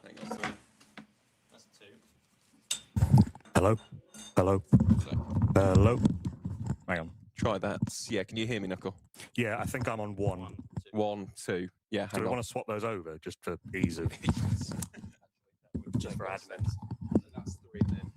Hang on, sorry. That's 2. Hello? Hello? Hello? Hang on. Try that. Yeah, can you hear me, Knuckle? Yeah, I think I'm on 1. 1, 2. Yeah, Do hang we on. want to swap those over just for ease of... just for admin? That's 3 then.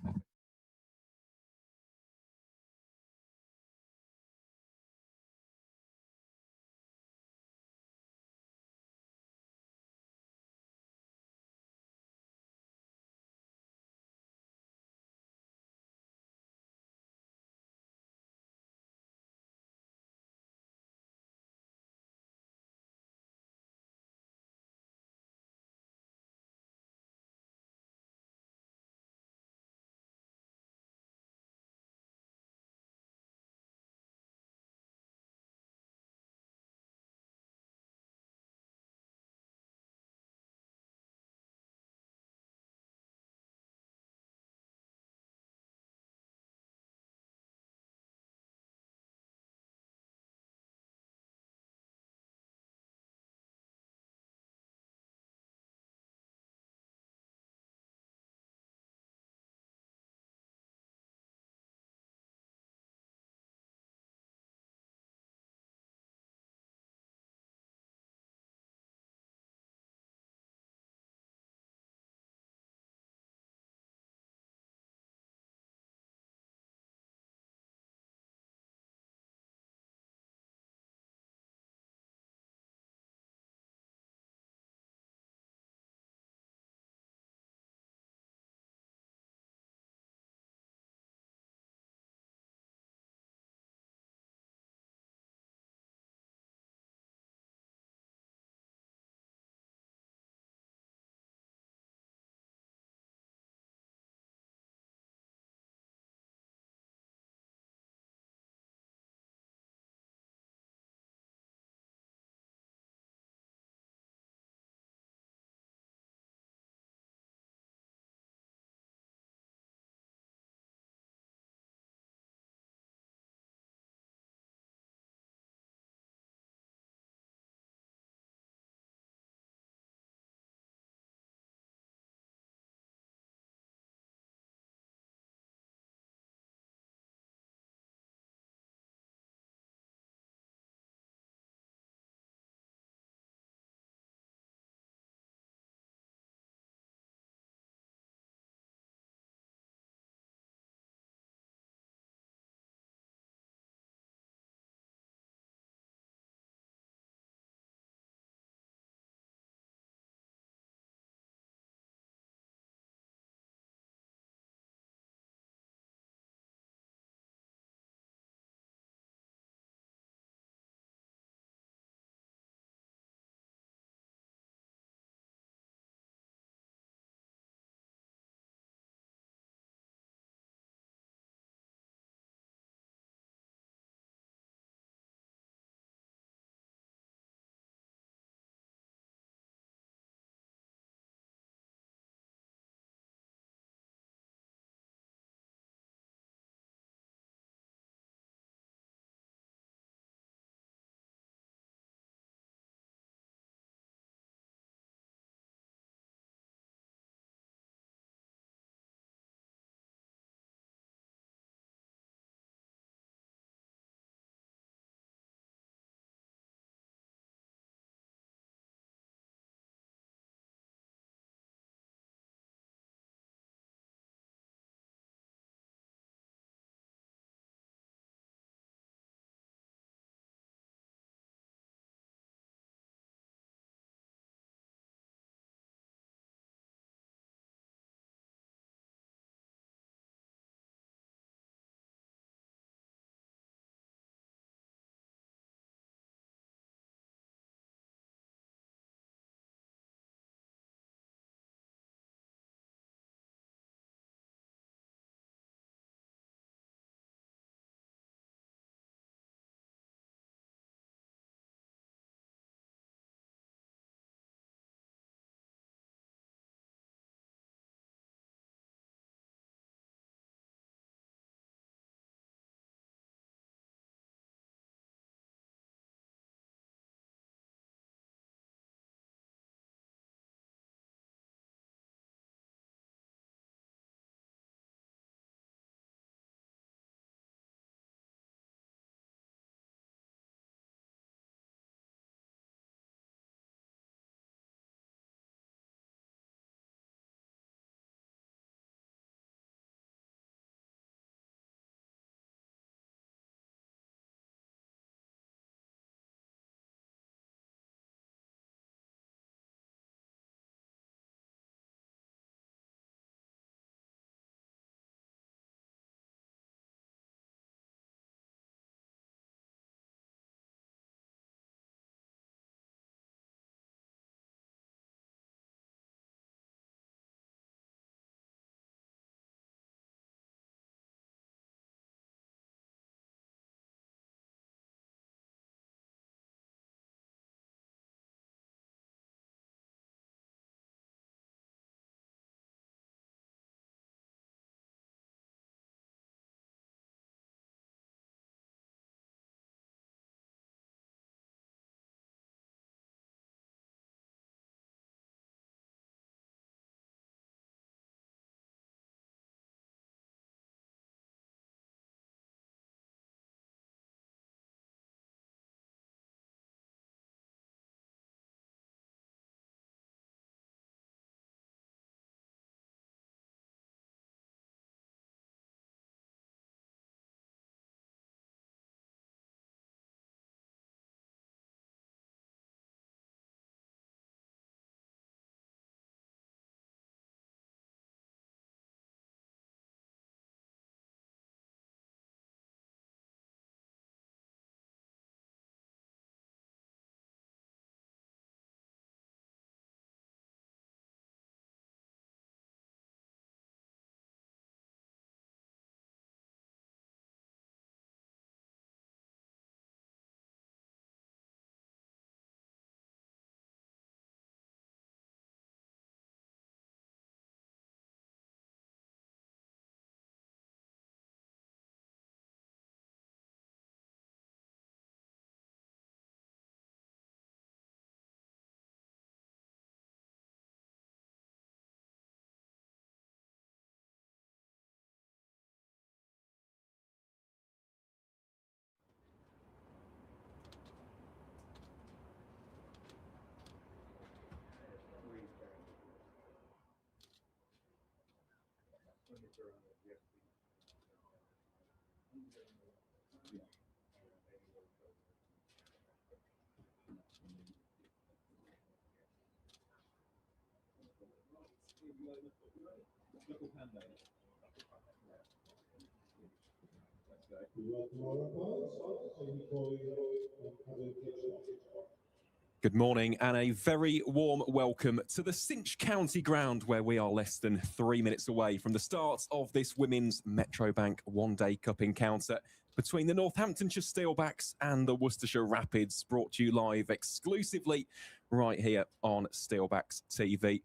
Good morning and a very warm welcome to the Cinch County Ground, where we are less than 3 minutes away from the start of this Women's Metrobank one-day cup encounter between the Northamptonshire Steelbacks and the Worcestershire Rapids, brought to you live exclusively right here on Steelbacks TV.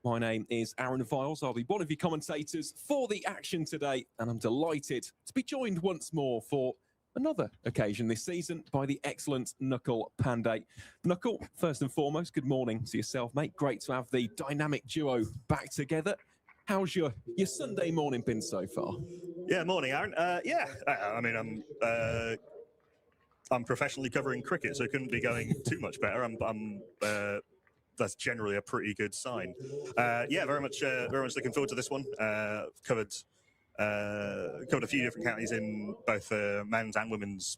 My name is Aaron Viles. I'll be one of your commentators for the action today, and I'm delighted to be joined once more for another occasion this season by the excellent Knuckle Pandey. Knuckle, first and foremost, good morning to yourself, mate. Great to have the dynamic duo back together. How's your Sunday morning been so far? Yeah, morning, Aaron. I mean, I'm professionally covering cricket, so it couldn't be going too much better. That's generally a pretty good sign. Very much looking forward to this one. Covered a few different counties in both men's and women's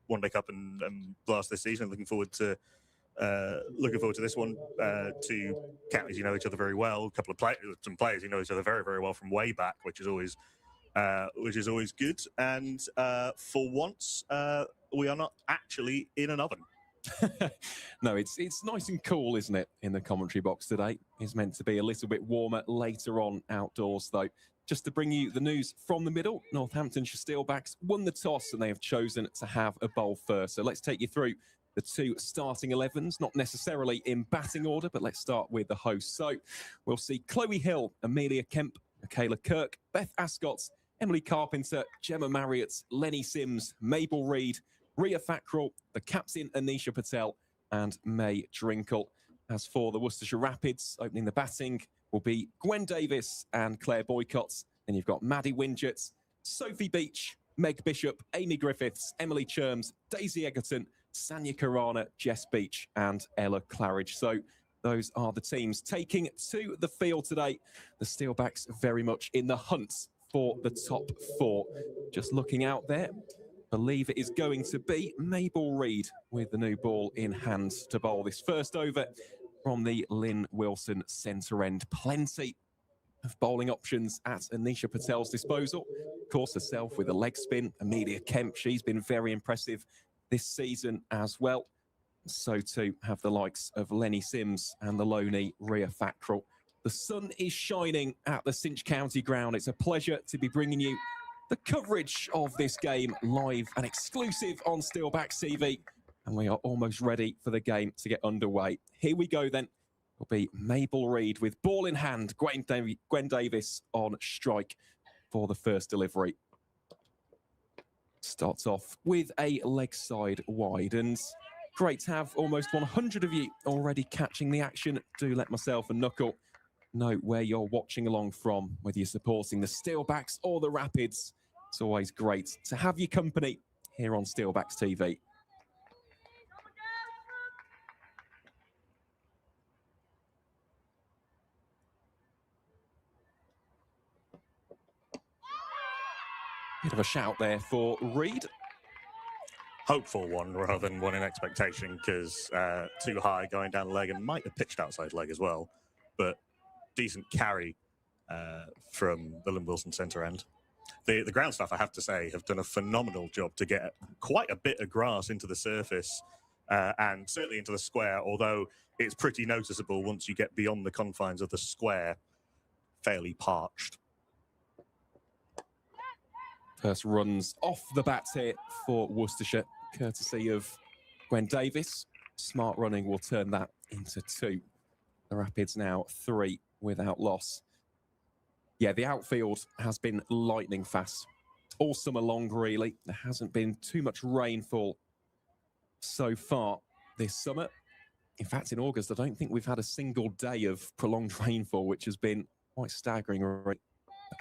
one-day cup and blast this season. Looking forward to this one. Two counties you know each other very well. A couple of some players you know each other very, very well from way back, which is always good. And for once, we are not actually in an oven. No, it's nice and cool, isn't it, in the commentary box today? It's meant to be a little bit warmer later on outdoors, though. Just to bring you the news from the middle, Northamptonshire Steelbacks won the toss and they have chosen to have a bowl first. So let's take you through the two starting 11s, not necessarily in batting order, but let's start with the hosts. So we'll see Chloe Hill, Amelia Kemp, Michaela Kirk, Beth Ascott, Emily Carpenter, Gemma Marriott, Lenny Sims, Mabel Reid, Ria Fackrell, the captain Anisha Patel, and May Drinkle. As for the Worcestershire Rapids, opening the batting will be Gwen Davis and Claire Boycott. Then you've got Maddie Winget, Sophie Beach, Meg Bishop, Amy Griffiths, Emily Cherms, Daisy Egerton, Sanya Karana, Jess Beach, and Ella Claridge. So those are the teams taking to the field today. The Steelbacks very much in the hunt for the top four. Just looking out there, believe it is going to be Mabel Reid with the new ball in hand to bowl this first over from the Lynn Wilson centre end. Plenty of bowling options at Anisha Patel's disposal. Of course, herself with a leg spin. Amelia Kemp, she's been very impressive this season as well. So too have the likes of Lenny Sims and the loney Ria Fackrell. The sun is shining at the Cinch County Ground. It's a pleasure to be bringing you the coverage of this game live and exclusive on Steelbacks TV. And we are almost ready for the game to get underway. Here we go then. It'll be Mabel Reid with ball in hand. Gwen Davis on strike for the first delivery. Starts off with a leg side wide, and great to have almost 100 of you already catching the action. Do let myself and Knuckle know where you're watching along from, whether you're supporting the Steelbacks or the Rapids. It's always great to have your company here on Steelbacks TV. Bit of a shout there for Reid. Hopeful one rather than one in expectation, because too high going down the leg and might have pitched outside leg as well. But decent carry from the Lynn Wilson centre end. The ground staff, I have to say, have done a phenomenal job to get quite a bit of grass into the surface and certainly into the square, although it's pretty noticeable once you get beyond the confines of the square, fairly parched. First runs off the bat here for Worcestershire, courtesy of Gwen Davis. Smart running will turn that into 2. The Rapids now 3 without loss. Yeah, the outfield has been lightning fast all summer long, really. There hasn't been too much rainfall so far this summer. In fact, in August, I don't think we've had a single day of prolonged rainfall, which has been quite staggering already.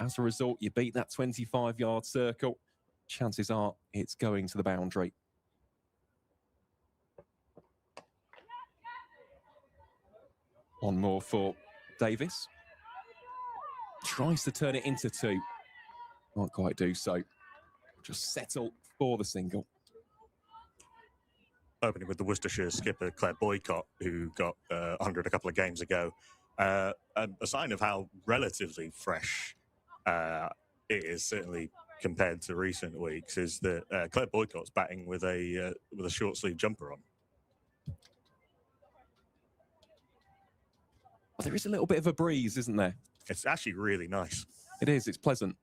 As a result, you beat that 25-yard circle. Chances are it's going to the boundary. One more for Davis. Tries to turn it into 2. Can't quite do so. Just settle for the single. Opening with the Worcestershire skipper, Claire Boycott, who got 100 a couple of games ago. A sign of how relatively fresh it is, certainly compared to recent weeks, is that Claire Boycott's batting with a short sleeve jumper on. Well, there is a little bit of a breeze, isn't there? It's actually really nice. It is. It's pleasant.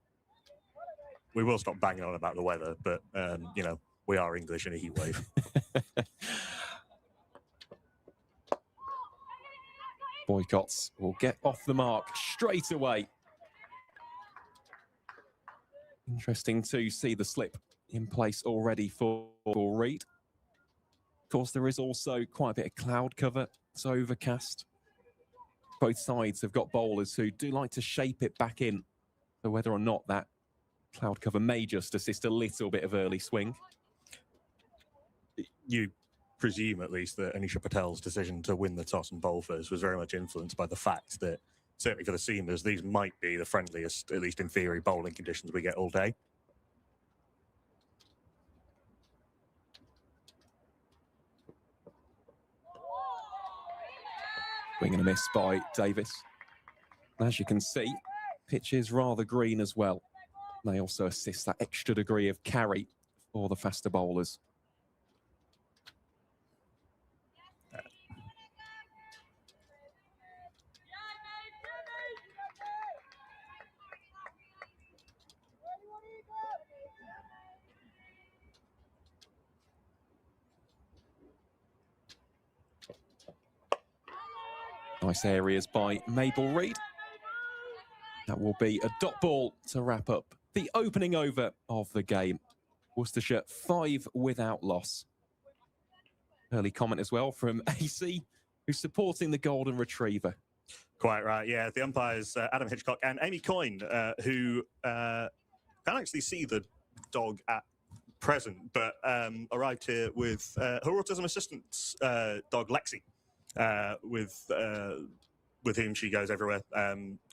We will stop banging on about the weather, but you know, we are English in a heat wave. Boycotts will get off the mark straight away. Interesting to see the slip in place already for Reed. Of course, there is also quite a bit of cloud cover. It's overcast. Both sides have got bowlers who do like to shape it back in. So whether or not that cloud cover may just assist a little bit of early swing. You presume, at least, that Anisha Patel's decision to win the toss and bowl first was very much influenced by the fact that, certainly for the seamers, these might be the friendliest, at least in theory, bowling conditions we get all day. Swing and a miss by Davis. As you can see, pitch is rather green as well. They also assist that extra degree of carry for the faster bowlers. Nice areas by Mabel Reed. That will be a dot ball to wrap up the opening over of the game. Worcestershire 5 without loss. Early comment as well from AC, who's supporting the Golden Retriever. Quite right, yeah. The umpires, Adam Hitchcock and Amy Coyne, who can actually see the dog at present, but arrived here with her autism assistant's dog, Lexi, with whom she goes everywhere.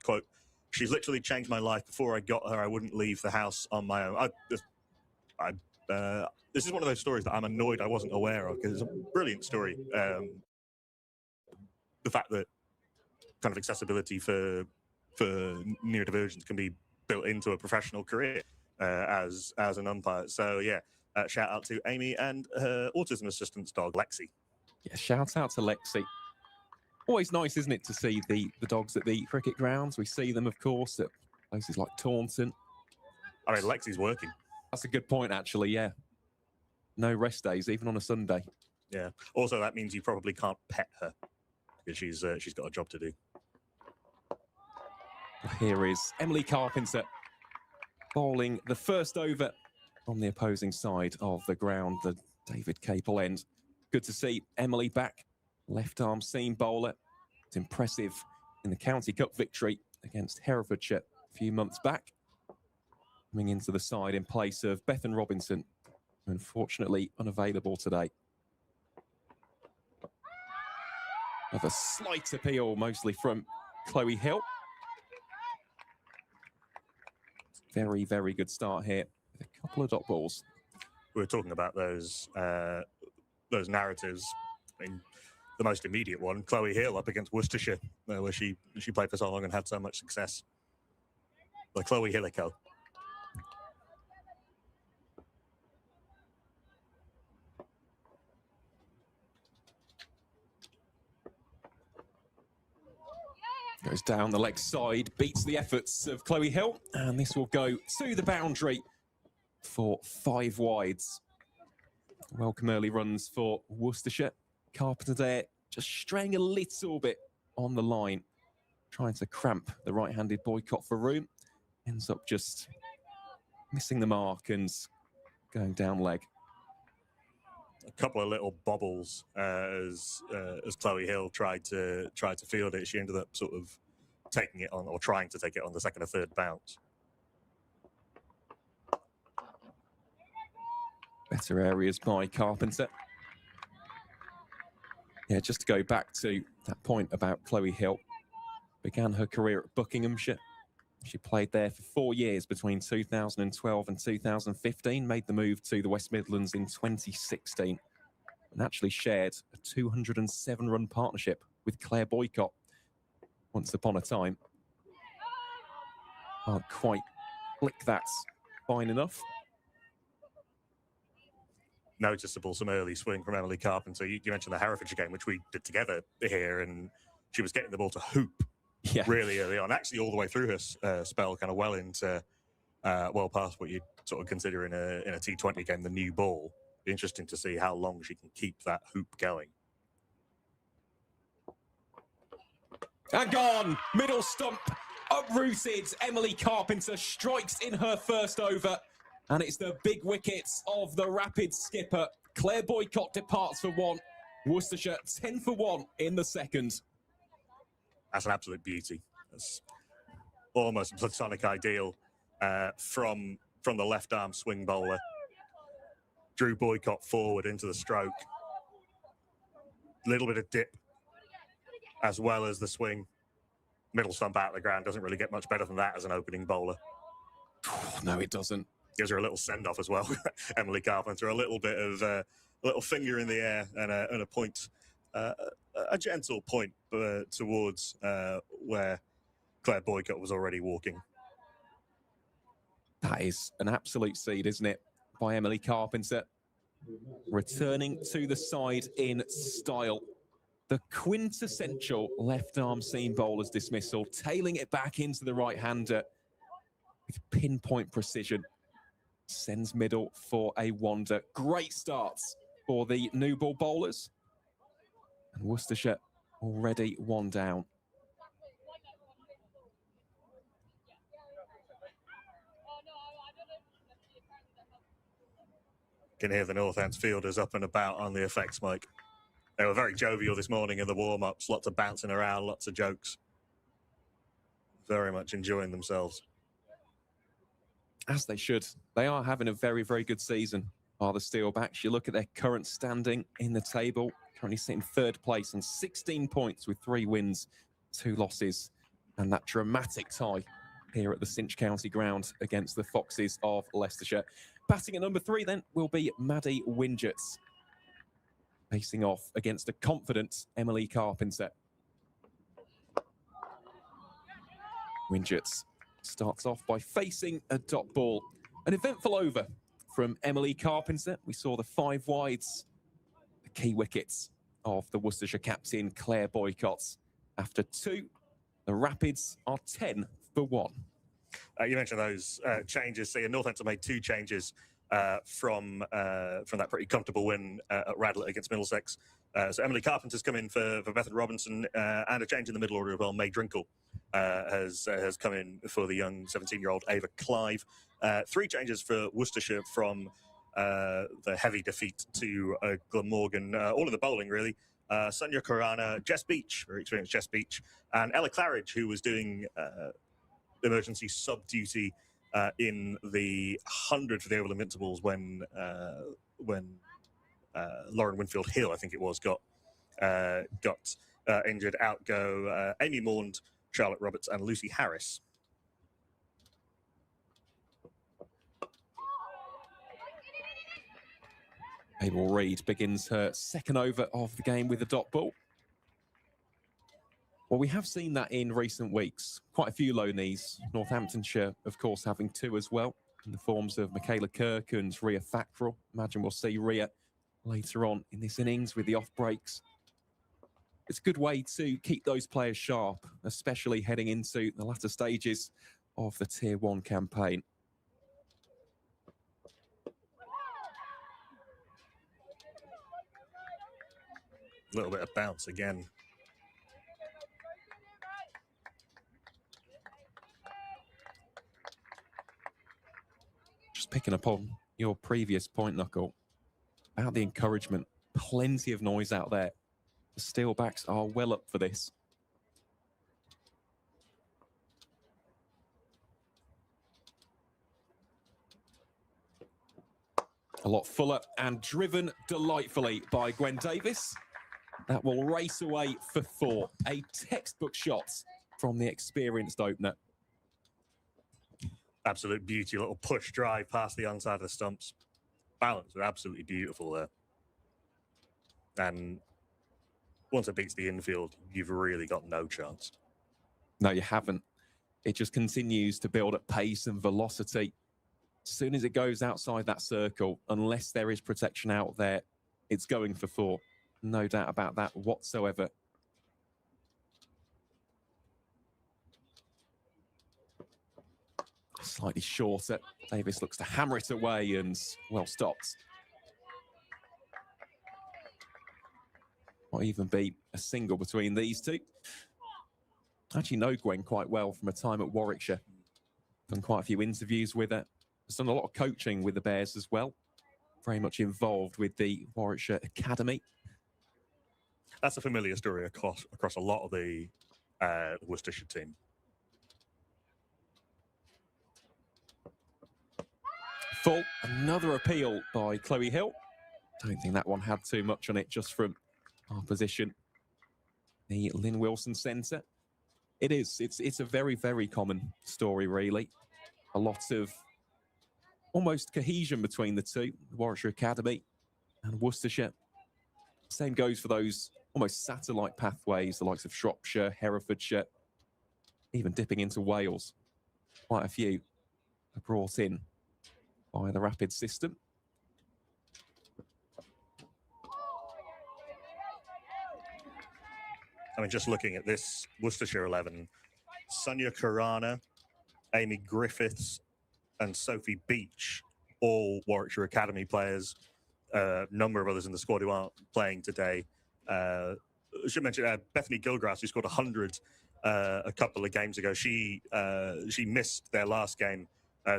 Quote, "She's literally changed my life. Before I got her, I wouldn't leave the house on my own." This is one of those stories that I'm annoyed I wasn't aware of, because it's a brilliant story. The fact that kind of accessibility for neurodivergents can be built into a professional career as an umpire. So yeah, shout out to Amy and her autism assistant's dog, Lexi. Yeah, shout out to Lexi. Always nice, isn't it, to see the dogs at the cricket grounds. We see them, of course, at places like Taunton. I mean, Lexi's working. That's a good point, actually, yeah. No rest days, even on a Sunday. Yeah. Also, that means you probably can't pet her, because she's got a job to do. Here is Emily Carpenter bowling the first over from the opposing side of the ground, the David Capel end. Good to see Emily back, left arm seam bowler. It's impressive in the County Cup victory against Herefordshire a few months back. Coming into the side in place of Bethan Robinson, unfortunately unavailable today. Another slight appeal, mostly from Chloe Hill. Very, very good start here with a couple of dot balls. We were talking about those narratives. I mean, the most immediate one, Chloe Hill up against Worcestershire, where she played for so long and had so much success. The Chloe Hillico. Goes down the leg side, beats the efforts of Chloe Hill, and this will go to the boundary for 5 wides. Welcome early runs for Worcestershire. Carpenter there just straying a little bit on the line, trying to cramp the right-handed Boycott for room. Ends up just missing the mark and going down leg. A couple of little bobbles as Chloe Hill tried to field it. She ended up sort of taking it on, or trying to take it on, the second or third bounce. Better areas by Carpenter. Yeah, just to go back to that point about Chloe Hill. Began her career at Buckinghamshire, She played there for 4 years between 2012 and 2015, made the move to the West Midlands in 2016, and actually shared a 207-run partnership with Claire Boycott once upon a time. Can't quite flick that fine enough. Noticeable some early swing from Emily Carpenter. You mentioned the Herefordshire game, which we did together here, and she was getting the ball to hoop really early on, actually all the way through her spell, kind of well into, well past what you'd sort of consider in a T20 game, the new ball. Be interesting to see how long she can keep that hoop going. And gone! Middle stump, uprooted. Emily Carpenter strikes in her first over. And it's the big wickets of the Rapid skipper. Claire Boycott departs for one. Worcestershire 10 for 1 in the second. That's an absolute beauty. That's almost a platonic ideal from the left arm swing bowler. Drew Boycott forward into the stroke. Little bit of dip as well as the swing. Middle stump out of the ground. Doesn't really get much better than that as an opening bowler. No, it doesn't. Gives her a little send-off as well. Emily Carpenter, a little bit of a little finger in the air and a point, a gentle point towards where Claire Boycott was already walking. That is an absolute seed, isn't it, by Emily Carpenter. Returning to the side in style. The quintessential left-arm seam bowler's dismissal, tailing it back into the right-hander with pinpoint precision. Sends middle for a wonder. Great starts for the new ball bowlers. And Worcestershire already 1 down. Can hear the Northants fielders up and about on the effects mic. They were very jovial this morning in the warm-ups. Lots of bouncing around, lots of jokes. Very much enjoying themselves. As they should. They are having a very, very good season, are the Steelbacks. You look at their current standing in the table, currently sitting 3rd place on 16 points with 3 wins, 2 losses, and that dramatic tie here at the Cinch County ground against the Foxes of Leicestershire. Batting at number 3 then will be Maddie Winget, facing off against a confident Emily Carpenter. Winget starts off by facing a dot ball. An eventful over from Emily Carpenter. We saw the 5 wides, the key wickets of the Worcestershire captain, Claire Boycott. After 2, the Rapids are 10 for 1. You mentioned those changes. See, Northampton made 2 changes from that pretty comfortable win at Radlett against Middlesex. So Emily Carpenter's come in for Bethan Robinson, and a change in the middle order as well. May Drinkle has come in for the young 17-year-old Ava Clive. 3 changes for Worcestershire from the heavy defeat to Glamorgan. All of the bowling, really. Sonia Corana, Jess Beach, very experienced Jess Beach, and Ella Claridge, who was doing emergency sub-duty in the 100 for the Oval Invincibles when Lauren Winfield Hill, I think it was, got injured. Out go Amy Maund, Charlotte Roberts, and Lucy Harris. Abel Reid begins her 2nd over of the game with a dot ball. Well, we have seen that in recent weeks. Quite a few low knees. Northamptonshire, of course, having 2 as well, in the forms of Michaela Kirk and Ria Fackrell. Imagine we'll see Ria later on in this innings with the off breaks. It's a good way to keep those players sharp, especially heading into the latter stages of the Tier 1 campaign. A little bit of bounce again. Just picking up on your previous point, Knuckle, about the encouragement. Plenty of noise out there. The Steelbacks are well up for this. A lot fuller and driven delightfully by Gwen Davis. That will race away for 4. A textbook shot from the experienced opener. Absolute beauty, a little push drive past the onside of the stumps. Balance was absolutely beautiful there. And once it beats the infield, you've really got no chance. No, you haven't. It just continues to build at pace and velocity. As soon as it goes outside that circle, unless there is protection out there, it's going for 4. No doubt about that whatsoever. Slightly shorter. Davis looks to hammer it away and well stopped. Might even be a single between these two. I actually know Gwen quite well from a time at Warwickshire. Done quite a few interviews with her. Has done a lot of coaching with the Bears as well. Very much involved with the Warwickshire Academy. That's a familiar story across a lot of the Worcestershire team. Full, another appeal by Chloe Hill. Don't think that one had too much on it just from our position. The Lynn Wilson Centre. It's a very, very common story, really. A lot of almost cohesion between the two, the Warwickshire Academy and Worcestershire. Same goes for those almost satellite pathways, the likes of Shropshire, Herefordshire, even dipping into Wales. Quite a few are brought in by the rapid system. I mean, just looking at this Worcestershire 11, Sonia Karana, Amy Griffiths, and Sophie Beach, all Warwickshire Academy players. A number of others in the squad who aren't playing today. I should mention Bethany Gilgrass, who scored 100 a couple of games ago. She missed their last game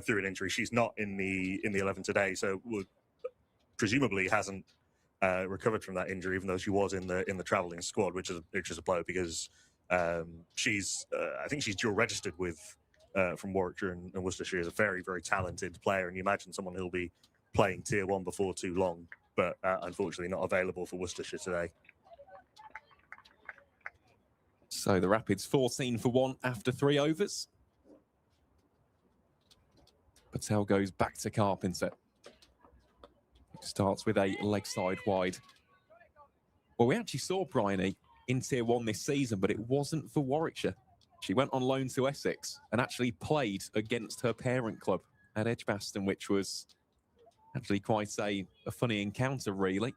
through an injury. She's not in the 11 today, so presumably hasn't recovered from that injury, even though she was in the travelling squad, which is a blow because I think she's dual registered with from Warwickshire and Worcestershire. Is a very, very talented player, and you imagine someone who'll be playing Tier 1 before too long, but unfortunately not available for Worcestershire today. So the Rapids 14 for 1 after 3 overs. Patel goes back to Carpenter. Starts with a leg side wide. Well, we actually saw Bryony in Tier 1 this season, but it wasn't for Warwickshire. She went on loan to Essex and actually played against her parent club at Edgbaston, which was actually quite a funny encounter, really.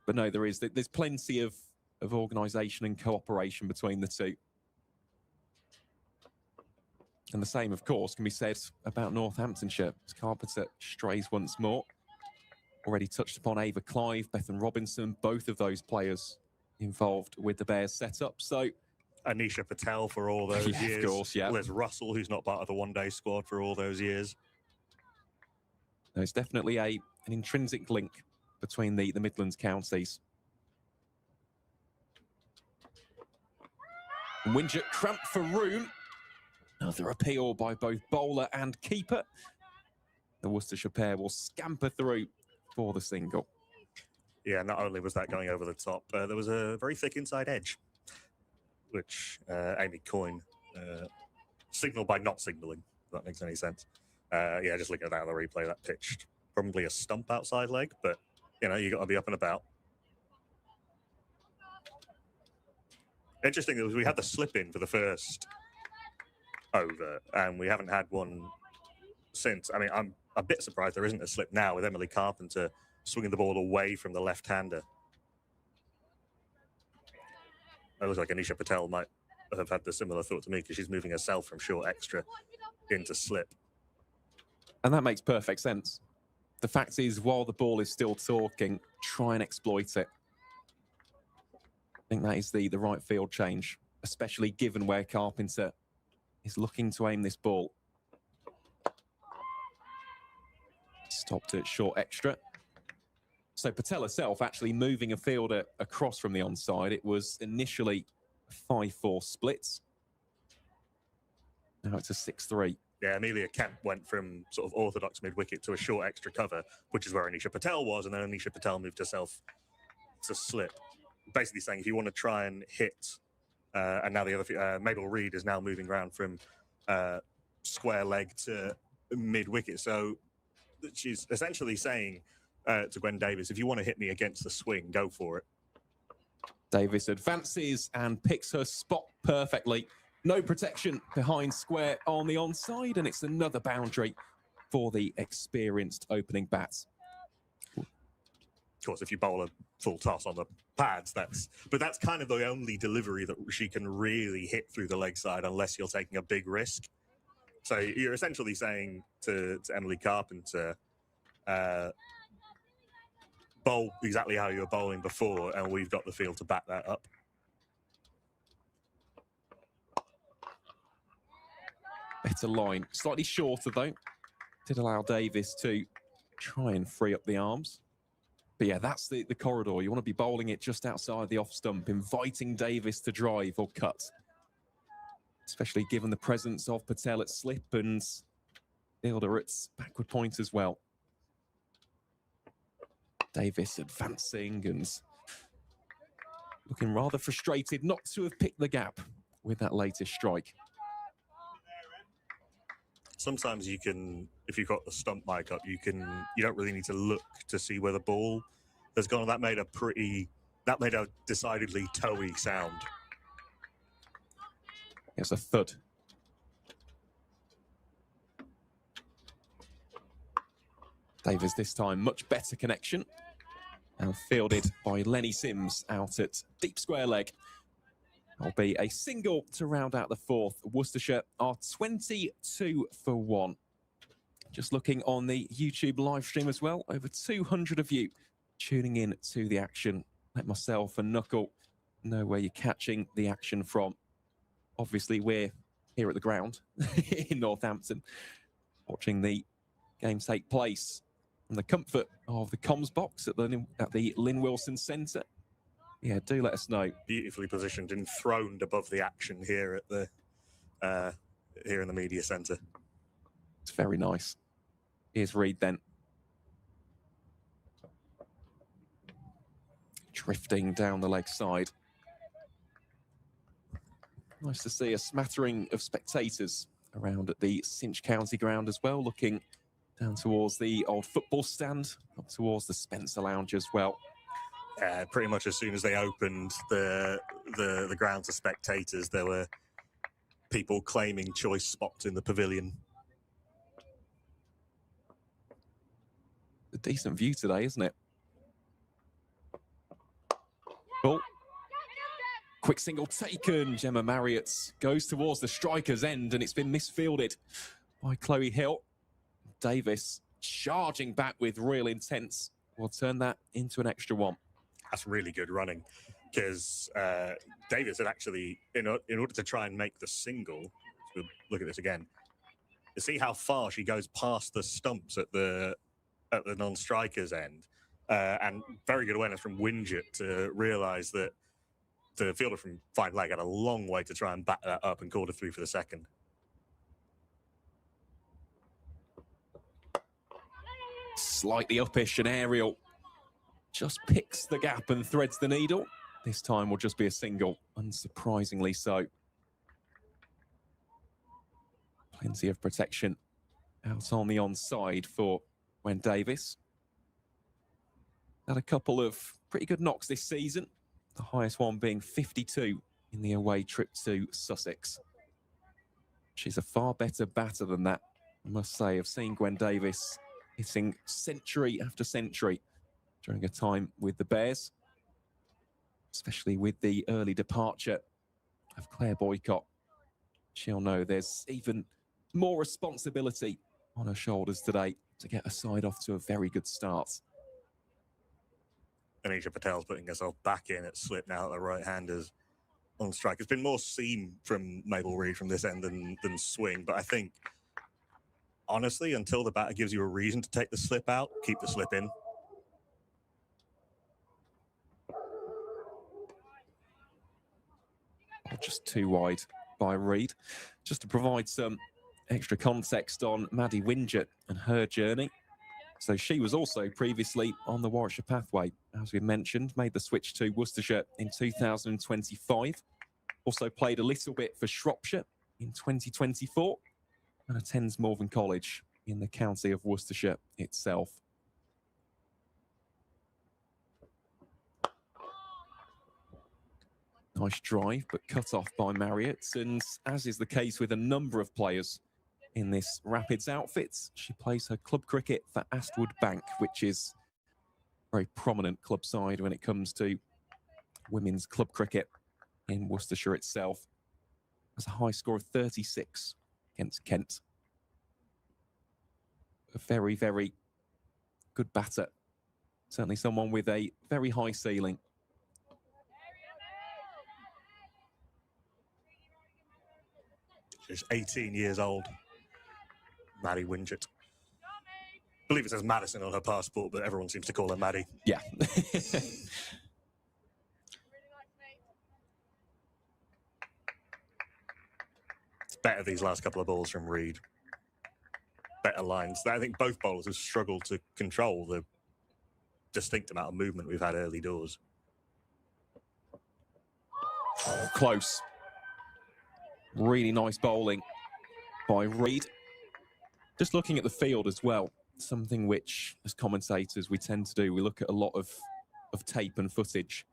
But no, there's plenty of organisation and cooperation between the two. And the same, of course, can be said about Northamptonshire. As Carpenter strays once more. Already touched upon Ava Clive, Bethan Robinson, both of those players involved with the Bears setup. So Anisha Patel for all those years. Of course, yeah. Liz Russell, who's not part of the one-day squad for all those years. There's definitely an intrinsic link between the Midlands counties. Winget cramped for room. Another appeal by both bowler and keeper. The Worcestershire pair will scamper through for the single. Yeah, not only was that going over the top, there was a very thick inside edge, which Amy Coyne signaled by not signalling, if that makes any sense. Yeah, just looking at that on the replay, that pitched probably a stump outside leg, but, you know, you got to be up and about. Interesting that we had the slip in for the first over, and we haven't had one since. I mean, I'm a bit surprised there isn't a slip now with Emily Carpenter swinging the ball away from the left-hander. It looks like Anisha Patel might have had the similar thought to me because she's moving herself from short extra into slip. And that makes perfect sense. The fact is, while the ball is still talking, try and exploit it. I think that is the right field change, especially given where Carpenter is looking to aim this ball. Stopped at short extra. So Patel herself actually moving a fielder across from the onside. It was initially a 5-4 split. Now it's a 6-3. Yeah, Amelia Kemp went from sort of orthodox mid-wicket to a short extra cover, which is where Anisha Patel was, and then Anisha Patel moved herself to slip. Basically saying if you want to try and hit, and now the other, Mabel Reid is now moving around from square leg to mid-wicket. So she's essentially saying to Gwen Davis, if you want to hit me against the swing, go for it. Davis advances and picks her spot perfectly. No protection behind square on the onside, and it's another boundary for the experienced opening bats. Of course, if you bowl a full toss on the pads, that's kind of the only delivery that she can really hit through the leg side unless you're taking a big risk. So you're essentially saying to Emily Carpenter, bowl exactly how you were bowling before, and we've got the field to back that up. Better line, slightly shorter though. Did allow Davis to try and free up the arms. But yeah, that's the corridor. You want to be bowling it just outside the off stump, inviting Davis to drive or cut. Especially given the presence of Patel at slip and Fielder at backward point as well. Davis advancing and looking rather frustrated not to have picked the gap with that latest strike. Sometimes you can, if you've got the stump mic up, you don't really need to look to see where the ball has gone. That made a decidedly toey sound. It's a thud. Davis this time, much better connection. And fielded by Lenny Sims out at deep square leg. That'll be a single to round out the fourth. Worcestershire are 22 for 1. Just looking on the YouTube live stream as well, over 200 of you tuning in to the action. Let myself and Knuckle know where you're catching the action from. Obviously, we're here at the ground in Northampton, watching the game take place from the comfort of the comms box at the Lynn Wilson Centre. Yeah, do let us know. Beautifully positioned, enthroned above the action here at the here in the media centre. It's very nice. Here's Reed then. Drifting down the leg side. Nice to see a smattering of spectators around at the Cinch County ground as well, looking down towards the old football stand, up towards the Spencer Lounge as well. Pretty much as soon as they opened the ground to spectators, there were people claiming choice spots in the pavilion. A decent view today, isn't it? Oh. Quick single taken. Gemma Marriott goes towards the striker's end, and it's been misfielded by Chloe Hill. Davis charging back with real intent will turn that into an extra one. That's really good running, because Davis had actually, in order to try and make the single, we'll look at this again, you see how far she goes past the stumps at the non-striker's end, and very good awareness from Winget to realise that the fielder from fine leg had a long way to try and back that up and called a 3 for the second. Slightly uppish and aerial. Just picks the gap and threads the needle. This time will just be a single, unsurprisingly so. Plenty of protection out on the onside for Gwen Davis. Had a couple of pretty good knocks this season, the highest one being 52 in the away trip to Sussex. She's a far better batter than that, I must say. I've seen Gwen Davis hitting century after century during a time with the Bears, especially with the early departure of Claire Boycott. She'll know there's even more responsibility on her shoulders today to get her side off to a very good start. Anisha Patel's putting herself back in at slip now at the right-handers on strike. It's been more seam from Mabel Reid from this end than swing, but I think, honestly, until the batter gives you a reason to take the slip out, keep the slip in. Just too wide by Reid. Just to provide some extra context on Maddie Winget and her journey. So she was also previously on the Warwickshire pathway, as we mentioned, made the switch to Worcestershire in 2025. Also played a little bit for Shropshire in 2024. and attends Malvern College in the county of Worcestershire itself. Nice drive, but cut off by Marriott. And as is the case with a number of players in this Rapids outfit, she plays her club cricket for Astwood Bank, which is a very prominent club side when it comes to women's club cricket in Worcestershire itself. Has a high score of 36 against Kent. A very, very good batter. Certainly someone with a very high ceiling. She's 18 years old, Maddie Wingett. I believe it says Madison on her passport, but everyone seems to call her Maddie. Yeah. It's better these last couple of balls from Reed. Better lines. I think both bowlers have struggled to control the distinct amount of movement we've had early doors. Close. Really nice bowling by Reed. Just looking at the field as well, something which, as commentators, we tend to do. We look at a lot of tape and footage.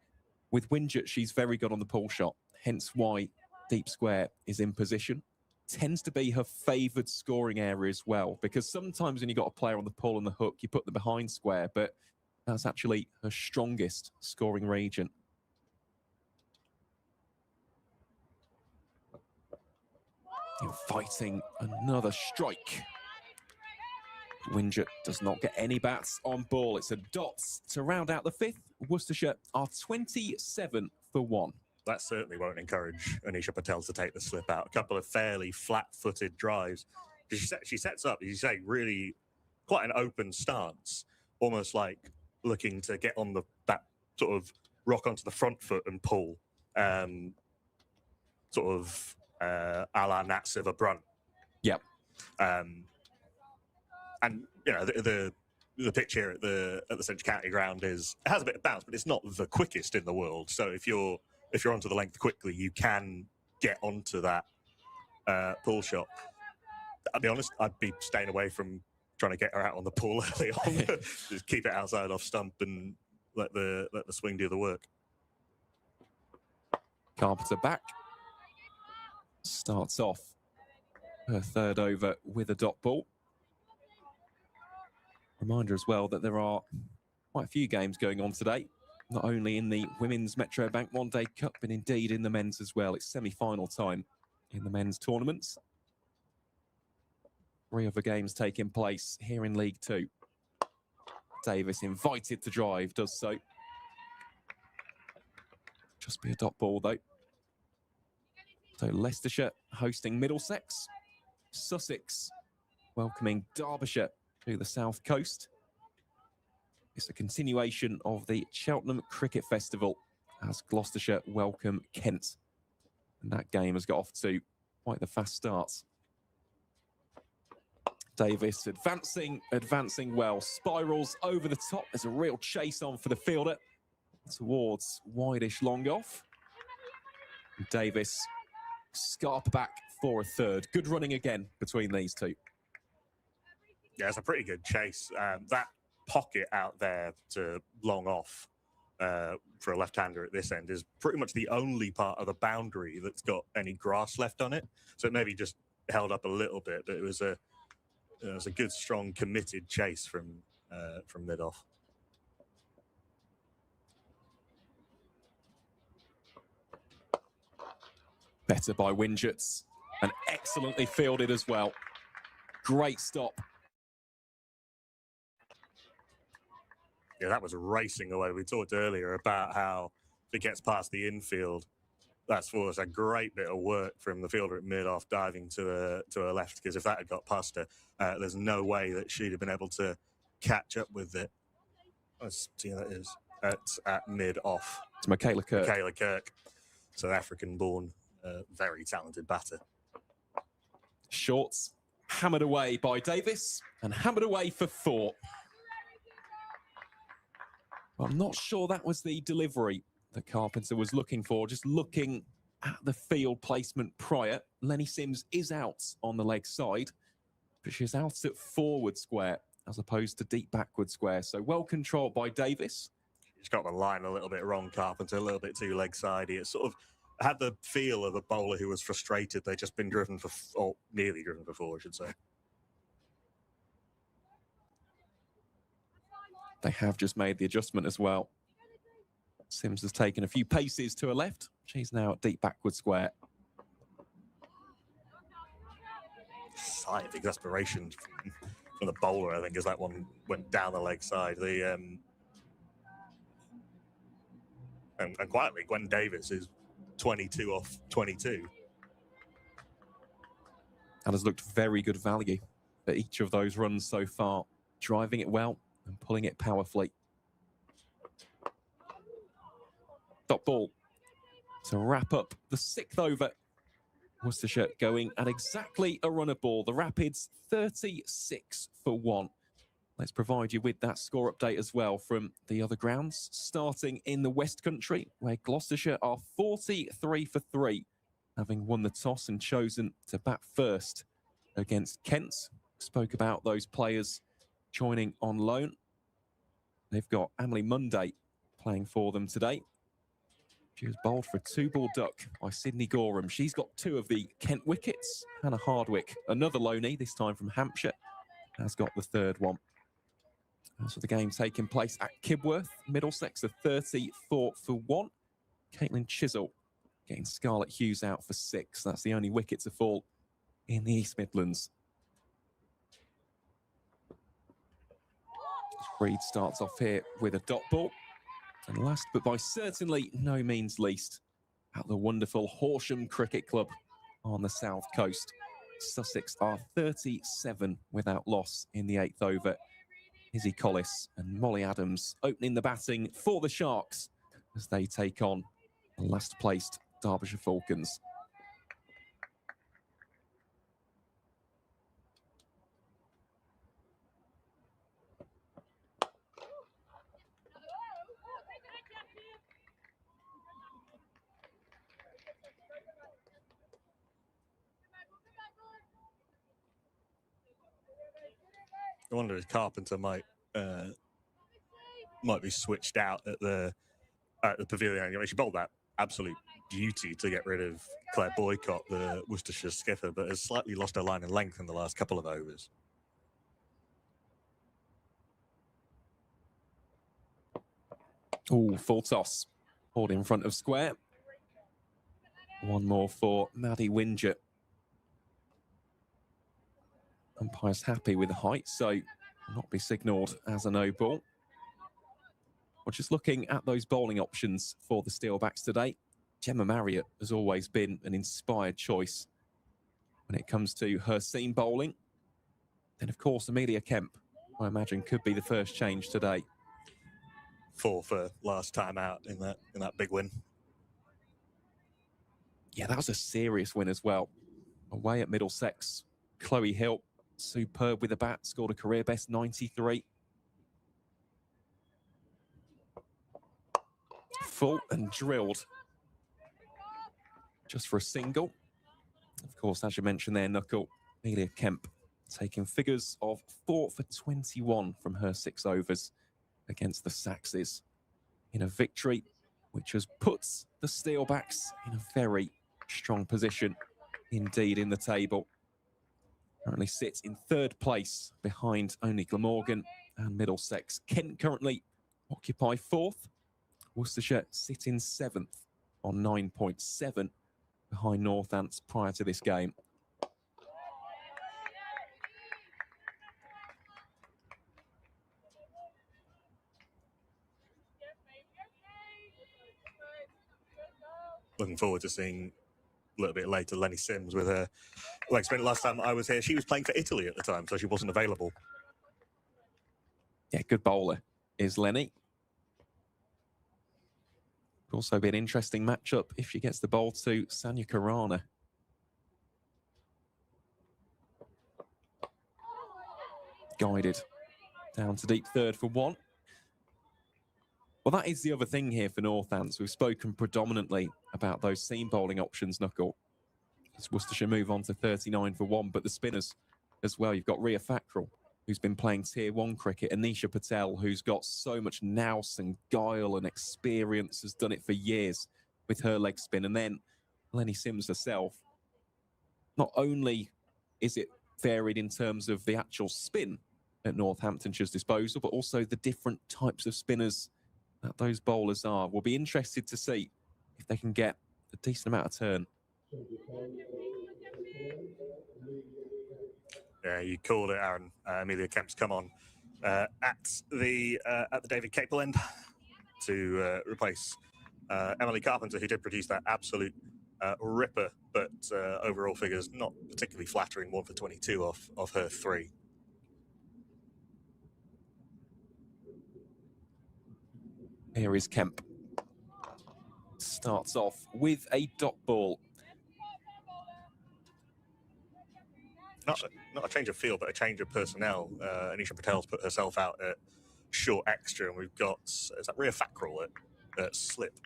With Wingett, she's very good on the pull shot, hence why deep square is in position. Tends to be her favoured scoring area as well, because sometimes when you've got a player on the pull and the hook, you put them behind square, but that's actually her strongest scoring region. Inviting another strike. Wingett does not get any bats on ball. It's a dot to round out the fifth. Worcestershire are 27 for 1. That certainly won't encourage Anisha Patel to take the slip out. A couple of fairly flat-footed drives. She sets up, as you say, really quite an open stance, almost like looking to get on that sort of rock onto the front foot and pull, sort of a la Nat Silver Brunt. Yep. And you know the pitch here at the Central County ground has a bit of bounce, but it's not the quickest in the world. So if you're onto the length quickly, you can get onto that pull shot. I'll be honest, I'd be staying away from trying to get her out on the pull early on. Just keep it outside off stump and let the swing do the work. Carpenter back. Starts off her third over with a dot ball. Reminder as well that there are quite a few games going on today, not only in the Women's Metro Bank One Day Cup, but indeed in the men's as well. It's semi-final time in the men's tournaments. 3 other games taking place here in League Two. Davis invited to drive, does so. Just be a dot ball though. So Leicestershire hosting Middlesex, Sussex welcoming Derbyshire to the south coast. It's a continuation of the Cheltenham Cricket Festival as Gloucestershire welcome Kent. And that game has got off to quite the fast start. Davis advancing well. Spirals over the top. There's a real chase on for the fielder towards wide-ish long off. Davis scarp back for a third. Good running again between these two. Yeah, it's a pretty good chase. That pocket out there to long off for a left-hander at this end is pretty much the only part of the boundary that's got any grass left on it. So it maybe just held up a little bit, but it was a good, strong, committed chase from mid-off. Better by Wingett, and excellently fielded as well. Great stop. Yeah, that was racing away. We talked earlier about how if it gets past the infield, that's for us a great bit of work from the fielder at mid-off diving to her left, because if that had got past her, there's no way that she'd have been able to catch up with it. Let's see how that is. At mid-off. It's Michaela Kirk. Michaela Kirk, South African-born, very talented batter. Shorts hammered away by Davis and hammered away for 4. Well, I'm not sure that was the delivery that Carpenter was looking for. Just looking at the field placement prior, Lenny Sims is out on the leg side. but she's out at forward square as opposed to deep backward square. So well controlled by Davis. He's got the line a little bit wrong, Carpenter, a little bit too leg-sidey. It sort of had the feel of a bowler who was frustrated they'd just been driven for, or nearly driven for four, I should say. They have just made the adjustment as well. Sims has taken a few paces to her left. She's now at deep backward square. Sigh of exasperation from the bowler, I think, as that one went down the leg side. And quietly, Gwen Davis is 22 off 22. And has looked very good value for each of those runs so far, driving it well and pulling it powerfully. Dot ball to wrap up the 6th over. Worcestershire going at exactly a runner ball. The Rapids 36 for 1. Let's provide you with that score update as well from the other grounds. Starting in the West Country, where Gloucestershire are 43 for 3, having won the toss and chosen to bat first against Kent. Spoke about those players joining on loan. They've got Emily Monday playing for them today. She was bowled for a 2-ball duck by Sydney Gorham. She's got 2 of the Kent wickets. Hannah Hardwick, another loanee, this time from Hampshire, has got the 3rd one. As for the game taking place at Kibworth, Middlesex are 34 for 1. Caitlin Chisel getting Scarlett Hughes out for 6. That's the only wicket to fall in the East Midlands. Reid starts off here with a dot ball. And last but by certainly no means least, at the wonderful Horsham Cricket Club on the south coast, Sussex are 37 without loss in the 8th over. Izzy Collis and Molly Adams opening the batting for the Sharks as they take on the last placed Derbyshire Falcons. I wonder if Carpenter might be switched out at the pavilion. I mean, she bowled that absolute beauty to get rid of Claire Boycott, the Worcestershire skipper, but has slightly lost her line in length in the last couple of overs. Oh, full toss. Pulled in front of square. One more for Maddie Winget. Umpire's happy with the height, so will not be signalled as a no ball. Well, just looking at those bowling options for the Steelbacks today, Gemma Marriott has always been an inspired choice when it comes to her seam bowling. Then, of course, Amelia Kemp, I imagine, could be the first change today. 4 for last time out in that big win. Yeah, that was a serious win as well. Away at Middlesex, Chloe Hill, superb with the bat, scored a career best 93. Full and drilled just for a single. Of course, as you mentioned there, Knuckle, Amelia Kemp taking figures of 4 for 21 from her 6 overs against the Saxes in a victory which has put the Steelbacks in a very strong position indeed in the table. Currently sits in 3rd place behind only Glamorgan and Middlesex. Kent currently occupy 4th. Worcestershire sit in 7th on 9.7 behind Northants prior to this game. Looking forward to seeing a little bit later Lenny Sims with her leg spin. Last time I was here, she was playing for Italy at the time, so she wasn't available. Yeah, good bowler is Lenny. Could also be an interesting matchup if she gets the bowl to Sanya Karana. Guided down to deep 3rd for 1. Well, that is the other thing here for Northants. We've spoken predominantly about those seam bowling options, Knuckle. As Worcestershire move on to 39 for 1, but the spinners as well. You've got Ria Thakral, who's been playing Tier 1 cricket, Anisha Patel, who's got so much nous and guile and experience, has done it for years with her leg spin. And then Lenny Sims herself. Not only is it varied in terms of the actual spin at Northamptonshire's disposal, but also the different types of spinners that those bowlers are. We'll be interested to see if they can get a decent amount of turn. Yeah, you called it, Aaron. Amelia Kemp's come on at the David Capel end to replace Emily Carpenter, who did produce that absolute ripper, but overall figures not particularly flattering. 1 for 22 off her 3. Here is Kemp. Starts off with a dot ball. Not a change of field, but a change of personnel. Anisha Patel's put herself out at short extra, and we've got, is that Ria Thakral at slip?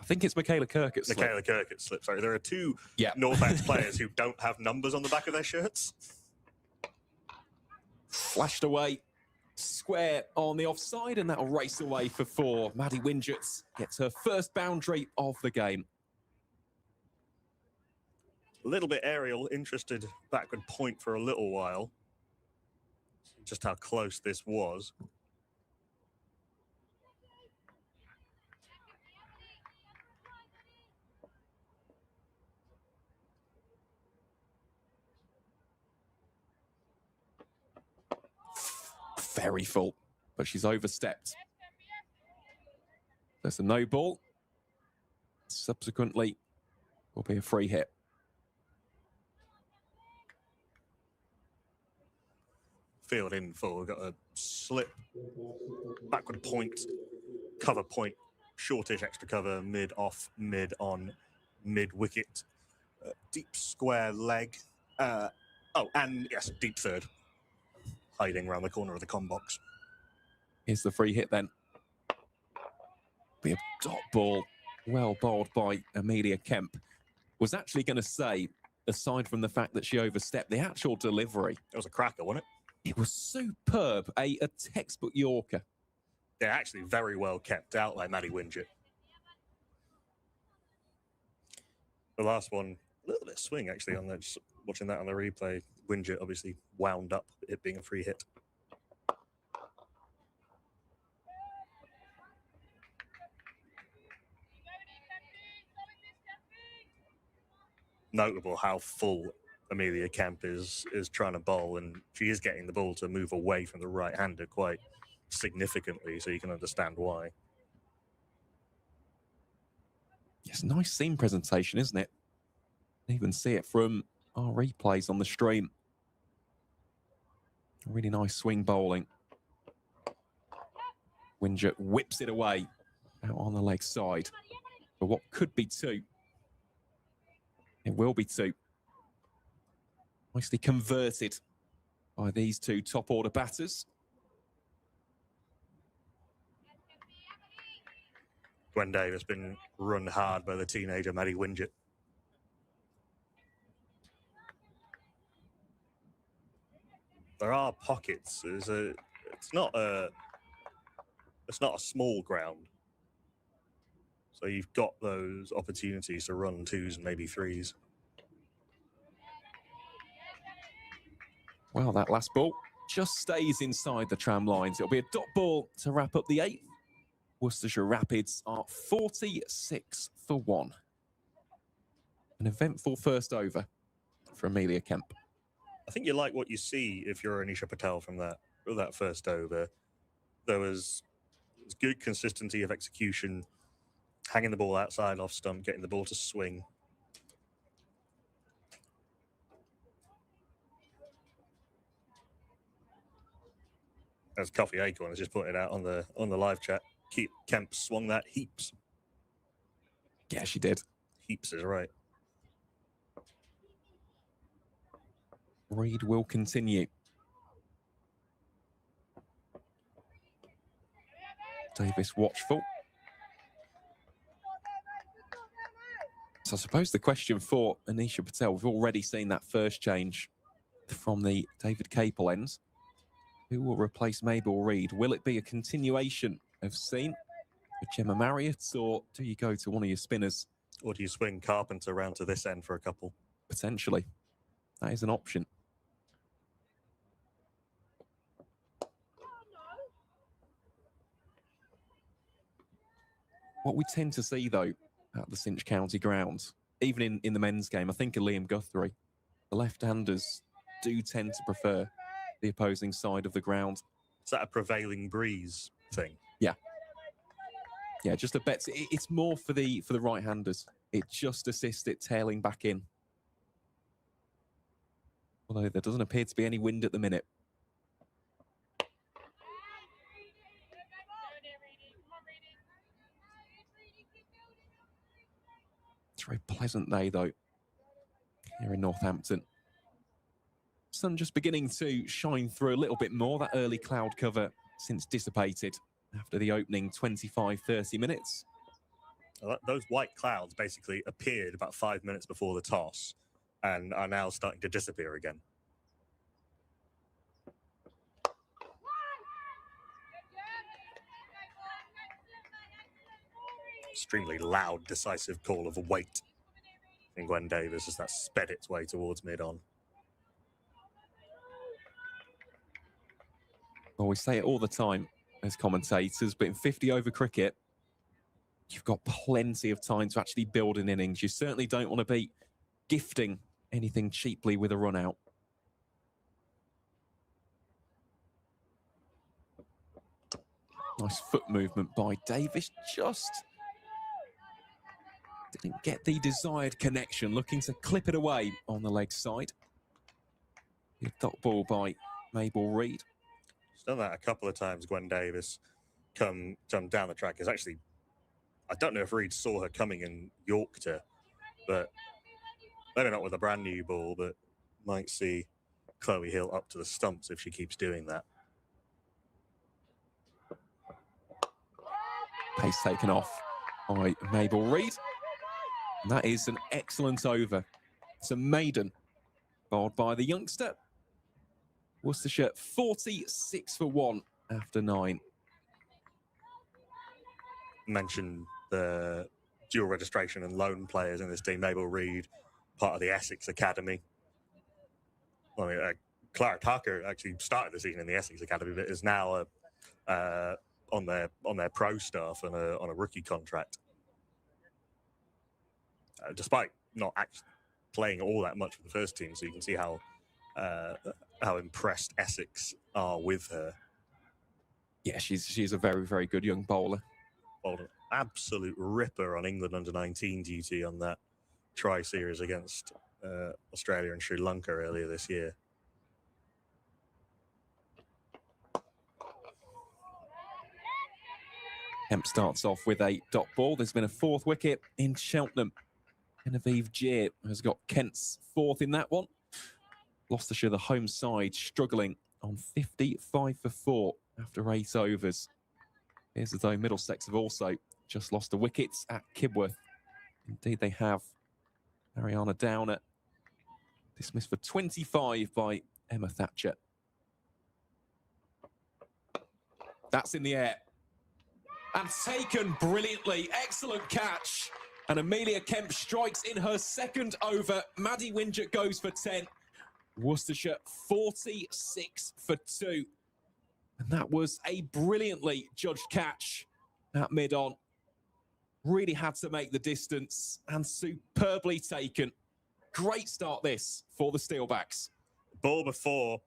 I think it's Michaela Kirk at slip. Michaela Kirk at slip, sorry. There are 2 Northants players who don't have numbers on the back of their shirts. Flashed away. Square on the offside, and that'll race away for 4. Maddie Winget gets her first boundary of the game. A little bit aerial, interested backward point for a little while. Just how close this was. Very full, but she's overstepped. There's a no ball. Subsequently, will be a free hit. Field in full. We've got a slip, backward point, cover point, shortish extra cover, mid off, mid on, mid wicket, deep square leg. And yes, deep third, hiding around the corner of the con box. Here's the free hit then. Be a dot ball, well bowled by Amelia Kemp. Was actually going to say, aside from the fact that she overstepped, the actual delivery. It was a cracker, wasn't it? It was superb, a textbook Yorker. Yeah, actually very well kept out by Maddie Winget. The last one, a little bit of swing actually on that. Just watching that on the replay, Winget obviously wound up it being a free hit. Notable how full Amelia Kemp is trying to bowl, and she is getting the ball to move away from the right-hander quite significantly, so you can understand why. Yes, nice seam presentation, isn't it? You can even see it from our replays on the stream. Really nice swing bowling. Winget whips it away out on the leg side for what could be 2. It will be 2. Nicely converted by these 2 top order batters. Gwen Davis been run hard by the teenager Maddie Winget. There are pockets. It's not a small ground. So you've got those opportunities to run 2s and maybe 3s. Well, that last ball just stays inside the tram lines. It'll be a dot ball to wrap up the 8th. Worcestershire Rapids are 46 for 1. An eventful first over for Amelia Kemp. I think you like what you see if you're Anisha Patel from that first over. There was good consistency of execution, hanging the ball outside off stump, getting the ball to swing. As Coffee Acorn has just pointed out on the live chat, Kemp swung that heaps. Yeah, she did. Heaps is right. Reid will continue. Davis watchful. So I suppose the question for Anisha Patel, we've already seen that first change from the David Capel end. Who will replace Mabel Reid? Will it be a continuation of scene with Gemma Marriott, or do you go to one of your spinners? Or do you swing Carpenter around to this end for a couple? Potentially. That is an option. What we tend to see, though, at the Cinch County ground, even in the men's game, I think of Liam Guthrie, the left-handers do tend to prefer the opposing side of the ground. Is that a prevailing breeze thing? Yeah. Yeah, just a bet. It's more for the right-handers. It just assists it tailing back in. Although there doesn't appear to be any wind at the minute. It's a very pleasant day, though, here in Northampton. Sun just beginning to shine through a little bit more. That early cloud cover since dissipated after the opening 25-30 minutes. Those white clouds basically appeared about 5 minutes before the toss and are now starting to disappear again. Extremely loud, decisive call of wait in Gwen Davis as that sped its way towards mid-on. Well, we say it all the time as commentators, but in 50-over cricket, you've got plenty of time to actually build an innings. You certainly don't want to be gifting anything cheaply with a run out. Nice foot movement by Davis. Just didn't get the desired connection. Looking to clip it away on the leg side. Good dot ball by Mabel Reid. She's done that a couple of times, Gwen Davis, come down the track. It's actually, I don't know if Reid saw her coming and yorked her, but maybe not with a brand new ball, but might see Chloe Hill up to the stumps if she keeps doing that. Pace taken off by Mabel Reid. And that is an excellent over. It's a maiden bowled by the youngster. Worcestershire 46 for 1 after 9. Mentioned the dual registration and loan players in this team. Mabel Reid, part of the Essex Academy. I mean, Clara Tucker actually started the season in the Essex Academy, but is now on their pro staff on a rookie contract. Despite not actually playing all that much for the first team, so you can see how impressed Essex are with her. Yeah, she's a very, very good young bowler. Bowled an absolute ripper on England under-19 duty on that tri-series against Australia and Sri Lanka earlier this year. Kemp starts off with a dot ball. There's been a 4th wicket in Cheltenham. Genevieve Jeer has got Kent's 4th in that one. Gloucestershire, the home side, struggling on 55 for 4 after 8 overs. Here's as though Middlesex have also just lost a wicket at Kibworth. Indeed, they have. Mariana Downer dismissed for 25 by Emma Thatcher. That's in the air. And taken brilliantly. Excellent catch. And Amelia Kemp strikes in her 2nd over. Maddie Winget goes for 10. Worcestershire 46 for 2. And that was a brilliantly judged catch at mid-on. Really had to make the distance and superbly taken. Great start this for the Steelbacks. Ball before,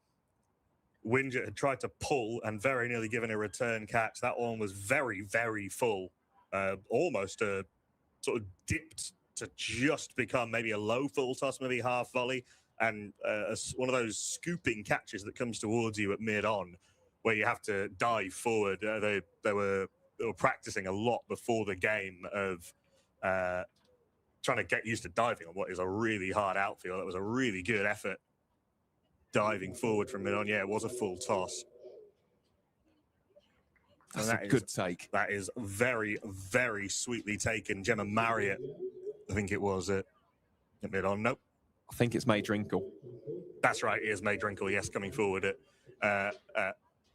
Winget had tried to pull and very nearly given a return catch. That one was very, very full. Almost a sort of dipped to just become maybe a low full toss, maybe half volley. And one of those scooping catches that comes towards you at mid-on, where you have to dive forward. They were practicing a lot before the game of trying to get used to diving on what is a really hard outfield. That was a really good effort, diving forward from mid-on. Yeah, it was a full toss. That's a good take. That is very, very sweetly taken. Gemma Marriott I think it was at mid-on. Nope. I think it's May Drinkle. That's right. It is May Drinkle, yes, coming forward at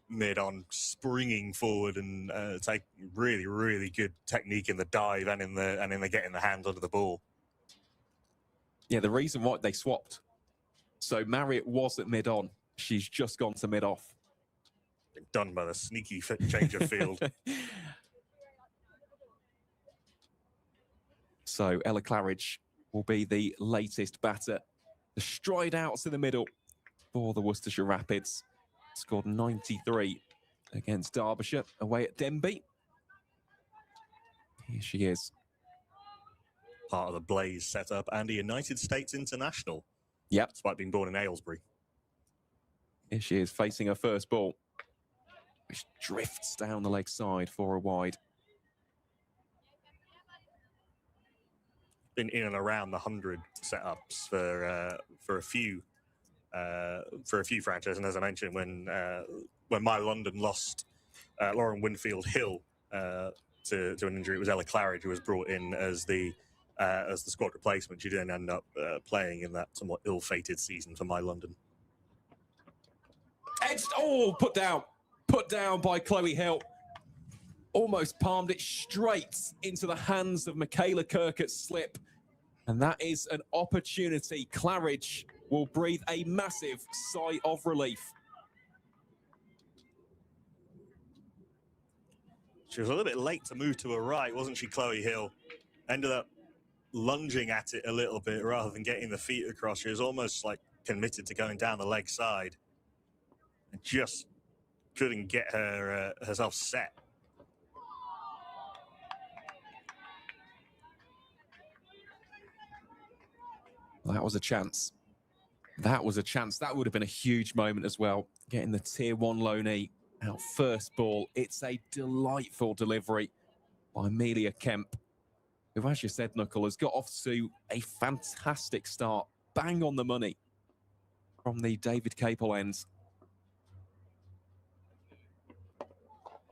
mid-on, springing forward and take really, really good technique in the dive and in the getting the hands onto the ball. Yeah, the reason why they swapped. So Marriott was at mid-on. She's just gone to mid-off. Done by the sneaky change of field. So Ella Claridge will be the latest batter. The stride out to the middle for the Worcestershire Rapids. Scored 93 against Derbyshire away at Denby. Here she is. Part of the Blaze setup and a United States international. Yep. Despite being born in Aylesbury. Here she is facing her first ball, which drifts down the leg side for a wide. Been in and around the 100 setups for a few franchises, and as I mentioned, when My London lost Lauren Winfield Hill to an injury, it was Ella Claridge who was brought in as the squad replacement. She didn't end up playing in that somewhat ill-fated season for My London. Edged, put down by Chloe Hill. Almost palmed it straight into the hands of Michaela Kirkett's slip. And that is an opportunity. Claridge will breathe a massive sigh of relief. She was a little bit late to move to her right, wasn't she, Chloe Hill? Ended up lunging at it a little bit rather than getting the feet across. She was almost like committed to going down the leg side. And just couldn't get herself set. That was a chance. That was a chance. That would have been a huge moment as well. Getting the Tier 1 loanee out first ball. It's a delightful delivery by Amelia Kemp, who, as you said, Knuckle, has got off to a fantastic start. Bang on the money from the David Capel end.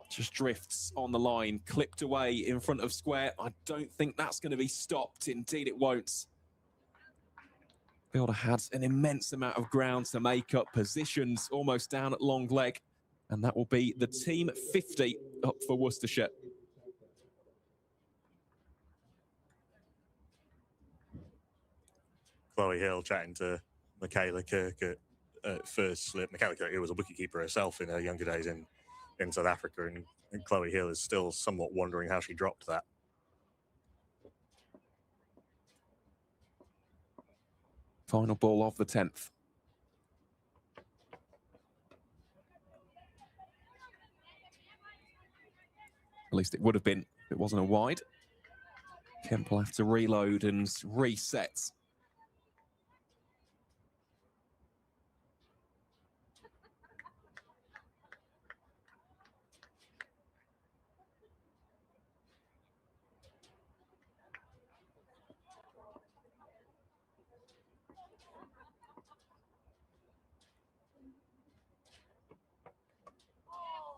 Just drifts on the line, clipped away in front of square. I don't think that's going to be stopped. Indeed, it won't. Fielder had an immense amount of ground to make up, positions almost down at long leg, and that will be the team 50 up for Worcestershire. Chloe Hill chatting to Michaela Kirk at first slip. Michaela Kirk was a wicketkeeper herself in her younger days in South Africa, and Chloe Hill is still somewhat wondering how she dropped that. Final ball of the 10th. At least it would have been if it wasn't a wide. Kemp will have to reload and reset.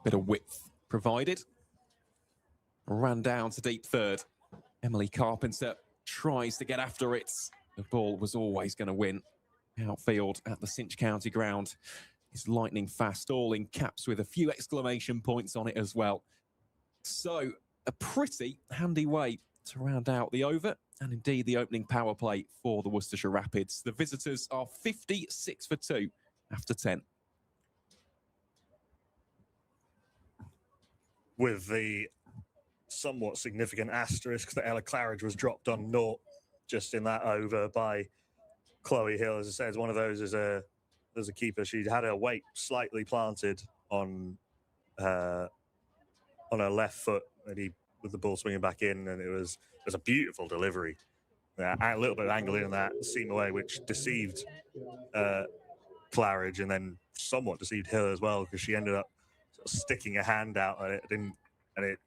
Bit of width provided. Ran down to deep third. Emily Carpenter tries to get after it. The ball was always going to win. Outfield at the Cinch County ground is lightning fast, all in caps with a few exclamation points on it as well. So a pretty handy way to round out the over and indeed the opening power play for the Worcestershire Rapids. The visitors are 56 for 2 after 10. With the somewhat significant asterisk that Ella Claridge was dropped on naught just in that over by Chloe Hill. As I said, it's one of those as a keeper. She had her weight slightly planted on her left foot with the ball swinging back in, and it was a beautiful delivery. A little bit of angle in that seam away, which deceived Claridge and then somewhat deceived Hill as well, because she ended up sort of sticking a hand out and it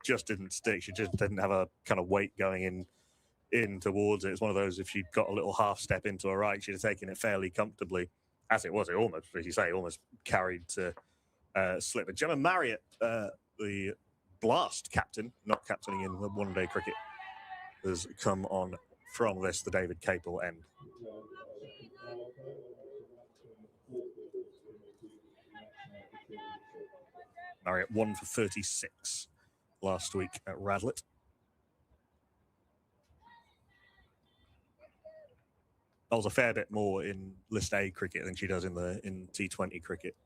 just didn't stick. She just didn't have a kind of weight going in towards it. It's one of those, if she'd got a little half step into her right, she'd have taken it fairly comfortably. As it was, it almost, as you say, almost carried to slip. But Gemma Marriott, the Blast captain, not captaining in the one-day cricket, has come on from this, the David Capel end. Marriott 1 for 36 last week at Radlett. Bowls a fair bit more in List A cricket than she does in T20 cricket.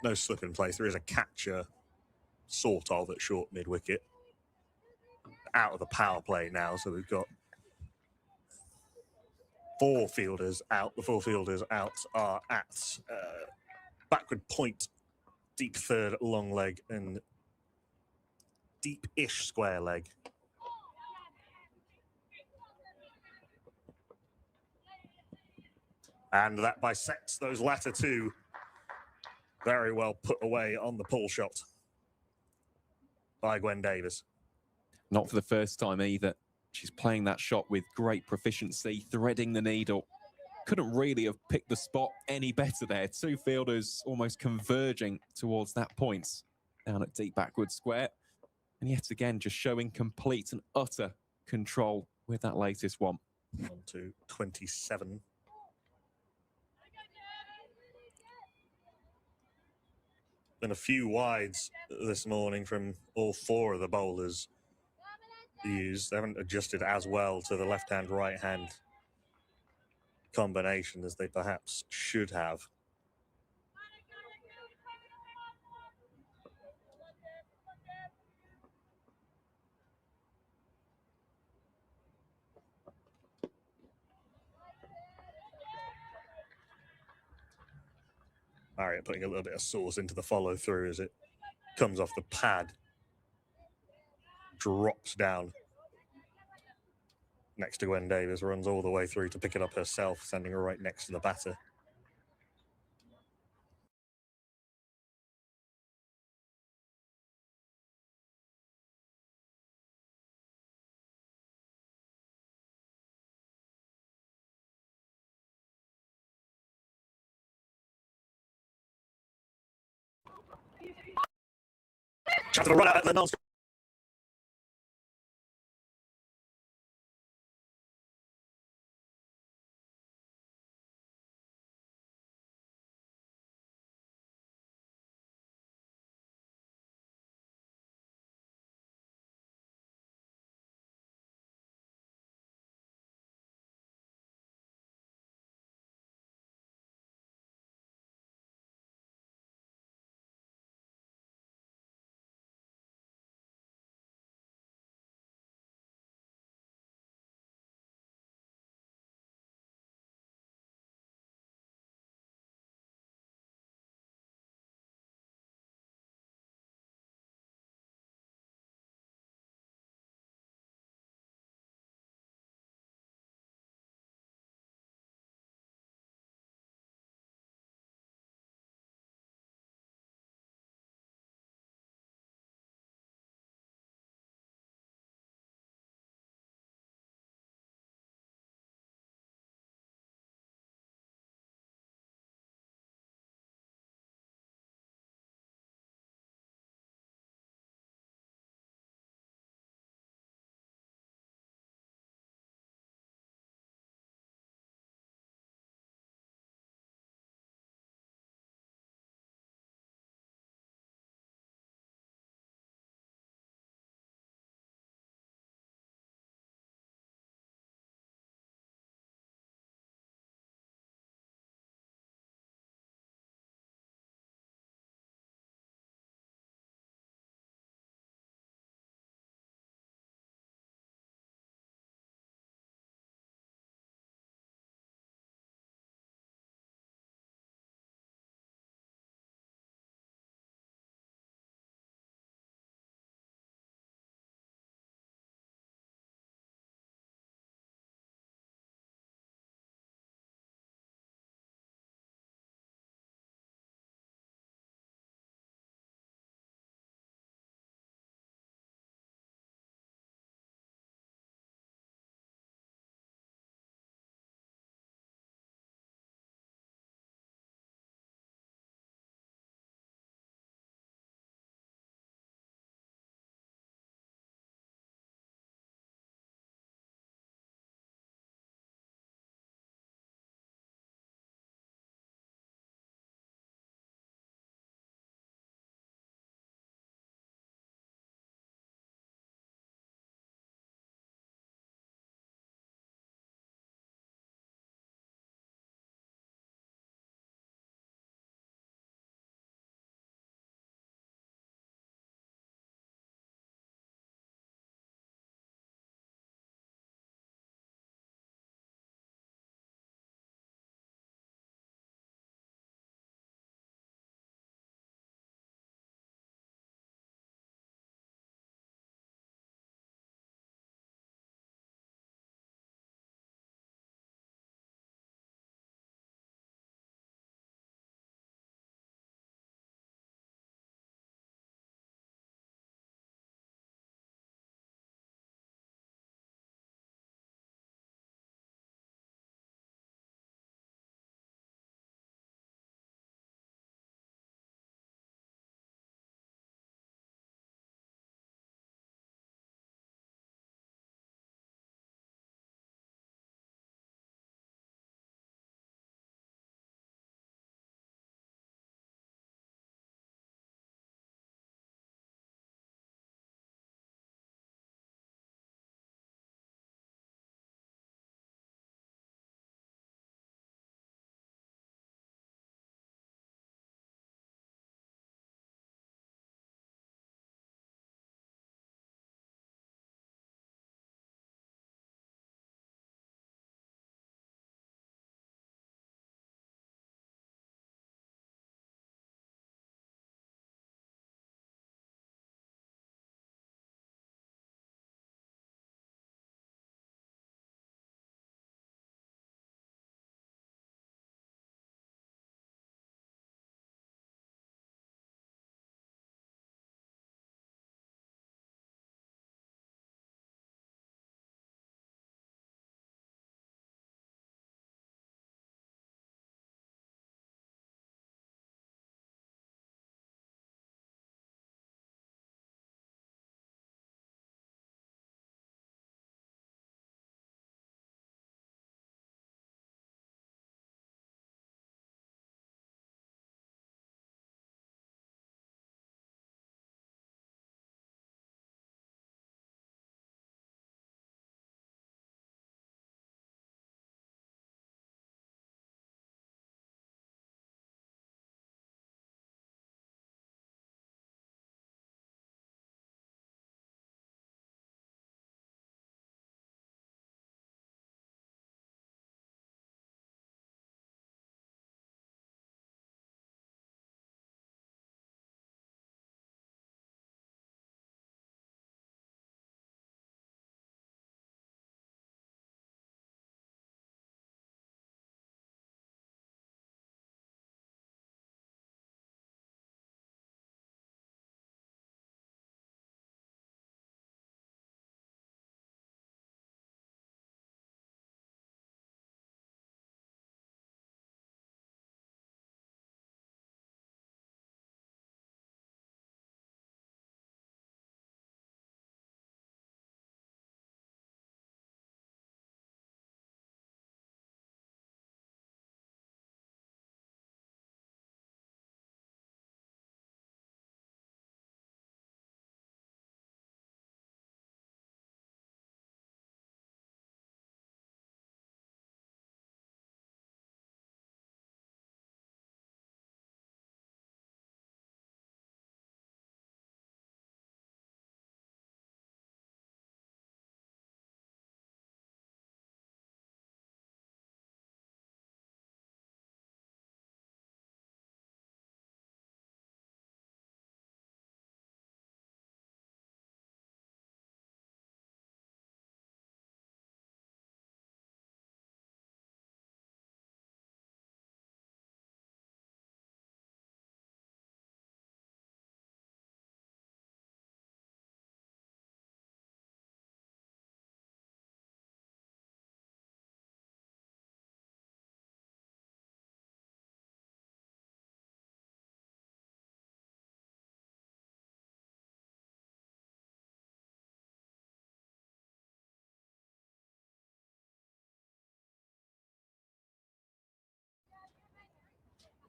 No slip in place. There is a catcher, sort of, at short mid-wicket. Out of the power play now, so we've got 4 fielders out. The 4 fielders out are at backward point, deep third, long leg, and deep-ish square leg. And that bisects those latter 2. Very well put away on the pull shot by Gwen Davis. Not for the first time either. She's playing that shot with great proficiency, threading the needle. Couldn't really have picked the spot any better there. 2 fielders almost converging towards that point down at deep backward square. And yet again, just showing complete and utter control with that latest one. On to 27. Been a few wides this morning from all 4 of the bowlers used. They haven't adjusted as well to the left-hand, right-hand combination as they perhaps should have. Marriott putting a little bit of sauce into the follow-through as it comes off the pad. Drops down next to Gwen Davis, runs all the way through to pick it up herself, standing right next to the batter. Chance of a run out at the non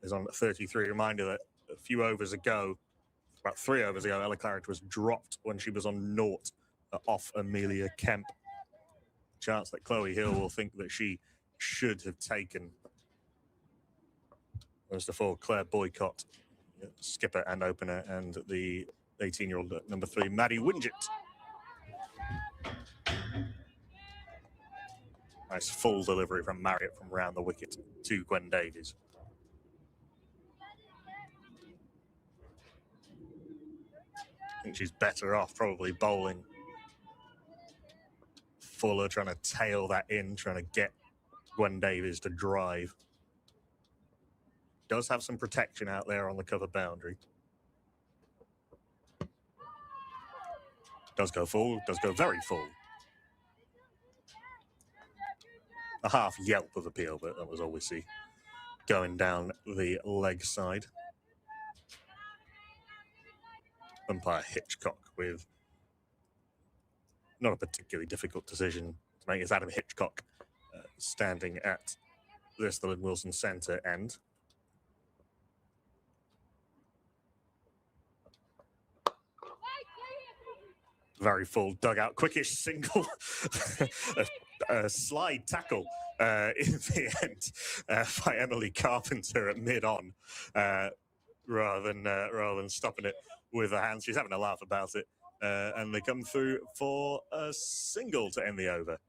is on 33. Reminder that a few overs ago, about 3 overs ago, Ella Claridge was dropped when she was on naught off Amelia Kemp. Chance that Chloe Hill will think that she should have taken. As the full Claire Boycott, skipper and opener, and the 18-year-old number 3, Maddie Wingett. Nice full delivery from Marriott from round the wicket to Gwen Davies. I think she's better off probably bowling fuller, trying to tail that in, trying to get Gwen Davies to drive. Does have some protection out there on the cover boundary. Does go full, does go very full. A half yelp of appeal, but that was all we see going down the leg side. Umpire Hitchcock with not a particularly difficult decision to make. It's Adam Hitchcock standing at Bristol and Wilson centre end. Very full dugout, quickish single, a slide tackle in the end by Emily Carpenter at mid-on, rather than stopping it with her hands. She's having a laugh about it, and they come through for a single to end the over.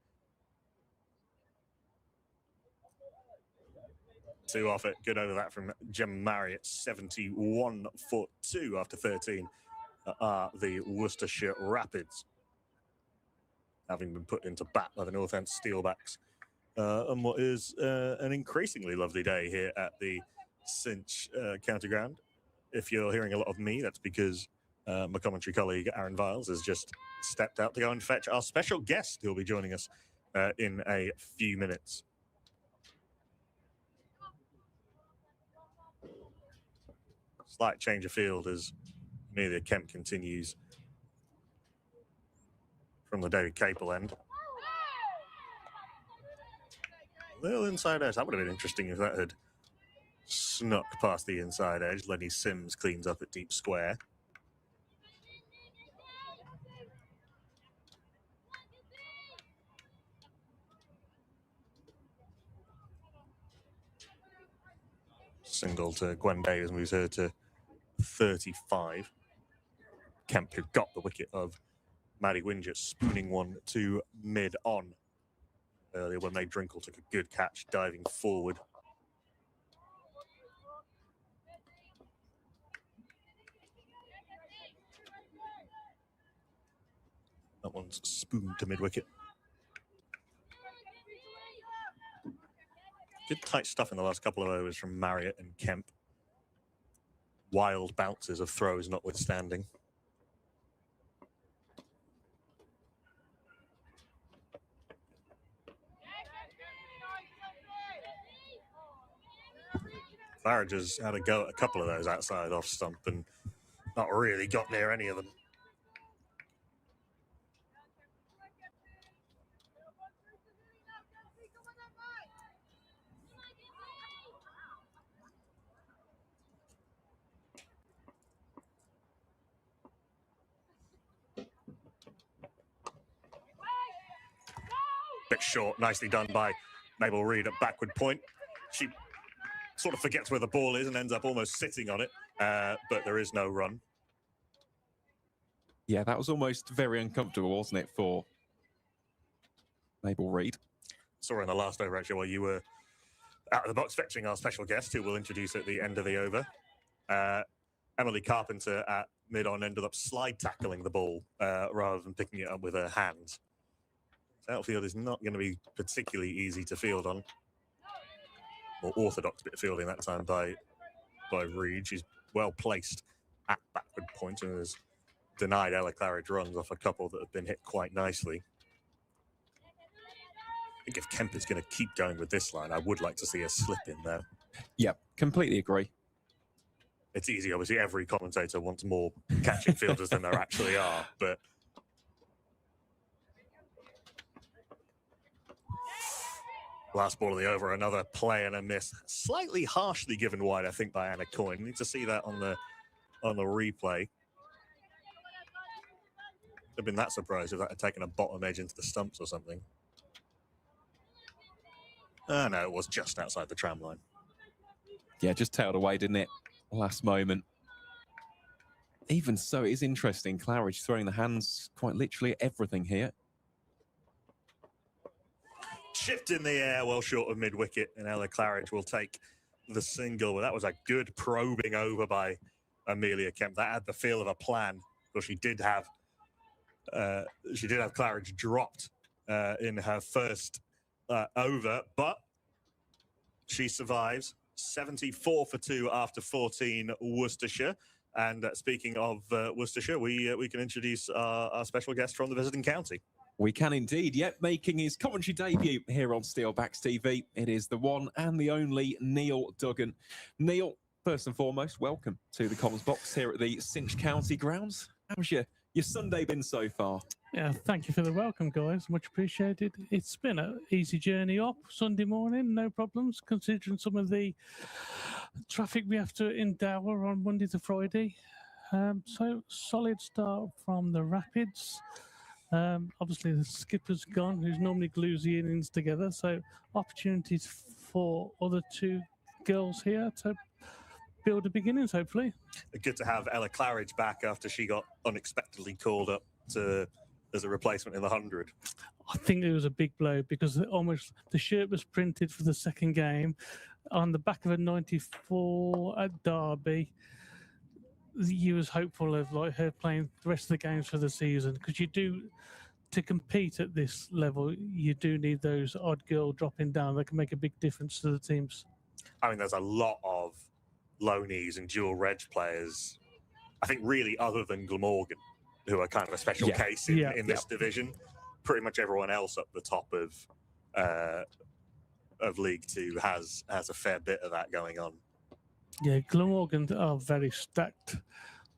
2 off it, good over that from Gemma Marriott, 71 for 2 after 13. Are the Worcestershire Rapids, having been put into bat by the North End Steelbacks on what is an increasingly lovely day here at the Cinch County Ground. If you're hearing a lot of me, that's because my commentary colleague Aaron Viles has just stepped out to go and fetch our special guest who will be joining us in a few minutes. Slight change of field as Amelia Kemp continues from the David Capel end. A little inside edge. That would have been interesting if that had snuck past the inside edge. Lenny Sims cleans up at deep square. Single to Gwen Davies moves her to 35. Kemp, who got the wicket of Maddie Wingett, spooning one to mid-on earlier when May Drinkle took a good catch, diving forward. That one's spooned to mid-wicket. Good tight stuff in the last couple of overs from Marriott and Kemp. Wild bounces of throws notwithstanding. Claridge has had a go at a couple of those outside off stump and not really got near any of them. Bit short, nicely done by Mabel Reid at backward point. She sort of forgets where the ball is and ends up almost sitting on it, but there is no run. Yeah, that was almost very uncomfortable, wasn't it, for Mabel Reid? Saw her in the last over, actually, while you were out of the box fetching our special guest, who we'll introduce at the end of the over. Emily Carpenter at mid-on ended up slide tackling the ball rather than picking it up with her hands. The outfield is not going to be particularly easy to field on. More orthodox bit of fielding that time by Reid. She's well placed at backward point and has denied Ella Claridge runs off a couple that have been hit quite nicely. I think if Kemp is going to keep going with this line, I would like to see a slip in there. Yeah, completely agree. It's easy, obviously. Every commentator wants more catching fielders than there actually are, but Last ball of the over, another play and a miss. Slightly harshly given wide, I think, by Anna Coyne. Need to see that on the replay. I've been that surprised if that had taken a bottom edge into the stumps or something. Oh, no, it was just outside the tram line. Yeah, just tailed away, didn't it? Last moment. Even so, it is interesting. Claridge throwing the hands quite literally at everything here. Shift in the air, well short of mid-wicket, and Ella Claridge will take the single. Well, that was a good probing over by Amelia Kemp. That had the feel of a plan, because she did have Claridge dropped in her first over, but she survives. 74 for 2 after 14, Worcestershire. And speaking of Worcestershire, we can introduce our special guest from the visiting county. We can indeed. Yep, making his commentary debut here on Steelbacks TV. It is the one and the only Neil Duggan. Neil, first and foremost, welcome to the Commons Box here at the Cinch County grounds. How's your Sunday been so far? Yeah, thank you for the welcome, guys. Much appreciated. It's been an easy journey up Sunday morning, no problems, considering some of the traffic we have to endower on Monday to Friday. So solid start from the Rapids. Obviously, the skipper's gone, who's normally glues the innings together. So opportunities for other two girls here to build the beginnings, hopefully. Good to have Ella Claridge back after she got unexpectedly called up as a replacement in the 100. I think it was a big blow because almost the shirt was printed for the second game on the back of a 94 at Derby. You was hopeful of like her playing the rest of the games for the season, because you do, to compete at this level, you do need those odd girl dropping down that can make a big difference to the teams. I mean, there's a lot of loanies and dual reg players, I think, really, other than Glamorgan, who are kind of a special case in this division. Pretty much everyone else up the top of League Two has a fair bit of that going on. Yeah, Glamorgan are very stacked.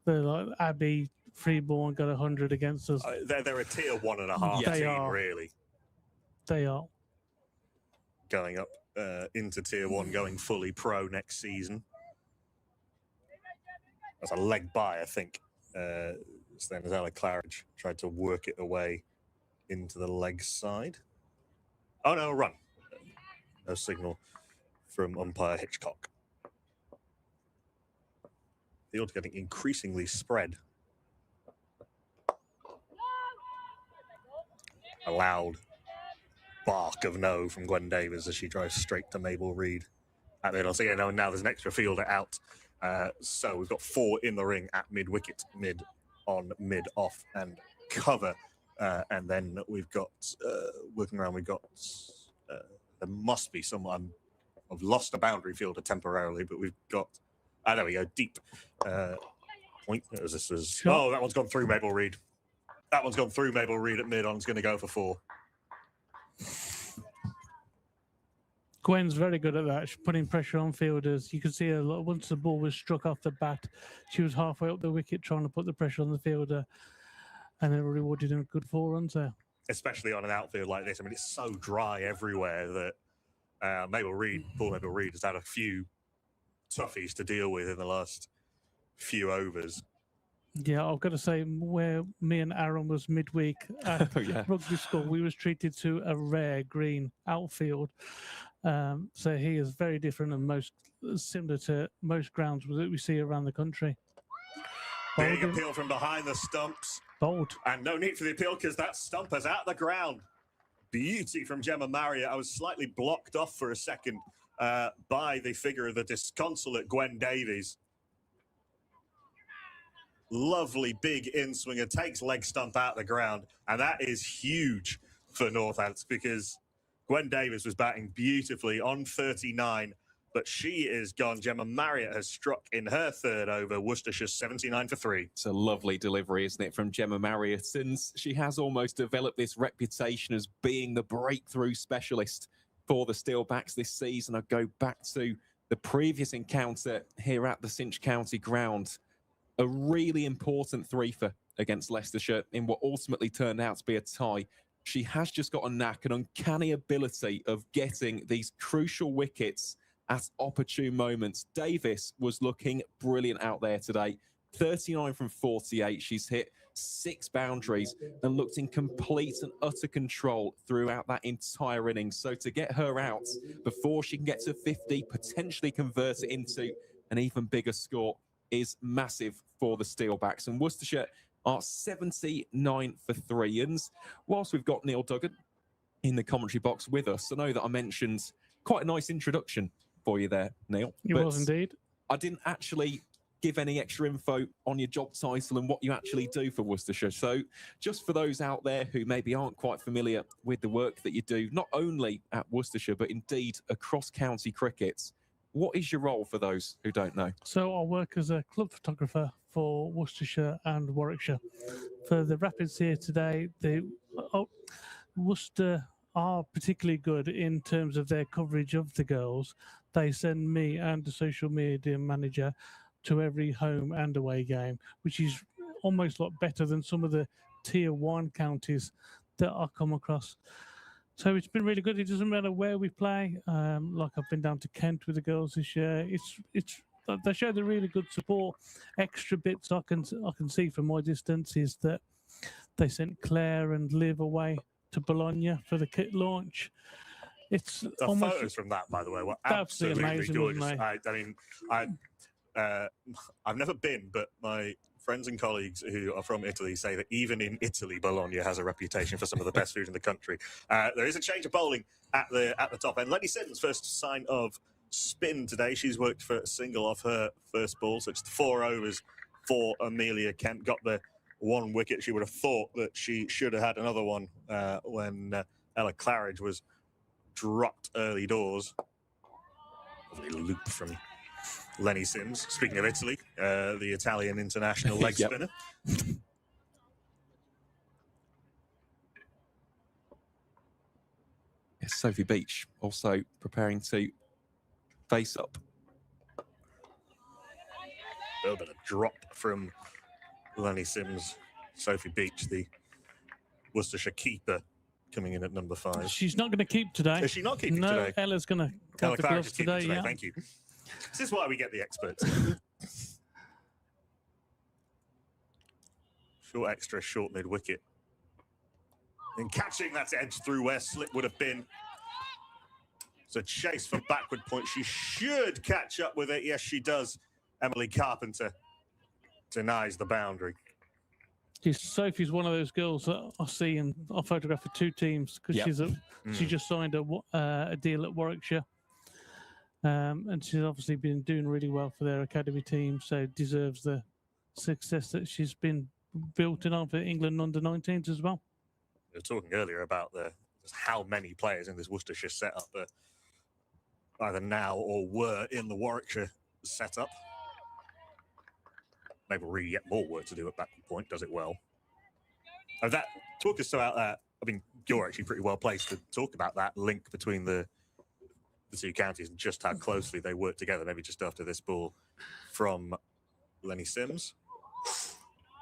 They're like Abbey, Freeborn got 100 against us. They're a tier 1.5 team, really. They are. Going up into tier 1, going fully pro next season. That's a leg by, I think. Then as Ella Claridge tried to work it away into the leg side. Oh, no, run. No signal from umpire Hitchcock. Field getting increasingly spread. A loud bark of no from Gwen Davies as she drives straight to Mabel Reid. And then I'll say, now there's an extra fielder out. So we've got 4 in the ring at mid-wicket, mid on, mid off, and cover. And then we've got, working around, we've got, there must be someone, I've lost a boundary fielder temporarily, but we've got, there we go, deep point. Oh, that one's gone through Mabel Reid. That one's gone through Mabel Reid at mid on. It's going to go for 4. Gwen's very good at that. She's putting pressure on fielders. You could see her once the ball was struck off the bat, she was halfway up the wicket trying to put the pressure on the fielder, and it rewarded him good 4 runs there. Especially on an outfield like this. I mean, it's so dry everywhere that poor Mabel Reid has had a few toughies to deal with in the last few overs. Yeah, I've got to say, where me and Aaron was midweek at rugby school, we was treated to a rare green outfield. So he is very different and similar to most grounds that we see around the country. Big appeal from behind the stumps. Bold. And no need for the appeal because that stump is out the ground. Beauty from Gemma Marriott. I was slightly blocked off for a second by the figure of the disconsolate Gwen Davies. Lovely big in-swinger, takes leg stump out the ground, and that is huge for Northants because Gwen Davies was batting beautifully on 39, but she is gone. Gemma Marriott has struck in her 3rd over, Worcestershire 79 for 3. It's a lovely delivery, isn't it, from Gemma Marriott? Since she has almost developed this reputation as being the breakthrough specialist for the Steelbacks this season. I go back to the previous encounter here at the Cinch County ground. A really important 3-fer against Leicestershire in what ultimately turned out to be a tie she has just got a knack, an uncanny ability of getting these crucial wickets at opportune moments. Davis was looking brilliant out there today. 39 from 48. She's hit 6 boundaries and looked in complete and utter control throughout that entire innings. So to get her out before she can get to 50, potentially convert it into an even bigger score, is massive for the Steelbacks. And Worcestershire are 79 for 3. And whilst we've got Neil Duggan in the commentary box with us, I know that I mentioned quite a nice introduction for you there, Neil. It was indeed. I didn't actually give any extra info on your job title and what you actually do for Worcestershire. So just for those out there who maybe aren't quite familiar with the work that you do, not only at Worcestershire, but indeed across county cricket, what is your role for those who don't know? So I work as a club photographer for Worcestershire and Warwickshire. For the Rapids here today, Worcester are particularly good in terms of their coverage of the girls. They send me and the social media manager to every home and away game, which is almost a lot better than some of the tier 1 counties that I come across. So it's been really good. It doesn't matter where we play. Like I've been down to Kent with the girls this year. They show the really good support. Extra bits I can see from my distance is that they sent Claire and Liv away to Bologna for the kit launch. It's the almost, photos from that, by the way, were absolutely absolutely amazing, gorgeous. weren't I've never been, but my friends and colleagues who are from Italy say that even in Italy, Bologna has a reputation for some of the best food in the country. There is a change of bowling at the top end. Lenny Sims, first sign of spin today. She's worked for a single off her first ball, so it's 4 overs for Amelia Kent. Got the 1 wicket. She would have thought that she should have had another one when Ella Claridge was dropped early doors. Lovely loop from Lenny Sims. Speaking of Italy, the Italian international leg spinner. Yes, Sophie Beach also preparing to face up. A little bit of drop from Lenny Sims. Sophie Beach, the Worcestershire keeper, coming in at number 5. she's not going to keep today. Is she not keeping no, today? Ella's going to Ella have the Claridge gloves is keeping today. Yeah. Thank you. This is why we get the experts. Short extra, short mid wicket. And catching that edge through where slip would have been. It's a chase for backward point. She should catch up with it. Yes, she does. Emily Carpenter denies the boundary. Sophie's one of those girls that I see and I photograph for 2 teams because she just signed a deal at Warwickshire. And she's obviously been doing really well for their academy team, so deserves the success that she's been built in on for England under-19s as well. We were talking earlier about how many players in this Worcestershire setup are either now or were in the Warwickshire setup. Maybe we'll really get more work to do at backward point, does it well. Talk us about that. I mean, you're actually pretty well placed to talk about that link between the 2 counties and just how closely they work together. Maybe just after this ball from Lenny Sims.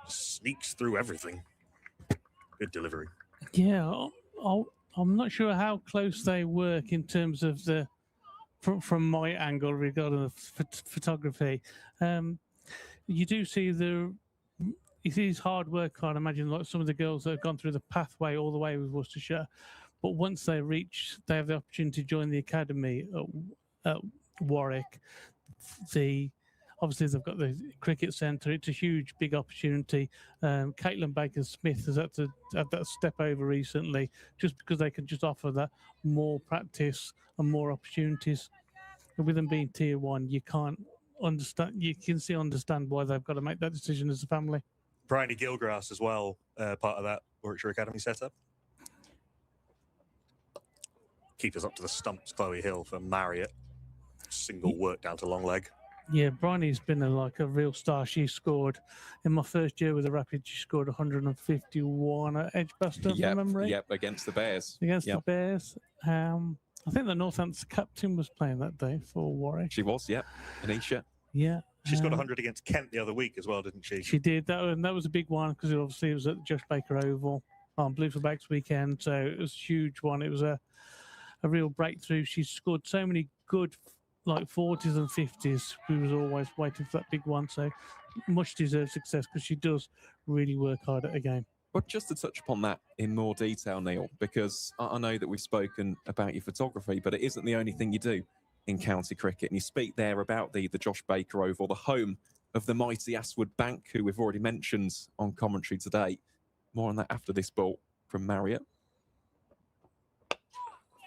Sneaks through everything. Good delivery. Yeah, I'm not sure how close they work in terms of from my angle regarding the photography. You do see it is hard work, I'd imagine, like some of the girls that have gone through the pathway all the way with Worcestershire. But once they have the opportunity to join the academy at Warwick. Obviously, they've got the cricket centre. It's a huge, big opportunity. Caitlin Baker-Smith has had to have that step over recently just because they can just offer that more practice and more opportunities. And with them being tier 1, you can't understand. You can understand why they've got to make that decision as a family. Bryony Gilgrass as well, part of that Warwickshire Academy setup. Keepers up to the stumps, Chloe Hill for Marriott. Single work down to long leg. Yeah, Bryony's been a real star. She scored in my first year with the Rapids. She scored 151 at Edgbaston, from memory. Yep, against the Bears. The Bears. I think the Northampton captain was playing that day for Warwick. She was, yep. Anisha. Yeah. She scored 100 against Kent the other week as well, didn't she? She did. That was a big one because obviously it was at Josh Baker Oval. on Blue for Backs weekend, so it was a huge one. It was a real breakthrough. She scored so many good, like 40s and 50s. We was always waiting for that big one, so much deserved success because she does really work hard at a game. But just to touch upon that in more detail, Neil, because I know that we've spoken about your photography, but it isn't the only thing you do in county cricket. And you speak there about the Josh Baker Oval, the home of the mighty Aswood Bank, who we've already mentioned on commentary today. More on that after this ball from Marriott.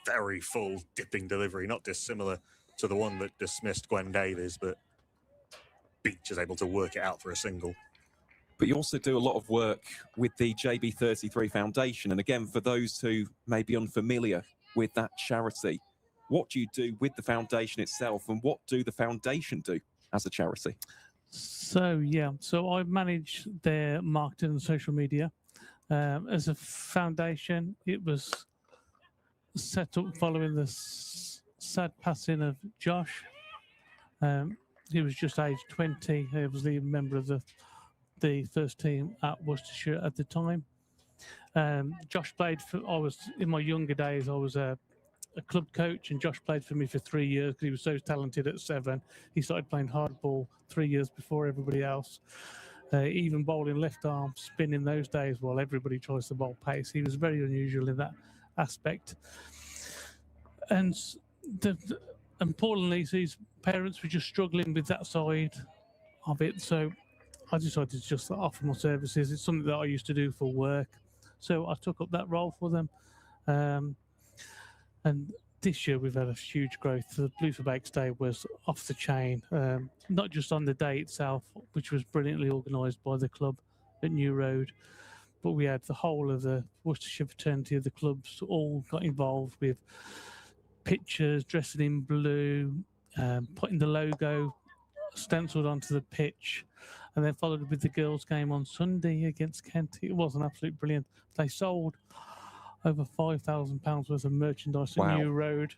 Very full dipping delivery, not dissimilar to the one that dismissed Gwen Davies, but Beach is able to work it out for a single. But you also do a lot of work with the JB33 Foundation. And again, for those who may be unfamiliar with that charity, what do you do with the foundation itself, and what do the foundation do as a charity? So I manage their marketing and social media. As a foundation, it was set up following the sad passing of Josh. He was just aged 20. He was the member of the first team at Worcestershire at the time. Josh played for, in my younger days, I was a club coach, and Josh played for me for 3 years because he was so talented at 7. He started playing hardball 3 years before everybody else. Even bowling left arm spin in those days while everybody tries to bowl pace. He was very unusual in that aspect. And importantly, his parents were just struggling with that side of it. So I decided to just offer my services. It's something that I used to do for work. So I took up that role for them. And this year we've had a huge growth. The Blue for Bakes Day was off the chain, not just on the day itself, which was brilliantly organised by the club at New Road, but we had the whole of the Worcestershire fraternity of the clubs all got involved with pictures, dressing in blue, putting the logo stenciled onto the pitch, and then followed with the girls' game on Sunday against Kent. It was an absolute brilliant. They sold over £5,000 worth of merchandise at New Road.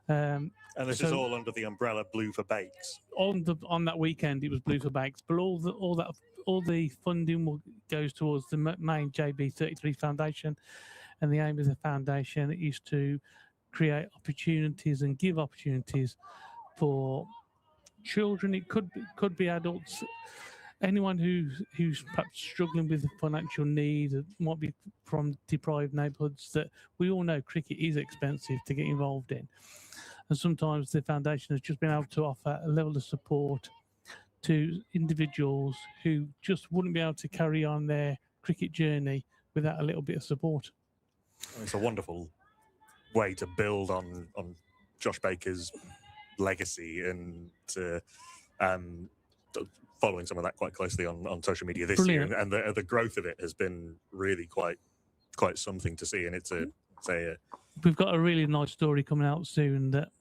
And this is all under the umbrella Blue for Bakes. On that weekend, it was Blue for Bakes, but all the funding goes towards the main JB33 Foundation, and the aim of the foundation is to create opportunities and give opportunities for children. It could be adults. Anyone who's perhaps struggling with financial need, might be from deprived neighbourhoods, that we all know cricket is expensive to get involved in. And sometimes the foundation has just been able to offer a level of support to individuals who just wouldn't be able to carry on their cricket journey without a little bit of support. It's a wonderful way to build on Josh Baker's legacy, and following some of that quite closely on social media this year, and the growth of it has been really quite something to see. And we've got a really nice story coming out soon that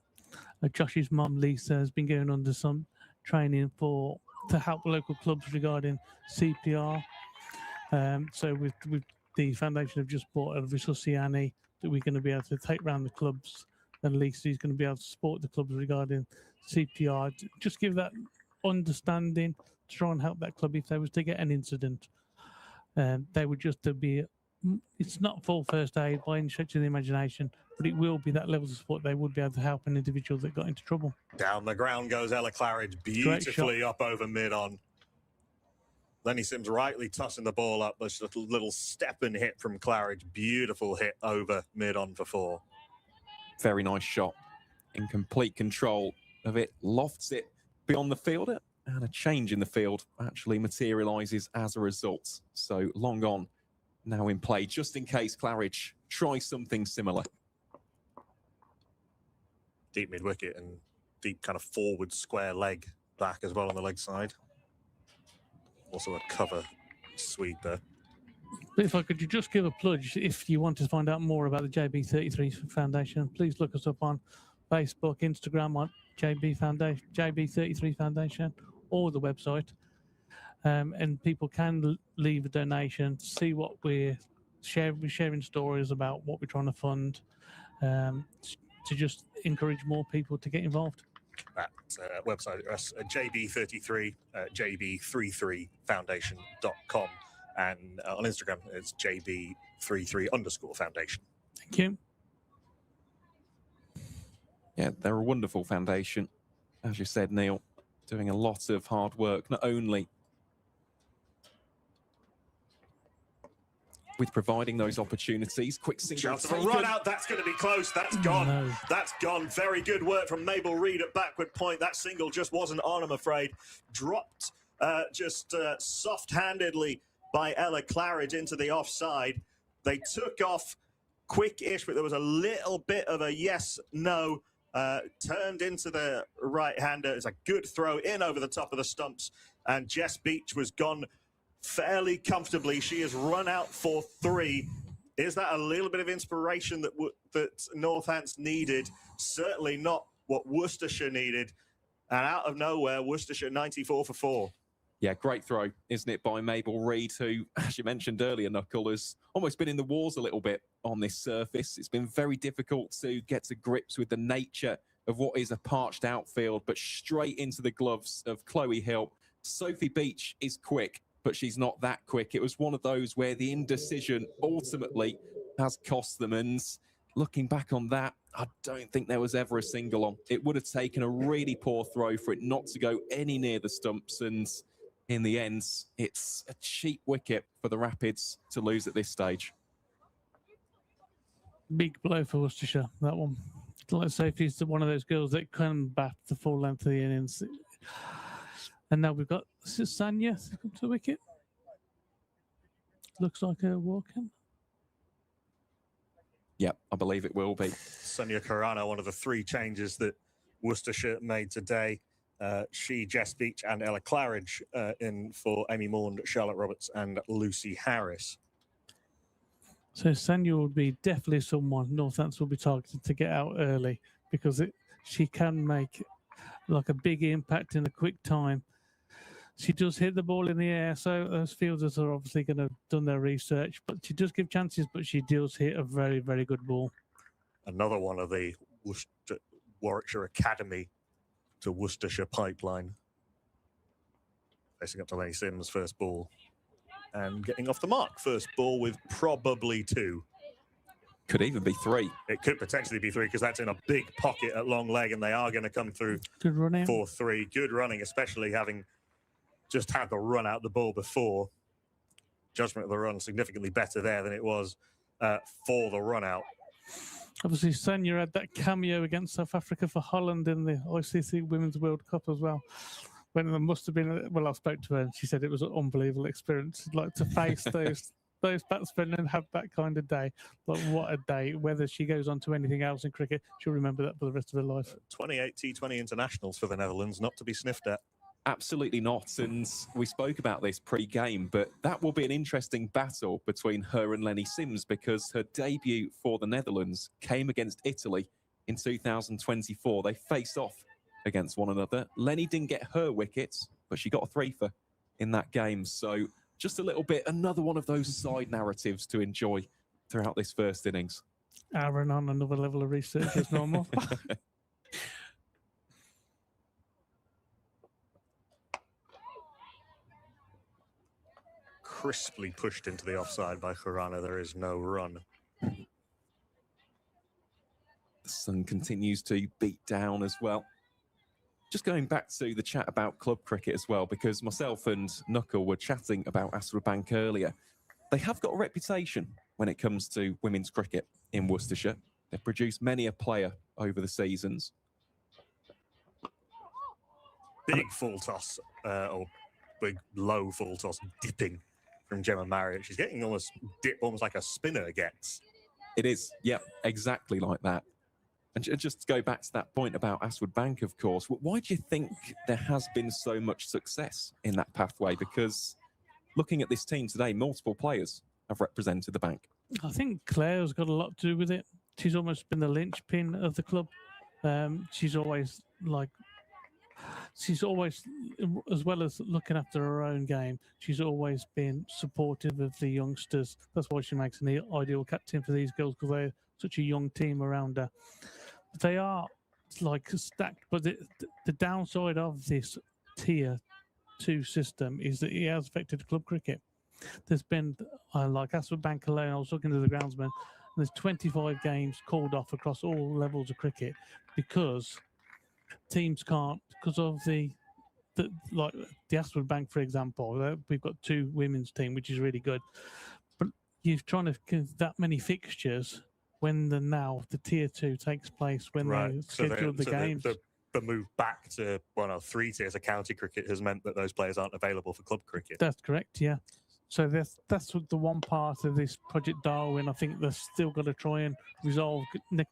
Josh's mum Lisa has been going under some training to help local clubs regarding CPR. So with the foundation have just bought a Resusci Annie that we're going to be able to take around the clubs, and Lisa's going to be able to support the clubs regarding CPR. Just give that understanding to try and help that club if they was to get an incident. They would just be, it's not full first aid by any stretch of the imagination, but it will be that level of support. They would be able to help an individual that got into trouble. Down the ground goes Ella Claridge, beautifully up over mid-on. Lenny Sims rightly tossing the ball up. There's a little step and hit from Claridge. Beautiful hit over mid-on for 4. Very nice shot. In complete control of it. Lofts it beyond the fielder, and a change in the field actually materialises as a result. So long on, now in play, just in case Claridge tries something similar. Deep mid-wicket and deep kind of forward square leg back as well on the leg side. Also a cover sweeper. But if I could just give a plug, if you want to find out more about the JB33 Foundation, please look us up on Facebook, Instagram, on JB33 Foundation, or the website. And people can leave a donation, see what we're sharing stories about what we're trying to fund, to just encourage more people to get involved. That website address, JB33, JB33foundation.com. And on Instagram, it's JB @433_foundation. Thank you. Yeah, they're a wonderful foundation. As you said, Neil, doing a lot of hard work, not only with providing those opportunities. Quick single Chance of a run out. That's going to be close. That's gone. No. That's gone. Very good work from Mabel Reid at backward point. That single just wasn't on, I'm afraid. Dropped just soft-handedly by Ella Claridge into the offside. They took off quick-ish, but there was a little bit of a yes-no. Turned into the right-hander. It's a good throw in over the top of the stumps, and Jess Beach was gone fairly comfortably. She has run out for 3. Is that a little bit of inspiration that Northants needed? Certainly not what Worcestershire needed. And out of nowhere, Worcestershire 94 for 4. Yeah, great throw, isn't it, by Mabel Reid, who, as you mentioned earlier, Knuckle, has almost been in the wars a little bit on this surface. It's been very difficult to get to grips with the nature of what is a parched outfield, but straight into the gloves of Chloe Hill. Sophie Beach is quick, but she's not that quick. It was one of those where the indecision ultimately has cost them. And looking back on that, I don't think there was ever a single on. It would have taken a really poor throw for it not to go any near the stumps. And in the end, it's a cheap wicket for the Rapids to lose at this stage. Big blow for Worcestershire, that one. Like Sophie's one of those girls that can bat the full length of the innings. And now we've got Sanya to come to the wicket. Looks like a walk-in. Yep, I believe it will be. Sonia Carano, one of the 3 changes that Worcestershire made today. She, Jess Beach, and Ella Claridge in for Amy Maund, Charlotte Roberts, and Lucy Harris. So Sanya would be definitely someone Northants will be targeted to get out early, because she can make like a big impact in a quick time. She does hit the ball in the air, so those fielders are obviously going to have done their research, but she does give chances, but she does hit a very, very good ball. Another one of the Warwickshire Academy to Worcestershire pipeline. Facing up to Lenny Sims, first ball. And getting off the mark, first ball with probably 2. Could even be 3. It could potentially be 3, because that's in a big pocket at long leg, and they are going to come through Good running. for 3. Good running, especially having just had the run out the ball before. Judgment of the run significantly better there than it was for the run out. Obviously, Sanya had that cameo against South Africa for Holland in the ICC Women's World Cup as well. When there must have been, well, I spoke to her and she said it was an unbelievable experience. Like to face those batsmen and have that kind of day. Like what a day. Whether she goes on to anything else in cricket, she'll remember that for the rest of her life. 28 T20 internationals for the Netherlands, not to be sniffed at. Absolutely not. And we spoke about this pre-game, but that will be an interesting battle between her and Lenny Sims, because her debut for the Netherlands came against Italy in 2024. They faced off against one another. Lenny didn't get her wickets, but she got a 3-for in that game. So just a little bit, another one of those side narratives to enjoy throughout this first innings. Aaron on another level of research as normal. Crisply pushed into the offside by Khurana. There is no run. The sun continues to beat down as well. Just going back to the chat about club cricket as well, because myself and Knuckle were chatting about Astra Bank earlier. They have got a reputation when it comes to women's cricket in Worcestershire. They've produced many a player over the seasons. Big full toss, or big low full toss, dipping from Gemma Marriott. She's getting almost like a spinner gets. It is, yeah, exactly like that. And just to go back to that point about Aswood Bank, of course, why do you think there has been so much success in that pathway? Because looking at this team today, multiple players have represented the bank. I think Claire's got a lot to do with it. She's almost been the linchpin of the club. She's always, as well as looking after her own game, she's always been supportive of the youngsters. That's why she makes an ideal captain for these girls, because they're such a young team around her. They are stacked, but the downside of this tier 2 system is that it has affected club cricket. there's been, like Asford Bank alone, I was talking to the groundsman, and there's 25 games called off across all levels of cricket because teams can't, because of like the Asford Bank, for example, we've got 2 women's team, which is really good. But you're trying to get that many fixtures when the tier 2 takes place, when they schedule the games. The move back to 3 tiers of county cricket has meant that those players aren't available for club cricket. That's correct, yeah. So that's the one part of this Project Darwin. I think they've still got to try and resolve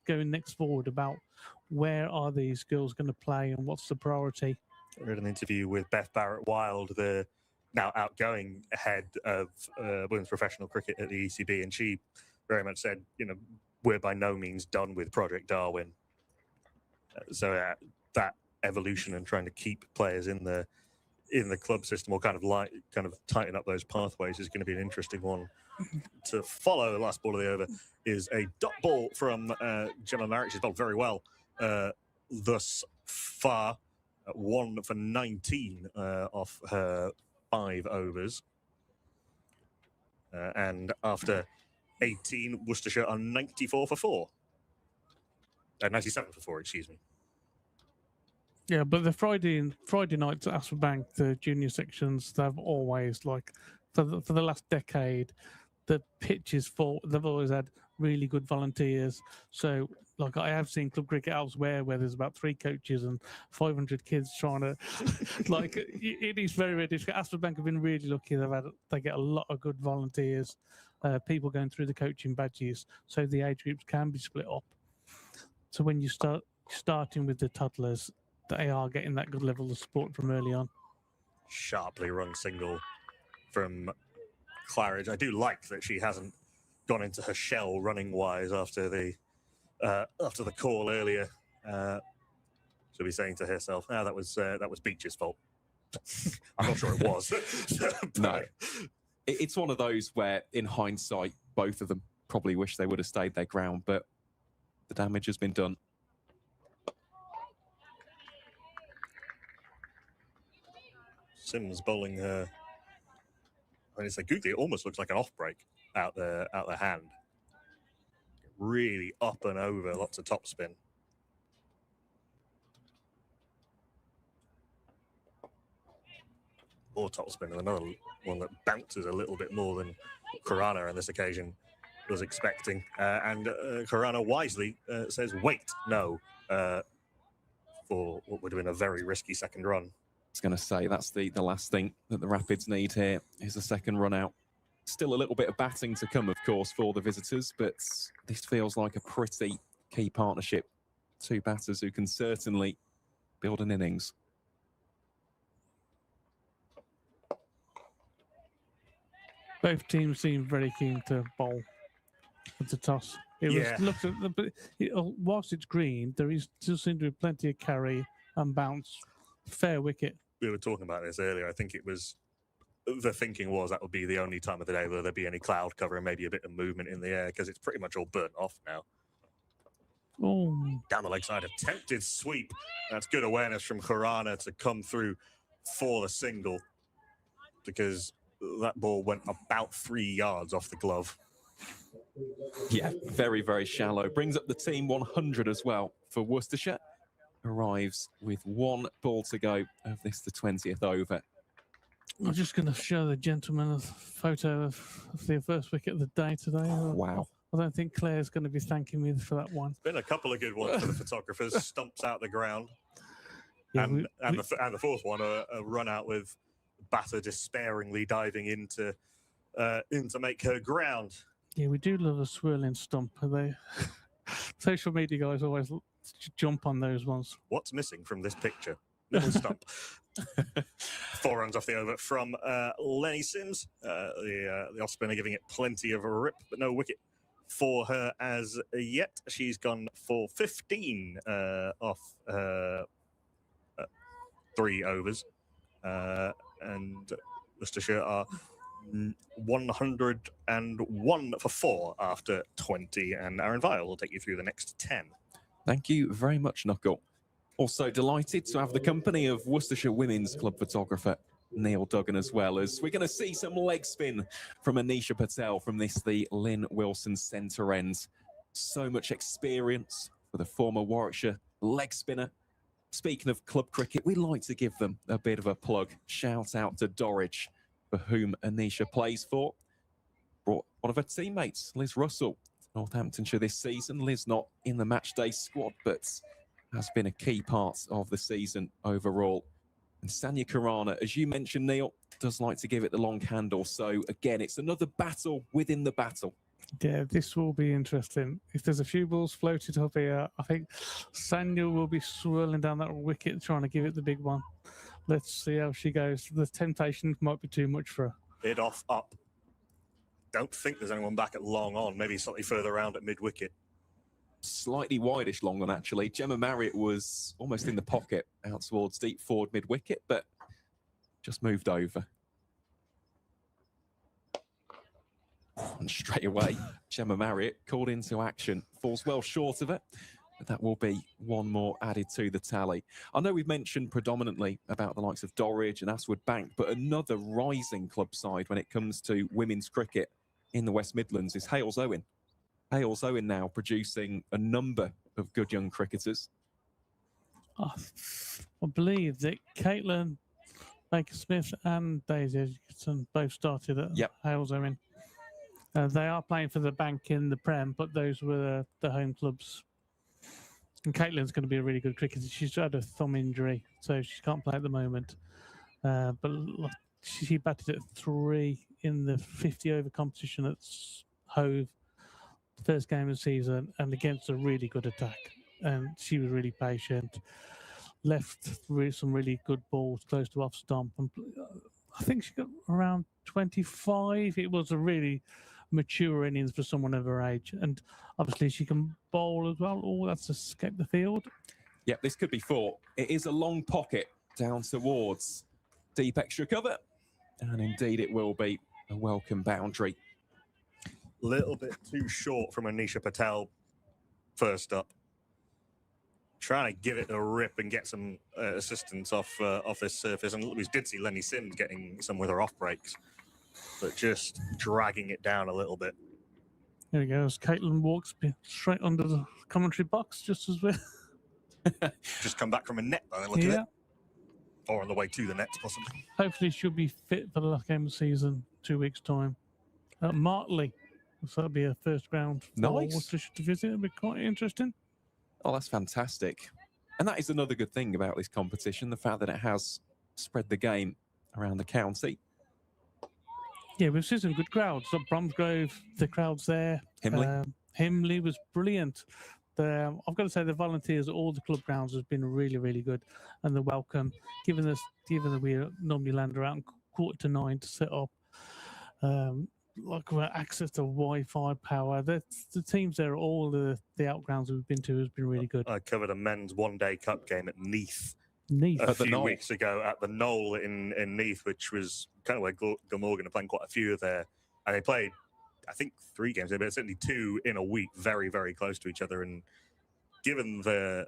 going next forward about where are these girls going to play and what's the priority. I read an interview with Beth Barrett-Wild, the now outgoing head of women's professional cricket at the ECB, and she very much said, we're by no means done with Project Darwin. So that evolution and trying to keep players in the club system, or kind of tighten up those pathways, is going to be an interesting one to follow. The last ball of the over is a dot ball from Gemma Marriott. She's bowled very well thus far. 1 for 19 off her 5 overs. And after 18, Worcestershire are 94 for 4. 97 for 4, excuse me. Yeah, but the Friday nights at Asford Bank, the junior sections, they've always, like, for the last decade, the pitch is full. They've always had really good volunteers. So, like, I have seen club cricket elsewhere where there's about 3 coaches and 500 kids trying to, like, it is very, very difficult. Asford Bank have been really lucky. They get a lot of good volunteers, people going through the coaching badges, so the age groups can be split up. So when you starting with the toddlers, they are getting that good level of support from early on. Sharply run single from Claridge. I do like that she hasn't gone into her shell running wise after the call earlier. She'll be saying to herself, that was Beach's fault." I'm not sure it was. No, it's one of those where, in hindsight, both of them probably wish they would have stayed their ground, but the damage has been done. Sims bowling her. It's a googly. It almost looks like an off break out the hand. Really up and over, lots of topspin. More topspin, and another one that bounces a little bit more than Khurana on this occasion was expecting. And Khurana wisely says, "Wait, no," for what would have been a very risky second run. I was going to say that's the last thing that the Rapids need here is a second run out. Still a little bit of batting to come, of course, for the visitors, but this feels like a pretty key partnership. 2 batters who can certainly build an innings. Both teams seem very keen to bowl at the toss. Whilst it's green, there still seem to be plenty of carry and bounce. Fair wicket. We were talking about this earlier. I think the thinking was that would be the only time of the day where there'd be any cloud cover and maybe a bit of movement in the air, because it's pretty much all burnt off now. Oh. Down the leg side, attempted sweep. That's good awareness from Khurana to come through for the single, because that ball went about 3 yards off the glove. Yeah, very, very shallow. Brings up the team 100 as well for Worcestershire. Arrives with 1 ball to go of this, the 20th over. I'm just going to show the gentleman a photo of the first wicket of the day today. Wow. I don't think Claire's going to be thanking me for that one. Been a couple of good ones for the photographers. Stumps out the ground. Yeah, and the fourth one, a run out with batter despairingly diving in to make her ground. Yeah, we do love a swirling stump. Social media guys always jump on those ones. What's missing from this picture? Little stump. 4 runs off the over from Lenny Sims. The off spinner giving it plenty of a rip, but no wicket for her as yet. She's gone for 15 off 3 overs. And Worcestershire are 101 for 4 after 20. And Aaron Vile will take you through the next 10. Thank you very much, Knuckle. Also delighted to have the company of Worcestershire Women's Club photographer Neil Duggan as well, as we're going to see some leg spin from Anisha Patel from the Lynn Wilson centre end. So much experience for the former Warwickshire leg spinner. Speaking of club cricket, we like to give them a bit of a plug. Shout out to Dorridge, for whom Anisha plays for. Brought one of her teammates, Liz Russell, to Northamptonshire this season. Liz not in the matchday squad, but has been a key part of the season overall. And Sanya Karana, as you mentioned, Neil, does like to give it the long handle. So again, it's another battle within the battle. Yeah, this will be interesting. If there's a few balls floated up here, I think Sanya will be swirling down that wicket trying to give it the big one. Let's see how she goes. The temptation might be too much for her. Bid off up. Don't think there's anyone back at long on, maybe slightly further around at mid-wicket. Slightly wideish long on, actually. Gemma Marriott was almost in the pocket out towards deep forward mid-wicket, but just moved over. And straight away, Gemma Marriott called into action. Falls well short of it, but that will be one more added to the tally. I know we've mentioned predominantly about the likes of Dorridge and Aswood Bank, but another rising club side when it comes to women's cricket in the West Midlands is Hales Owen. Hales Owen now producing a number of good young cricketers. I believe that Caitlin Baker-Smith and Daisy Edgerton both started at Hales Owen. They are playing for the Bank in the Prem, but those were the home clubs. And Caitlin's going to be a really good cricketer. She's had a thumb injury, so she can't play at the moment. But she batted at 3 in the 50-over competition at Hove, the first game of the season, and against a really good attack. And she was really patient. Left some really good balls close to off stump. And I think she got around 25. It was a really mature innings for someone of her age, and obviously she can bowl as well. Oh, that's escaped the field. Yep, this could be 4. It is a long pocket down towards deep extra cover, and indeed it will be a welcome boundary. Little bit too short from Anisha Patel first up. Trying to give it a rip and get some assistance off this surface, and we did see Lenny Sims getting some with her off breaks, but just dragging it down a little bit. There he goes. Caitlin walks straight under the commentary box just as well. Just come back from a net, by the look of it. Or on the way to the nets, possibly. Hopefully she'll be fit for the last game of the season, 2 weeks' time. Martley, so that'll be a first round for Worcestershire to visit. It'll be quite interesting. Oh, that's fantastic. And that is another good thing about this competition, the fact that it has spread the game around the county. Yeah, we've seen some good crowds. So Bromsgrove, the crowds there. Himley. Himley was brilliant. I've got to say the volunteers at all the club grounds has been really, really good. And the welcome, given that we normally land around 8:45 to set up, access to Wi-Fi power. The teams there, all the outgrounds we've been to has been really good. I covered a men's one-day cup game at Neath. A few weeks ago at the Knoll in Neath, which was kind of where Glamorgan are playing quite a few there. And they played, I think, 3 games, but certainly 2 in a week, very, very close to each other. And given the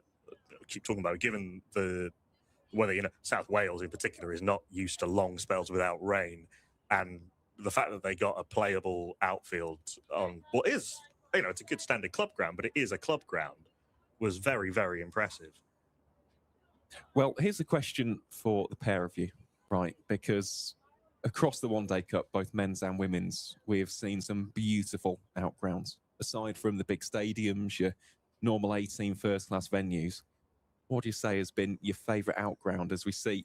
weather, South Wales in particular is not used to long spells without rain. And the fact that they got a playable outfield on what is, it's a good standard club ground, but it is a club ground, was very, very impressive. Well, here's a question for the pair of you, right? Because across the One Day Cup, both men's and women's, we have seen some beautiful outgrounds. Aside from the big stadiums, your normal 18 first-class venues, what do you say has been your favourite outground as we see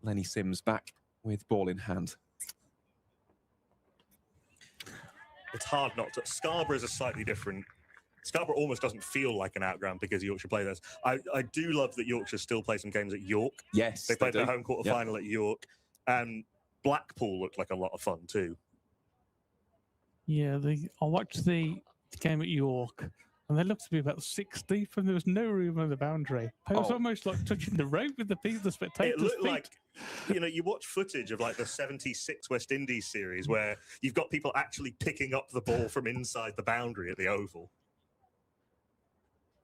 Lenny Sims back with ball in hand? It's hard not to. Scarborough is a slightly different. Scarborough almost doesn't feel like an outground because Yorkshire play this. I do love that Yorkshire still play some games at York. Yes, they played their home quarter final at York, and Blackpool looked like a lot of fun too. Yeah, I watched the game at York, and they looked to be about 6 deep, and there was no room on the boundary. It was almost like touching the rope with the spectators. It looked like, you watch footage of like the 76 West Indies series where you've got people actually picking up the ball from inside the boundary at the Oval.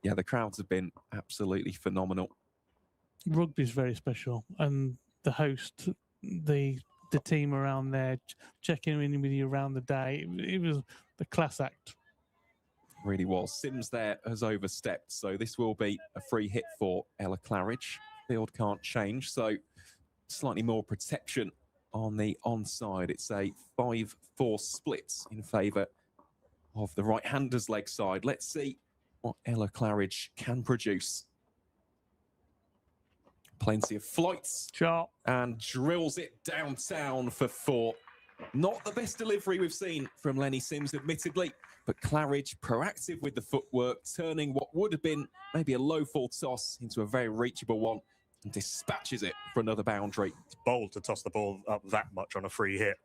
Yeah, the crowds have been absolutely phenomenal. Rugby's very special, and the host the team around there, checking in with you around the day. It was the class act. Really was. Sims there has overstepped, so this will be a free hit for Ella Claridge. Field can't change, so slightly more protection on the onside. It's a 5-4 split in favour of the right-hander's leg side. Let's see what Ella Claridge can produce. Plenty of flights. Sharp. And drills it downtown for 4. Not the best delivery we've seen from Lenny Sims, admittedly, but Claridge proactive with the footwork, turning what would have been maybe a low-fall toss into a very reachable one and dispatches it for another boundary. It's bold to toss the ball up that much on a free hit,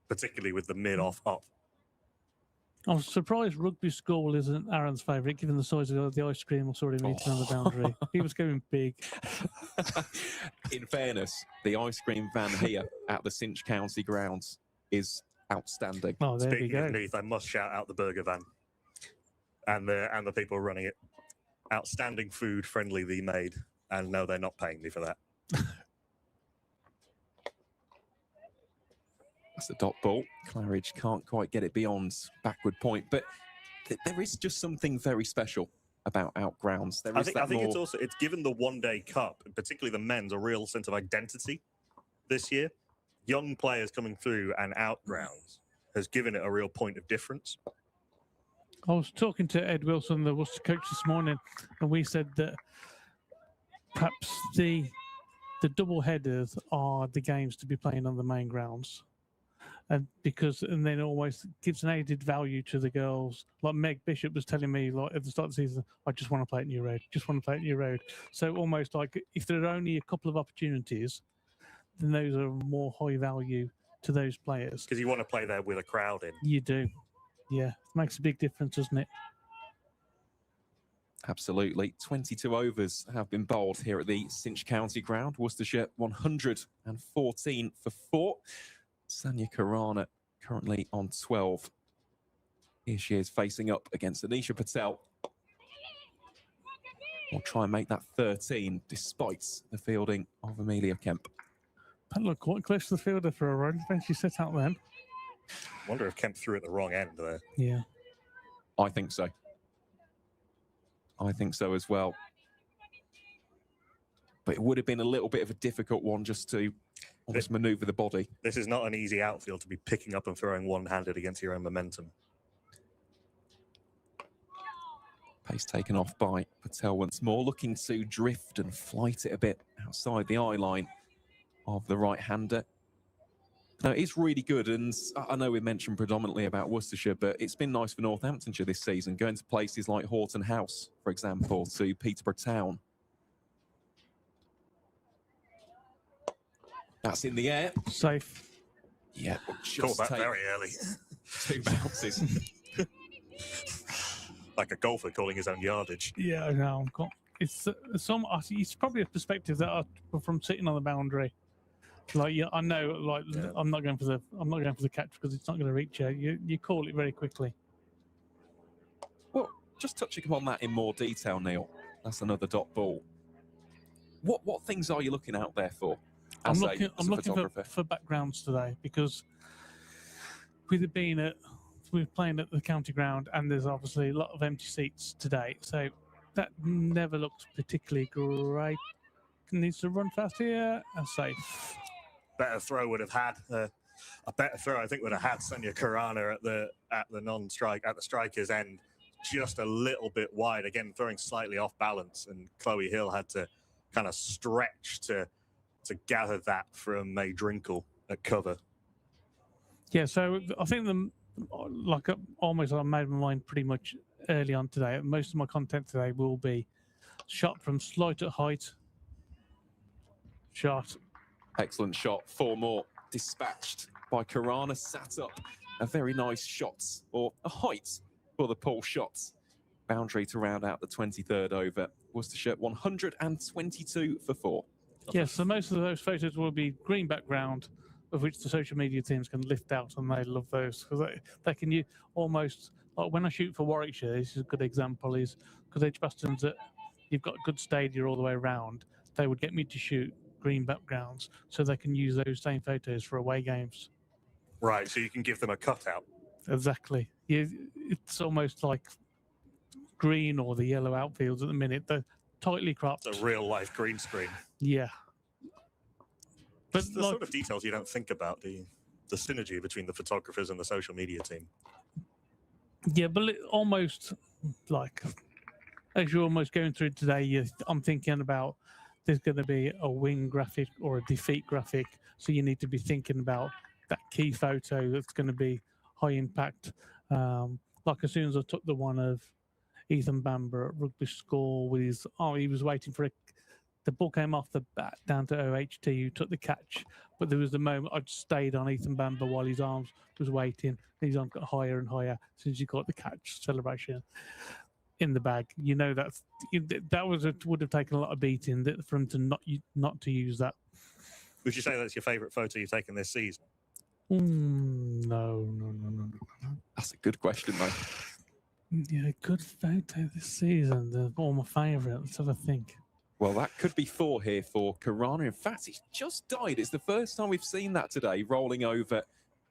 particularly with the mid-off up. I'm surprised rugby school isn't Aaron's favourite, given the size of the ice cream I saw him eating on the boundary. He was going big. In fairness, the ice cream van here at the Cinch County grounds is outstanding. Oh, there Speaking we go. of Neath, I must shout out the burger van and the people running it. Outstanding food, friendlyly made, and no, they're not paying me for that. That's a dot ball. Claridge can't quite get it beyond backward point, but there is just something very special about outgrounds. There is I think it's given the one-day cup, and particularly the men's, a real sense of identity this year. Young players coming through and outgrounds has given it a real point of difference. I was talking to Ed Wilson, the Worcester coach, this morning, and we said that perhaps the double headers are the games to be playing on the main grounds. And then always gives an added value to the girls. Like Meg Bishop was telling me, like at the start of the season, I just want to play at New Road. Just want to play at New Road. So almost like if there are only a couple of opportunities, then those are more high value to those players. Because you want to play there with a crowd in. You do, yeah. It makes a big difference, doesn't it? Absolutely. 22 overs have been bowled here at the Cinch County ground. Worcestershire 114 for 4. Sanya Karana currently on 12. Here she is facing up against Anisha Patel. We'll try and make that 13 despite the fielding of Amelia Kemp. That looked quite close to the fielder for a run. When she set out then. Wonder if Kemp threw at the wrong end there. Yeah. I think so. I think so as well. But it would have been a little bit of a difficult one just to almost manoeuvre the body. This is not an easy outfield to be picking up and throwing one-handed against your own momentum. Pace taken off by Patel once more, looking to drift and flight it a bit outside the eye line of the right-hander. No, it's really good, and I know we mentioned predominantly about Worcestershire, but it's been nice for Northamptonshire this season, going to places like Horton House, for example, to Peterborough Town. That's in the air. Safe. Yeah, Caught that very early. 2 bounces. Like a golfer calling his own yardage. Yeah, I know. It's probably a perspective that from sitting on the boundary. Like, yeah, I know. Like, yeah. I'm not going for the catch because it's not going to reach you. You call it very quickly. Well, just touching upon that in more detail, Neil. That's another dot ball. What things are you looking out there for? I'm looking for backgrounds today because we're playing at the county ground and there's obviously a lot of empty seats today. So that never looked particularly great. Needs to run fast here and safe. Better throw would have had a better throw. I think would have had Sonia Karana at the striker's end, just a little bit wide. Again, throwing slightly off balance, and Chloe Hill had to kind of stretch to gather that from May Drinkle at cover. Yeah, so I think almost I made my mind pretty much early on today. Most of my content today will be shot from slight at height. Shot. Excellent shot. 4 more dispatched by Karana. Sat up a very nice shot, or a height for the pull shots. Boundary to round out the 23rd over. Worcestershire 122 for 4. Yeah, so most of those photos will be green background, of which the social media teams can lift out, and they love those because they can almost, like when I shoot for Warwickshire, this is a good example, is because Edgbaston's that you've got a good stadia all the way around. They would get me to shoot green backgrounds, so they can use those same photos for away games. Right, so you can give them a cutout. Exactly. It's almost like green or the yellow outfields at the minute. They're tightly cropped. It's a real life green screen. Yeah. But It's the sort of details you don't think about, do you? The synergy between the photographers and the social media team. yeah, but almost like as you're almost going through today, I'm thinking about there's going to be a win graphic or a defeat graphic, so you need to be thinking about that key photo that's going to be high impact. Like as soon as I took the one of Ethan Bamber at rugby school with his, he was waiting for the ball came off the bat down to OHT, who took the catch. But there was the moment I just stayed on Ethan Bamber while his arms was waiting. His arms got higher and higher as soon as he got the catch celebration in the bag. You know that would have taken a lot of beating for him to not to use that. Would you say that's your favourite photo you've taken this season? No. That's a good question, though. Yeah, good photo this season. They're all my favourite. Let's have a think. Well, that could be 4 here for Kirana. In fact, he's just died. It's the first time we've seen that today, rolling over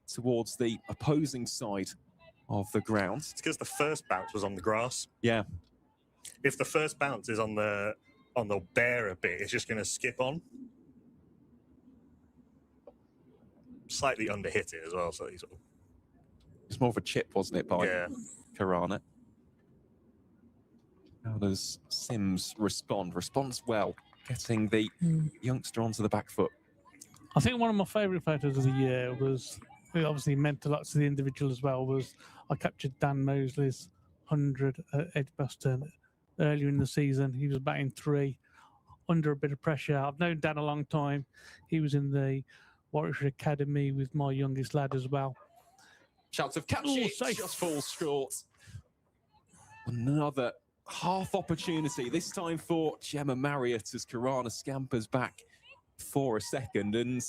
towards the opposing side of the ground. It's because the first bounce was on the grass. Yeah. If the first bounce is on the bare a bit, it's just going to skip on. Slightly under hit it as well, so he's It's more of a chip, wasn't it, by yeah. Kirana? How does Sims responds well, getting the youngster onto the back foot. I think one of my favourite photos of the year was, it obviously meant a lot to the individual as well, was I captured Dan Mosley's 100 at Edgbaston earlier in the season. He was batting 3 under a bit of pressure. I've known Dan a long time. He was in the Worcestershire Academy with my youngest lad as well. Shouts of catch it, just falls short. Another half opportunity, this time for Gemma Marriott as Kirana scampers back for a second. And,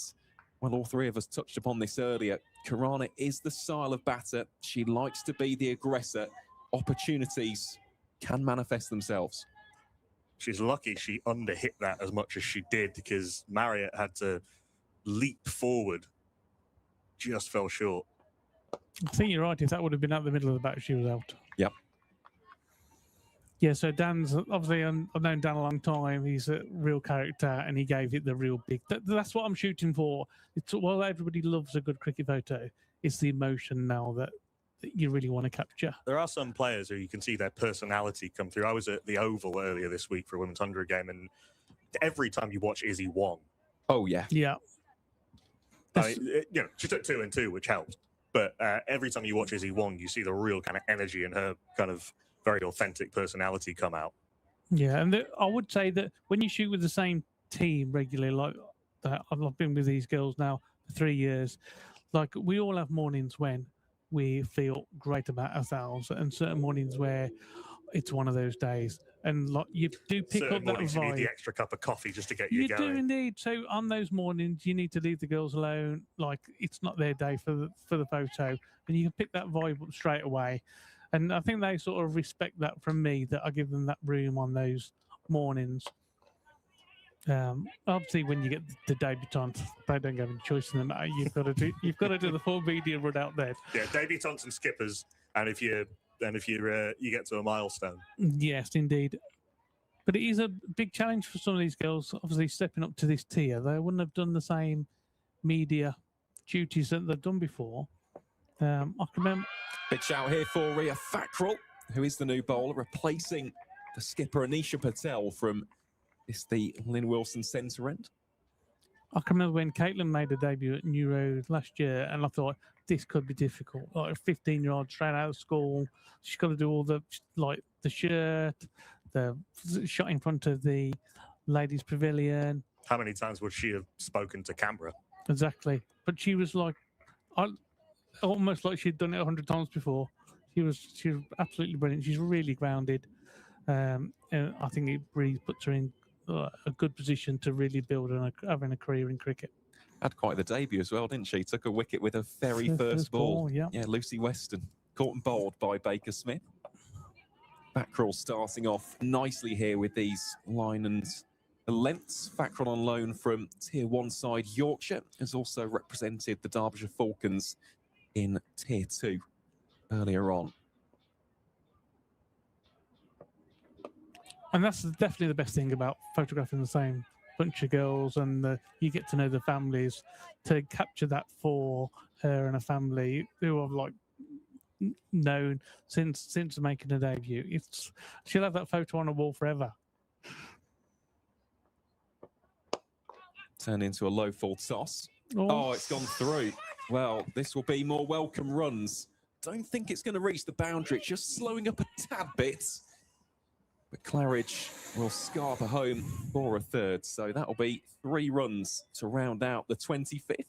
well, all three of us touched upon this earlier. Kirana is the style of batter. She likes to be the aggressor. Opportunities can manifest themselves. She's lucky she underhit that as much as she did, because Marriott had to leap forward. Just fell short. I think you're right. If that would have been at the middle of the bat, she was out. Yep. Yeah, so Dan's obviously, I've known Dan a long time. He's a real character, and he gave it the real big. That's what I'm shooting for. While everybody loves a good cricket photo, it's the emotion now that you really want to capture. There are some players who you can see their personality come through. I was at the Oval earlier this week for a Women's 100 game, and every time you watch Izzy Wong. Oh, yeah. Yeah. I mean, she took 2 and 2, which helped. But every time you watch Izzy Wong, you see the real kind of energy and her kind of very authentic personality come out. Yeah, and I would say that when you shoot with the same team regularly, like that, I've been with these girls now for 3 years, like we all have mornings when we feel great about ourselves and certain mornings where it's one of those days. And like you do pick Certain up that mornings vibe. You need the extra cup of coffee just to get you You going. do indeed. So on those mornings, you need to leave the girls alone. Like it's not their day for the photo, and you can pick that vibe up straight away. And I think they sort of respect that from me, that I give them that room on those mornings. Obviously, when you get the debutantes, they don't have any choice in the matter. You've got to do the full media run out there. Yeah, debutantes and skippers, and if you get to a milestone. Yes, indeed. But it is a big challenge for some of these girls, obviously stepping up to this tier. They wouldn't have done the same media duties that they've done before. I can remember. Big shout here for Ria Thakral, who is the new bowler, replacing the skipper Anisha Patel from the Lynn Wilson centre end. I can remember when Caitlin made a debut at New Road last year, and I thought this could be difficult. Like a 15-year-old straight out of school, she's got to do all the shirt, the shot in front of the ladies' pavilion. How many times would she have spoken to camera? Exactly, but she was like, almost like she'd done it 100 times before. She was absolutely brilliant. She's really grounded, and I think it really puts her in a good position to really build and having a career in cricket. Had quite the debut as well, didn't she? Took a wicket with her very first ball. Yeah, Lucy Weston, caught and bowled by Baker Smith. Thakral starting off nicely here with these line and lengths. Factor on loan from Tier 1 side Yorkshire has also represented the Derbyshire Falcons in Tier 2 earlier on. And that's definitely the best thing about photographing the same bunch of girls, and you get to know the families, to capture that for her and a family who have like known since making her debut. She'll have that photo on a wall forever. Turned into a low full toss. Oh, it's gone through. Well, this will be more welcome runs. Don't think it's going to reach the boundary. It's just slowing up a tad bit. But Claridge will scarp home for a third. So that'll be 3 runs to round out the 25th.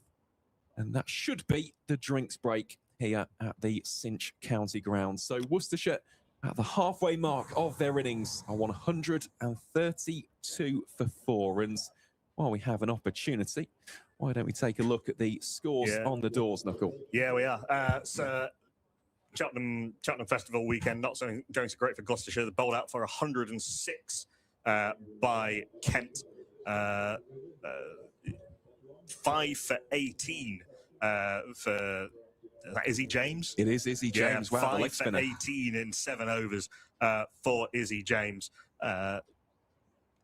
And that should be the drinks break here at the Cinch County Ground. So Worcestershire at the halfway mark of their innings are 132 for 4. And while we have an opportunity, why don't we take a look at the scores on the doors, Knuckle? Yeah, we are. So Cheltenham Festival weekend, not going so great for Gloucestershire. They bowled out for 106 by Kent. 5 for 18 for Izzy James. It is Izzy James. Yeah, wow, 5 for 18 in 7 overs for Izzy James.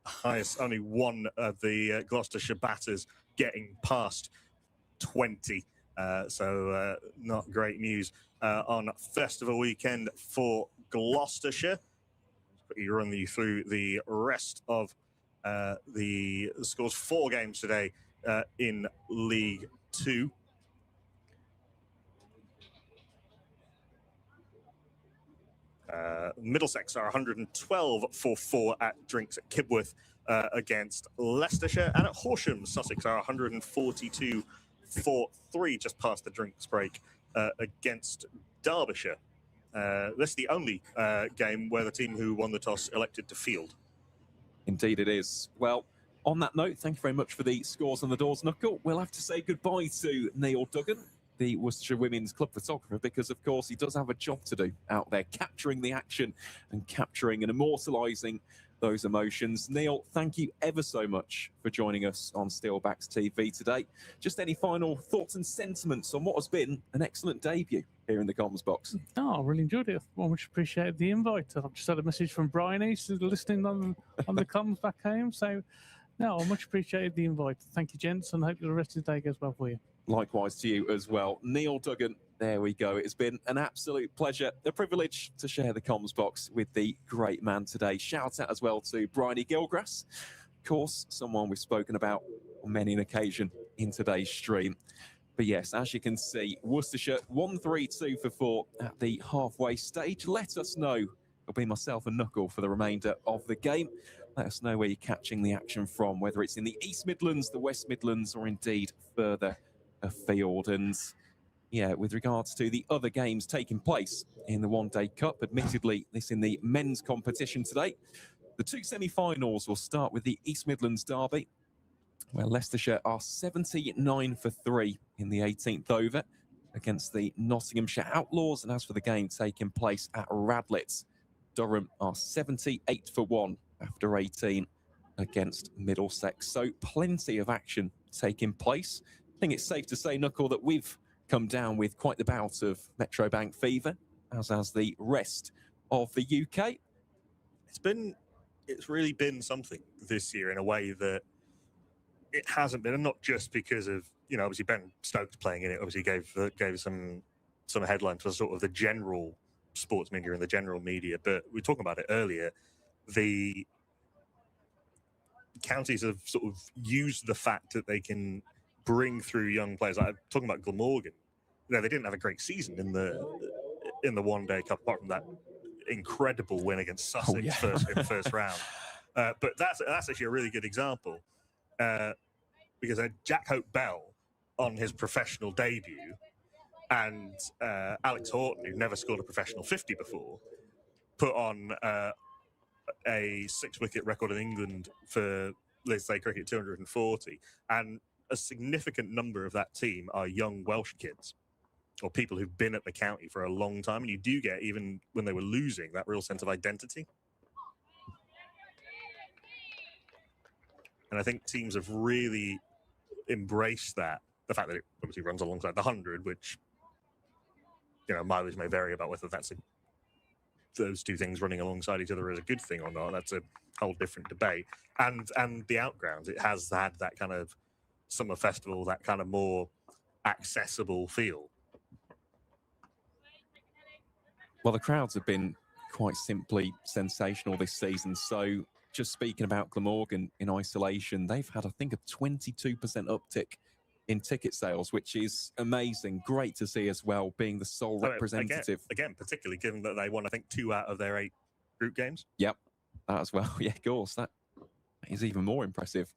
Highest, only one of the Gloucestershire batters getting past 20. So not great news on Festival weekend for Gloucestershire. Quickly run you through the rest of the scores. 4 games today in League 2. Middlesex are 112 for 4 at Drinks at Kibworth against Leicestershire, and at Horsham, Sussex are 142 for 3 just past the drinks break against Derbyshire. This is the only game where the team who won the toss elected to field. Indeed it is. Well, on that note, thank you very much for the scores on the doors, Knuckle. We'll have to say goodbye to Neil Duggan, the Worcestershire Women's Club photographer, because of course he does have a job to do out there, capturing the action and capturing and immortalising those emotions. Neil, thank you ever so much for joining us on Steelbacks TV today. Just any final thoughts and sentiments on what has been an excellent debut here in the comms box? Oh, I really enjoyed it. I much appreciated the invite. I've just had a message from Brian East, who's listening on the comms back home. So, no, I much appreciated the invite. Thank you, gents, and I hope the rest of the day goes well for you. Likewise to you as well. Neil Duggan, there we go. It's been an absolute pleasure, a privilege to share the comms box with the great man today. Shout out as well to Bryony Gilgrass, of course, someone we've spoken about on many an occasion in today's stream. But yes, as you can see, Worcestershire 132 for 4 at the halfway stage. Let us know. It'll be myself and Knuckle for the remainder of the game. Let us know where you're catching the action from, whether it's in the East Midlands, the West Midlands, or indeed further afield. And yeah, with regards to the other games taking place in the One Day Cup, admittedly this in the men's competition today, the 2 semi-finals will start with the East Midlands Derby, where Leicestershire are 79 for 3 in the 18th over against the Nottinghamshire Outlaws. And as for the game taking place at Radlett, Durham are 78 for 1 after 18 against Middlesex. So plenty of action taking place. I think it's safe to say, Knuckle, that we've come down with quite the bout of Metro Bank fever, as has the rest of the UK. It's really been something this year in a way that it hasn't been, and not just because of, you know, obviously Ben Stokes playing in it obviously gave some headlines for sort of the general sports media and the general media, but we were talking about it earlier. The counties have sort of used the fact that they can bring through young players. Like, I'm talking about Glamorgan. You know, they didn't have a great season in the One Day Cup, apart from that incredible win against Sussex in the first round. But that's actually a really good example, because Jack Hope Bell on his professional debut, and Alex Horton, who never scored a professional 50 before, put on a 6-wicket record in England for, let's say, cricket, 240, and a significant number of that team are young Welsh kids or people who've been at the county for a long time. And you do get, even when they were losing, that real sense of identity. And I think teams have really embraced that. The fact that it obviously runs alongside the 100, which, mileage may vary about whether those two things running alongside each other is a good thing or not. That's a whole different debate. And the outgrounds, it has had that kind of summer festival, that kind of more accessible feel. Well, the crowds have been quite simply sensational this season. So just speaking about Glamorgan in isolation, they've had, I think, a 22% uptick in ticket sales, which is amazing. Great to see as well, being the sole representative. Again, particularly given that they won, I think, 2 out of their 8 group games. Yep, that as well. Yeah, of course. That is even more impressive.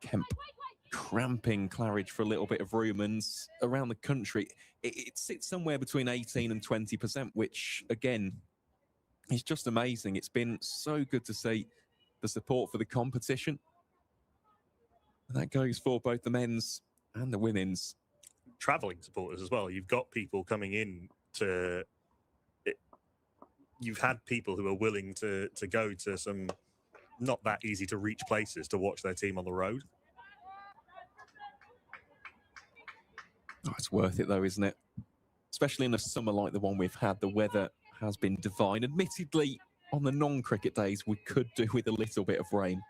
Kemp cramping Claridge for a little bit of room, and around the country, it sits somewhere between 18 and 20%, which, again, is just amazing. It's been so good to see the support for the competition. And that goes for both the men's and the women's. Travelling supporters as well. You've got people coming in to... You've had people who are willing to go to some not that easy to reach places to watch their team on the road. Oh, it's worth it though, isn't it? Especially in a summer like the one we've had. The weather has been divine. Admittedly, on the non-cricket days, we could do with a little bit of rain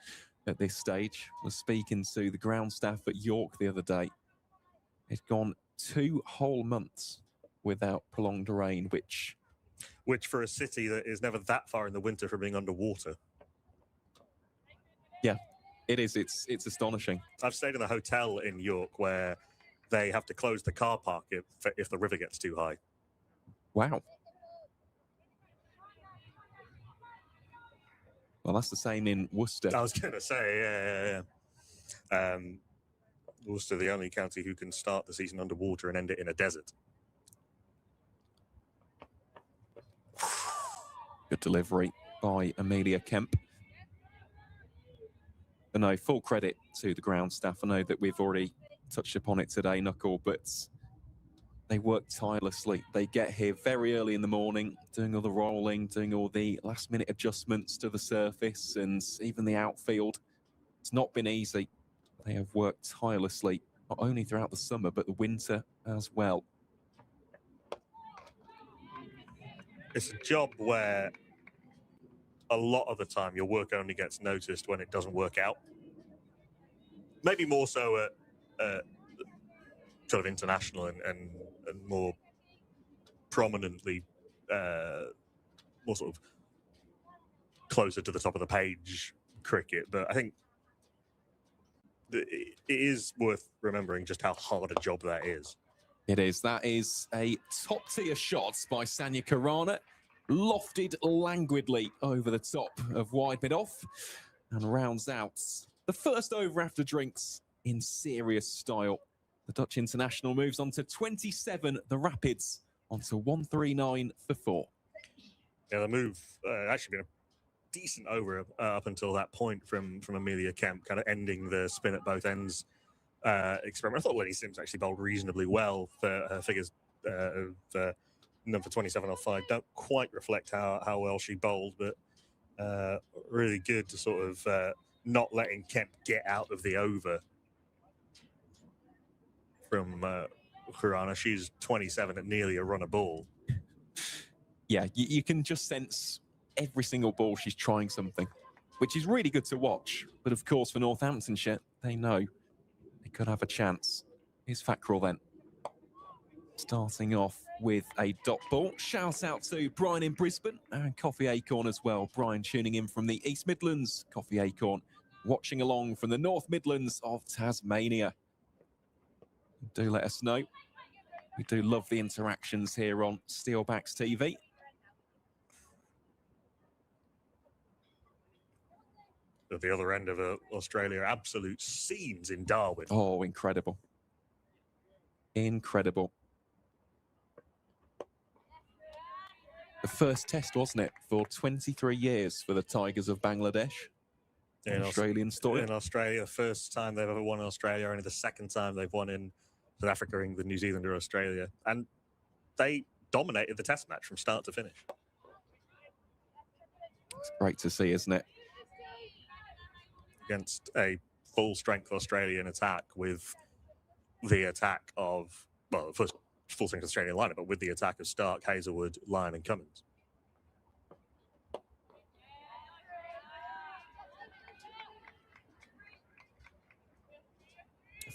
at this stage. I was speaking to the ground staff at York the other day. It's gone 2 whole months without prolonged rain, which for a city that is never that far in the winter from being underwater. Yeah, it is. It's astonishing. I've stayed in a hotel in York where they have to close the car park if the river gets too high. Wow. Well, that's the same in Worcester. I was going to say, yeah. Worcester, the only county who can start the season underwater and end it in a desert. Good delivery by Amelia Kemp. But no, full credit to the ground staff. I know that we've already touched upon it today, Knuckle, but they work tirelessly. They get here very early in the morning, doing all the rolling, doing all the last-minute adjustments to the surface and even the outfield. It's not been easy. They have worked tirelessly, not only throughout the summer, but the winter as well. It's a job where a lot of the time your work only gets noticed when it doesn't work out. Maybe more so at sort of international and more prominently, more sort of closer to the top of the page cricket. But I think it is worth remembering just how hard a job that is. It is. That is a top-tier shot by Sanya Karana, lofted languidly over the top of wide mid-off and rounds out the first over after drinks in serious style. The Dutch international moves on to 27, the Rapids onto 139 for 4. Yeah, the move actually been a decent over up until that point from Amelia Kemp, kind of ending the spin at both ends experiment. I thought Lenny Sims actually bowled reasonably well for her figures of number 27 off 5. Don't quite reflect how well she bowled, but really good to sort of not letting Kemp get out of the over from Khurana. She's 27 at nearly a run a ball. Yeah, you can just sense every single ball she's trying something, which is really good to watch. But of course, for Northamptonshire, they know they could have a chance. Here's Fackrell then. Starting off with a dot ball. Shout out to Brian in Brisbane and Coffee Acorn as well. Brian tuning in from the East Midlands. Coffee Acorn watching along from the North Midlands of Tasmania. Do let us know. We do love the interactions here on Steelbacks TV. At the other end of Australia, absolute scenes in Darwin. Oh, incredible. Incredible. The first test, wasn't it, for 23 years for the Tigers of Bangladesh? In Australian story. In Australia, first time they've ever won in Australia, only the second time they've won in South Africa, England, New Zealand, or Australia. And they dominated the test match from start to finish. It's great to see, isn't it? against a full-strength Australian attack with the attack of, well, first full-strength Australian lineup, but with the attack of Stark, Hazelwood, Lyon and Cummins.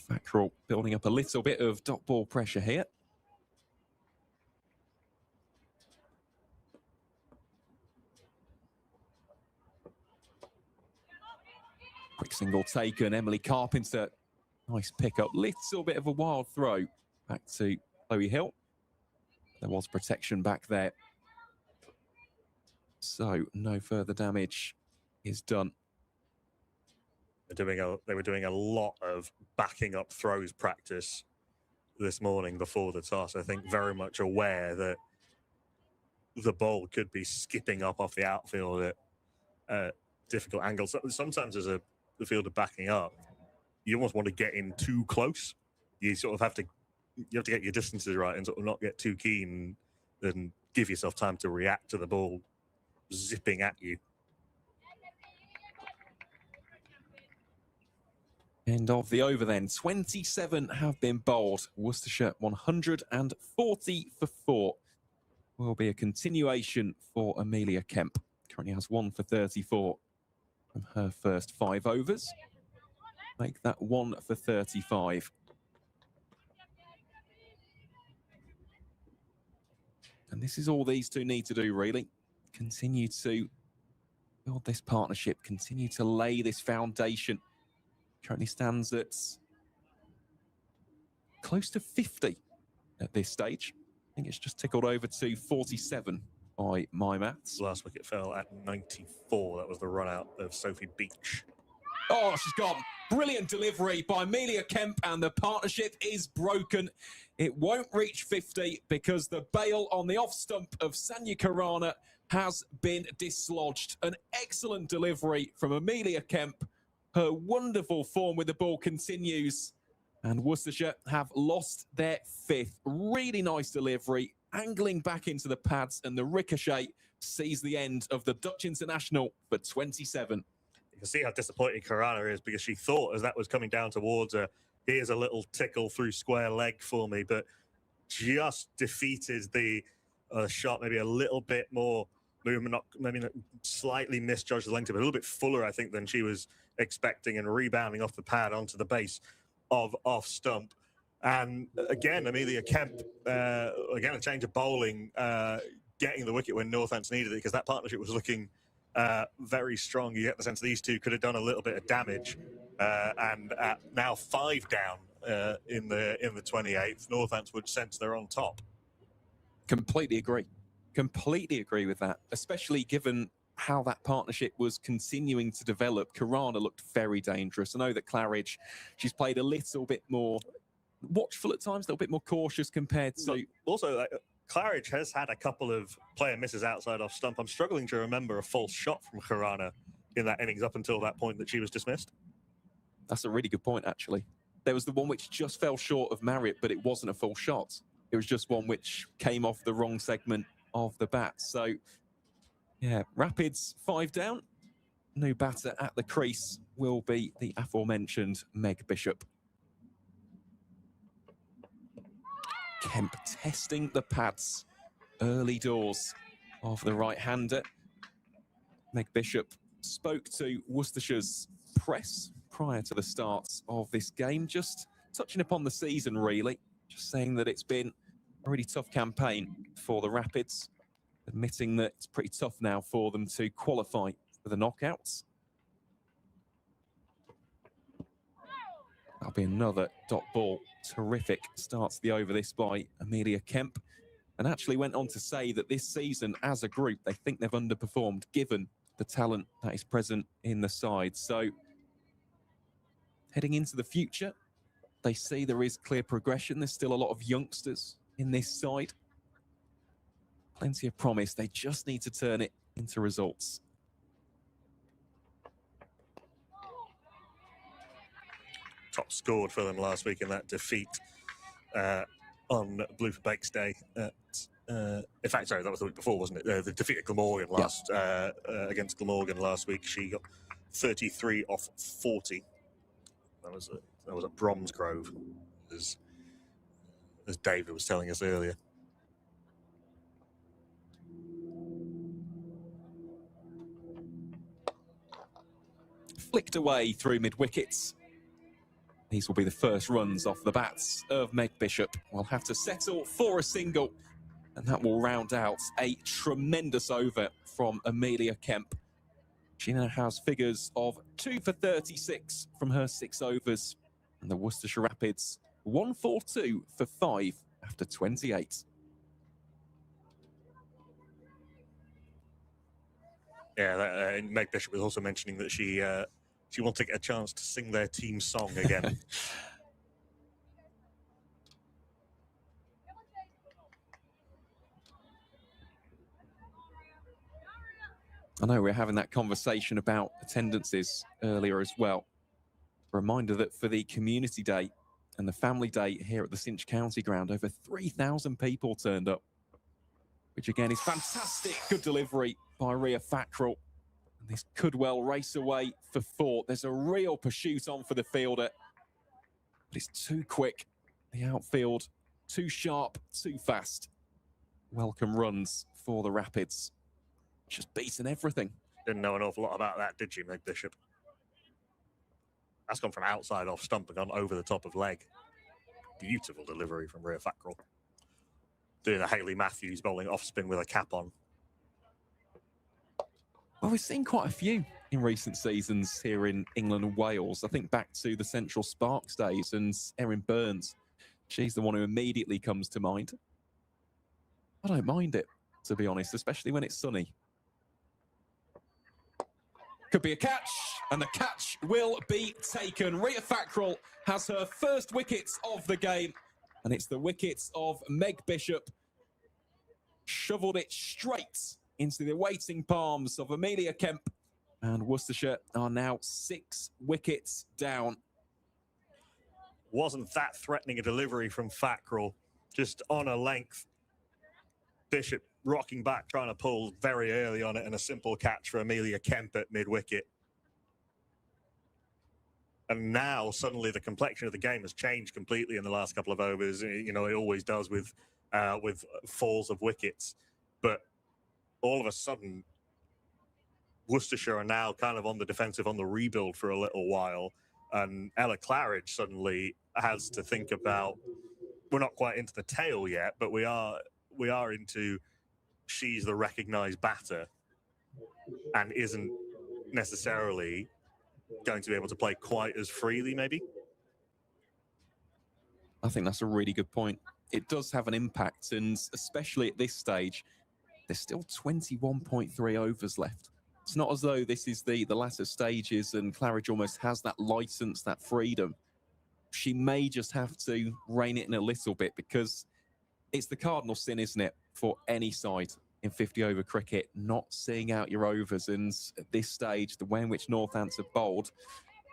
Fackrell building up a little bit of dot ball pressure here. Quick single taken, Emily Carpenter. Nice pickup, little bit of a wild throw back to Chloe Hill. There was protection back there. So no further damage is done. They were doing a lot of backing up throws practice this morning before the toss. I think very much aware that the ball could be skipping up off the outfield at difficult angles. Sometimes as a fielder backing up, you almost want to get in too close. You sort of have to get your distances right and sort of not get too keen and give yourself time to react to the ball zipping at you. End of the over then. 27 have been bowled. Worcestershire 140 for 4. Will be a continuation for Amelia Kemp. Currently has 1 for 34 from her first 5 overs. Make that 1 for 35. And this is all these two need to do, really. Continue to build this partnership, continue to lay this foundation. Currently stands at close to 50 at this stage. I think it's just tickled over to 47 by my maths. Last wicket fell at 94. That was the run out of Sophie Beach. Oh, she's gone. Brilliant delivery by Amelia Kemp, and the partnership is broken. It won't reach 50 because the bail on the off stump of Sanya Karana has been dislodged. An excellent delivery from Amelia Kemp. Her wonderful form with the ball continues, and Worcestershire have lost their 5th. Really nice delivery, angling back into the pads, and the ricochet sees the end of the Dutch international for 27. You can see how disappointed Karana is because she thought as that was coming down towards her, here's a little tickle through square leg for me, but just defeated the shot, maybe a little bit more movement, maybe not slightly misjudged the length of it, a little bit fuller, I think, than she was expecting, and rebounding off the pad onto the base of off stump. And again, Amelia Kemp, again, a change of bowling, getting the wicket when Northants needed it, because that partnership was looking very strong. You get the sense these two could have done a little bit of damage. And at now 5 down in the 28th, Northants would sense they're on top. Completely agree. Completely agree with that, especially given how that partnership was continuing to develop. Karana looked very dangerous. I know that Claridge, she's played a little bit more watchful at times, a little bit more cautious compared to... Also, Claridge has had a couple of player misses outside off stump. I'm struggling to remember a false shot from Karana in that innings up until that point that she was dismissed. That's a really good point, actually. There was the one which just fell short of Marriott, but it wasn't a full shot. It was just one which came off the wrong segment of the bat. So, yeah, Rapids 5 down. New batter at the crease will be the aforementioned Meg Bishop. Kemp testing the pads early doors of the right-hander. Meg Bishop spoke to Worcestershire's press prior to the start of this game, just touching upon the season, really, just saying that it's been a really tough campaign for the Rapids, admitting that it's pretty tough now for them to qualify for the knockouts. That'll be another dot ball. Terrific starts the over this by Amelia Kemp, and actually went on to say that this season as a group they think they've underperformed given the talent that is present in the side. So heading into the future, they see there is clear progression. There's still a lot of youngsters in this side. Plenty of promise. They just need to turn it into results. Top scored for them last week in that defeat on Blue for Bakes Day. In fact, sorry, that was the week before, wasn't it? The defeat at Glamorgan against Glamorgan last week. She got 33 off 40. That was at Bromsgrove, as David was telling us earlier. Flicked away through mid-wickets. These will be the first runs off the bats of Meg Bishop. We'll have to settle for a single, and that will round out a tremendous over from Amelia Kemp. She now has figures of 2 for 36 from her 6 overs, and the Worcestershire Rapids 1 for 2 for 5 after 28. Yeah, Meg Bishop was also mentioning that she wants to get a chance to sing their team song again. I know we're having that conversation about attendances earlier as well. Reminder that for the Community Day and the Family Day here at the Cinch County Ground, over 3,000 people turned up, which again is fantastic. Good delivery by Rhea Fackrell. And this could well race away for 4. There's a real pursuit on for the fielder, but it's too quick. The outfield, too sharp, too fast. Welcome runs for the Rapids. Just beaten everything. Didn't know an awful lot about that, did you, Meg Bishop? That's gone from outside off stump and gone over the top of leg. Beautiful delivery from Rhea Fackrell. Doing a Hayley Matthews bowling off spin with a cap on. Well, we've seen quite a few in recent seasons here in England and Wales. I think back to the Central Sparks days and Erin Burns. She's the one who immediately comes to mind. I don't mind it, to be honest, especially when it's sunny. Could be a catch, and the catch will be taken. Rhea Fackrell has her first wickets of the game, and it's the wickets of Meg Bishop. Shoveled it straight into the awaiting palms of Amelia Kemp, and Worcestershire are now 6 wickets down. Wasn't that threatening a delivery from Fackrell? Just on a length. Bishop rocking back, trying to pull very early on it, and a simple catch for Amelia Kemp at mid-wicket. And now suddenly the complexion of the game has changed completely in the last couple of overs. You know, it always does with falls of wickets. But all of a sudden, Worcestershire are now kind of on the defensive, on the rebuild for a little while. And Ella Claridge suddenly has to think about, we're not quite into the tail yet, but we are into, she's the recognised batter and isn't necessarily going to be able to play quite as freely, maybe. I think that's a really good point. It does have an impact, and especially at this stage, there's still 21.3 overs left. It's not as though this is the latter stages and Claridge almost has that license, that freedom. She may just have to rein it in a little bit, because it's the cardinal sin, isn't it, for any side in 50-over cricket, not seeing out your overs. And at this stage, the way in which Northants have bowled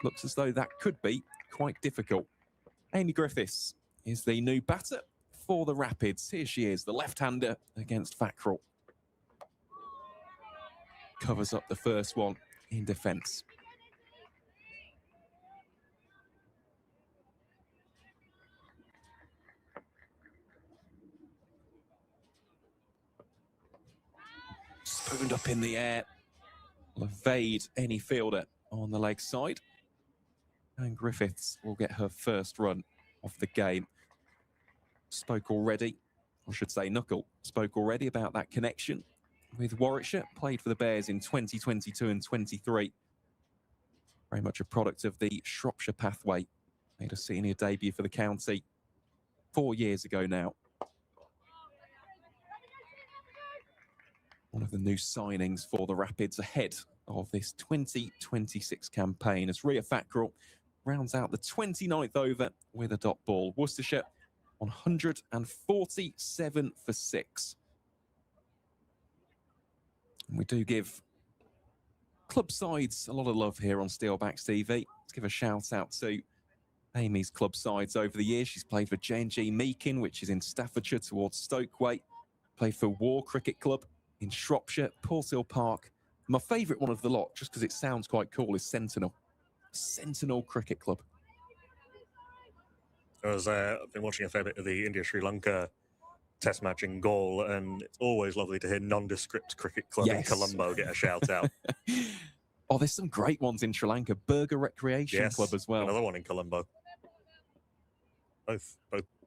looks as though that could be quite difficult. Amy Griffiths is the new batter for the Rapids. Here she is, the left-hander against Fackrell. Covers up the first one in defence. Spooned up in the air. Will evade any fielder on the leg side. And Griffiths will get her first run of the game. Spoke already, or should say Knuckle, spoke already about that connection with Warwickshire. Played for the Bears in 2022 and 23. Very much a product of the Shropshire pathway. Made a senior debut for the county 4 years ago now. One of the new signings for the Rapids ahead of this 2026 campaign, as Rhea Fackrell rounds out the 29th over with a dot ball. Worcestershire 147 for 6. And we do give club sides a lot of love here on Steelbacks TV. Let's give a shout out to Amy's club sides over the years. She's played for J&G Meakin, which is in Staffordshire towards Stokeway. Played for War Cricket Club in Shropshire, Port Hill Park, My favourite one of the lot, just because it sounds quite cool, is Sentinel. Sentinel Cricket Club. I've been watching a fair bit of the India-Sri Lanka test match in Gaul, and it's always lovely to hear Nondescript Cricket Club in Colombo get a shout out. Oh, there's some great ones in Sri Lanka. Burger Recreation Club as well. Another one in Colombo. Both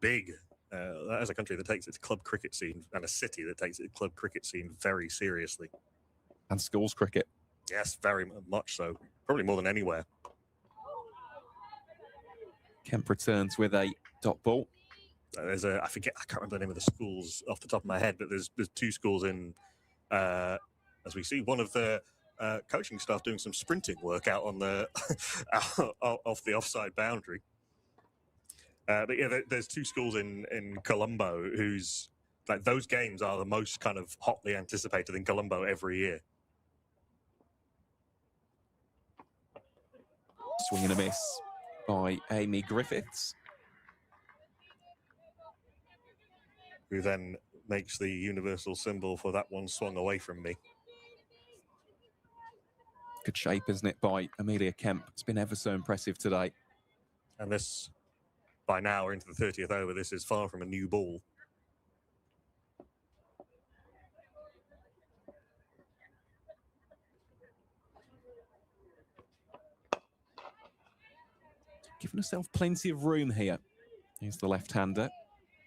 big. As a country that takes its club cricket scene, and a city that takes its club cricket scene very seriously. And schools cricket. Yes, very much so. Probably more than anywhere. Kemp returns with a dot ball. I can't remember the name of the schools off the top of my head, but there's two schools in, as we see, one of the coaching staff doing some sprinting work out on the off the offside boundary. But yeah, there's two schools in Colombo whose those games are the most kind of hotly anticipated in Colombo every year. Swing and a miss by Amy Griffiths, who then makes the universal symbol for that one swung away from me. Good shape, isn't it, by Amelia Kemp? It's been ever so impressive today. And this, by now, we're into the 30th over. This is far from a new ball. Giving herself plenty of room here. Here's the left-hander.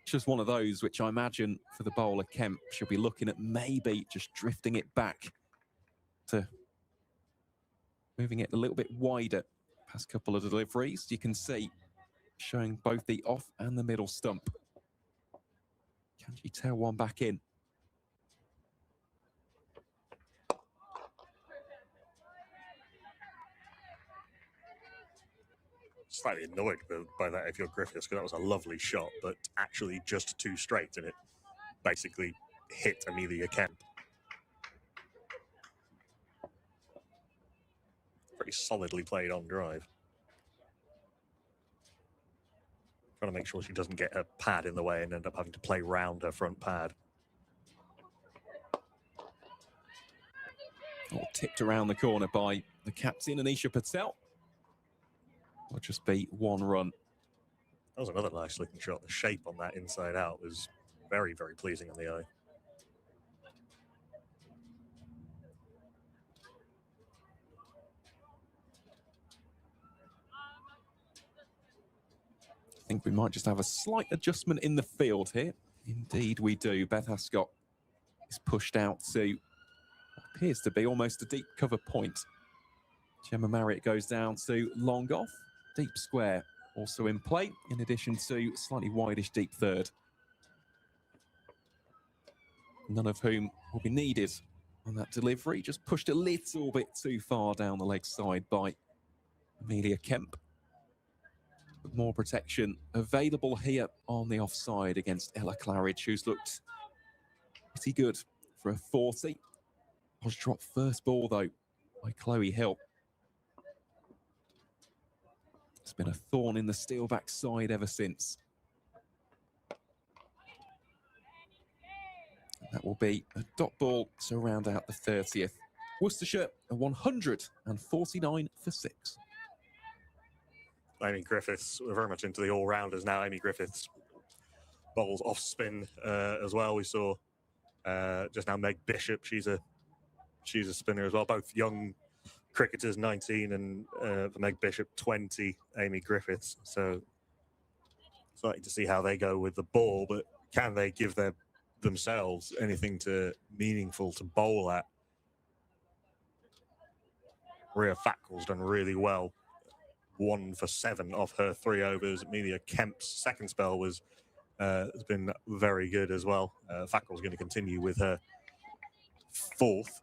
Just one of those which I imagine for the bowler Kemp, she'll be looking at maybe just drifting it back to moving it a little bit wider. Past couple of deliveries, you can see showing both the off and the middle stump. Can she tail one back in? Slightly annoyed by that if you're Griffiths, because that was a lovely shot, but actually just too straight, and it basically hit Amelia Kemp. Pretty solidly played on drive. Trying to make sure she doesn't get her pad in the way and end up having to play round her front pad. Oh, tipped around the corner by the captain, Anisha Patel. Will just be one run. That was another nice looking shot. The shape on that inside out was very, very pleasing in the eye. I think we might just have a slight adjustment in the field here. Indeed we do. Beth Ascott is pushed out to what appears to be almost a deep cover point. Gemma Marriott goes down to long off. Deep square also in play, in addition to slightly wideish deep third. None of whom will be needed on that delivery. Just pushed a little bit too far down the leg side by Amelia Kemp. But more protection available here on the offside against Ella Claridge, who's looked pretty good for a 40. Was dropped first ball, though, by Chloe Hill. It's been a thorn in the Steelbacks side ever since. And that will be a dot ball to round out the 30th. Worcestershire, a 149 for 6. Amy Griffiths, we're very much into the all-rounders now. Amy Griffiths bowls off spin as well. We saw just now Meg Bishop. She's a spinner as well. Both young cricketers, 19, and for Meg Bishop, 20. Amy Griffiths. So it's likely to see how they go with the ball, but can they give themselves anything meaningful to bowl at? Rhea Fackrell's done really well. 1 for 7 off her 3 overs. Amelia Kemp's second spell has been very good as well. Fackrell's going to continue with her 4th.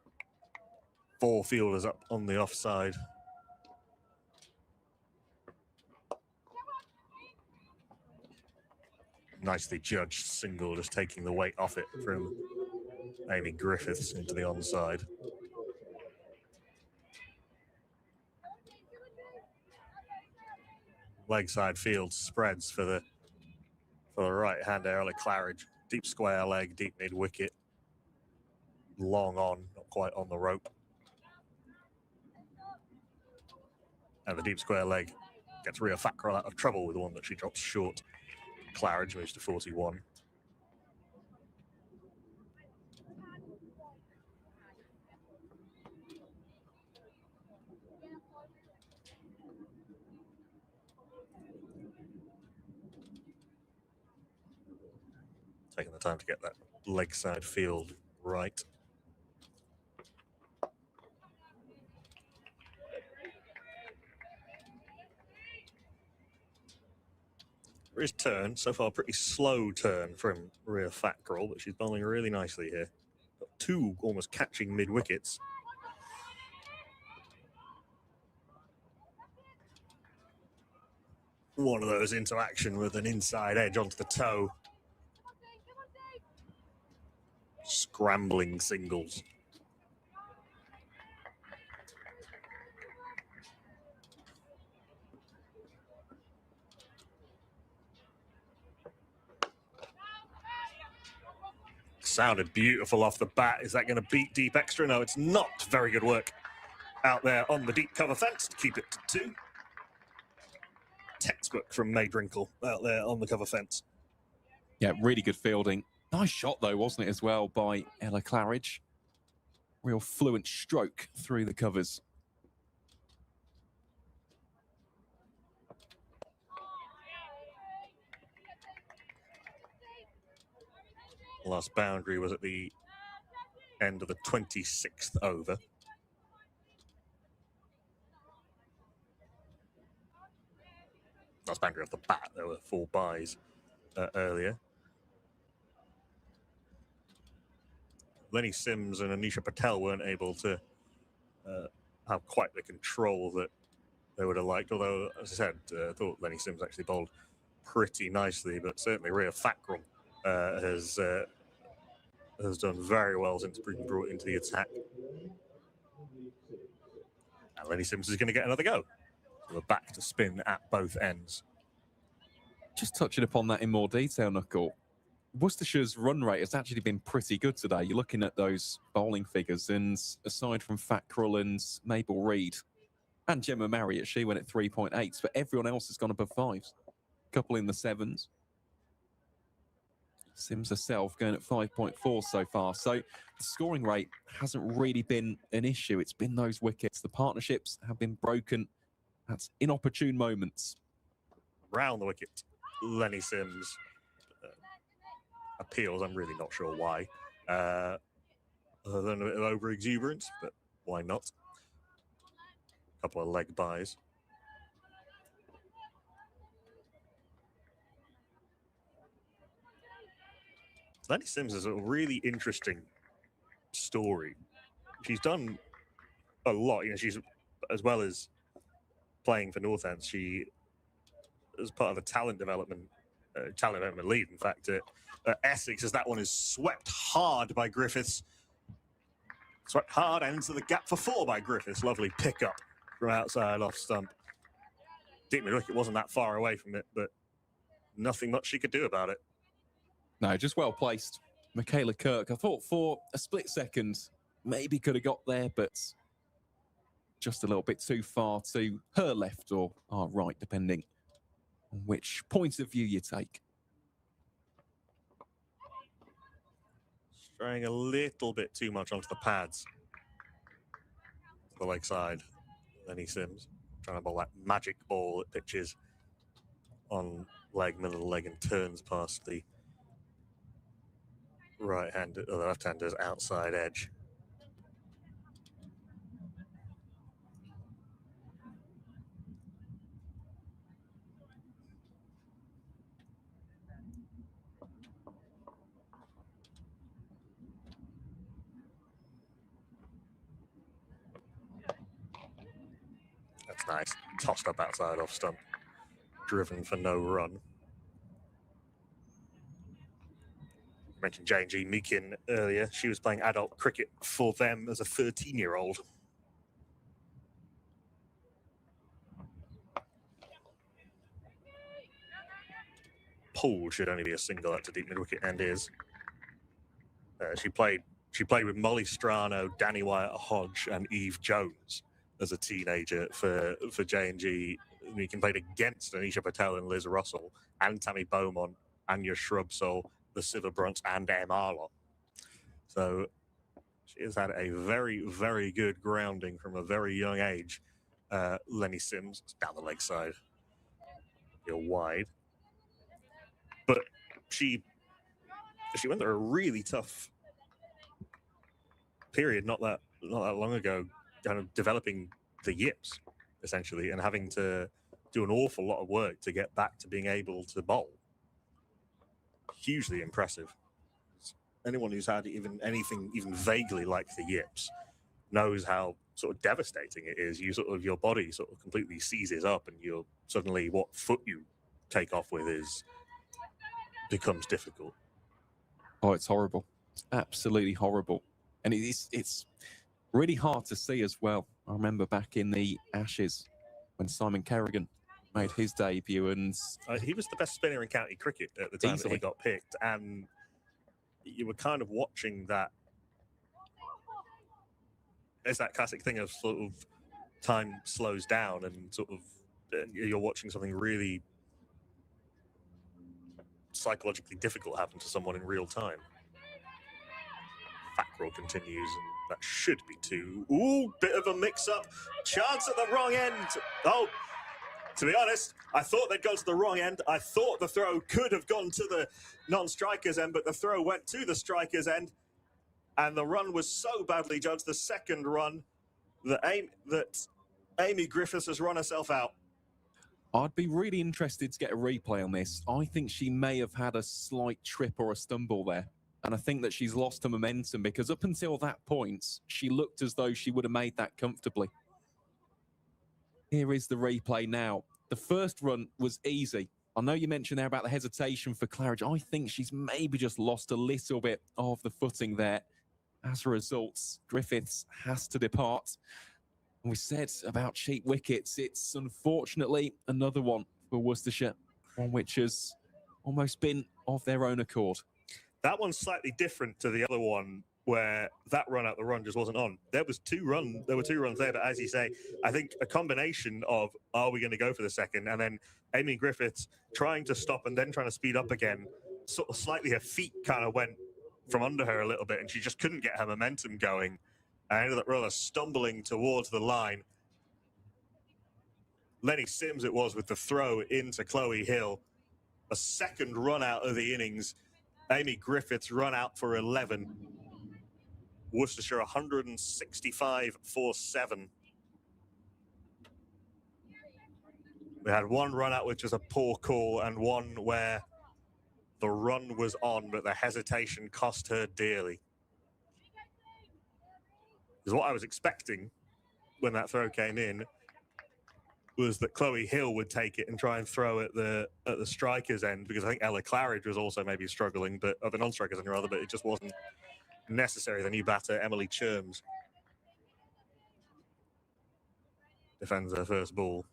4 fielders up on the offside. Nicely judged single, just taking the weight off it from Amy Griffiths into the onside. Leg side field spreads for the right hander, Ella Claridge. Deep square leg, deep mid wicket. Long on, not quite on the rope. And the deep square leg gets Ria Fackrell out of trouble with the one that she drops short. Claridge moves to 41. Taking the time to get that leg side field right. Ria's turn, so far pretty slow turn from Ria Fackrell, but she's bowling really nicely here. Got two almost catching mid-wickets. One of those into action with an inside edge onto the toe. Scrambling singles. Sounded beautiful off the bat. Is that going to beat deep extra? No, it's not. Very good work out there on the deep cover fence to keep it to 2. Textbook from Maidrinkle out there on the cover fence. Yeah, really good fielding. Nice shot, though, wasn't it, as well, by Ella Claridge? Real fluent stroke through the covers. Last boundary was at the end of the 26th over. Last boundary off the bat. There were 4 byes earlier. Lenny Sims and Anisha Patel weren't able to have quite the control that they would have liked. Although, as I said, I thought Lenny Sims actually bowled pretty nicely, but certainly Ria Fackrell has done very well since being brought into the attack. And Lenny Sims is going to get another go. So we're back to spin at both ends. Just touching upon that in more detail, Knuckle. Worcestershire's run rate has actually been pretty good today. You're looking at those bowling figures, and aside from Fackrell and Mabel Reid and Gemma Marriott, she went at 3.8s, but everyone else has gone above 5s. A couple in the 7s. Sims herself going at 5.4 so far. So the scoring rate hasn't really been an issue. It's been those wickets. The partnerships have been broken at inopportune moments. Round the wicket, Lenny Sims appeals. I'm really not sure why. Other than a bit of over-exuberance, but why not? A couple of leg byes. Lenny Sims is a really interesting story. She's done a lot. You know, she's, as well as playing for Northants, she, as part of the talent development lead, in fact, at Essex, as that one is swept hard by Griffiths. Swept hard and into the gap for 4 by Griffiths. Lovely pickup from outside off stump. Deep mid-wicket wasn't that far away from it, but nothing much she could do about it. No, just well placed. Michaela Kirk, I thought for a split second, maybe could have got there, but just a little bit too far to her left or our right, depending on which point of view you take. Straying a little bit too much onto the pads. The leg side, Lenny Sims trying to bowl that magic ball that pitches on leg, middle of the leg, and turns past the right-hander, or the left-hander's outside edge. That's nice. Tossed up outside off stump. Driven for no run. I mentioned J&G Meakin earlier. She was playing adult cricket for them as a 13-year-old. Pull should only be a single out to deep mid-wicket, and is. She played with Molly Strano, Danny Wyatt Hodge, and Eve Jones as a teenager for J&G. He played against Anisha Patel and Liz Russell and Tammy Beaumont and your Shrubsole, the Silverbrunts, and Em Arlott. So she has had a very, very good grounding from a very young age. Lenny Sims down the leg side. You're wide. But she went through a really tough period not that long ago, kind of developing the yips, essentially, and having to do an awful lot of work to get back to being able to bowl. Hugely impressive. Anyone who's had anything even vaguely like the yips knows how sort of devastating it is. Your body sort of completely seizes up, and you're suddenly what foot you take off with becomes difficult. Oh, it's horrible. It's absolutely horrible. And it's really hard to see as well. I remember back in the Ashes when Simon Kerrigan made his debut, and he was the best spinner in county cricket at the time that he got picked, and you were kind of watching that. It's that classic thing of sort of time slows down, and sort of you're watching something really psychologically difficult happen to someone in real time. Fackrell continues, and that should be two. Ooh, bit of a mix-up. Chance at the wrong end. Oh, to be honest, I thought they'd gone to the wrong end. I thought the throw could have gone to the non-striker's end, but the throw went to the striker's end, and the run was so badly judged, the second run, that Amy Griffiths has run herself out. I'd be really interested to get a replay on this. I think she may have had a slight trip or a stumble there. And I think that she's lost her momentum, because up until that point, she looked as though she would have made that comfortably. Here is the replay now. The first run was easy. I know you mentioned there about the hesitation for Claridge. I think she's maybe just lost a little bit of the footing there. As a result, Griffiths has to depart. And we said about cheap wickets, it's unfortunately another one for Worcestershire, one which has almost been of their own accord. That one's slightly different to the other one, where that run out the run just wasn't on. There were two runs there, but as you say, I think a combination of, are we going to go for the second? And then Amy Griffiths trying to stop and then trying to speed up again. Sort of slightly her feet kind of went from under her a little bit, and she just couldn't get her momentum going. And ended up rather stumbling towards the line. Lenny Sims it was with the throw into Chloe Hill. A second run out of the innings. Amy Griffiths run out for 11. Worcestershire 165 for 7. We had one run out which was a poor call, and one where the run was on, but the hesitation cost her dearly. Because what I was expecting when that throw came in was that Chloe Hill would take it and try and throw at the striker's end, because I think Ella Claridge was also maybe struggling, but the non-strikers end rather, but it just wasn't necessary. The new batter, Emily Churms, defends her first ball.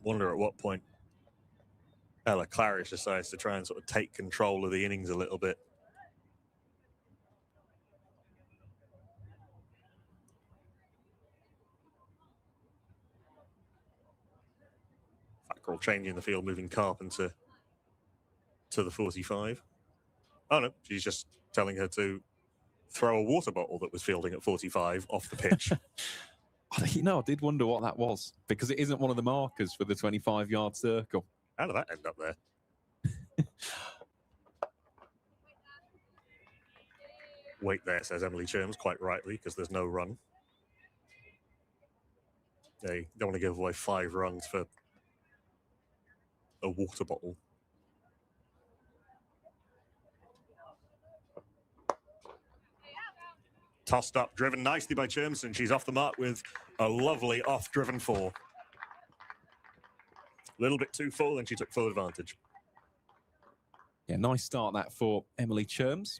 Wonder at what point Ella Claridge decides to try and sort of take control of the innings a little bit. Fackrell changing the field, moving Carpenter to the 45. Oh no, she's just telling her to throw a water bottle that was fielding at 45 off the pitch. You know, I did wonder what that was, because it isn't one of the markers for the 25-yard circle. How did that end up there? Wait there, says Emily Churms, quite rightly, because there's no run. They don't want to give away 5 runs for a water bottle. Tossed up, driven nicely by Churmson. She's off the mark with a lovely off-driven 4. A little bit too full, and she took full advantage. Yeah, nice start that for Emily Churms.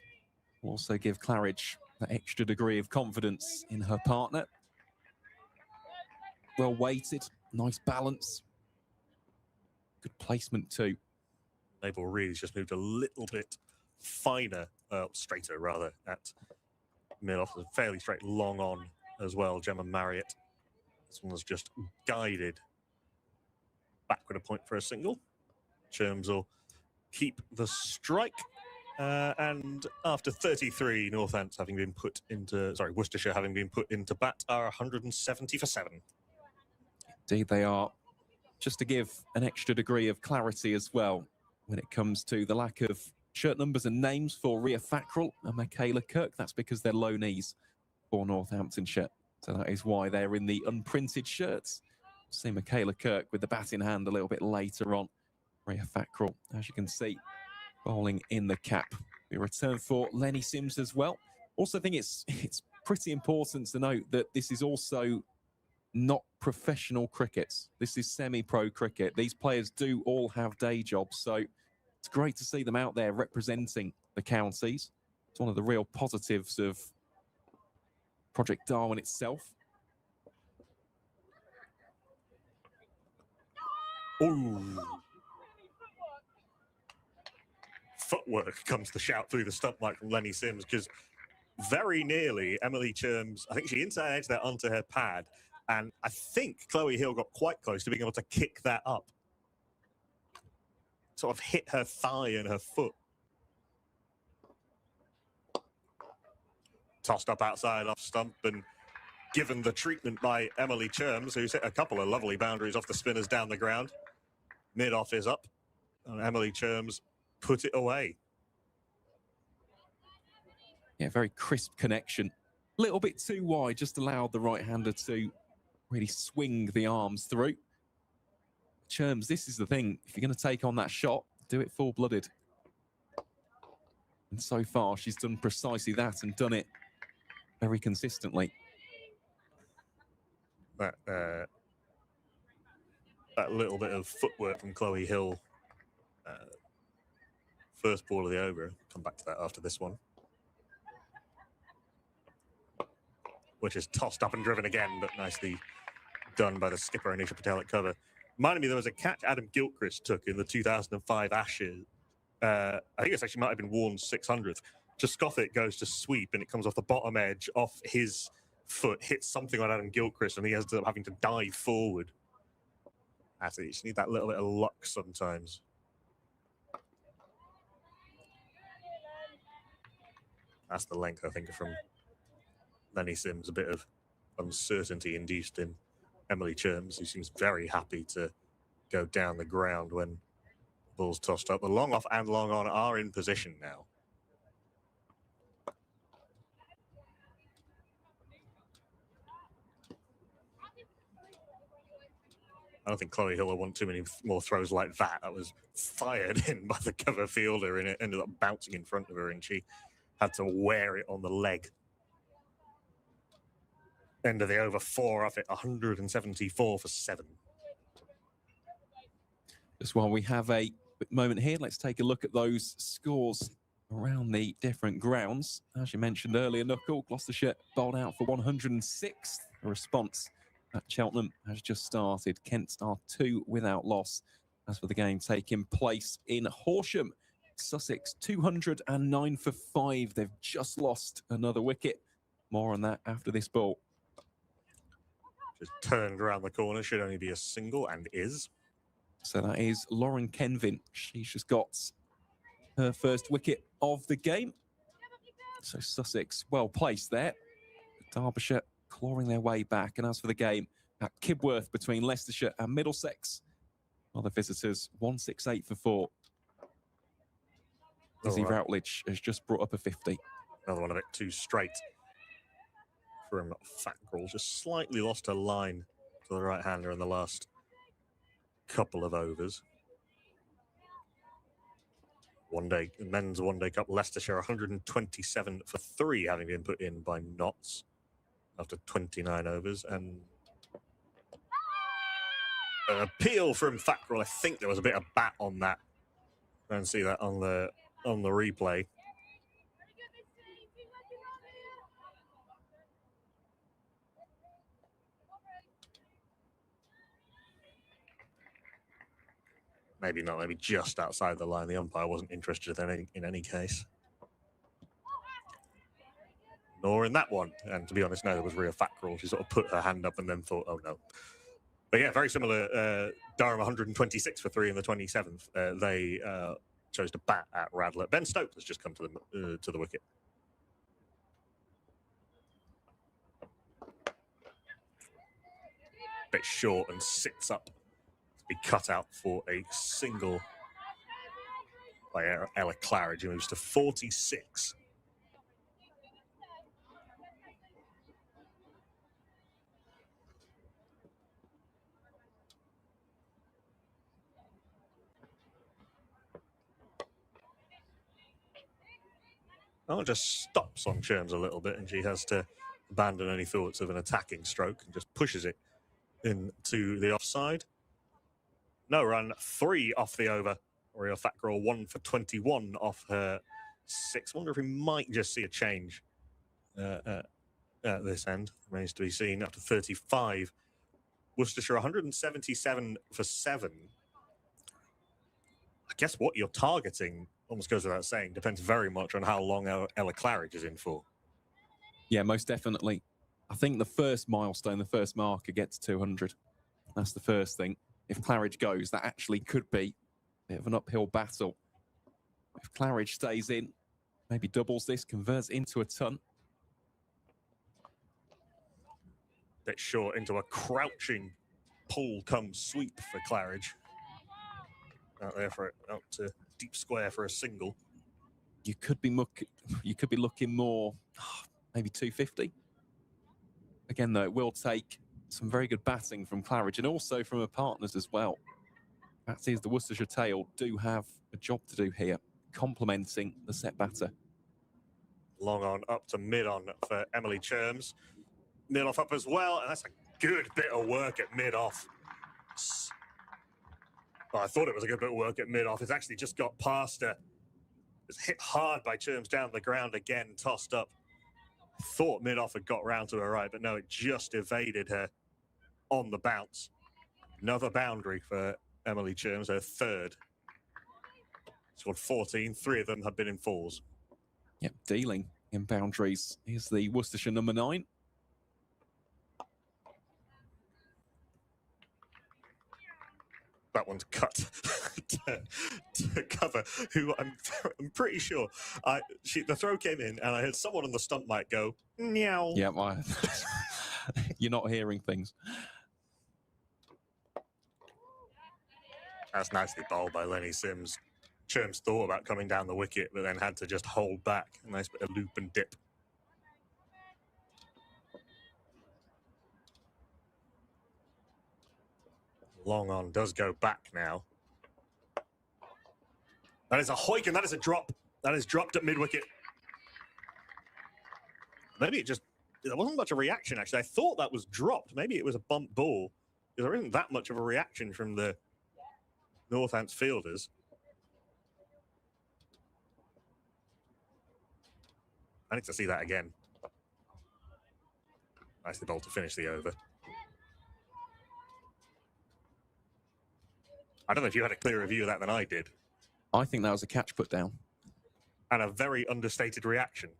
Will also give Claridge that extra degree of confidence in her partner. well weighted, nice balance. Good placement too. Mabel Reed's just moved a little bit finer, straighter rather, at mid-off. Fairly straight, long on as well. Gemma Marriott. This one was just guided backward a point for a single. Cherms will keep the strike. And after 33, Northants having been put into, Worcestershire having been put into bat are 170 for 7. Indeed they are. Just to give an extra degree of clarity as well when it comes to the lack of shirt numbers and names for Ria Fackrell and Michaela Kirk. That's because they're low knees for Northamptonshire. So that is why they're in the unprinted shirts. See Michaela Kirk with the bat in hand a little bit later on. Ria Fackrell, as you can see, bowling in the cap. We return for Lenny Sims as well. Also think it's pretty important to note that this is also not professional cricket. This is semi-pro cricket. These players do all have day jobs, so it's great to see them out there representing the counties. It's one of the real positives of Project Darwin itself. Ooh. Footwork comes the shout through the stump like from Lenny Sims, because very nearly Emily Cherms, I think she inside edged that onto her pad, and I think Chloe Hill got quite close to being able to kick that up. Sort of hit her thigh and her foot. Tossed up outside off stump and given the treatment by Emily Cherms, who's hit a couple of lovely boundaries off the spinners down the ground. Mid-off is up, and Emily Cherms put it away. Yeah, very crisp connection. A little bit too wide, just allowed the right-hander to really swing the arms through. Cherms, this is the thing. If you're going to take on that shot, do it full-blooded. And so far, she's done precisely that and done it very consistently. That little bit of footwork from Chloe Hill. First ball of the over. Come back to that after this one. Which is tossed up and driven again, but nicely done by the skipper, Anisha Patel at cover. Reminded me there was a catch Adam Gilchrist took in the 2005 Ashes. I think it actually might have been Warren's 600th. Jaskothic goes to sweep and it comes off the bottom edge, off his foot, hits something on Adam Gilchrist, and he ends up having to dive forward. That's it. You just need that little bit of luck sometimes. That's the length, I think, from Lenny Sims. A bit of uncertainty induced in Emily Cherms, who seems very happy to go down the ground when the ball's tossed up. The long off and long on are in position now. I don't think Chloe Hill will want too many more throws like that. That was fired in by the cover fielder, and it ended up bouncing in front of her, and she had to wear it on the leg. End of the over, 4 off it, 174 for 7. Just while we have a quick moment here, let's take a look at those scores around the different grounds. As you mentioned earlier, Knuckle, Gloucestershire bowled out for 106th. A response at Cheltenham has just started. Kent are 2 without loss. As for the game taking place in Horsham, Sussex 209 for 5. They've just lost another wicket. More on that after this ball. Just turned around the corner, should only be a single, and is. So that is Lauren Kenvin. She's just got her first wicket of the game. So Sussex well placed there. Derbyshire clawing their way back. And as for the game at Kibworth between Leicestershire and Middlesex, well, the visitors 168 for 4. Izzy Routledge has just brought up a 50. Another one a bit too straight from Fackrell. Just slightly lost her line to the right-hander in the last couple of overs. Men's one-day cup, Leicestershire 127 for 3, having been put in by Notts after 29 overs. And an appeal from Fackrell. I think there was a bit of bat on that. I don't see that on the replay. Maybe not, maybe just outside the line. The umpire wasn't interested in any case. Nor in that one. And to be honest, no, it was Rhea Fackrell. She sort of put her hand up and then thought, oh no. But yeah, very similar. Durham 126 for 3 in the 27th. They chose to bat at Radler. Ben Stokes has just come to the wicket. Bit short and sits up to be cut out for a single by Ella Claridge, who moves to 46. Oh, just stops on Cherms a little bit, and she has to abandon any thoughts of an attacking stroke and just pushes it into the offside. No run, 3 off the over. Rhea Fackrell 1 for 21 off her 6. Wonder if we might just see a change at this end. Remains to be seen. Up to 35. Worcestershire 177 for 7. I guess what you're targeting almost goes without saying. Depends very much on how long Ella Claridge is in for. Yeah, most definitely. I think the first milestone, the first marker gets 200. That's the first thing. If Claridge goes, that actually could be a bit of an uphill battle. If Claridge stays in, maybe doubles this, converts into a ton. Bit short into a crouching pull come sweep for Claridge. Out there for it, out to deep square for a single. You could be looking more, maybe 250. Again, though, it will take some very good batting from Claridge and also from her partners as well. That is, the Worcestershire tail do have a job to do here, complementing the set batter. Long on up to mid on for Emily Cherms. Mid off up as well, and that's a good bit of work at mid off. Well, I thought it was a good bit of work at mid off. It's actually just got past her. It's hit hard by Cherms down the ground again, tossed up. Thought mid off had got round to her right, but no, it just evaded her on the bounce. Another boundary for Emily Cherms, her 3rd. Scored 14, 3 of them have been in 4s. Yep, dealing in boundaries is the Worcestershire number 9. That one's cut to cover, who I'm pretty sure the throw came in and I heard someone on the stump mic go, meow. Yeah, you're not hearing things. That's nicely bowled by Lenny Sims. Cherms thought about coming down the wicket, but then had to just hold back. A nice bit of loop and dip. Long on does go back now. That is a hoik and that is a drop. That is dropped at mid-wicket. Maybe there wasn't much of a reaction, actually. I thought that was dropped. Maybe it was a bump ball. There isn't that much of a reaction from the Northants fielders. I need to see that again. Nicely bowled to finish the over. I don't know if you had a clearer view of that than I did. I think that was a catch put down. And a very understated reaction.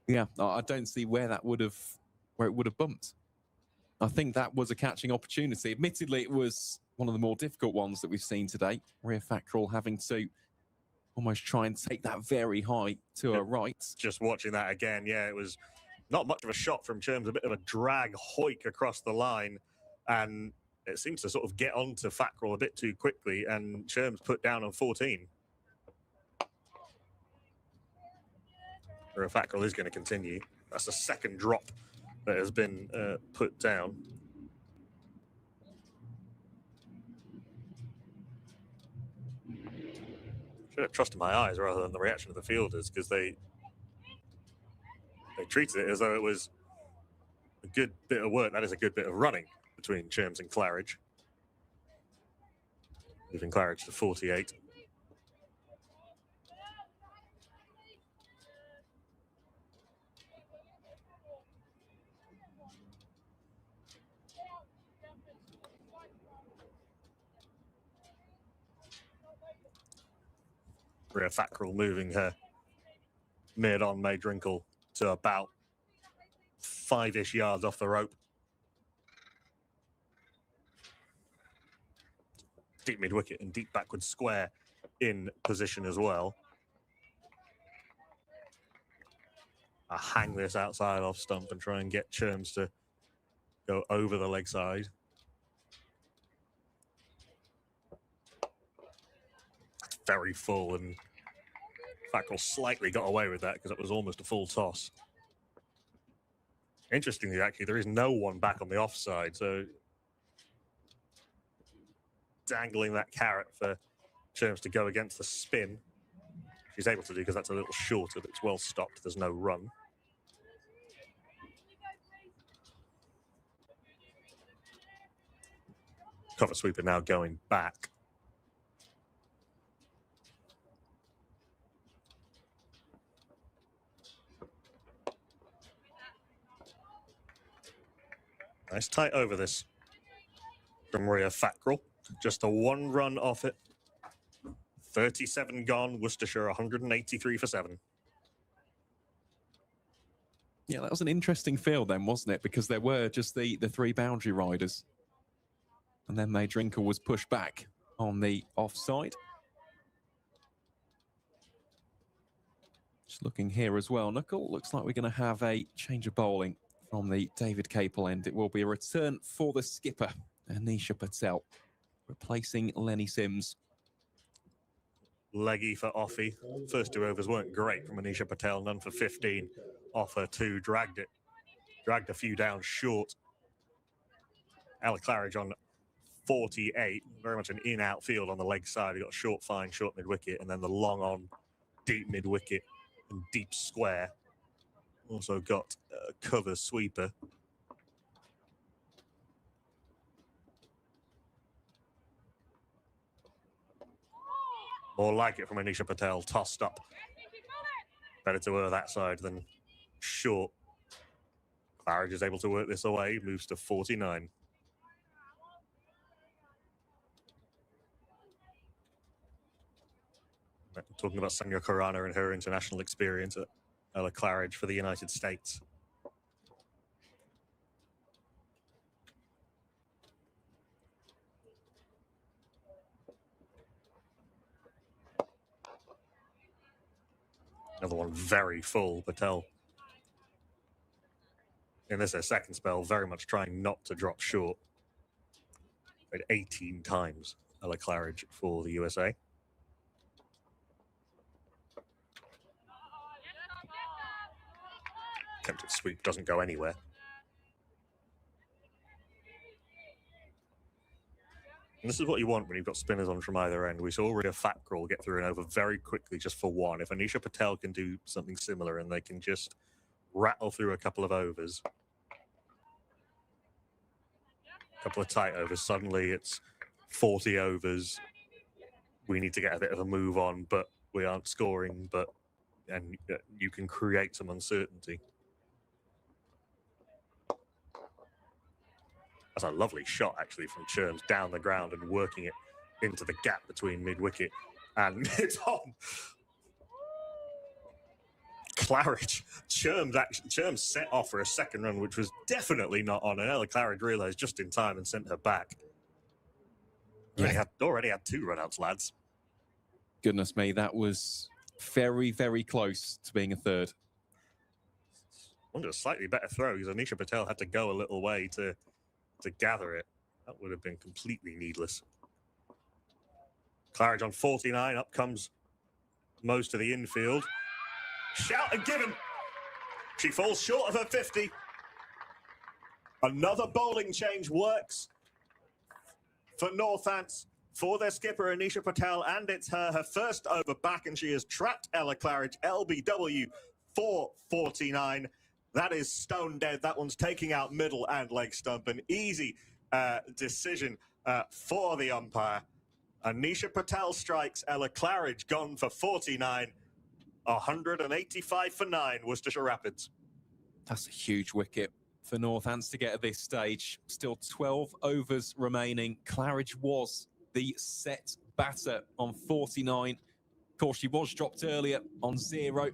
Yeah, I don't see where it would have bumped. I think that was a catching opportunity. Admittedly, it was one of the more difficult ones that we've seen today. Rhea Fackrell having to almost try and take that very high to her right. Just watching that again, yeah, it was not much of a shot from Cherms, a bit of a drag hoik across the line. And it seems to sort of get onto Fackrell a bit too quickly, and Cherms put down on 14. Rhea Fackrell is going to continue. That's the 2nd drop that has been put down. Should have trusted my eyes rather than the reaction of the fielders, because they treated it as though it was a good bit of work. That is a good bit of running between Cherms and Claridge. Moving Claridge to 48. Rhea Fackrell moving her mid on May Drinkle to about 5-ish yards off the rope. Deep mid wicket and deep backward square in position as well. I hang this outside off stump and try and get Cherms to go over the leg side. It's very full, and Fackrell slightly got away with that because it was almost a full toss. Interestingly, actually, there is no one back on the offside, so dangling that carrot for Cherms to go against the spin. She's able to do because that's a little shorter, but it's well stopped. There's no run. Cover sweeper now going back. Nice tight over this from Rhea Fackrell. Just a 1 run off it. 37 gone, Worcestershire 183 for 7. Yeah, that was an interesting field then, wasn't it? Because there were just the 3 boundary riders. And then May Drinkle was pushed back on the offside. Just looking here as well, Knuckle, looks like we're going to have a change of bowling from the David Capel end. It will be a return for the skipper, Anisha Patel, replacing Lenny Sims. Leggy for Offie. First 2 overs weren't great from Anisha Patel, none for 15. Off her 2, dragged a few down short. Ella Claridge on 48, very much an in-out field on the leg side. He got short fine, short mid-wicket, and then the long on, deep mid-wicket and deep square. Also got a cover sweeper. More like it from Anisha Patel, tossed up. Better to her that side than short. Claridge is able to work this away, moves to 49. Talking about Sonia Khurana and her international experience at Ella Claridge for the United States. Another one very full, Patel. In this, their second spell, very much trying not to drop short. Played 18 times, Ella Claridge for the USA. Attempted sweep doesn't go anywhere. And this is what you want when you've got spinners on from either end. We saw Rhea Fackrell get through an over very quickly just for 1. If Anisha Patel can do something similar and they can just rattle through a couple of overs, a couple of tight overs, suddenly it's 40 overs. We need to get a bit of a move on, but we aren't scoring, and you can create some uncertainty. That's a lovely shot, actually, from Cherms down the ground and working it into the gap between mid-wicket and mid-on. Claridge, Cherms set off for a second run, which was definitely not on. And Ella Claridge realised just in time and sent her back. Yeah. Already had 2 run-outs, lads. Goodness me, that was very, very close to being a 3rd. Wanted a slightly better throw because Anisha Patel had to go a little way to gather it. That would have been completely needless. Claridge on 49. Up comes most of the infield. Shout and given. She falls short of her 50. Another bowling change works for Northants, for their skipper Anisha Patel, and it's her first over back, and she has trapped Ella Claridge, LBW 449. That is stone dead. That one's taking out middle and leg stump. An easy decision for the umpire. Anisha Patel strikes. Ella Claridge gone for 49. 185 for 9, Worcestershire Rapids. That's a huge wicket for Northants to get at this stage. Still 12 overs remaining. Claridge was the set batter on 49. Of course, she was dropped earlier on 0.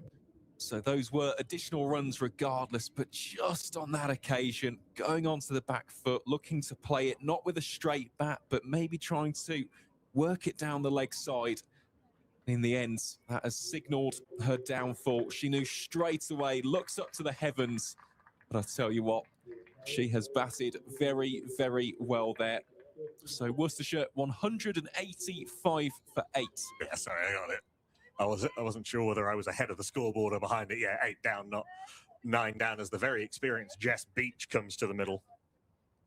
So those were additional runs regardless, but just on that occasion, going onto the back foot, looking to play it, not with a straight bat, but maybe trying to work it down the leg side. In the end, that has signalled her downfall. She knew straight away, looks up to the heavens. But I tell you what, she has batted very, very well there. So Worcestershire 185 for 8. Yeah, sorry, I got it. I wasn't sure whether I was ahead of the scoreboard or behind it. Yeah, 8 down, not 9 down, as the very experienced Jess Beach comes to the middle.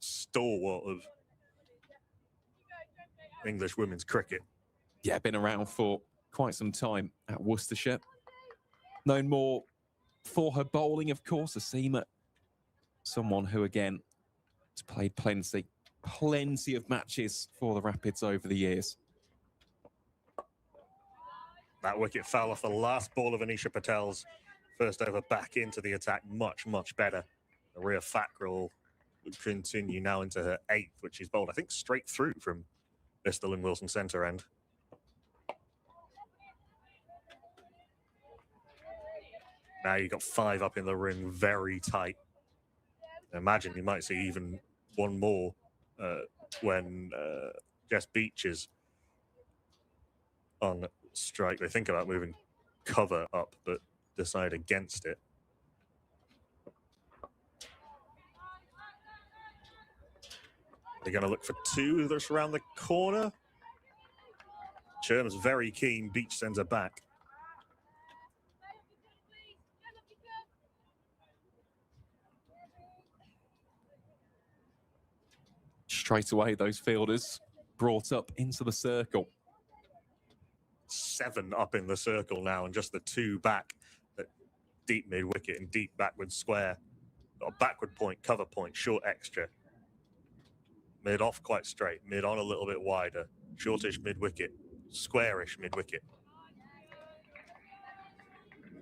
Stalwart of English women's cricket. Yeah, been around for quite some time at Worcestershire. Known more for her bowling, of course, a seamer. Someone who, again, has played plenty of matches for the Rapids over the years. That wicket fell off the last ball of Anisha Patel's first over back into the attack. Much, much better. Maria Fackrell will continue now into her 8th, which is bowled, I think, straight through from Bristol and Wilson centre end. Now you've got 5 up in the ring, very tight. I imagine you might see even one more when Jess Beach is on strike. They think about moving cover up, but decide against it. They're going to look for 2 that's around the corner. Cherm's very keen. Beach sends her back. Straight away, those fielders brought up into the circle. 7 up in the circle now, and just the 2 back at deep mid wicket and deep backward square. Got a backward point, cover point, short extra. Mid off quite straight, mid on a little bit wider, shortish mid wicket, squarish mid wicket.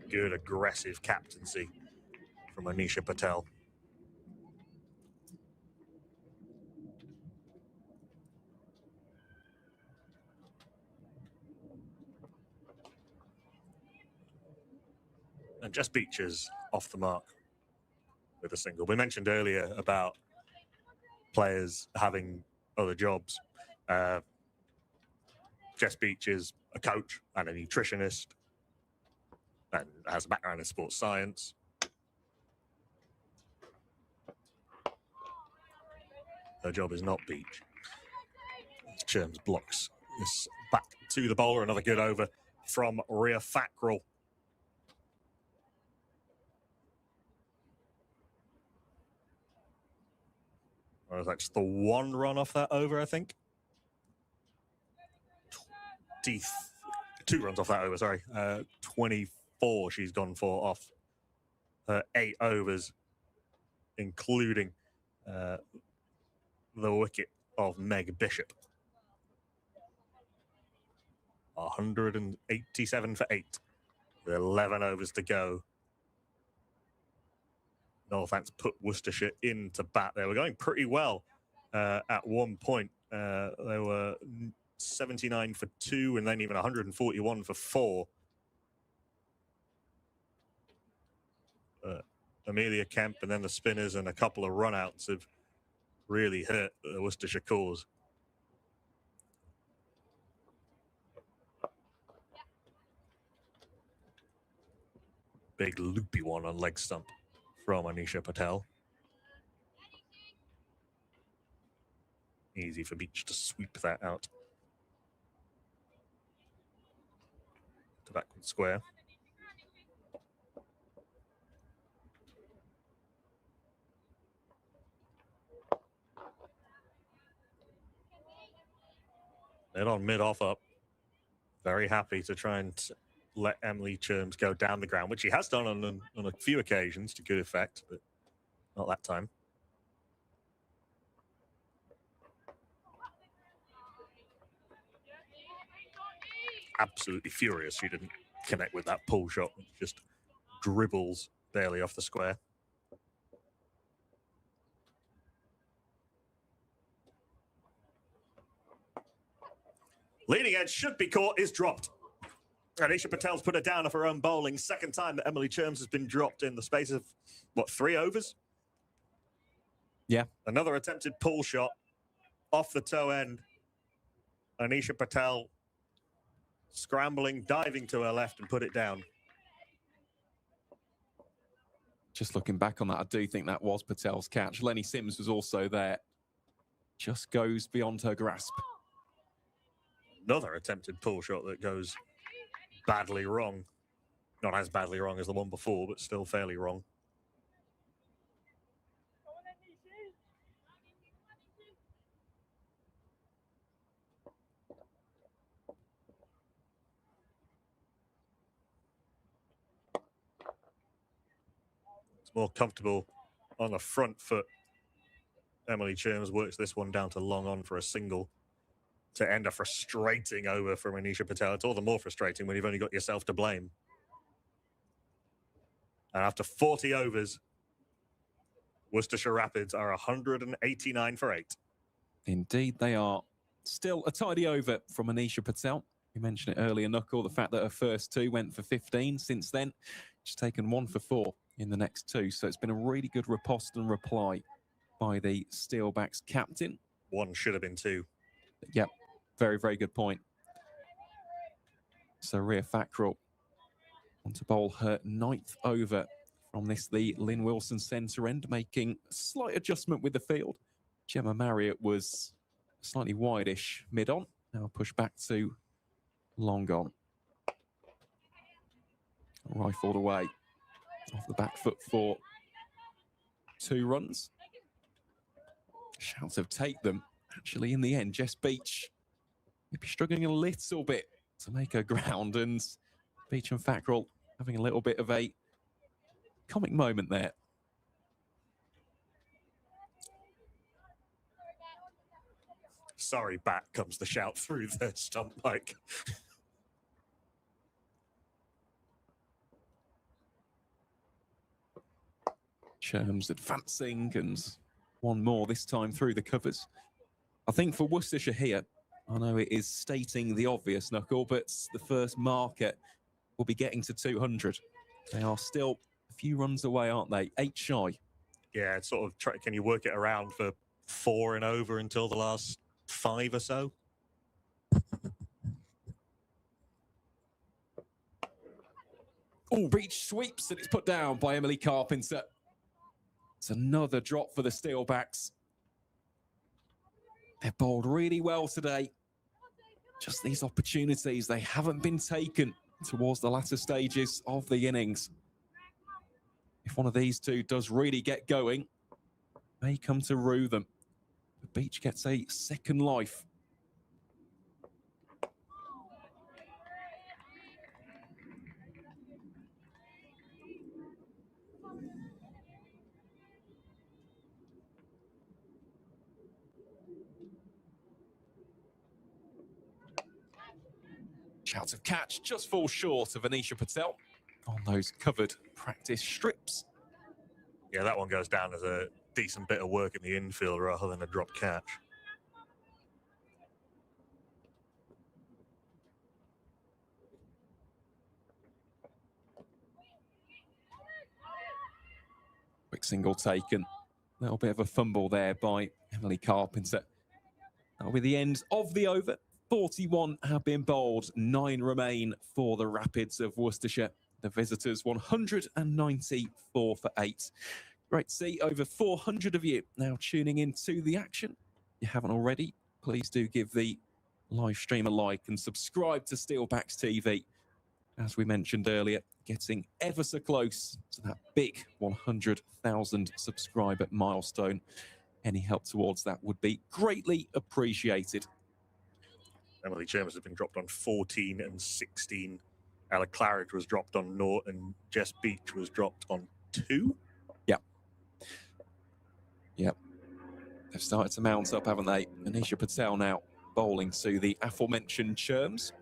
Good aggressive captaincy from Anisha Patel. And Jess Beach is off the mark with a single. We mentioned earlier about players having other jobs. Jess Beach is a coach and a nutritionist and has a background in sports science. Her job is not beach. Cherms blocks this back to the bowler. Another good over from Rhea Fackrell. Well, that's the 1 run off that over, I think. 2 runs off that over, sorry. 24 she's gone for off her 8 overs, including the wicket of Meg Bishop. 187 for 8, with 11 overs to go. Northants put Worcestershire into bat. They were going pretty well at one point. They were 79 for 2 and then even 141 for 4. Amelia Kemp and then the spinners and a couple of run-outs have really hurt the Worcestershire cause. Big loopy one on leg stump from Anisha Patel. Easy for Beach to sweep that out. To backward square. Mid on, mid off up. Very happy to try and let Emily Cherms go down the ground, which she has done on a few occasions to good effect, but not that time. Absolutely furious she didn't connect with that pull shot. Just dribbles barely off the square. Leading edge should be caught, is dropped. Anisha Patel's put her down off her own bowling. Second time that Emily Cherms has been dropped in the space of, what, 3 overs? Yeah. Another attempted pull shot off the toe end. Anisha Patel scrambling, diving to her left and put it down. Just looking back on that, I do think that was Patel's catch. Lenny Sims was also there. Just goes beyond her grasp. Another attempted pull shot that goes badly wrong. Not as badly wrong as the one before, but still fairly wrong. It's more comfortable on the front foot. Emily Cherms works this one down to long on for a single to end a frustrating over from Anisha Patel. It's all the more frustrating when you've only got yourself to blame. And after 40 overs, Worcestershire Rapids are 189 for 8. Indeed, they are. Still a tidy over from Anisha Patel. You mentioned it earlier, Knuckle, the fact that her first 2 went for 15. Since then, she's taken 1 for 4 in the next 2. So it's been a really good riposte and reply by the Steelbacks captain. 1 should have been 2. Yep, very, very good point. So Rhea Fackrell on to bowl her 9th over from this, the Lynn Wilson centre end, making a slight adjustment with the field. Gemma Marriott was slightly wide-ish mid-on. Now push back to long on. Rifled away off the back foot for 2 runs. Shouts of take them. Actually, in the end, Jess Beach maybe struggling a little bit to make her ground, and Beach and Fackrell having a little bit of a comic moment there. Sorry, back comes the shout through the stump mic. Cherms advancing, and 1 more this time through the covers. I think for Worcestershire here, I know it is stating the obvious, Knuckle, but the first marker will be getting to 200. They are still a few runs away, aren't they? 8 shy. Yeah, it's sort of, can you work it around for 4 and over until the last 5 or so? Oh, Beach sweeps, and it's put down by Emily Carpenter. It's another drop for the Steelbacks. They're bowled really well today. Just these opportunities, they haven't been taken towards the latter stages of the innings. If one of these 2 does really get going, may come to rue them. But Beach gets a second life. Shouts of catch just fall short of Anisha Patel on those covered practice strips. Yeah, that one goes down as a decent bit of work in the infield rather than a drop catch. Quick single taken. A little bit of a fumble there by Emily Carpenter. That'll be the end of the over. 41 have been bowled, 9 remain for the Rapids of Worcestershire. The visitors 194 for 8. Great to see over 400 of you now tuning in to the action. If you haven't already, please do give the live stream a like and subscribe to Steelbacks TV. As we mentioned earlier, getting ever so close to that big 100,000 subscriber milestone. Any help towards that would be greatly appreciated. Emily Cherms has been dropped on 14 and 16. Ella Claridge was dropped on 0, and Jess Beach was dropped on 2. Yep. They've started to mount up, haven't they? Anisha Patel now bowling to the aforementioned Cherms.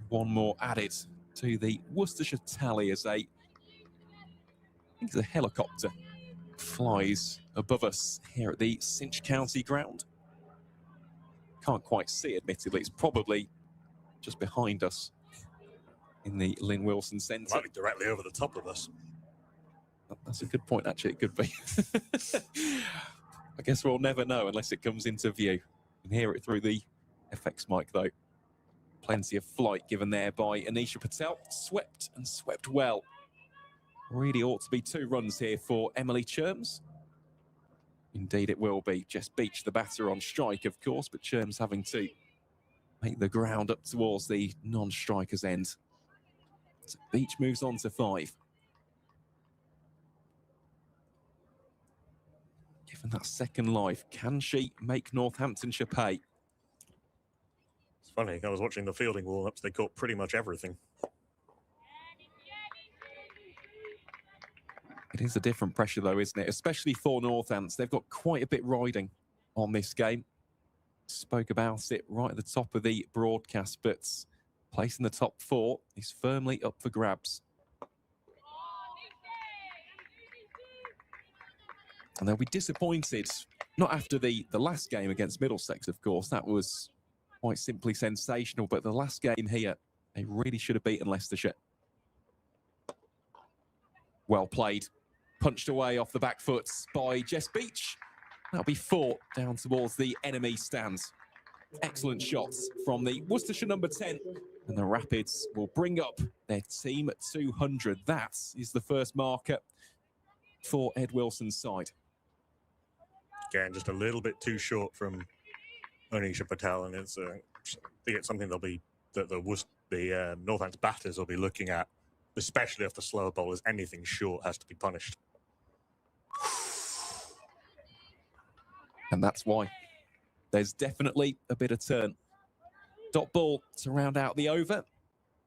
1 more added to the Worcestershire tally as I think it's a helicopter flies above us here at the Cinch County ground. Can't quite see, admittedly. It's probably just behind us. in the Lynn Wilson Centre. Might be directly over the top of us. That's a good point, actually. It could be. I guess we'll never know unless it comes into view. You can hear it through the FX mic, though. Plenty of flight given there by Anisha Patel. Swept and swept well. Really ought to be 2 runs here for Emily Cherms. Indeed it will be. Jess Beach, the batter, on strike, of course, but Cherms having to make the ground up towards the non-striker's end. So Beach moves on to 5. Given that second life, can she make Northamptonshire pay? It's funny, I was watching the fielding warm-ups, they caught pretty much everything. It is a different pressure, though, isn't it? Especially for Northants. They've got quite a bit riding on this game. Spoke about it right at the top of the broadcast, but place in the top 4 is firmly up for grabs. And they'll be disappointed, not after the last game against Middlesex, of course. That was quite simply sensational, but the last game here, they really should have beaten Leicestershire. Well played. Punched away off the back foot by Jess Beach. That'll be 4 down towards the enemy stands. Excellent shots from the Worcestershire number 10. And the Rapids will bring up their team at 200. That is the first marker for Ed Wilson's side. Again, just a little bit too short from Anisha Patel, and it's I think it's something the Northants batters will be looking at, especially if the slower bowlers. Anything short has to be punished. And that's why there's definitely a bit of turn. Dot ball to round out the over.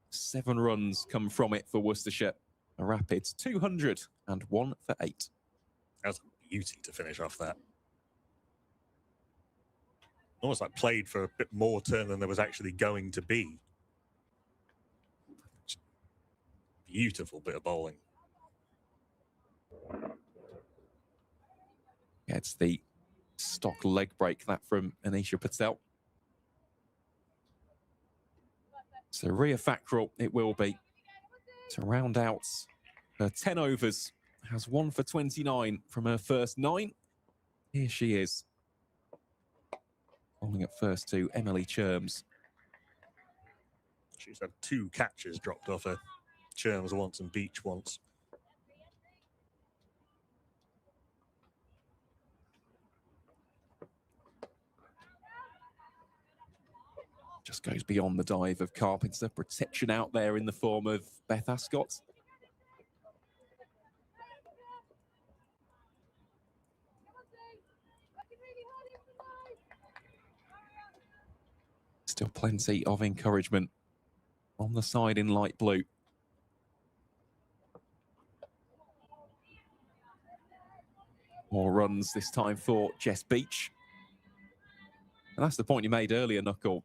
7 runs come from it for Worcestershire. The Rapids 201 for 8. That's a beauty to finish off that. Almost like played for a bit more turn than there was actually going to be. Beautiful bit of bowling. Yeah, it's the stock leg break, that from Anisha Patel. So Ria Fackrell it will be to round out her 10 overs. Has 1 for 29 from her first 9. Here she is. Bowling at first to Emily Cherms. She's had 2 catches dropped off her. Cherms once and Beach once. Just goes beyond the dive of Carpenter. Protection out there in the form of Beth Ascott. Still plenty of encouragement on the side in light blue. More runs this time for Jess Beach. And that's the point you made earlier, Knuckle.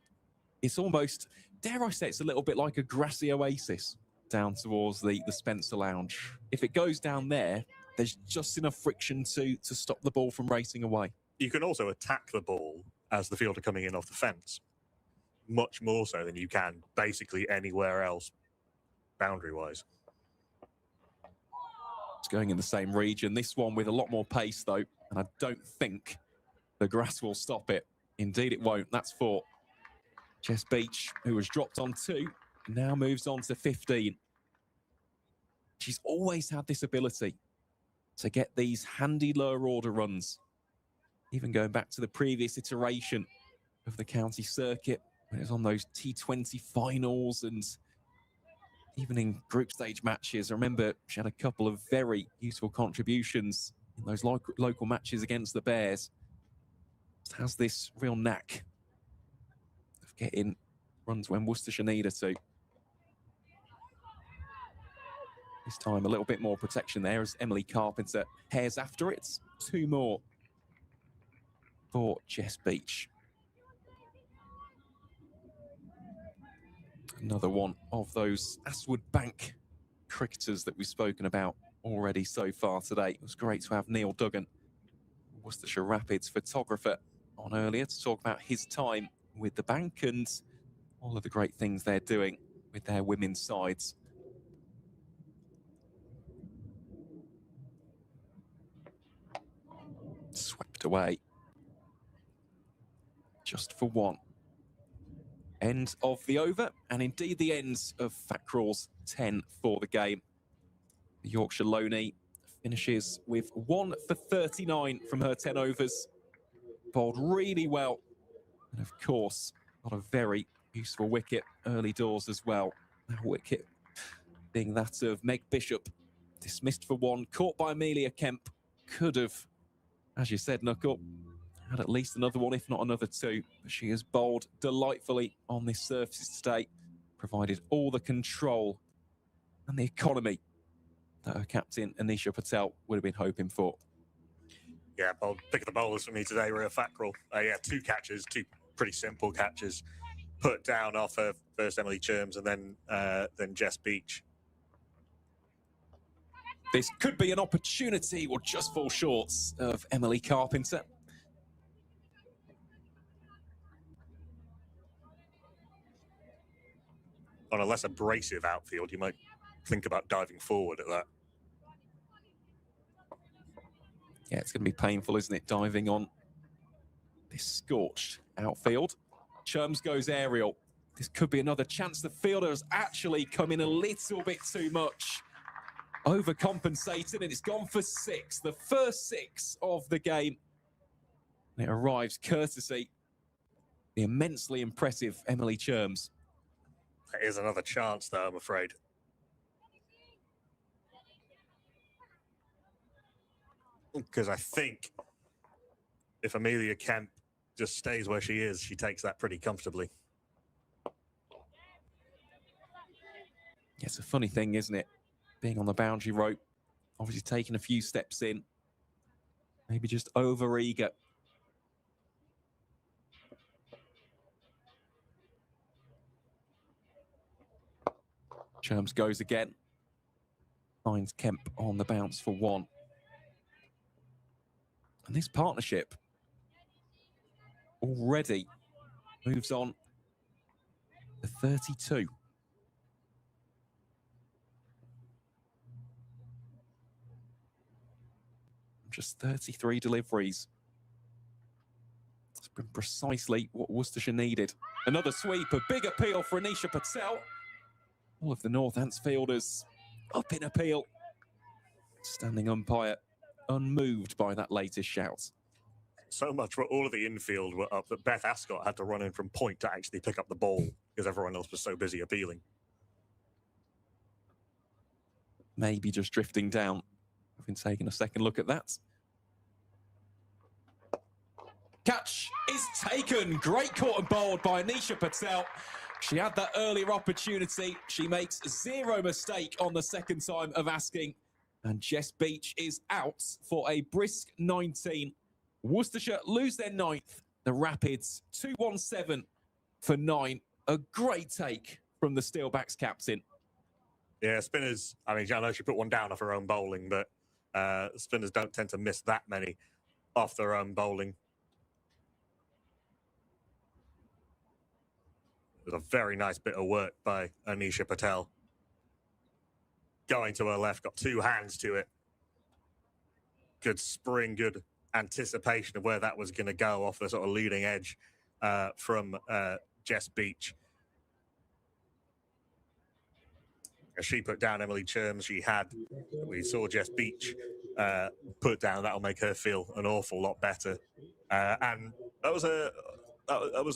It's almost, dare I say, it's a little bit like a grassy oasis down towards the Spencer Lounge. If it goes down there, there's just enough friction to stop the ball from racing away. You can also attack the ball as the fielder coming in off the fence. Much more so than you can basically anywhere else, boundary-wise. It's going in the same region. This one with a lot more pace, though, and I don't think the grass will stop it. Indeed, it won't. That's 4. Jess Beach, who was dropped on 2, now moves on to 15. She's always had this ability to get these handy lower order runs. Even going back to the previous iteration of the county circuit, when it was on those T20 finals and even in group stage matches. I remember she had a couple of very useful contributions in those local matches against the Bears. Just has this real knack of getting runs when Worcestershire need her to. This time a little bit more protection there as Emily Carpenter hairs after it. 2 more for Jess Beach. Another one of those Aswood Bank cricketers that we've spoken about already so far today. It was great to have Neil Duggan, Worcestershire Rapids photographer, on earlier to talk about his time with the bank and all of the great things they're doing with their women's sides. Swept away. Just for one. End of the over, and indeed the ends of Fat Crawl's 10 for the game. The Yorkshire Loney finishes with 1 for 39 from her 10 overs. Bowled really well. And of course, got a very useful wicket early doors as well. That wicket being that of Meg Bishop. Dismissed for 1, caught by Amelia Kemp. Could have, as you said, Knuckle, had at least another one, if not another 2. But she has bowled delightfully on this surface today. Provided all the control and the economy that her captain, Anisha Patel, would have been hoping for. Yeah, pick of the bowlers for me today were a Fat Crawl. Yeah, 2 catches, 2 pretty simple catches. Put down off her first Emily Cherms and then Jess Beach. This could be an opportunity, or just fall short of Emily Carpenter. On a less abrasive outfield, you might think about diving forward at that. Yeah, it's going to be painful, isn't it, diving on this scorched outfield. Cherms goes aerial. This could be another chance. The fielder has actually come in a little bit too much. Overcompensated, and it's gone for 6. The first 6 of the game. And it arrives courtesy the immensely impressive Emily Cherms. That is another chance, though, I'm afraid. Because I think if Amelia Kemp just stays where she is, she takes that pretty comfortably. It's a funny thing, isn't it? Being on the boundary rope, obviously taking a few steps in, maybe just over-eager. Cherms goes again. Finds Kemp on the bounce for 1. And this partnership already moves on to 32. Just 33 deliveries. It's been precisely what Worcestershire needed. Another sweep, a big appeal for Anisha Patel. All of the Northants fielders up in appeal. Standing umpire unmoved by that latest shout. So much for all of the infield were up that Beth Ascot had to run in from point to actually pick up the ball because everyone else was so busy appealing. Maybe just drifting down. I've been taking a second look at that. Catch is taken. Great caught and bowled by Anisha Patel. She had that earlier opportunity. She makes 0 mistake on the second time of asking. And Jess Beach is out for a brisk 19. Worcestershire lose their 9th. The Rapids 217 for 9. A great take from the Steelbacks captain. Yeah, spinners, I mean, I know she put one down off her own bowling, but spinners don't tend to miss that many off their own bowling. It was a very nice bit of work by Anisha Patel. Going to her left, got 2 hands to it. Good spring, good anticipation of where that was going to go off the sort of leading edge from Jess Beach. As she put down Emily Cherms, we saw Jess Beach put down. That'll make her feel an awful lot better. And that was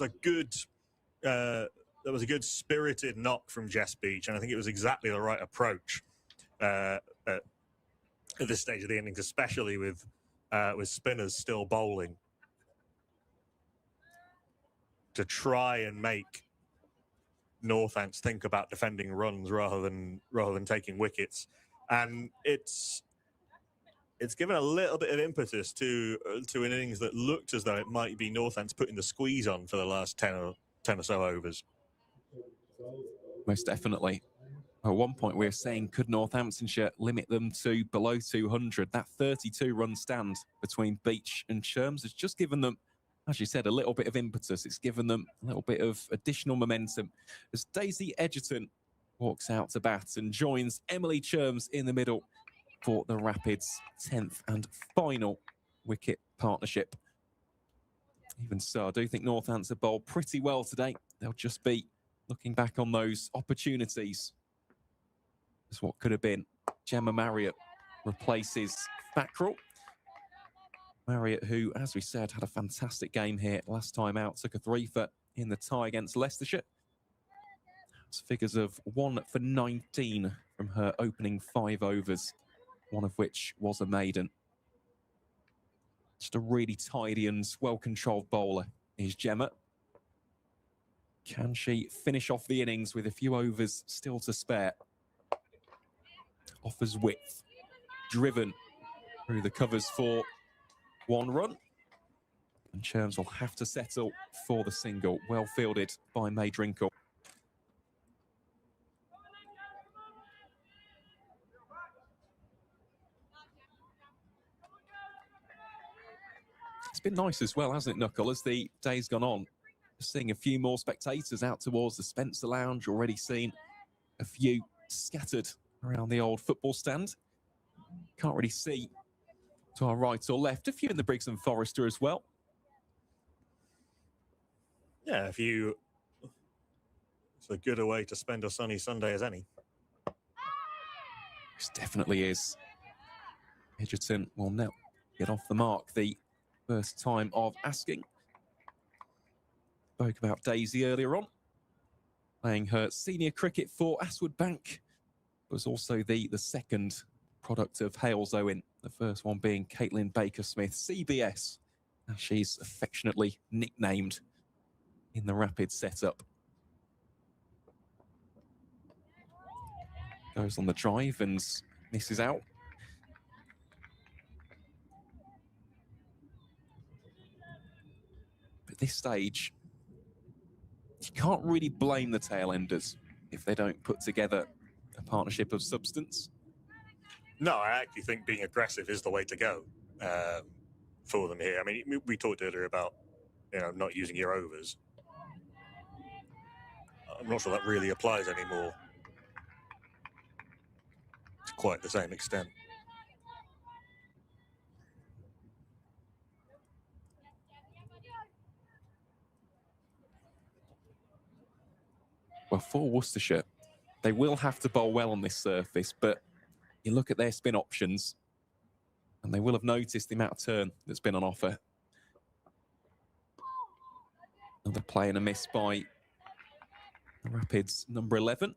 a good spirited knock from Jess Beach, and I think it was exactly the right approach at this stage of the innings, especially with spinners still bowling, to try and make Northants think about defending runs rather than taking wickets. And it's given a little bit of impetus to an innings that looked as though it might be Northants putting the squeeze on for the last 10 or so overs. Most definitely. At one point, we were saying, could Northamptonshire limit them to below 200? That 32-run stand between Beach and Cherms has just given them, as you said, a little bit of impetus. It's given them a little bit of additional momentum. As Daisy Edgerton walks out to bat and joins Emily Cherms in the middle for the Rapids' 10th and final wicket partnership. Even so, I do think Northampton bowled pretty well today. They'll just be looking back on those opportunities as what could have been. Gemma Marriott replaces Thackrell. Marriott, who, as we said, had a fantastic game here last time out, took a 3 for in the tie against Leicestershire. It's figures of 1 for 19 from her opening 5 overs, one of which was a maiden. Just a really tidy and well-controlled bowler is Gemma. Can she finish off the innings with a few overs still to spare? Offers width, driven through the covers for 1 run. And Cherms will have to settle for the single, well fielded by May Drinkle. It's been nice as well, hasn't it, Knuckle, as the day's gone on. Seeing a few more spectators out towards the Spencer Lounge, already seen a few scattered around the old football stand. Can't really see to our right or left, a few in the Briggs and Forrester as well. Yeah, it's a good a way to spend a sunny Sunday as any. This definitely is. Edgerton will now get off the mark the first time of asking. Spoke about Daisy earlier on. Playing her senior cricket for Aswood Bank. Was also the second product of Hales Owen. The first one being Caitlin Baker-Smith, CBS, as she's affectionately nicknamed in the Rapid setup. Goes on the drive and misses out. But at this stage, you can't really blame the tail enders if they don't put together a partnership of substance. No, I actually think being aggressive is the way to go for them here. I mean, we talked earlier about, not using your overs. I'm not sure that really applies anymore to quite the same extent. Well, for Worcestershire, they will have to bowl well on this surface, but you look at their spin options, and they will have noticed the amount of turn that's been on offer. Another play and a miss by the Rapids number 11.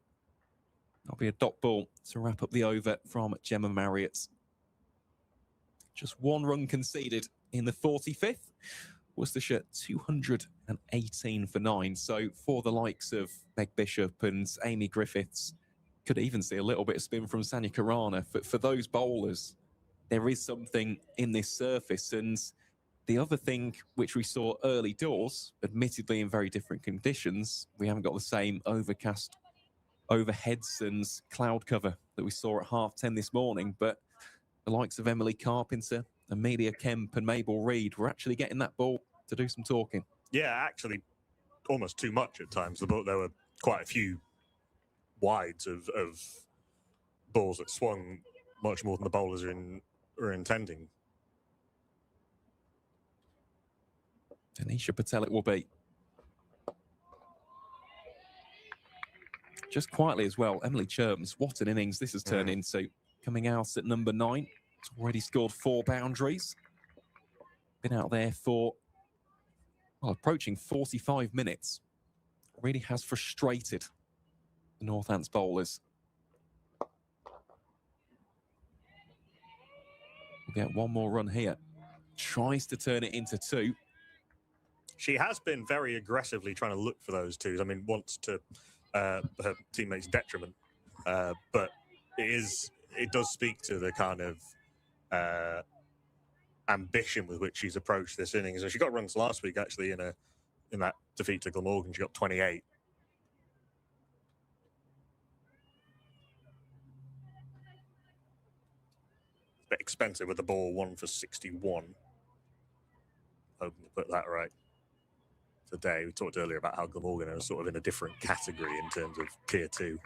That'll be a dot ball to wrap up the over from Gemma Marriott. Just 1 run conceded in the 45th. Worcestershire 218 for 9. So for the likes of Meg Bishop and Amy Griffiths, could even see a little bit of spin from Sanya Karana. For those bowlers, there is something in this surface. And the other thing which we saw early doors, admittedly in very different conditions, we haven't got the same overcast overheads and cloud cover that we saw at 10:30 this morning, but the likes of Emily Carpenter, Amelia Kemp and Mabel Reid were actually getting that ball to do some talking. Yeah, actually almost too much at times. There were quite a few wides of balls that swung much more than the bowlers are intending. Tanisha Patel it will be. Just quietly as well, Emily Cherms, what an innings this has turned into. Coming out at number 9, it's already scored 4 boundaries. Been out there for, well, approaching 45 minutes. Really has frustrated the Northants bowlers. We'll get 1 more run here. Tries to turn it into 2. She has been very aggressively trying to look for those 2s. I mean, once to her teammates' detriment, but it does speak to the kind of ambition with which she's approached this innings. So she got runs last week, actually, in that defeat to Glamorgan. She got 28. It's a bit expensive with the ball, 1 for 61. Hoping to put that right today. We talked earlier about how Glamorgan are sort of in a different category in terms of tier 2.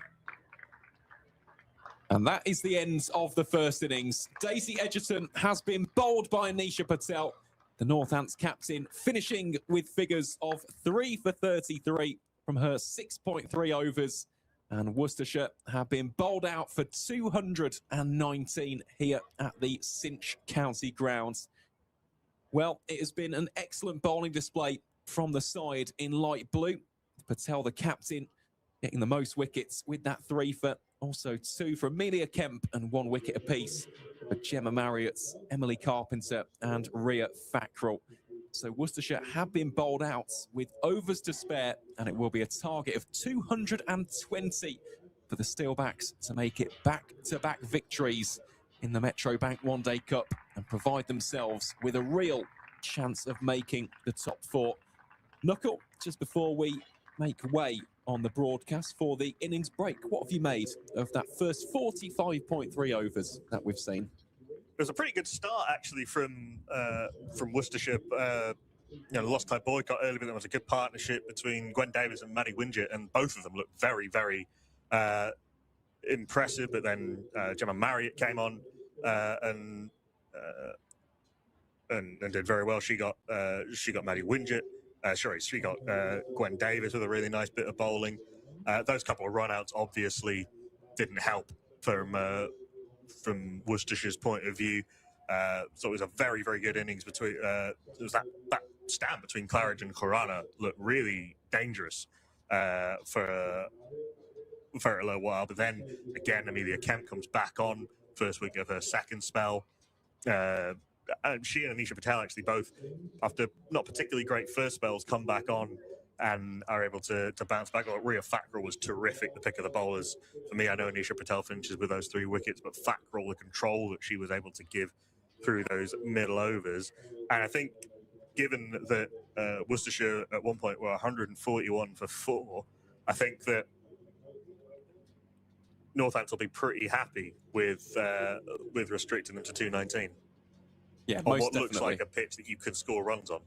And that is the end of the first innings. Daisy Edgerton has been bowled by Anisha Patel, the Northants captain, finishing with figures of 3 for 33 from her 6.3 overs. And Worcestershire have been bowled out for 219 here at the Cinch County grounds. Well, it has been an excellent bowling display from the side in light blue. Patel, the captain, getting the most wickets with that 3 for, also 2 for Amelia Kemp and 1 wicket apiece for Gemma Marriott, Emily Carpenter and Ria Fackrell. So Worcestershire have been bowled out with overs to spare, and it will be a target of 220 for the Steelbacks to make it back-to-back victories in the Metro Bank One Day Cup and provide themselves with a real chance of making the top 4. Knuckle, just before we make way on the broadcast for the innings break, what have you made of that first 45.3 overs that we've seen? It was a pretty good start, actually, from Worcestershire. Lost Type boycott early, but there was a good partnership between Gwen Davis and Maddie Wingett, and both of them looked very, very impressive. But then Gemma Marriott came on and did very well. She got Maddie Wingett. She got Gwen Davis with a really nice bit of bowling. Those couple of runouts obviously didn't help from Worcestershire's point of view. So it was a very, very good innings between. It was that stand between Claridge and Corana looked really dangerous for a little while. But then again, Amelia Kemp comes back on first week of her second spell. And she and Anisha Patel actually both, after not particularly great first spells, come back on and are able to bounce back. Well, Ria Fackrell was terrific, the pick of the bowlers. For me, I know Anisha Patel finishes with those 3 wickets, but Fackrell, the control that she was able to give through those middle overs. And I think, given that Worcestershire at one point were 141 for 4, I think that Northants will be pretty happy with restricting them to 219. Yeah, on most what definitely. Looks like a pitch that you could score runs on.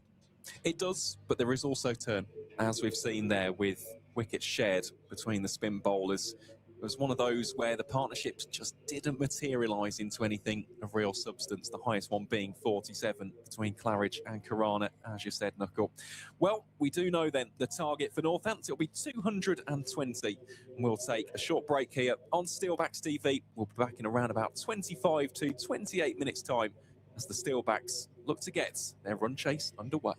It does, but there is also turn, as we've seen there with wickets shared between the spin bowlers. It was one of those where the partnerships just didn't materialise into anything of real substance, the highest one being 47 between Claridge and Corana, as you said, Knuckle. Well, we do know then the target for Northants, it'll be 220. And we'll take a short break here on Steelbacks TV. We'll be back in around about 25 to 28 minutes' time as the Steelbacks look to get their run chase underway.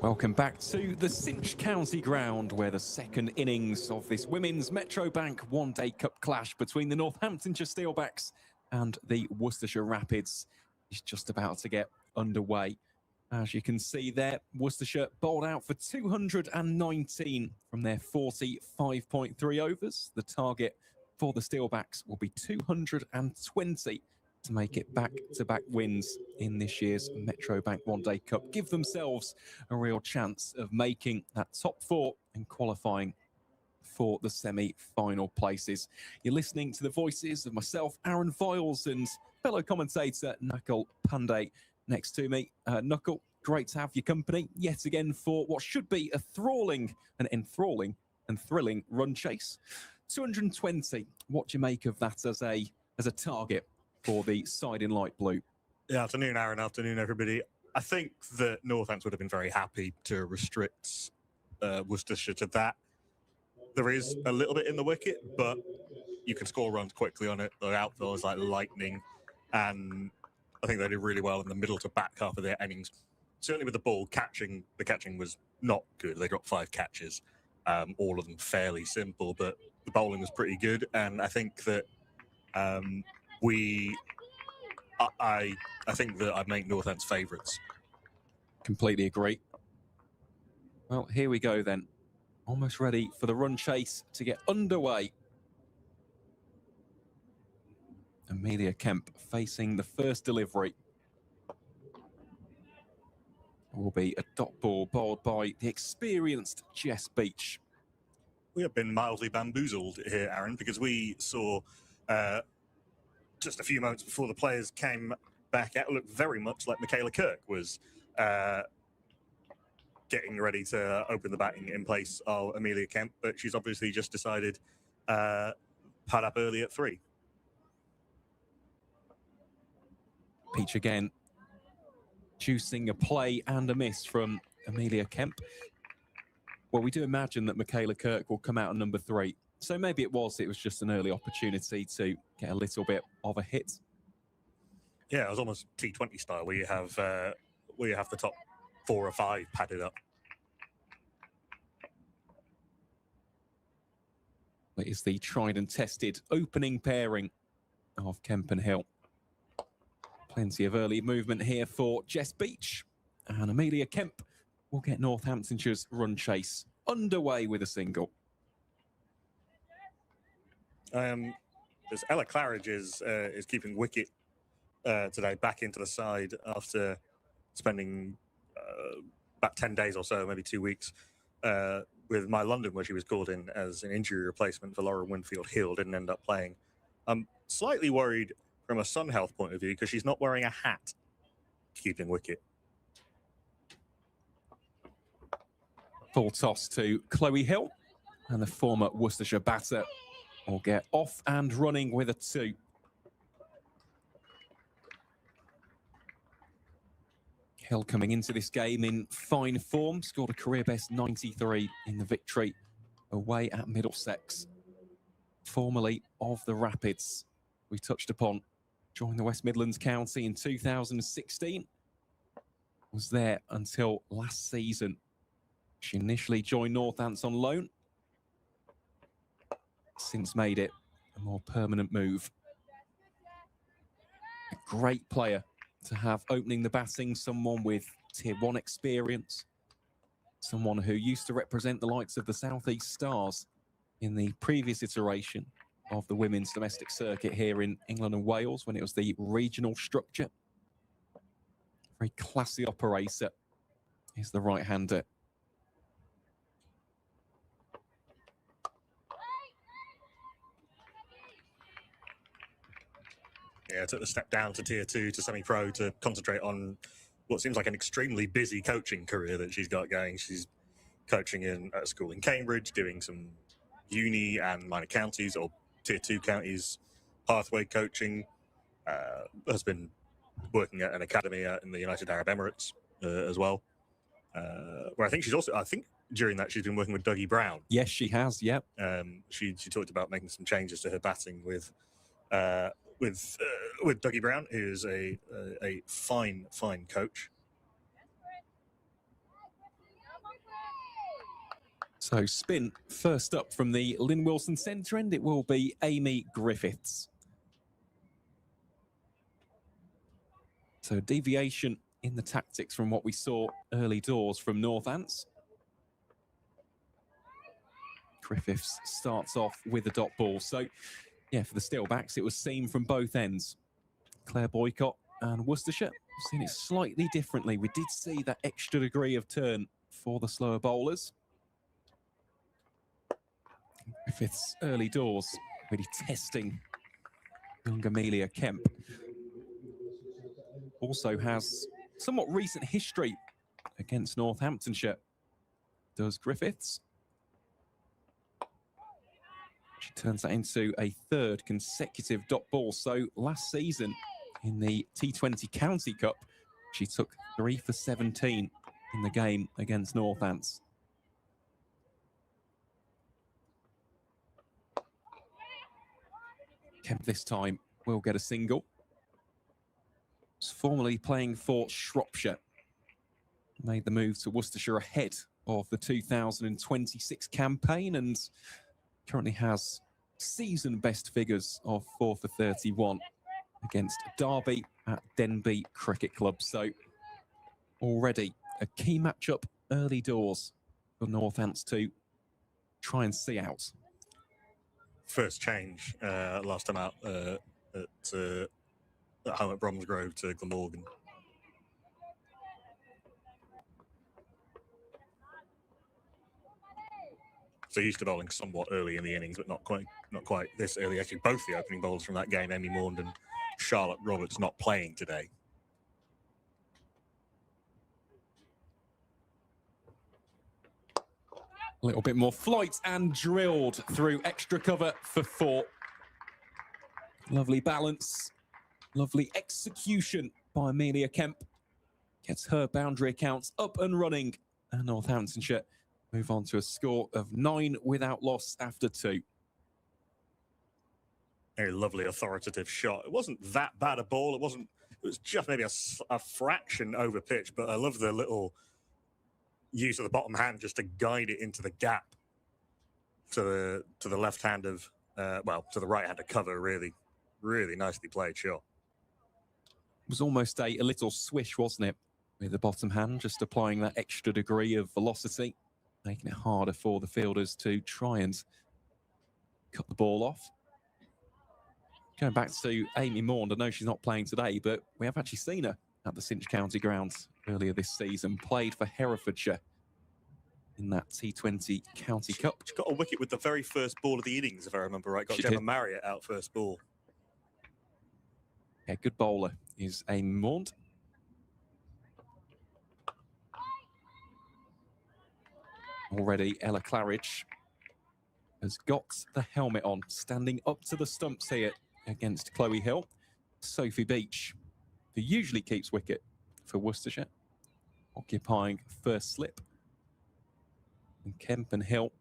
Welcome back to the Cinch County ground, where the second innings of this Women's Metro Bank One Day Cup clash between the Northamptonshire Steelbacks and the Worcestershire Rapids is just about to get underway. As you can see there, Worcestershire bowled out for 219 from their 45.3 overs. The target for the Steelbacks will be 220 to make it back-to-back wins in this year's Metro Bank One Day Cup. Give themselves a real chance of making that top four and qualifying for the semi-final places. You're listening to the voices of myself, Aaron Voiles, and fellow commentator Knuckle Pandey next to me. Knuckle, great to have your company yet again for what should be a enthralling and thrilling run chase. 220, what do you make of that as a target for the side in light blue? Yeah, afternoon, Aaron. Afternoon, everybody. I think that Northants would have been very happy to restrict Worcestershire to that. There is a little bit in the wicket, but you can score runs quickly on it. The outfield is like lightning, and I think they did really well in the middle to back half of their innings. Certainly with the ball, the catching was not good. They dropped 5 catches, all of them fairly simple, but the bowling was pretty good, and I think that I think that I'd make Northants favourites. Completely agree. Well, here we go then. Almost ready for the run chase to get underway. Amelia Kemp facing the first delivery. It will be a dot ball bowled by the experienced Jess Beach. We have been mildly bamboozled here, Aaron, because we saw just a few moments before the players came back out, looked very much like Michaela Kirk was getting ready to open the batting in place of Amelia Kemp, but she's obviously just decided pad up early at 3. Peach again, choosing a play and a miss from Amelia Kemp. Well, we do imagine that Michaela Kirk will come out on number 3. So maybe it was just an early opportunity to get a little bit of a hit. Yeah, it was almost T20 style, where you have the top 4 or 5 padded up. It is the tried and tested opening pairing of Kemp and Hill. Plenty of early movement here for Jess Beach, and Amelia Kemp will get Northamptonshire's run chase underway with a single. As Ella Claridge is keeping wicket today, back into the side after spending about 10 days or so, maybe 2 weeks, with My London, where she was called in as an injury replacement for Laura Winfield-Hill, didn't end up playing. I'm slightly worried from a sun health point of view because she's not wearing a hat keeping wicket. Full toss to Chloe Hill, and the former Worcestershire batter will get off and running with a 2. Hill coming into this game in fine form, scored a career best 93 in the victory away at Middlesex. Formerly of the Rapids, we touched upon, joined the West Midlands County in 2016. Was there until last season. She initially joined Northants on loan. Since made it a more permanent move. A great player to have opening the batting, someone with Tier 1 experience, someone who used to represent the likes of the South East Stars in the previous iteration of the women's domestic circuit here in England and Wales when it was the regional structure. Very classy operator is the right-hander. Yeah, took the step down to Tier 2 to semi-pro to concentrate on what seems like an extremely busy coaching career that she's got going. She's coaching at a school in Cambridge, doing some uni and minor counties or Tier 2 counties pathway coaching. Has been working at an academy in the United Arab Emirates as well. Where I think during that she's been working with Dougie Brown. Yes, she has, yep. She talked about making some changes to her batting with Dougie Brown, who is a fine coach. So spin first up from the Lynn Wilson centre end. It will be Amy Griffiths. So deviation in the tactics from what we saw early doors from Northants. Griffiths starts off with a dot ball. So yeah, for the Steelbacks, it was seen from both ends. Claire Boycott and Worcestershire seen it slightly differently. We did see that extra degree of turn for the slower bowlers. Griffiths early doors, really testing young Amelia Kemp. Also has somewhat recent history against Northamptonshire. Does Griffiths. She turns that into a third consecutive dot ball. So last season in the T20 County Cup, she took 3 for 17 in the game against Northants. Kemp this time will get a single. Was formerly playing for Shropshire. Made the move to Worcestershire ahead of the 2026 campaign and currently has season best figures of 4 for 31 against Derby at Denby Cricket Club. So already a key matchup early doors for Northants to try and see out. First change last time out at home at Bromsgrove to Glamorgan. So used to bowling somewhat early in the innings, but not quite this early. Actually, both the opening bowlers from that game, Amy Maund and Charlotte Roberts, not playing today. A little bit more flight and drilled through extra cover for 4. Lovely balance, lovely execution by Amelia Kemp. Gets her boundary accounts up and running. And Northamptonshire move on to a score of 9 without loss after 2. A lovely authoritative shot. It wasn't that bad a ball. It was just maybe a fraction over pitch, but I love the little use of the bottom hand just to guide it into the gap to the left hand of to the right hand of cover. Really nicely played shot. It was almost a little swish, wasn't it, with the bottom hand, just applying that extra degree of velocity, making it harder for the fielders to try and cut the ball off. Going back to Amy Maund, I know she's not playing today, but we have actually seen her at the Cinch County grounds earlier this season. Played for Herefordshire in that T20 County Cup. She got a wicket with the very first ball of the innings, if I remember right. Got Gemma Marriott out first ball. Yeah, good bowler is Amy Maund. Already Ella Claridge has got the helmet on, standing up to the stumps here against Chloe Hill. Sophie Beach, who usually keeps wicket for Worcestershire, occupying first slip. And Kemp and Hill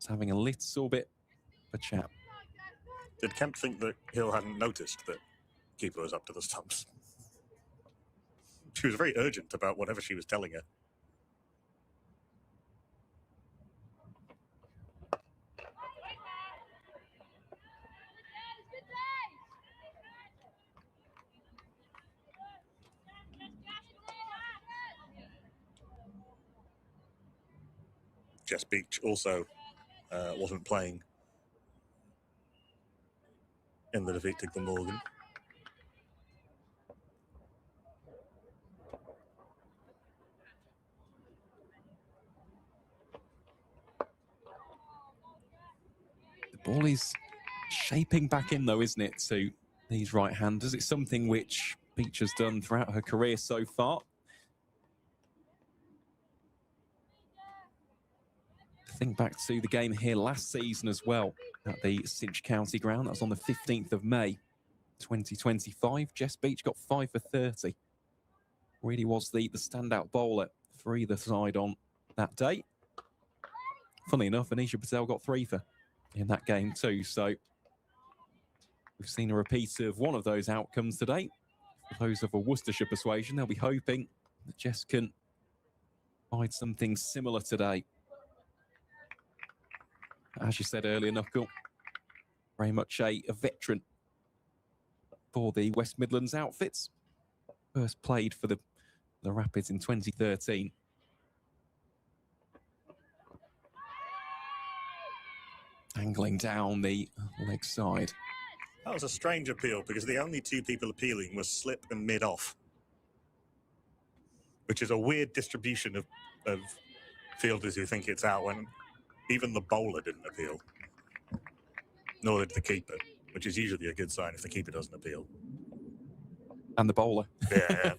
is having a little bit of a chat. Did Kemp think that Hill hadn't noticed that keeper was up to the stumps? She was very urgent about whatever she was telling her. Jess Beach also wasn't playing in the defeat to Glamorgan. The ball is shaping back in though, isn't it, to these right-handers. It's something which Beach has done throughout her career so far. Think back to the game here last season as well at the Cinch County ground. That was on the 15th of May, 2025. Jess Beach got 5 for 30. Really was the standout bowler for either side on that day. Funnily enough, Anisha Patel got 3 for in that game too. So we've seen a repeat of one of those outcomes today. For those of a Worcestershire persuasion, they'll be hoping that Jess can find something similar today. As you said earlier, Knuckle, very much a veteran for the West Midlands outfits. First played for the Rapids in 2013. Angling down the leg side. That was a strange appeal because the only two people appealing were slip and mid-off, which is a weird distribution of fielders who think it's out when even the bowler didn't appeal, nor did the keeper, which is usually a good sign if the keeper doesn't appeal. And the bowler. Yeah.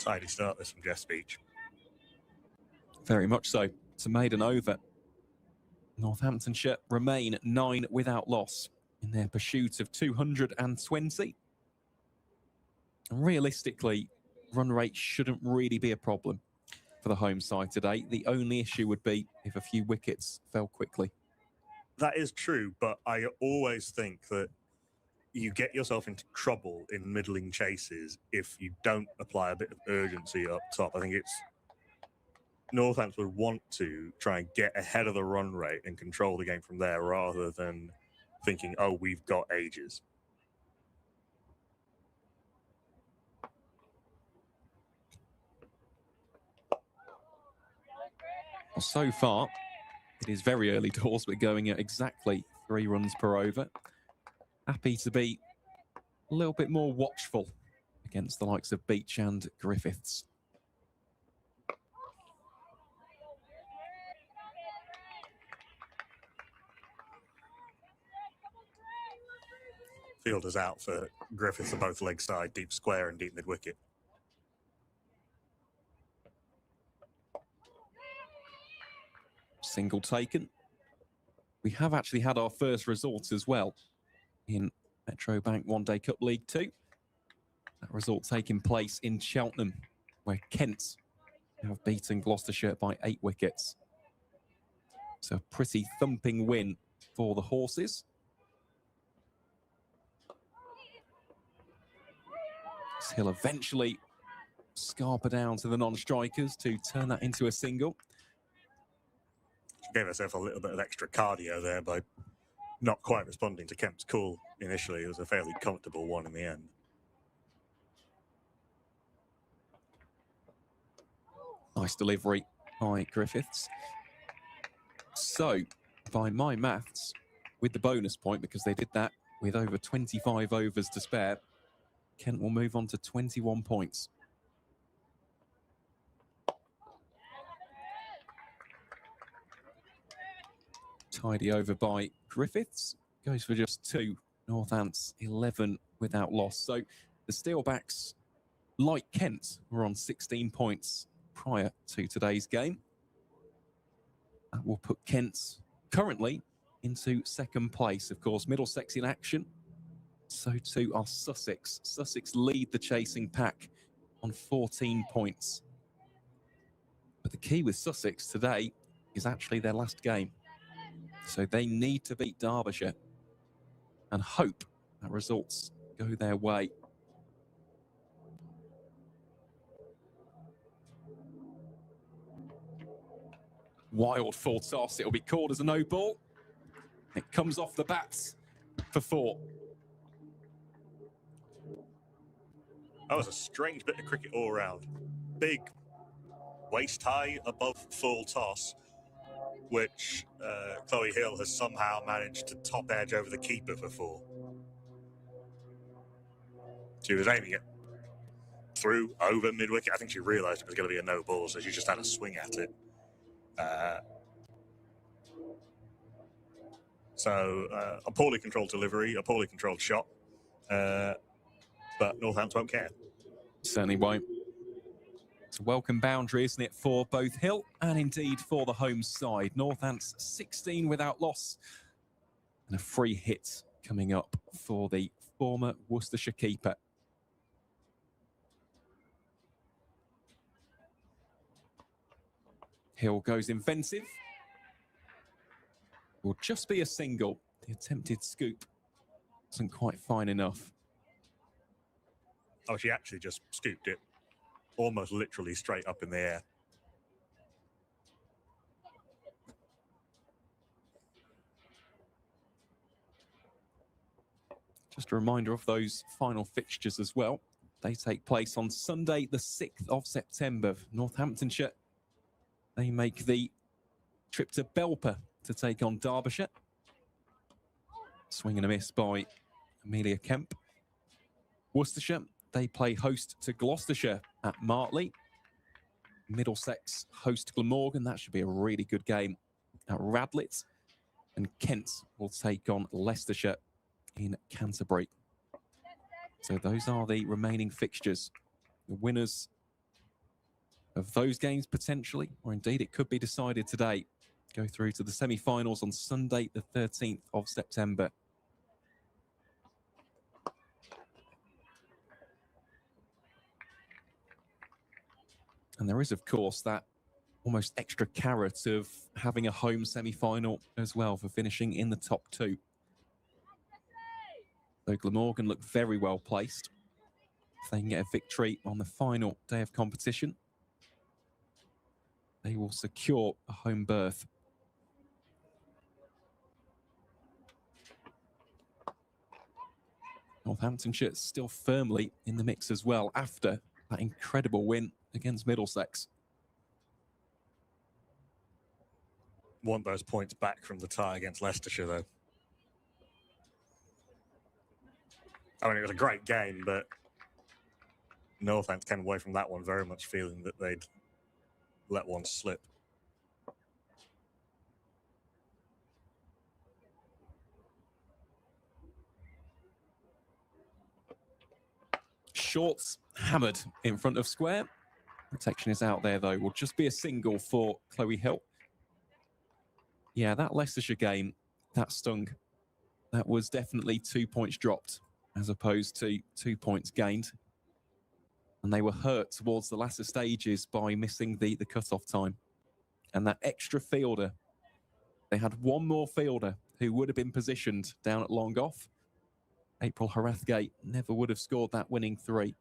Tidy start this from Jeff Speech. Very much so. It's a maiden over. Northamptonshire remain 9 without loss in their pursuit of 220. And realistically, run rate shouldn't really be a problem for the home side today. The only issue would be if a few wickets fell quickly. That is true, but I always think that you get yourself into trouble in middling chases if you don't apply a bit of urgency up top. I think it's Northampton would want to try and get ahead of the run rate and control the game from there rather than thinking, oh, we've got ages. Well, so far, it is very early doors. We're going at exactly 3 runs per over. Happy to be a little bit more watchful against the likes of Beach and Griffiths. Fielders out for Griffiths are both leg side, deep square and deep mid wicket. Single taken. We have actually had our first results as well in Metro Bank One Day Cup League 2. That result taking place in Cheltenham, where Kent have beaten Gloucestershire by 8 wickets. So a pretty thumping win for the horses. He'll eventually scarper down to the non-strikers to turn that into a single. She gave herself a little bit of extra cardio there by not quite responding to Kemp's call initially. It was a fairly comfortable one in the end. Nice delivery by Griffiths. So, by my maths, with the bonus point, because they did that with over 25 overs to spare, Kent will move on to 21 points. Tidy over by Griffiths. Goes for just 2. Northants 11 without loss. So the Steelbacks, like Kent, were on 16 points prior to today's game. That will put Kent currently into 2nd place. Of course, Middlesex in action. So too are Sussex. Sussex lead the chasing pack on 14 points. But the key with Sussex today is actually their last game. So they need to beat Derbyshire and hope that results go their way. Wild full toss. It'll be called as a no ball. It comes off the bats for 4. That was a strange bit of cricket all round. Big waist high above full toss, which Chloe Hill has somehow managed to top edge over the keeper for 4. She was aiming it through, over mid-wicket. I think she realised it was going to be a no ball, so she just had a swing at it. So a poorly controlled delivery, a poorly controlled shot, but Northampton won't care. Certainly won't. It's a welcome boundary, isn't it, for both Hill and indeed for the home side. Northants 16 without loss and a free hit coming up for the former Worcestershire keeper. Hill goes inventive. Will just be a single. The attempted scoop wasn't quite fine enough. Oh, she actually just scooped it almost literally straight up in the air. Just a reminder of those final fixtures as well. They take place on Sunday, the 6th of September. Northamptonshire, they make the trip to Belper to take on Derbyshire. Swing and a miss by Amelia Kemp. Worcestershire, they play host to Gloucestershire at Martley. Middlesex host Glamorgan. That should be a really good game at Radlett. And Kent will take on Leicestershire in Canterbury. So those are the remaining fixtures. The winners of those games potentially, or indeed it could be decided today, go through to the semi-finals on Sunday, the 13th of September. And there is, of course, that almost extra carrot of having a home semi-final as well for finishing in the top two. So Glamorgan look very well placed. If they can get a victory on the final day of competition, they will secure a home berth. Northamptonshire still firmly in the mix as well after that incredible win against Middlesex. Want those points back from the tie against Leicestershire, though. I mean, it was a great game, but Northampton came away from that one very much feeling that they'd let one slip. Shorts hammered in front of square. Protection is out there, though. Will just be a single for Chloe Hill. Yeah, that Leicestershire game, that stung. That was definitely 2 points dropped as opposed to 2 points gained. And they were hurt towards the latter stages by missing the cut-off time. And that extra fielder, they had one more fielder who would have been positioned down at long off. April Harathgate never would have scored that winning three.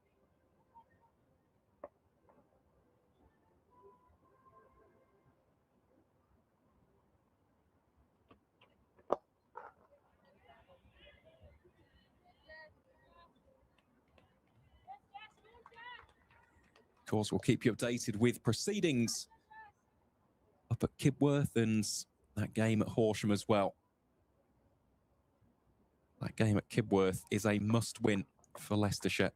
Of course, we'll keep you updated with proceedings up at Kibworth and that game at Horsham as well. That game at Kibworth is a must-win for Leicestershire.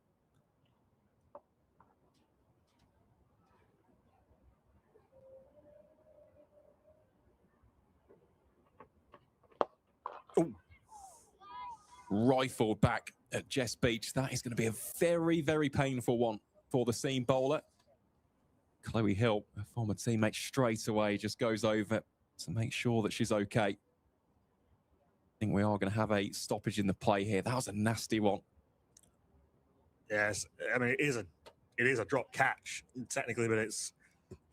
Ooh. Rifled back at Jess Beach. That is going to be a very, very painful one for the seam bowler. Chloe Hill, her former teammate, straight away just goes over to make sure that she's okay. I think we are going to have a stoppage in the play here. That was a nasty one. Yes, I mean, it is a drop catch, technically, but it's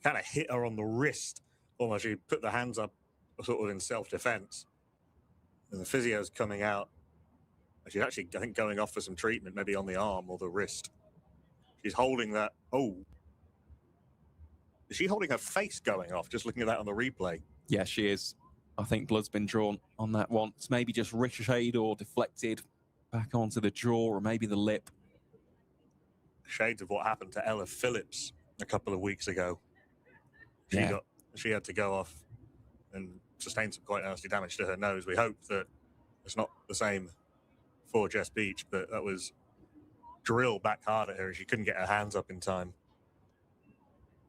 kind of hit her on the wrist. Almost, she put the hands up sort of in self-defense. And the physio's coming out. She's actually, I think, going off for some treatment, maybe on the arm or the wrist. She's holding that. Oh. Is she holding her face going off, just looking at that on the replay? Yeah, she is. I think blood's been drawn on that one. It's maybe just ricocheted or deflected back onto the jaw or maybe the lip. Shades of what happened to Ella Phillips a couple of weeks ago. She had to go off and sustain some quite nasty damage to her nose. We hope that it's not the same for Jess Beach, but that was drilled back hard at her and she couldn't get her hands up in time.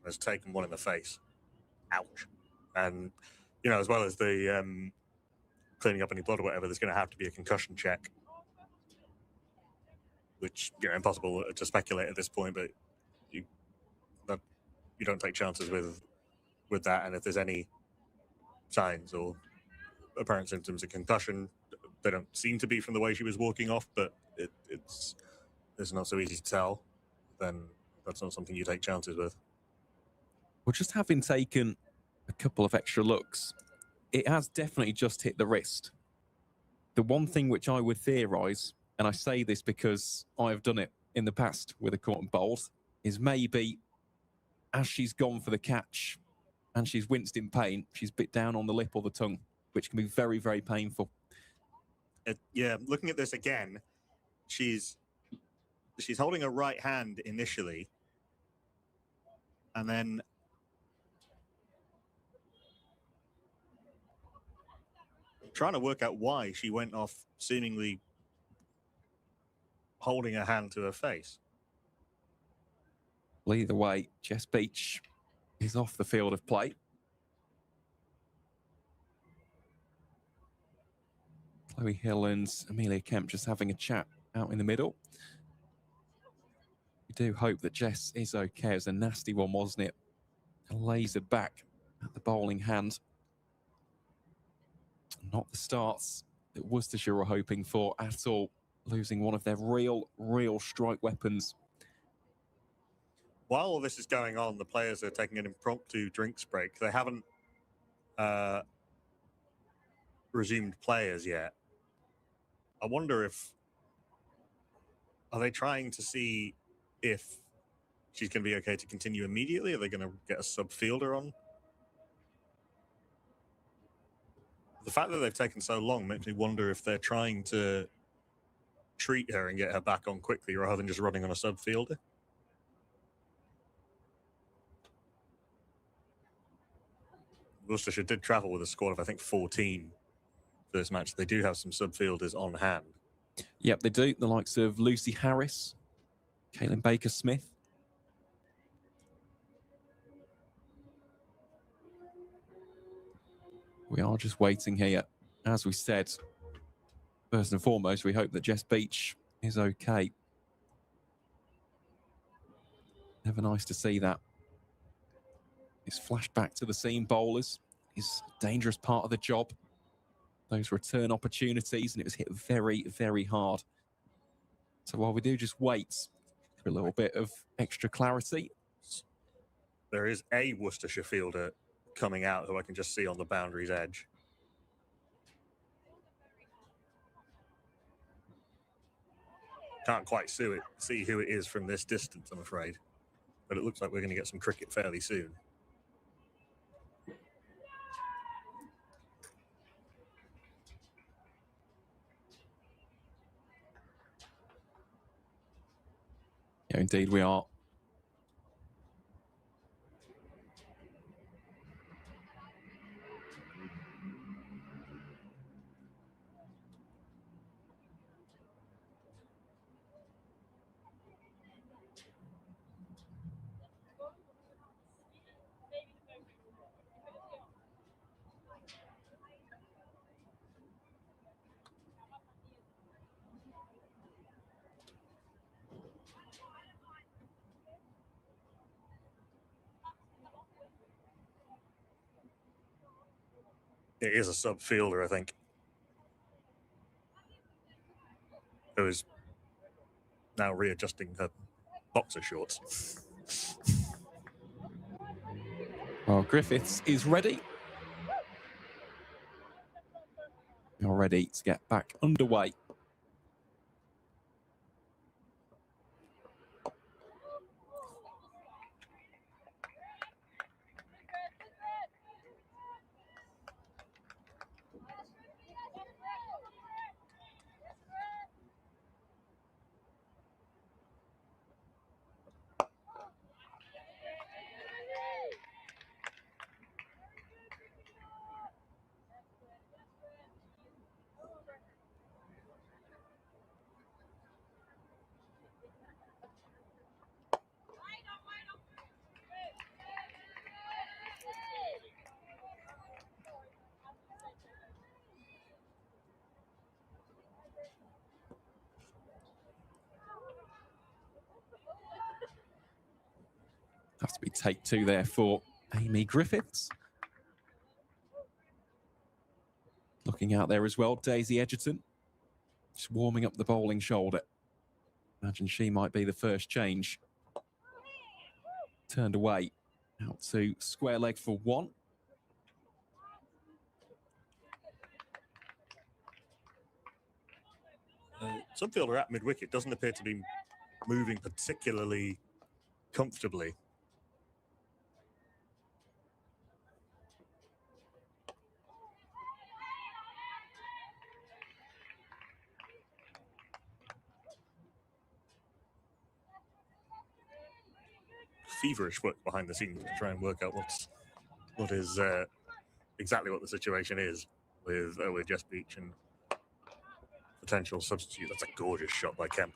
Has taken one in the face. Ouch. And, you know, as well as the cleaning up any blood or whatever, there's going to have to be a concussion check. Which, you know, impossible to speculate at this point, but you don't take chances with that. And if there's any signs or apparent symptoms of concussion, they don't seem to be from the way she was walking off, but it's not so easy to tell, then that's not something you take chances with. Well, just having taken a couple of extra looks, it has definitely just hit the wrist. The one thing which I would theorise, and I say this because I've done it in the past with a caught and bowled is maybe as she's gone for the catch and she's winced in pain, she's bit down on the lip or the tongue, which can be very, very painful. Yeah, looking at this again, she's holding her right hand initially, and then trying to work out why she went off seemingly holding her hand to her face. Well, either way, Jess Beach is off the field of play. Chloe Hill and Amelia Kemp just having a chat out in the middle. We do hope that Jess is okay. It was a nasty one, wasn't it? A laser back at the bowling hand. Not the starts that Worcestershire were hoping for at all. Losing one of their real strike weapons. While all this is going on, the players are taking an impromptu drinks break. They haven't resumed players yet. I wonder are they trying to see if she's going to be okay to continue immediately? Are they going to get a sub fielder on? The fact that they've taken so long makes me wonder if they're trying to treat her and get her back on quickly rather than just running on a sub fielder. Worcestershire did travel with a squad of, I think, 14 for this match. They do have some sub fielders on hand. Yep, they do. The likes of Lucy Harris, Caitlin Baker-Smith. We are just waiting here. As we said, first and foremost, we hope that Jess Beach is okay. Never nice to see that. It's flashed back to the seam bowlers. Is a dangerous part of the job. Those return opportunities, and it was hit very, very hard. So while we do just wait for a little bit of extra clarity. There is a Worcestershire fielder coming out who I can just see on the boundary's edge. Can't quite see who it is from this distance, I'm afraid. But it looks like we're going to get some cricket fairly soon. Yeah, indeed we are. It is a sub fielder, I think. Who is now readjusting her boxer shorts. Well, Griffiths is ready. You're ready to get back underway. Has to be take two there for Amy Griffiths. Looking out there as well, Daisy Edgerton. Just warming up the bowling shoulder. Imagine she might be the first change. Turned away. Out to square leg for one. Subfielder at mid-wicket doesn't appear to be moving particularly comfortably. Feverish work behind the scenes to try and work out what is exactly what the situation is with Jess Beach and potential substitute. That's a gorgeous shot by Kemp.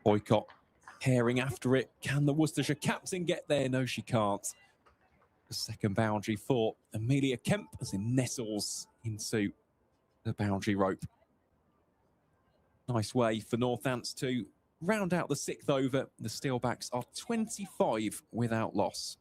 Boycott tearing after it. Can the Worcestershire captain get there? No, she can't. The second boundary for Amelia Kemp as it nestles into the boundary rope. Nice way for Northants to round out the 6th over. The Steelbacks are 25 without loss.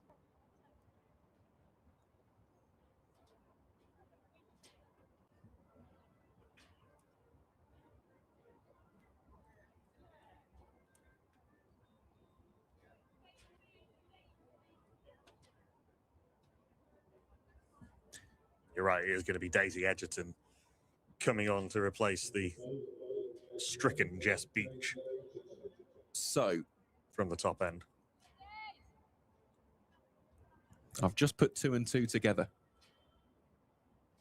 You're right, it is going to be Daisy Edgerton coming on to replace the stricken Jess Beach. So, from the top end. I've just put 2 and 2 together.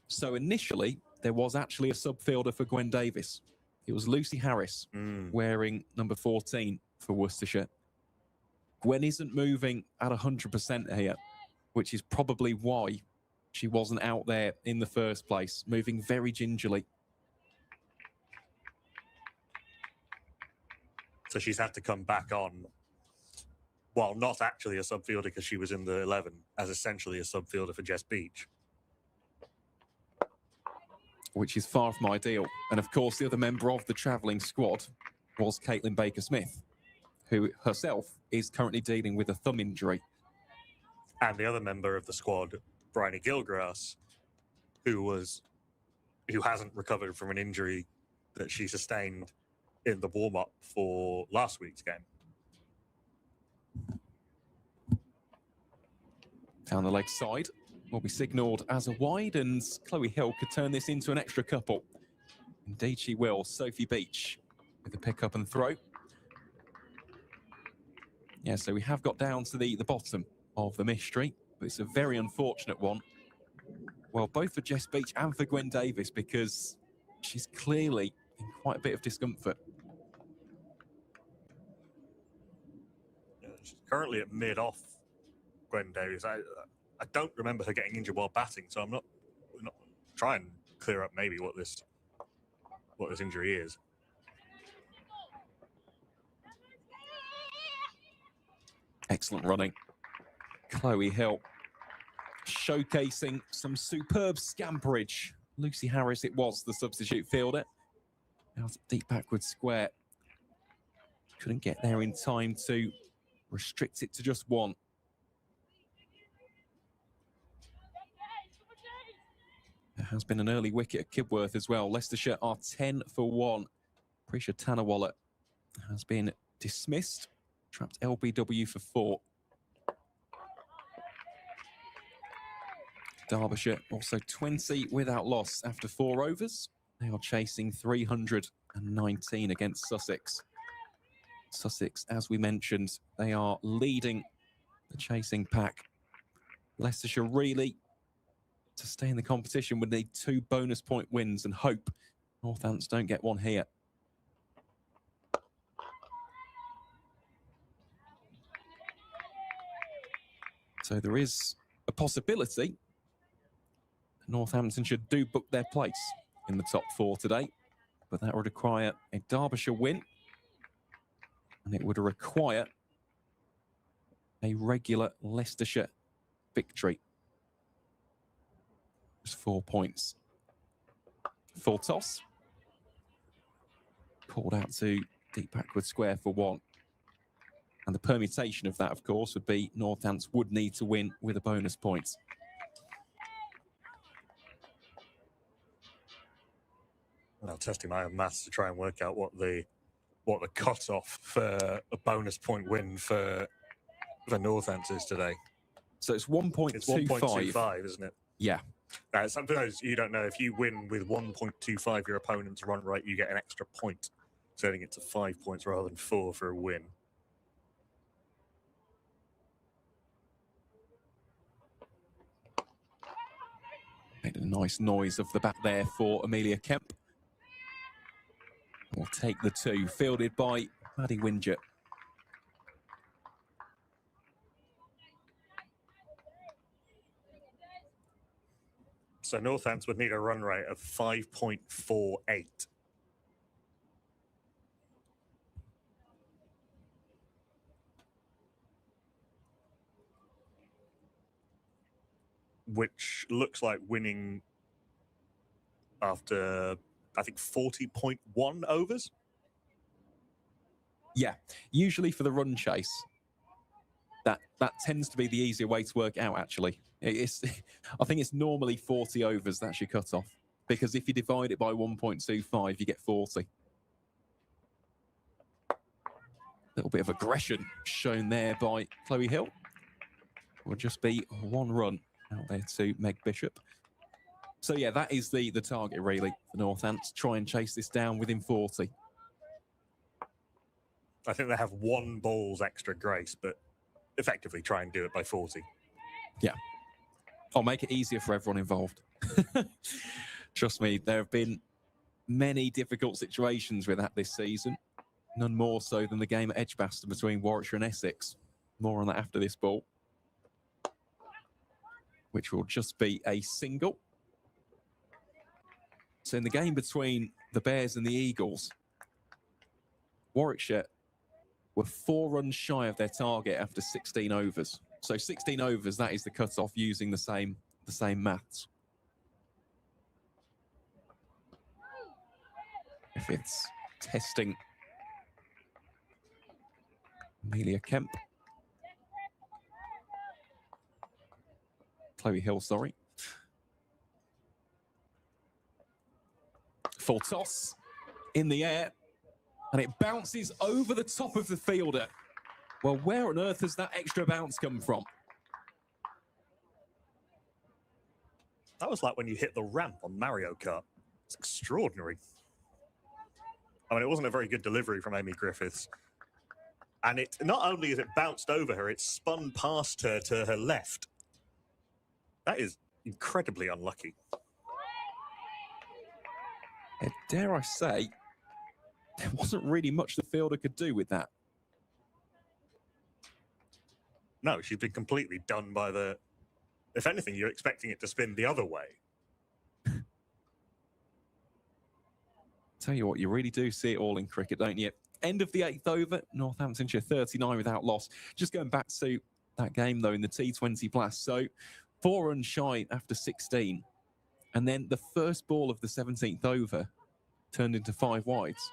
So initially, there was actually a subfielder for Gwen Davis. It was Lucy Harris wearing number 14 for Worcestershire. Gwen isn't moving at 100% here, which is probably why she wasn't out there in the first place, moving very gingerly. So she's had to come back on, well, not actually a subfielder because she was in the 11, as essentially a subfielder for Jess Beach. Which is far from ideal. And of course, the other member of the travelling squad was Caitlin Baker-Smith, who herself is currently dealing with a thumb injury. And the other member of the squad, Bryony Gilgrass, who hasn't recovered from an injury that she sustained in the warm-up for last week's game. Down the leg side will be signalled as a wide, and Chloe Hill could turn this into an extra couple. Indeed she will. Sophie Beach with the pick up and throw. Yeah, so we have got down to the bottom of the mystery, but it's a very unfortunate one. Well, both for Jess Beach and for Gwen Davis, because she's clearly in quite a bit of discomfort. Yeah, she's currently at mid-off, Gwen Davis. I don't remember her getting injured while batting, so we're not trying to clear up maybe what this injury is. Excellent running. Chloe Hill showcasing some superb scamperage. Lucy Harris, it was the substitute fielder. Out deep backward square. Couldn't get there in time to restrict it to just one. There has been an early wicket at Kibworth as well. Leicestershire are 10 for 1. Prisha Tanawalla has been dismissed. Trapped LBW for 4. Derbyshire also 20 without loss after 4 overs. They are chasing 319 against Sussex. Sussex, as we mentioned, they are leading the chasing pack. Leicestershire really, to stay in the competition, would need 2 bonus point wins and hope Northants don't get one here. So there is a possibility Northamptonshire do book their place in the top 4 today, but that would require a Derbyshire win, and it would require a regular Leicestershire victory. Just 4 points. Full toss. Pulled out to deep backward square for 1. And the permutation of that, of course, would be Northants would need to win with a bonus point. I'll testing my own maths to try and work out what the cut-off for a bonus point win for Northants is today. So it's 1.25. It's 1.25, isn't it? Yeah. Sometimes you don't know if you win with 1.25 your opponent's run rate, you get an extra point turning it to 5 points rather than 4 for a win. Made a nice noise off the bat there for Amelia Kemp. Will take the 2, fielded by Maddie Winget. So Northants would need a run rate of 5.48. Which looks like winning after, I think, 40.1 overs. Yeah, usually for the run chase, that tends to be the easier way to work out, actually. I think it's normally 40 overs, that's your cutoff. Because if you divide it by 1.25, you get 40. A little bit of aggression shown there by Chloe Hill. Will just be 1 run out there to Meg Bishop. So yeah, that is the target really for Northants. Try and chase this down within 40. I think they have 1 ball's extra grace, but effectively try and do it by 40. Yeah. I'll make it easier for everyone involved. Trust me, there have been many difficult situations with that this season. None more so than the game at Edgbaston between Warwickshire and Essex. More on that after this ball, which will just be a single. So in the game between the Bears and the Eagles, Warwickshire were 4 runs shy of their target after 16 overs. So 16 overs, that is the cutoff using the same maths. If it's testing Amelia Kemp. Chloe Hill, sorry. Full toss in the air, and it bounces over the top of the fielder. Well, where on earth has that extra bounce come from? That was like when you hit the ramp on Mario Kart. It's extraordinary. I mean, it wasn't a very good delivery from Amy Griffiths. And it not only is it bounced over her, it's spun past her to her left. That is incredibly unlucky. And dare I say, there wasn't really much the fielder could do with that. No, she's been completely done by the... If anything, you're expecting it to spin the other way. Tell you what, you really do see it all in cricket, don't you? End of the 8th over, Northamptonshire 39 without loss. Just going back to that game, though, in the T20 Blast. So 4 runs shy after 16. And then the first ball of the 17th over turned into 5 wides.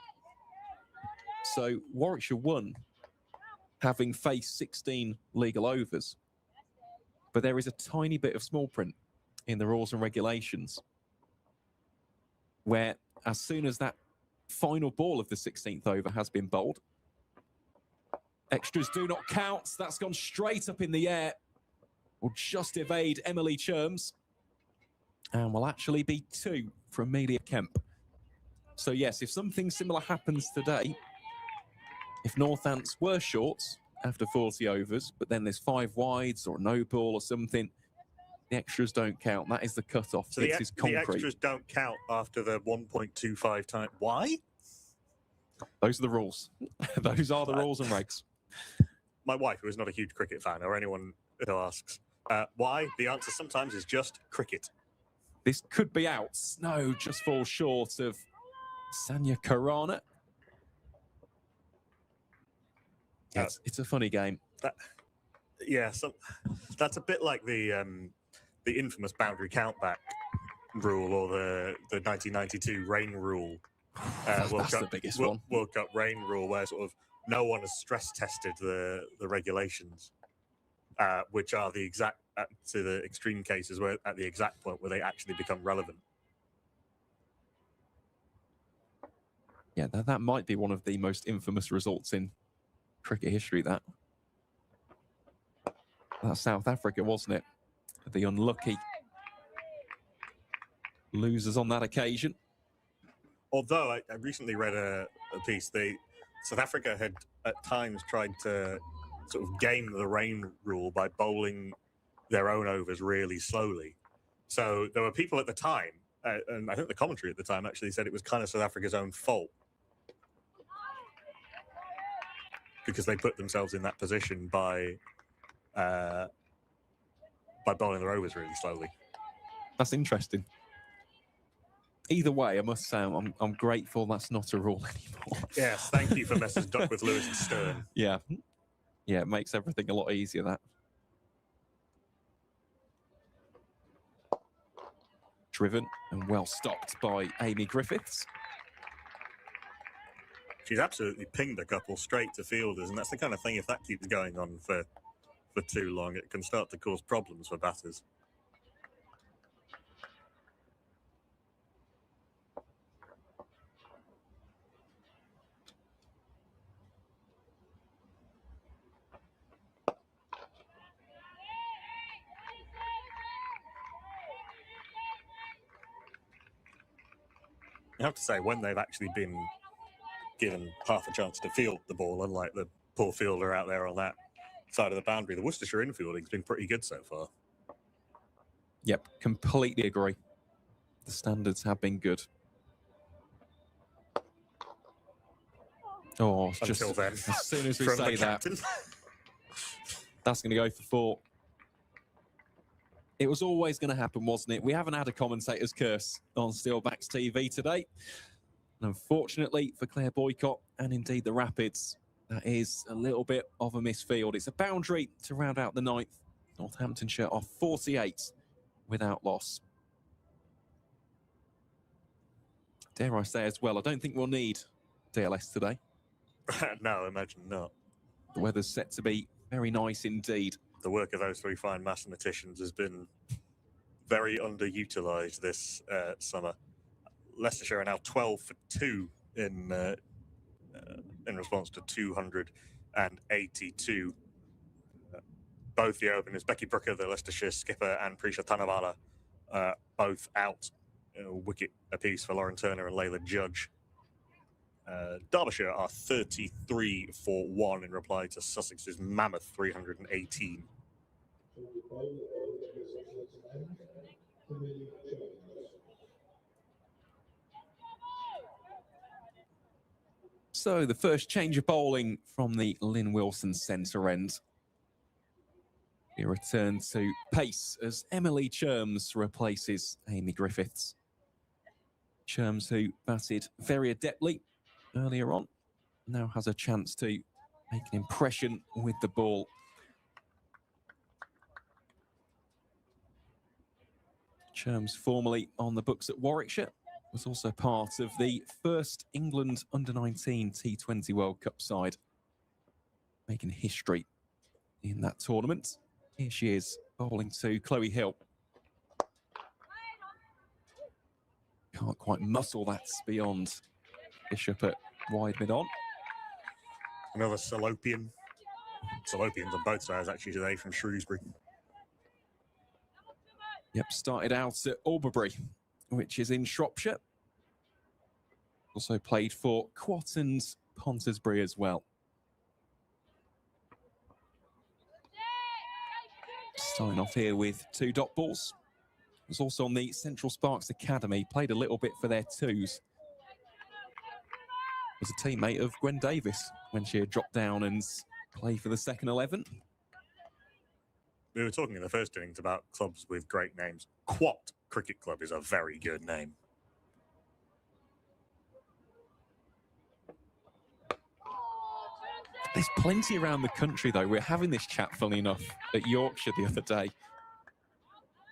So Warwickshire won, having faced 16 legal overs. But there is a tiny bit of small print in the rules and regulations where as soon as that final ball of the 16th over has been bowled, extras do not count. That's gone straight up in the air. Will just evade Emily Cherms and will actually be 2 for Amelia Kemp. So yes, if something similar happens today, if Northants were shorts after 40 overs, but then there's 5 wides or a no ball or something, the extras don't count. That is the cutoff. So It is the concrete. extras don't count after the 1.25 time. Why? Those are the rules. Those are the rules and regs. My wife, who is not a huge cricket fan, or anyone who asks, why? The answer sometimes is just cricket. This could be out. No, just falls short of Sanya Karana. It's a funny game. That's a bit like the infamous boundary countback rule, or the 1992 rain rule. That's the biggest one. World Cup rain rule, where sort of no one has stress tested the regulations, which are the exact to the extreme cases where at the exact point where they actually become relevant. Yeah, that might be one of the most infamous results in cricket history. That's South Africa, wasn't it? The unlucky losers on that occasion. although I recently read a piece, South Africa had at times tried to sort of game the rain rule by bowling their own overs really slowly. So there were people at the time, and I think the commentary at the time actually said it was kind of South Africa's own fault because they put themselves in that position by bowling their overs really slowly. That's interesting. Either way, I must say I'm grateful that's not a rule anymore. Yes, thank you for Messrs. Duckworth, Lewis and Stern. Yeah, it makes everything a lot easier, that. Driven and well stopped by Amy Griffiths. She's absolutely pinged a couple straight to fielders, and that's the kind of thing, if that keeps going on for too long, it can start to cause problems for batters. You have to say, when they've actually been given half a chance to field the ball, unlike the poor fielder out there on that side of the boundary, the Worcestershire infielding's been pretty good so far. Yep, completely agree. The standards have been good. Oh, just until then, as soon as we from say the that, captain. that's going to go for 4. It was always going to happen, wasn't it? We haven't had a commentator's curse on Steelbacks TV today. And unfortunately for Claire Boycott and indeed the Rapids, that is a little bit of a misfield. It's a boundary to round out the 9th. Northamptonshire are 48 without loss. Dare I say as well, I don't think we'll need DLS today. No, imagine not. The weather's set to be very nice indeed. The work of those 3 fine mathematicians has been very underutilised this summer. Leicestershire are now 12 for 2 in response to 282. Both the openers, Becky Brooker, the Leicestershire skipper, and Prisha Tanawala, both out. Wicket apiece for Lauren Turner and Layla Judge. Derbyshire are 33 for 1 in reply to Sussex's mammoth 318. So the first change of bowling from the Lynn Wilson centre end. We return to pace as Emily Cherms replaces Amy Griffiths. Cherms, who batted very adeptly earlier on, now has a chance to make an impression with the ball. Cherms, formerly on the books at Warwickshire, was also part of the first England Under-19 T20 World Cup side, making history in that tournament. Here she is, bowling to Chloe Hill. Can't quite muscle that beyond Bishop at wide mid-on. Another Salopian. Salopians on both sides, actually, today from Shrewsbury. Yep, started out at Albury, which is in Shropshire. Also played for Quat and Pontersbury as well. Starting off here with 2 dot balls. Was also on the Central Sparks Academy, played a little bit for their 2s. Was a teammate of Gwen Davis when she had dropped down and played for the second 11. We were talking in the first innings about clubs with great names. Quat Cricket Club is a very good name. There's plenty around the country, though. We're having this chat, funny enough, at Yorkshire the other day,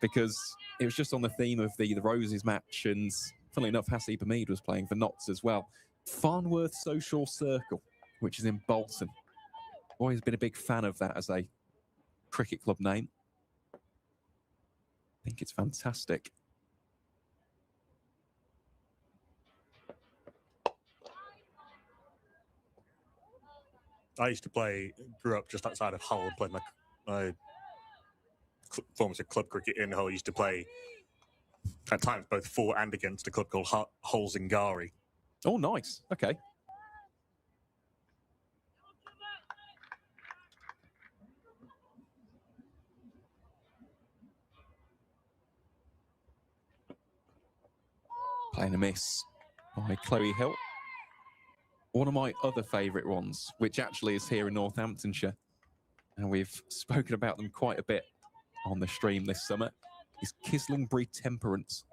because it was just on the theme of the Roses match, and funnily enough, Hasib Hamid was playing for Notts as well. Farnworth Social Circle, which is in Bolton. Always been a big fan of that as a cricket club name. I think it's fantastic. I used to grew up just outside of Hull, played my forms of club cricket in Hull. Used to play at times both for and against a club called Hull Zingari, Oh, nice. Okay. Playing a miss by Chloe Hill. One of my other favourite ones, which actually is here in Northamptonshire, and we've spoken about them quite a bit on the stream this summer, is Kislingbury Temperance.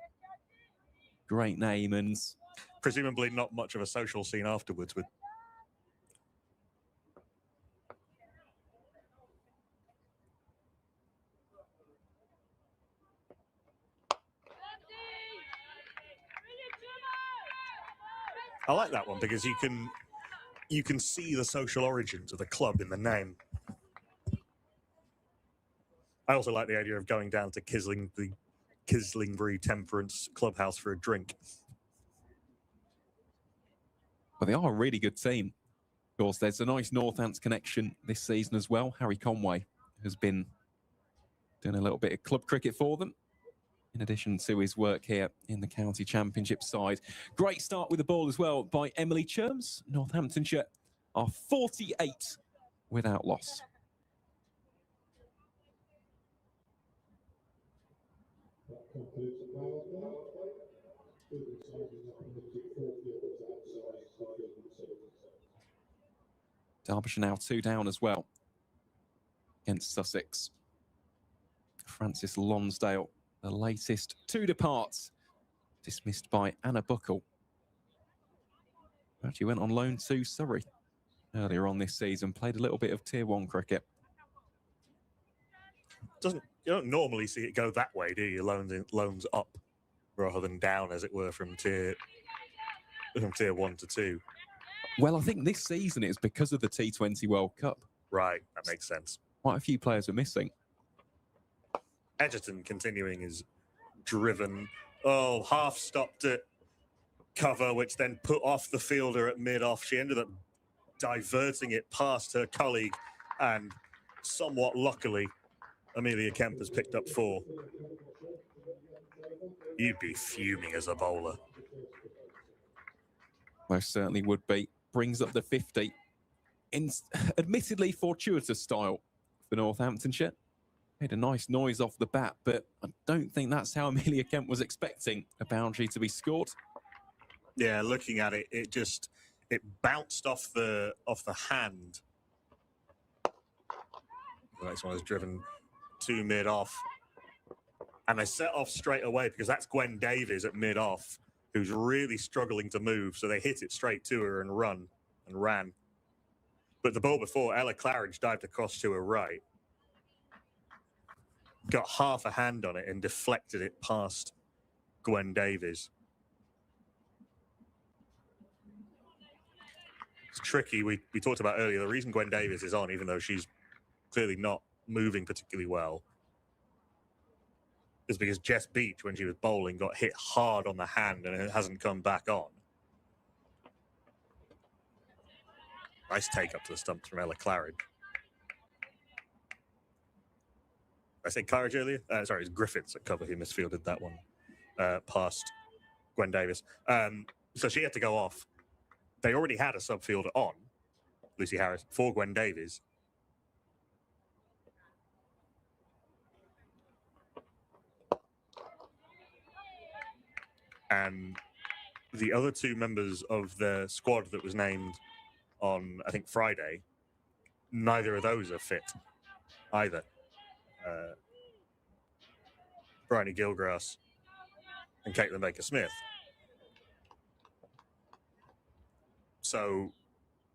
Great name, and presumably not much of a social scene afterwards with. I like that one because you can see the social origins of the club in the name. I also like the idea of going down to Kislingbury Temperance Clubhouse for a drink. Well, they are a really good team. Of course, there's a nice Northants connection this season as well. Harry Conway has been doing a little bit of club cricket for them, in addition to his work here in the county championship side. Great start with the ball as well by Emily Cherms. Northamptonshire are 48 without loss. Derbyshire now 2 down as well against Sussex. Francis Lonsdale, the latest to depart, dismissed by Anna Buckle. Actually went on loan to Surrey earlier on this season, played a little bit of Tier 1 cricket. You don't normally see it go that way, do you? Loans up rather than down, as it were, from tier 1 to 2. Well, I think this season it's because of the T20 World Cup. Right, that makes sense. Quite a few players are missing. Edgerton continuing his driven, half stopped at cover, which then put off the fielder at mid-off. She ended up diverting it past her colleague, and somewhat luckily, Amelia Kemp has picked up 4. You'd be fuming as a bowler. Most certainly would be. Brings up the 50 in admittedly fortuitous style for Northamptonshire. Made a nice noise off the bat, but I don't think that's how Amelia Kemp was expecting a boundary to be scored. Yeah, looking at it, it bounced off the hand. The next one is driven to mid-off. And they set off straight away because that's Gwen Davies at mid-off, who's really struggling to move. So they hit it straight to her and ran. But the ball before, Ella Claridge dived across to her right, got half a hand on it and deflected it past Gwen Davies. It's tricky. We talked about earlier, the reason Gwen Davies is on, even though she's clearly not moving particularly well, is because Jess Beach, when she was bowling, got hit hard on the hand and it hasn't come back on. Nice take up to the stumps from Ella Claridge. I said Claridge earlier? Sorry, it's Griffiths at cover who misfielded that one past Gwen Davies. So she had to go off. They already had a subfielder on, Lucy Harris, for Gwen Davies. And the other 2 members of the squad that was named on, I think, Friday, neither of those are fit either. Bryony Gilgrass and Caitlin Baker-Smith. So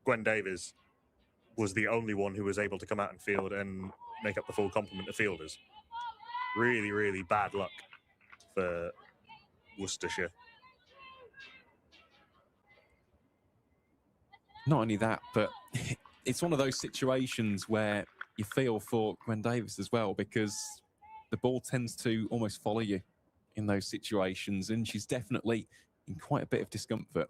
Gwen Davies was the only one who was able to come out and field and make up the full complement of fielders. Really, really bad luck for Worcestershire. Not only that, but it's one of those situations where you feel for Gwen Davies as well, because the ball tends to almost follow you in those situations, and she's definitely in quite a bit of discomfort.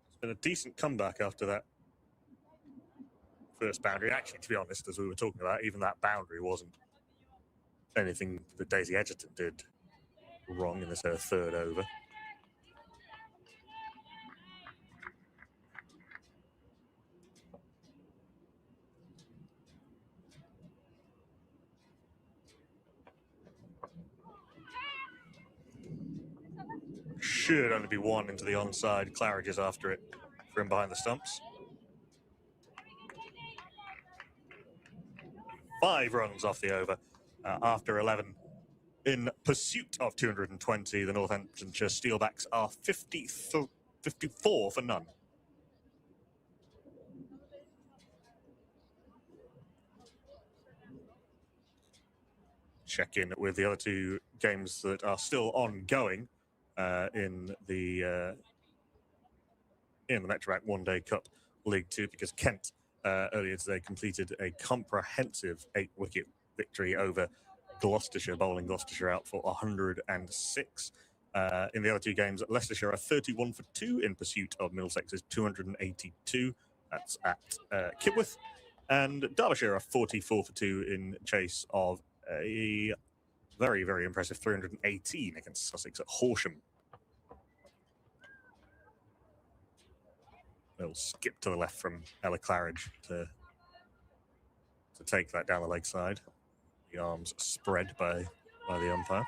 It's been a decent comeback after that first boundary. Actually, to be honest, as we were talking about, even that boundary wasn't anything that Daisy Edgerton did wrong in this her third over. Should only be one into the onside. Claridge is after it from behind the stumps. 5 runs off the over after 11. In pursuit of 220, the Northamptonshire Steelbacks are 54 for none. Check in with the other 2 games that are still ongoing in the Metrobank One Day Cup League 2, because Kent earlier today completed a comprehensive 8-wicket victory over Gloucestershire, bowling Gloucestershire out for 106. In the other 2 games, Leicestershire are 31 for 2 in pursuit of Middlesex's 282. That's at Kibworth. And Derbyshire are 44 for 2 in chase of a very, very impressive 318 against Sussex at Horsham. Little skip to the left from Ella Claridge to take that down the leg side. The arms spread by the umpire.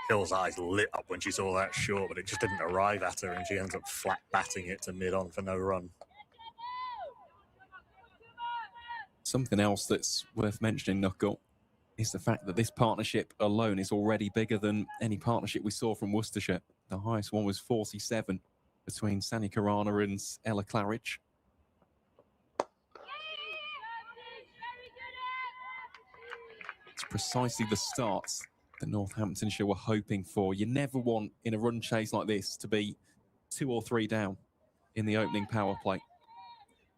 Hill's eyes lit up when she saw that short, but it just didn't arrive at her, and she ends up flat batting it to mid-on for no run. Something else that's worth mentioning, Knuckle, is the fact that this partnership alone is already bigger than any partnership we saw from Worcestershire. The highest one was 47 between Sani Karana and Ella Claridge. It's precisely the starts that Northamptonshire were hoping for. You never want, in a run chase like this, to be 2 or 3 down in the opening power play.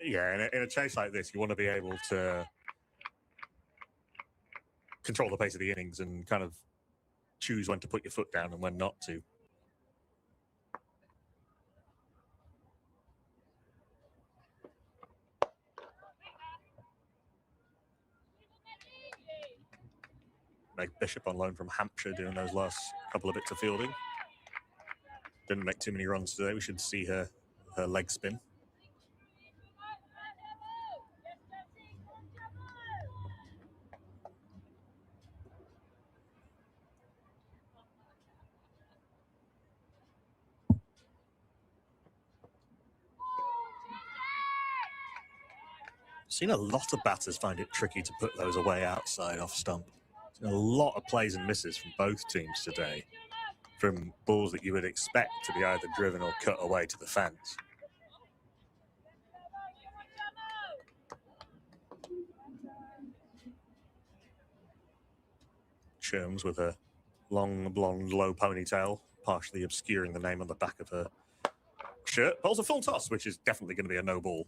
Yeah, in a chase like this, you want to be able to control the pace of the innings and kind of choose when to put your foot down and when not to. Meg Bishop on loan from Hampshire doing those last couple of bits of fielding. Didn't make too many runs today. We should see her leg spin. Seen a lot of batters find it tricky to put those away outside off stump. Seen a lot of plays and misses from both teams today, from balls that you would expect to be either driven or cut away to the fence. Sherms with a long, blonde, low ponytail, partially obscuring the name on the back of her shirt. Bowls a full toss, which is definitely going to be a no ball.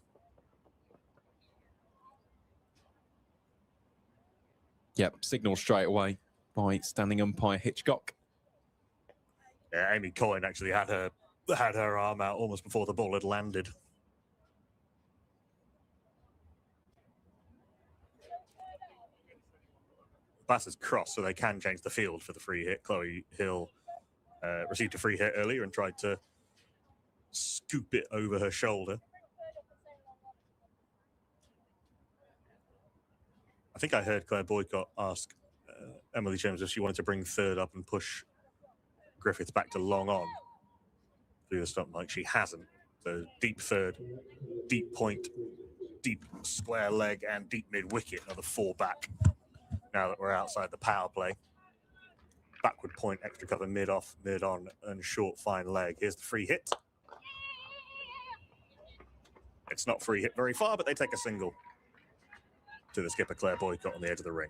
Yep, signal straight away by standing umpire Hitchcock. Yeah, Amy Coyne actually had her arm out almost before the ball had landed. Batters cross, so they can change the field for the free hit. Chloe Hill received a free hit earlier and tried to scoop it over her shoulder. I think I heard Claire Boycott ask Emily James if she wanted to bring third up and push Griffith back to long on through the stump. Like, she hasn't. So deep third, deep point, deep square leg, and deep mid wicket are the 4 back. Now that we're outside the power play, backward point, extra cover, mid off, mid on, and short fine leg. Here's the free hit. It's not free hit very far, but they take a single to the skipper Claire Boycott on the edge of the ring.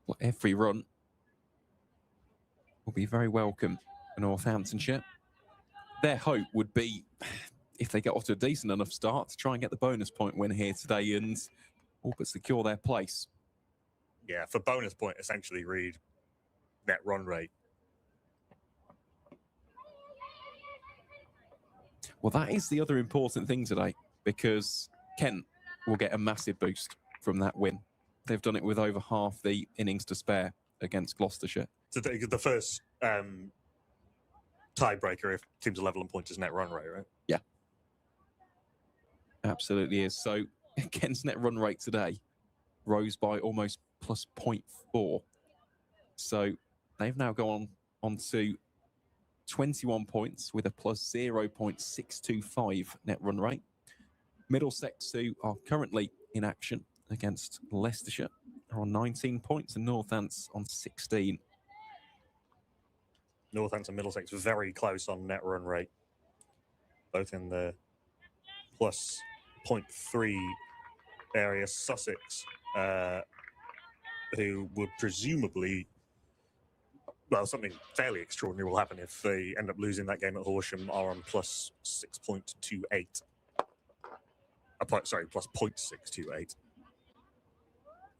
Well, every run will be very welcome for Northamptonshire. Their hope would be if they get off to a decent enough start, to try and get the bonus point win here today and all but secure their place. Yeah, for bonus point, essentially read net run rate. Well, that is the other important thing today, because Kent will get a massive boost from that win. They've done it with over half the innings to spare against Gloucestershire. So the first tiebreaker if teams are level on points is net run rate, right? Yeah. Absolutely is. So Kent's net run rate today rose by almost plus 0.4. So they've now gone on to 21 points with a plus 0.625 net run rate. Middlesex, who are currently in action against Leicestershire, are on 19 points and Northants on 16. Northants and Middlesex very close on net run rate, both in the plus 0.3 area. Sussex, who would presumably, well, something fairly extraordinary will happen if they end up losing that game at Horsham, are on plus 6.28. Sorry, plus 0.628.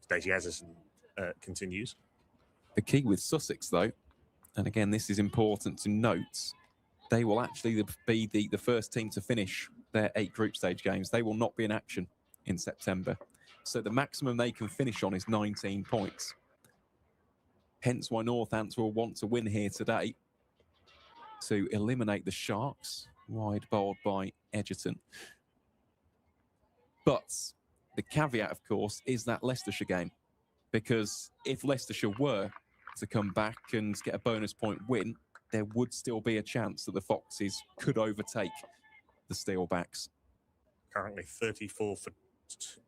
Stacey Ezison continues. The key with Sussex, though, and again, this is important to note, they will actually be the first team to finish their 8 group stage games. They will not be in action in September. So the maximum they can finish on is 19 points. Hence why Northants will want to win here today to eliminate the Sharks, wide bowled by Edgerton. But the caveat, of course, is that Leicestershire game, because if Leicestershire were to come back and get a bonus point win, there would still be a chance that the Foxes could overtake the Steelbacks. Currently 34 for,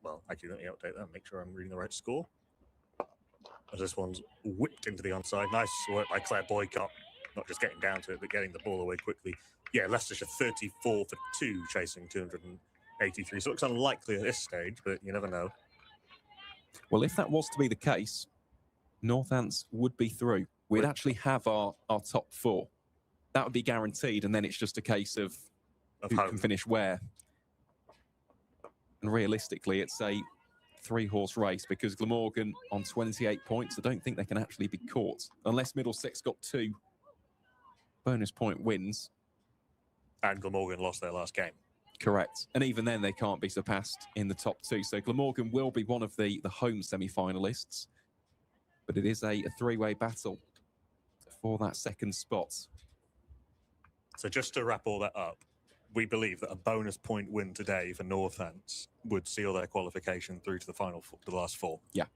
well, actually, let me update that, make sure I'm reading the right score. As this one's whipped into the onside. Nice work by Claire Boycott, not just getting down to it, but getting the ball away quickly. Yeah, Leicestershire 34 for 2, chasing 283. So it looks unlikely at this stage, but you never know. Well, if that was to be the case, Northants would be through. We'd actually have our top 4. That would be guaranteed, and then it's just a case of who can finish where. And realistically, it's a 3-horse race, because Glamorgan on 28 points, I don't think they can actually be caught unless Middlesex got 2 bonus point wins. And Glamorgan lost their last game. Correct. And even then, they can't be surpassed in the top 2. So Glamorgan will be one of the home semi-finalists, but it is a 3-way battle for that second spot. So just to wrap all that up, we believe that a bonus point win today for Northants would seal their qualification through to the last 4. Yeah.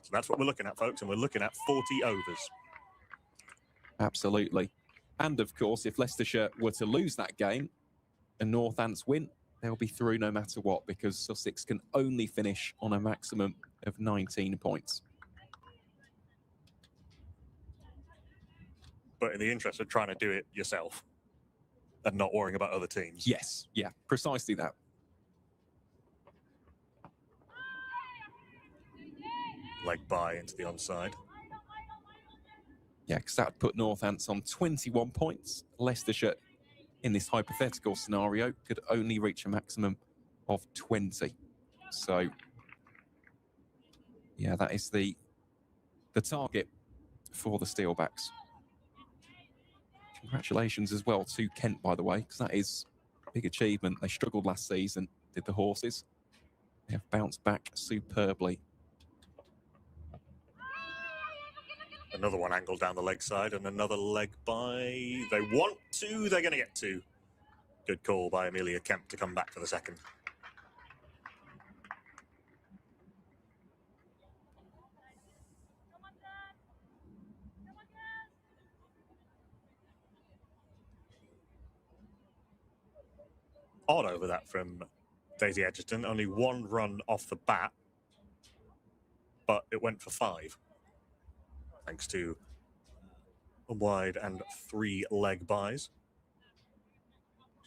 So that's what we're looking at, folks, and we're looking at 40 overs. Absolutely. And of course, if Leicestershire were to lose that game and Northants win, they'll be through no matter what, because Sussex can only finish on a maximum of 19 points. But in the interest of trying to do it yourself and not worrying about other teams. Yes, yeah, precisely that. Leg by into the onside. Yeah, because that would put Northants on 21 points. Leicestershire, in this hypothetical scenario, could only reach a maximum of 20. So, yeah, that is the target for the Steelbacks. Congratulations as well to Kent, by the way, because that is a big achievement. They struggled last season, did the Horses. They have bounced back superbly. Another one angled down the leg side and another leg by. They want to, they're going to get 2. Good call by Amelia Kemp to come back for the second. Odd over that from Daisy Edgerton. Only 1 run off the bat, but it went for 5. Thanks to a wide and 3 leg buys.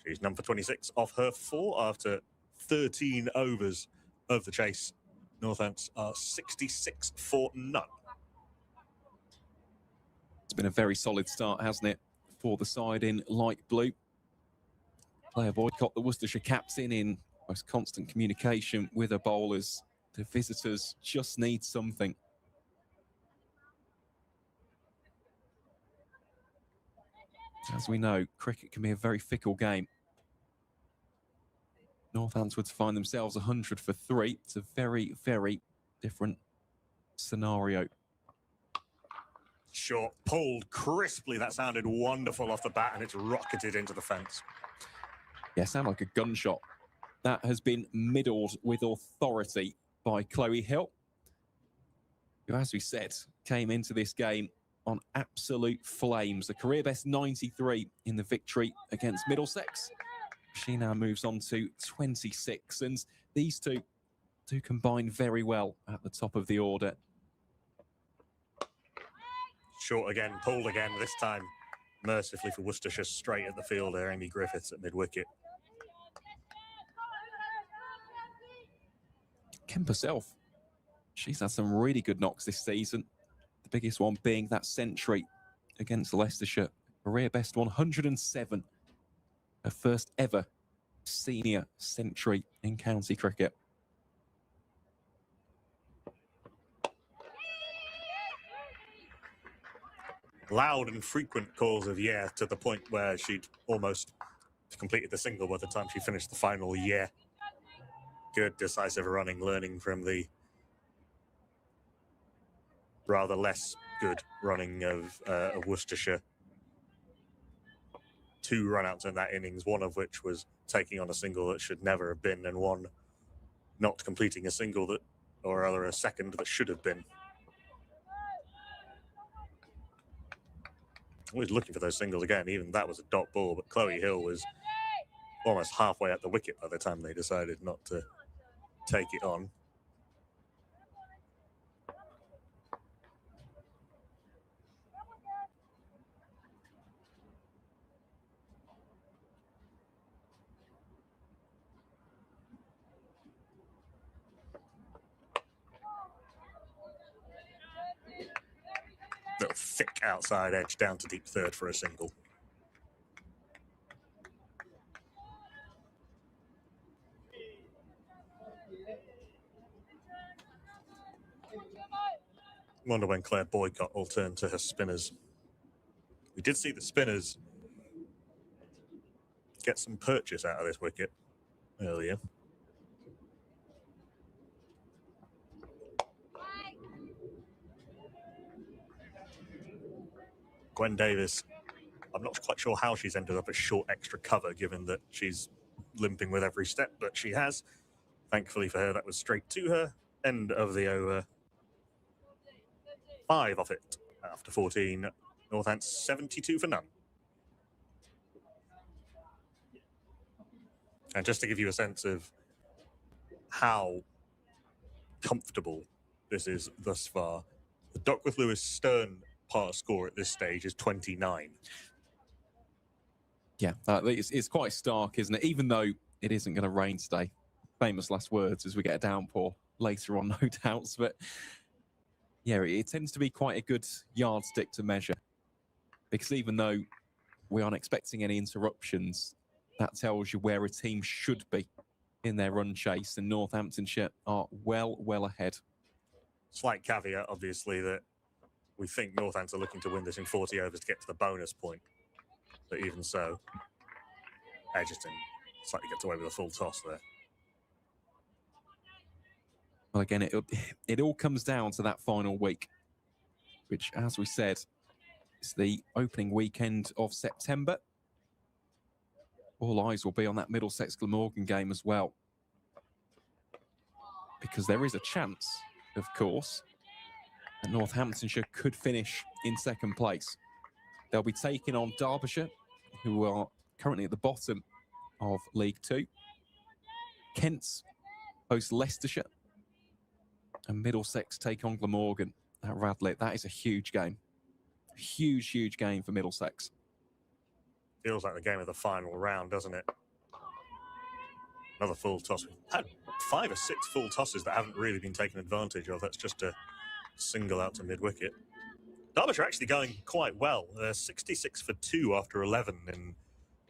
She's number 26 off her 4 after 13 overs of the chase. Northants are 66 for none. It's been a very solid start, hasn't it, for the side in light blue. Claire Boycott, the Worcestershire captain, in most constant communication with her bowlers. The visitors just need something. As we know, cricket can be a very fickle game. Northampton find themselves 100 for 3. It's a very, very different scenario. Short, pulled crisply. That sounded wonderful off the bat, and it's rocketed into the fence. Yeah, sound like a gunshot. That has been middled with authority by Chloe Hill, who, as we said, came into this game on absolute flames. A career best 93 in the victory against Middlesex. She now moves on to 26, and these two do combine very well at the top of the order. Short again, pulled again, this time mercifully for Worcestershire, straight at the fielder, Amy Griffiths at mid-wicket. Kemp herself, she's had some really good knocks this season. The biggest one being that century against Leicestershire. Career best 107. Her first ever senior century in county cricket. Loud and frequent calls of yeah, to the point where she'd almost completed the single by the time she finished the final yeah. Good decisive running, learning from the rather less good running of Worcestershire. 2 run-outs in that innings, one of which was taking on a single that should never have been, and one not completing a single that, or rather a second that should have been. Always looking for those singles again. Even that was a dot ball, but Chloe Hill was almost halfway at the wicket by the time they decided not to take it on. Little thick outside edge down to deep third for a single. Wonder when Claire Boycott will turn to her spinners. We did see the spinners get some purchase out of this wicket earlier. Gwen Davis, I'm not quite sure how she's ended up at short extra cover, given that she's limping with every step, but she has. Thankfully for her, that was straight to her. End of the over. 5 off it after 14. Northampton 72 for none. And just to give you a sense of how comfortable this is thus far, the Duckworth Lewis Stern par score at this stage is 29. Yeah, it's quite stark, isn't it? Even though it isn't going to rain today. Famous last words as we get a downpour later on, no doubts. But yeah, it tends to be quite a good yardstick to measure. Because even though we aren't expecting any interruptions, that tells you where a team should be in their run chase. And Northamptonshire are well ahead. Slight caveat, obviously, that we think Northampton are looking to win this in 40 overs to get to the bonus point. But even so, Edgerton slightly gets away with a full toss there. Well, again, it all comes down to that final week, which, as we said, is the opening weekend of September. All eyes will be on that Middlesex Glamorgan game as well, because there is a chance, of course, that Northamptonshire could finish in second place. They'll be taking on Derbyshire, who are currently at the bottom of League Two. Kent's host Leicestershire, and Middlesex take on Glamorgan at Radlett. That is a huge game. Huge game for Middlesex. Feels like the game of the final round, doesn't it? Another full toss. We've had 5 or 6 full tosses that haven't really been taken advantage of. That's just a single out to mid-wicket. Derbyshire actually going quite well. They're 66 for 2 after 11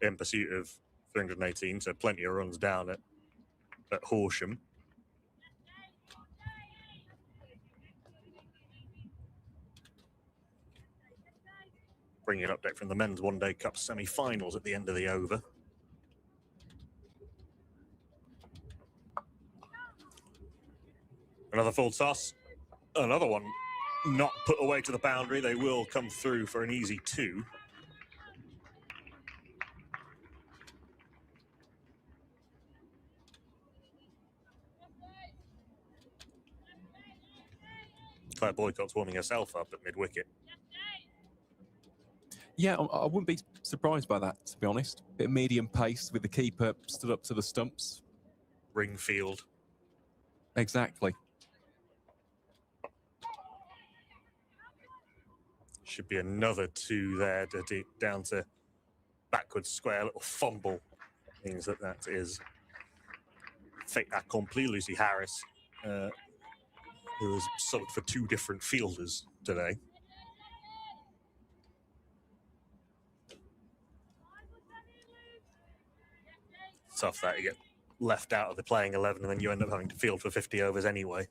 in pursuit of 318, so plenty of runs down at Horsham. Bringing an update from the Men's One Day Cup semi-finals at the end of the over. Another full toss. Another one not put away to the boundary. They will come through for an easy 2. Claire Boycott's warming herself up at mid-wicket. Yeah, I wouldn't be surprised by that, to be honest. Bit of medium pace with the keeper stood up to the stumps. Ringfield. Exactly. Should be another 2 there, down to backwards square. A little fumble means that is fait accompli. Lucy Harris, who has subbed for 2 different fielders today. Tough that you get left out of the playing 11 and then you end up having to field for 50 overs anyway.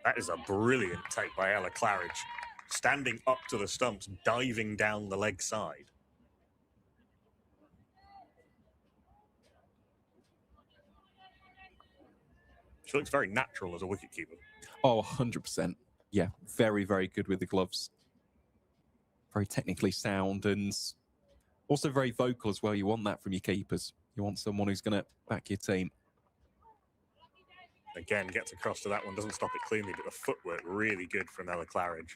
That is a brilliant take by Ella Claridge. Standing up to the stumps, diving down the leg side. She looks very natural as a wicketkeeper. Oh, 100%. Yeah, very, very good with the gloves. Very technically sound and also very vocal as well. You want that from your keepers. You want someone who's going to back your team. Again, gets across to that one, doesn't stop it cleanly, but the footwork really good from Ella Claridge.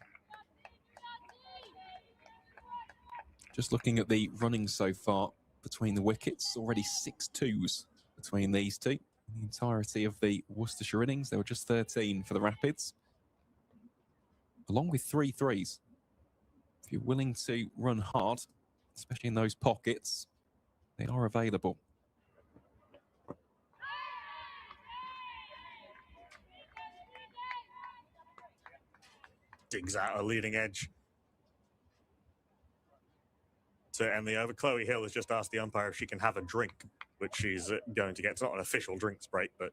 Just looking at the running so far between the wickets, already 6 2s between these two. The entirety of the Worcestershire innings, there were just 13 for the Rapids, along with 3 3s. If you're willing to run hard, especially in those pockets, they are available. Digs out a leading edge to end the over. Chloe Hill has just asked the umpire if she can have a drink, which she's going to get. It's not an official drinks break, but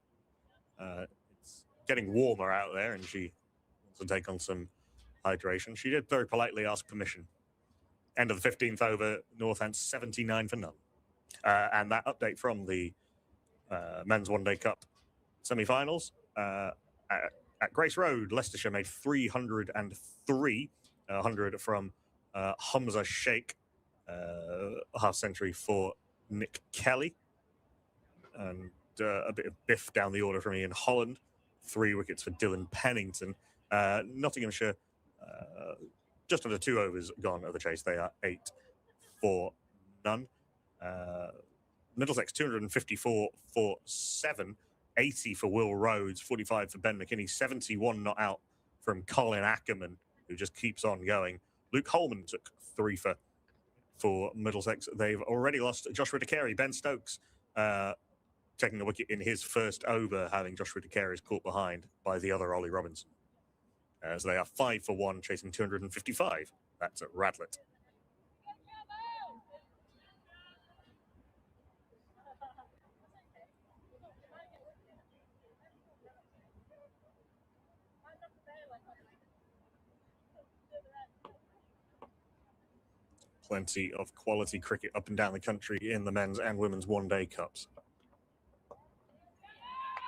it's getting warmer out there and she wants to take on some hydration. She did very politely ask permission. End of the 15th over, Northants 79 for none. And that update from the Men's One Day Cup semi-finals. At Grace Road, Leicestershire made 303, 100 from Hamza Sheikh, half century for Nick Kelly, and a bit of biff down the order from Ian Holland, 3 wickets for Dylan Pennington. Nottinghamshire, just under 2 overs gone of the chase. They are 8 for none. Middlesex 254 for 7. 80 for Will Rhodes, 45 for Ben McKinney, 71 not out from Colin Ackerman, who just keeps on going. Luke Holman took 3 for Middlesex. They've already lost Joshua DeCary. Ben Stokes taking the wicket in his first over, having Joshua DeCary's caught behind by the other Ollie Robinson. As they are 5 for 1, chasing 255. That's at Radlett. Plenty of quality cricket up and down the country in the men's and women's one-day cups.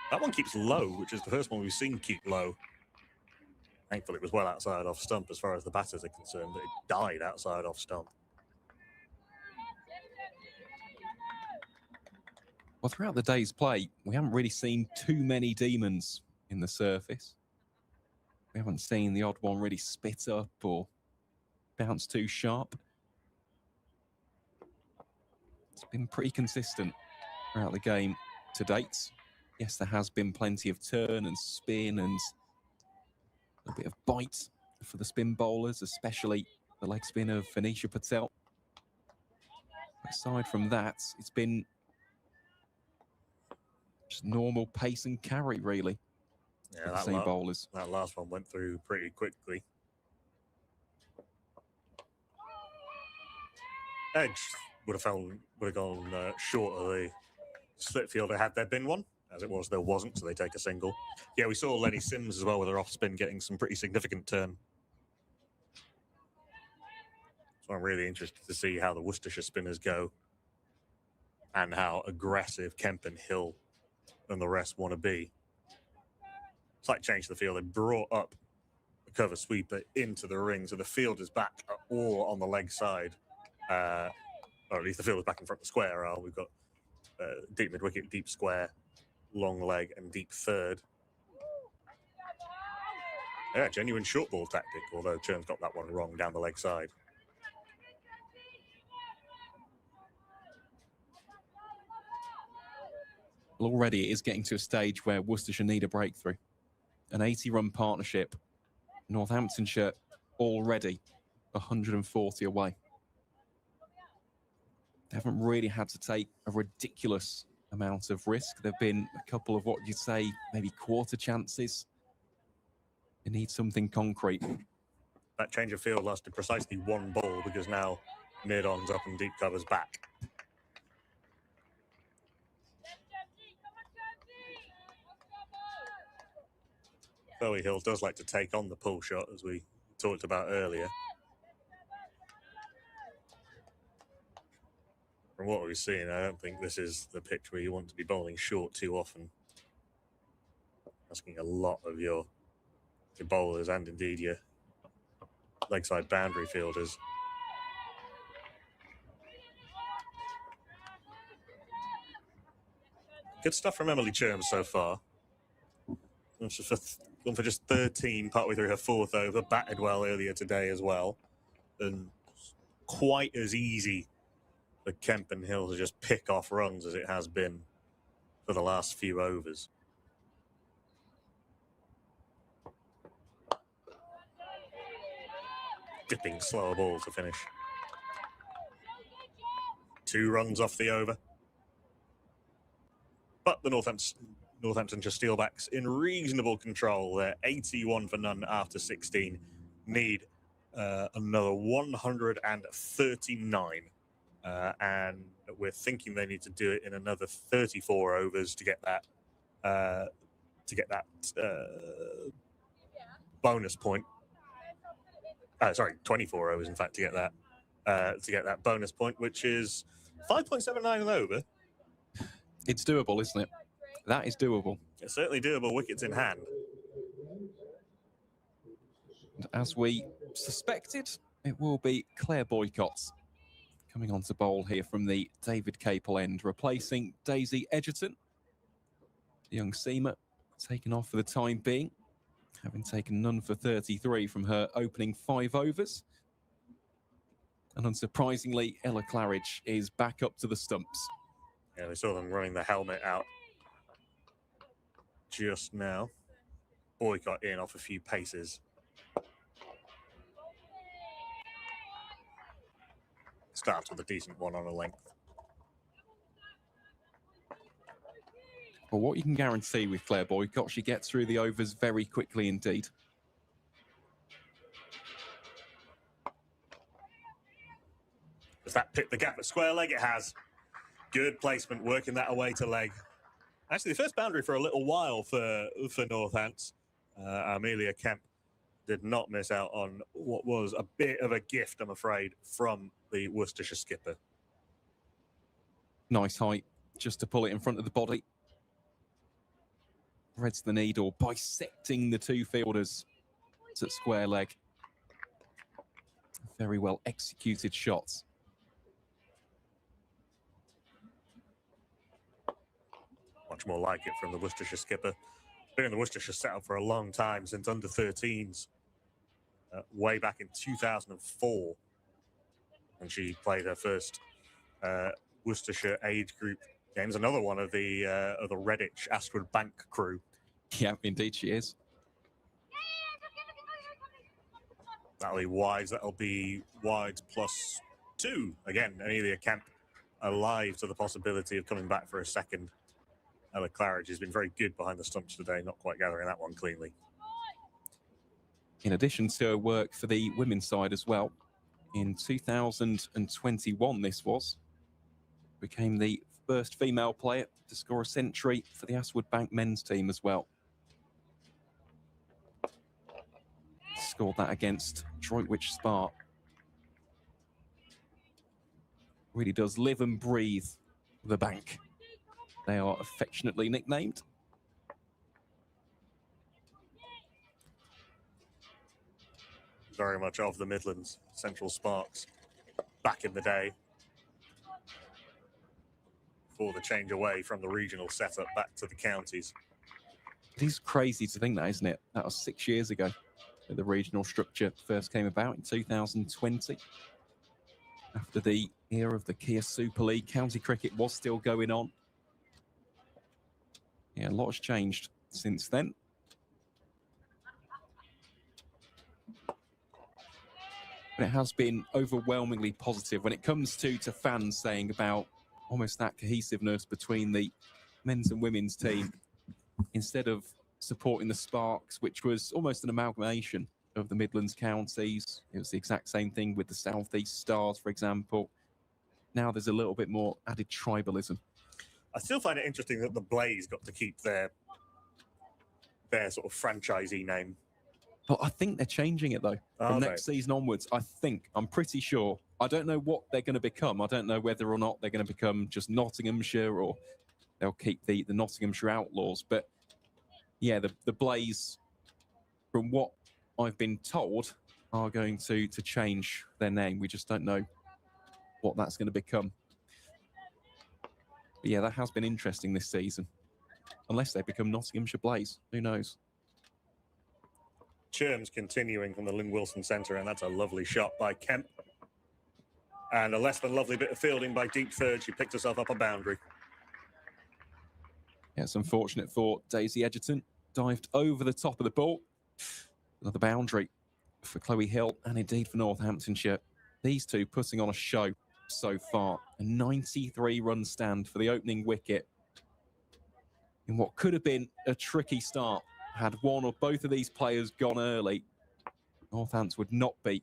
That one keeps low, which is the first one we've seen keep low. Thankfully, it was well outside off stump as far as the batters are concerned, but it died outside off stump. Well, throughout the day's play, we haven't really seen too many demons in the surface. We haven't seen the odd one really spit up or bounce too sharp. It's been pretty consistent throughout the game to date. Yes, there has been plenty of turn and spin and a bit of bite for the spin bowlers, especially the leg spin of Venetia Patel. Aside from that, it's been just normal pace and carry, really. Yeah, for the bowlers. That last one went through pretty quickly. Edge would have gone short of the split fielder had there been one. As it was, there wasn't, so they take a single. Yeah, we saw Lenny Sims as well with her off spin getting some pretty significant turn. So I'm really interested to see how the Worcestershire spinners go and how aggressive Kemp and Hill and the rest want to be. Slight change to the field. They brought up the cover sweeper into the ring, so the field is back all on the leg side. Or at least the field is back in front of the square. We've got deep mid-wicket, deep square, long leg, and deep third. Yeah, genuine short ball tactic, although Churn's got that one wrong down the leg side. Well, already it is getting to a stage where Worcestershire need a breakthrough. An 80-run partnership. Northamptonshire already 140 away. They haven't really had to take a ridiculous amount of risk. There have been a couple of what you'd say maybe quarter chances. They need something concrete. That change of field lasted precisely one ball because now mid-on's up and deep cover's back. Chloe Hill does like to take on the pull shot, as we talked about earlier. From what we've seen, I don't think this is the pitch where you want to be bowling short too often. Asking a lot of your bowlers and indeed your leg side boundary fielders. Good stuff from Emily Churm so far. Gone for just 13 partway through her fourth over. Batted well earlier today as well. And quite as easy for Kemp and Hill to just pick off runs as it has been for the last few overs. Dipping slower ball to finish. 2 runs off the over. But the Northamptonshire Steelbacks in reasonable control. They're 81 for none after 16. Need another 139. And we're thinking they need to do it in another 34 overs to get that bonus point. Sorry, 24 overs, in fact, to get that bonus point, which is 5.79 an over. It's doable, isn't it? That is doable. It's certainly doable, wickets in hand. And as we suspected, it will be Claire Boycott coming on to bowl here from the David Capel end, replacing Daisy Edgerton. The young seamer taken off for the time being, having taken none for 33 from her opening 5 overs. And unsurprisingly, Ella Claridge is back up to the stumps. Yeah, we saw them running the helmet out just now. Boycott in off a few paces. Starts with a decent one on a length. Well, what you can guarantee with Claire Boycott, she gets through the overs very quickly indeed. Does that pick the gap at square leg? It has. Good placement, working that away to leg. Actually, the first boundary for a little while for Northants. Amelia Kemp did not miss out on what was a bit of a gift, I'm afraid, from the Worcestershire skipper. Nice height, just to pull it in front of the body. Threads the needle, bisecting the 2 fielders. It's at square leg. Very well executed shots. Much more like it from the Worcestershire skipper. Been in the Worcestershire setup for a long time, since under 13s. Way back in 2004. And she played her first Worcestershire age group games. Another one of the Redditch Astrid Bank crew. Yeah, indeed she is. That'll be wides. That'll be wides +2. Again, Amelia Kemp alive to the possibility of coming back for a second. Ella Claridge has been very good behind the stumps today, not quite gathering that one cleanly. In addition to her work for the women's side as well, in 2021, this was. Became the first female player to score a century for the Aswood Bank men's team as well. Scored that against Droitwich Spa. Really does live and breathe the Bank. They are affectionately nicknamed. Very much of the Midlands, Central Sparks, back in the day. Before the change away from the regional setup back to the counties. It is crazy to think that, isn't it? That was 6 years ago that the regional structure first came about in 2020. After the era of the Kia Super League, county cricket was still going on. Yeah, a lot has changed since then. But it has been overwhelmingly positive when it comes to fans saying about almost that cohesiveness between the men's and women's team. Instead of supporting the Sparks, which was almost an amalgamation of the Midlands counties. It was the exact same thing with the South East Stars, for example. Now there's a little bit more added tribalism. I still find it interesting that the Blaze got to keep their sort of franchisee name. Well, I think they're changing it, though. From next season onwards, I'm pretty sure. I don't know what they're going to become. I don't know whether or not they're going to become just Nottinghamshire or they'll keep the Nottinghamshire Outlaws. But, yeah, the Blaze, from what I've been told, are going to change their name. We just don't know what that's going to become. But, yeah, that has been interesting this season. Unless they become Nottinghamshire Blaze. Who knows? Churms continuing from the Lynn Wilson Centre, and that's a lovely shot by Kemp. And a less than lovely bit of fielding by deep third. She picked herself up a boundary. Yeah, it's unfortunate for Daisy Edgerton. Dived over the top of the ball. Another boundary for Chloe Hill and indeed for Northamptonshire. These two putting on a show so far. A 93-run stand for the opening wicket in what could have been a tricky start. Had one or both of these players gone early, Northants would not be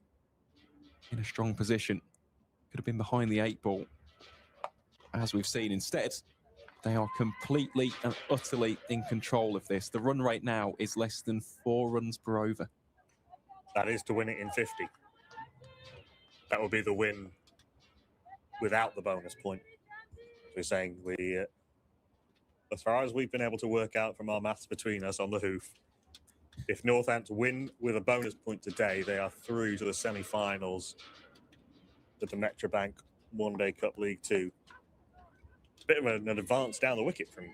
in a strong position. Could have been behind the 8 ball. As we've seen instead, they are completely and utterly in control of this. The run rate now is less than 4 runs per over. That is to win it in 50. That would be the win without the bonus point. We're saying as far as we've been able to work out from our maths between us on the hoof, if Northants win with a bonus point today, they are through to the semi-finals of the Metrobank One Day Cup League 2. Bit of an advance down the wicket from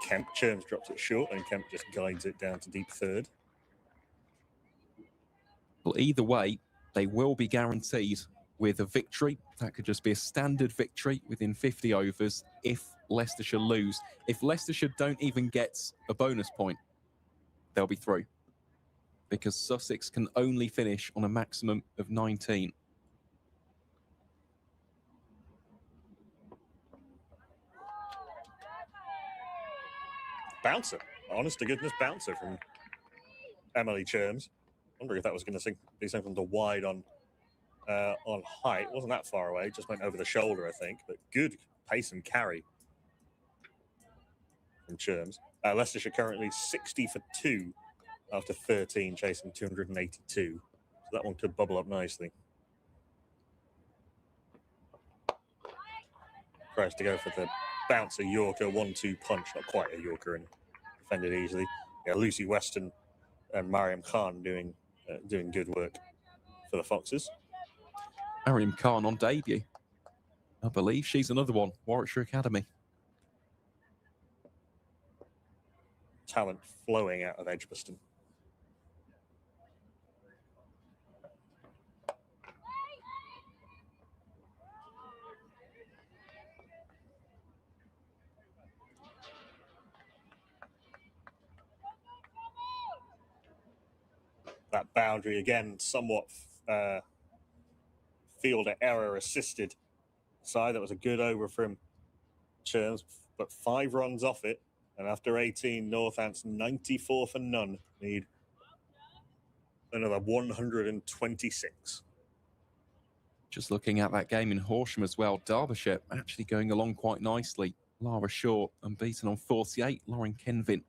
Kemp. Churms drops it short and Kemp just guides it down to deep third. Well, either way, they will be guaranteed with a victory. That could just be a standard victory within 50 overs if Leicestershire lose. If Leicestershire don't even get a bonus point, they'll be through. Because Sussex can only finish on a maximum of 19. Bouncer. Honest to goodness bouncer from Emily Churms. Wondering if that was going to be something to wide on height. Wasn't that far away. Just went over the shoulder, I think. But good pace and carry from Churms. Leicestershire currently 60 for 2 after 13, chasing 282. So that one could bubble up nicely. Tries to go for the bouncer Yorker 1-2 punch. Not quite a Yorker and defended easily. Yeah, Lucy Weston and Mariam Khan doing good work for the Foxes. Mariam Khan on debut. I believe she's another one. Warwickshire Academy. Talent flowing out of Edgbaston. That boundary again, somewhat fielder error assisted side. That was a good over from Churms, but 5 runs off it. And after 18, Northants 94 for none. Need another 126. Just looking at that game in Horsham as well, Derbyshire actually going along quite nicely. Lara Shaw unbeaten on 48, Lauren Kenvin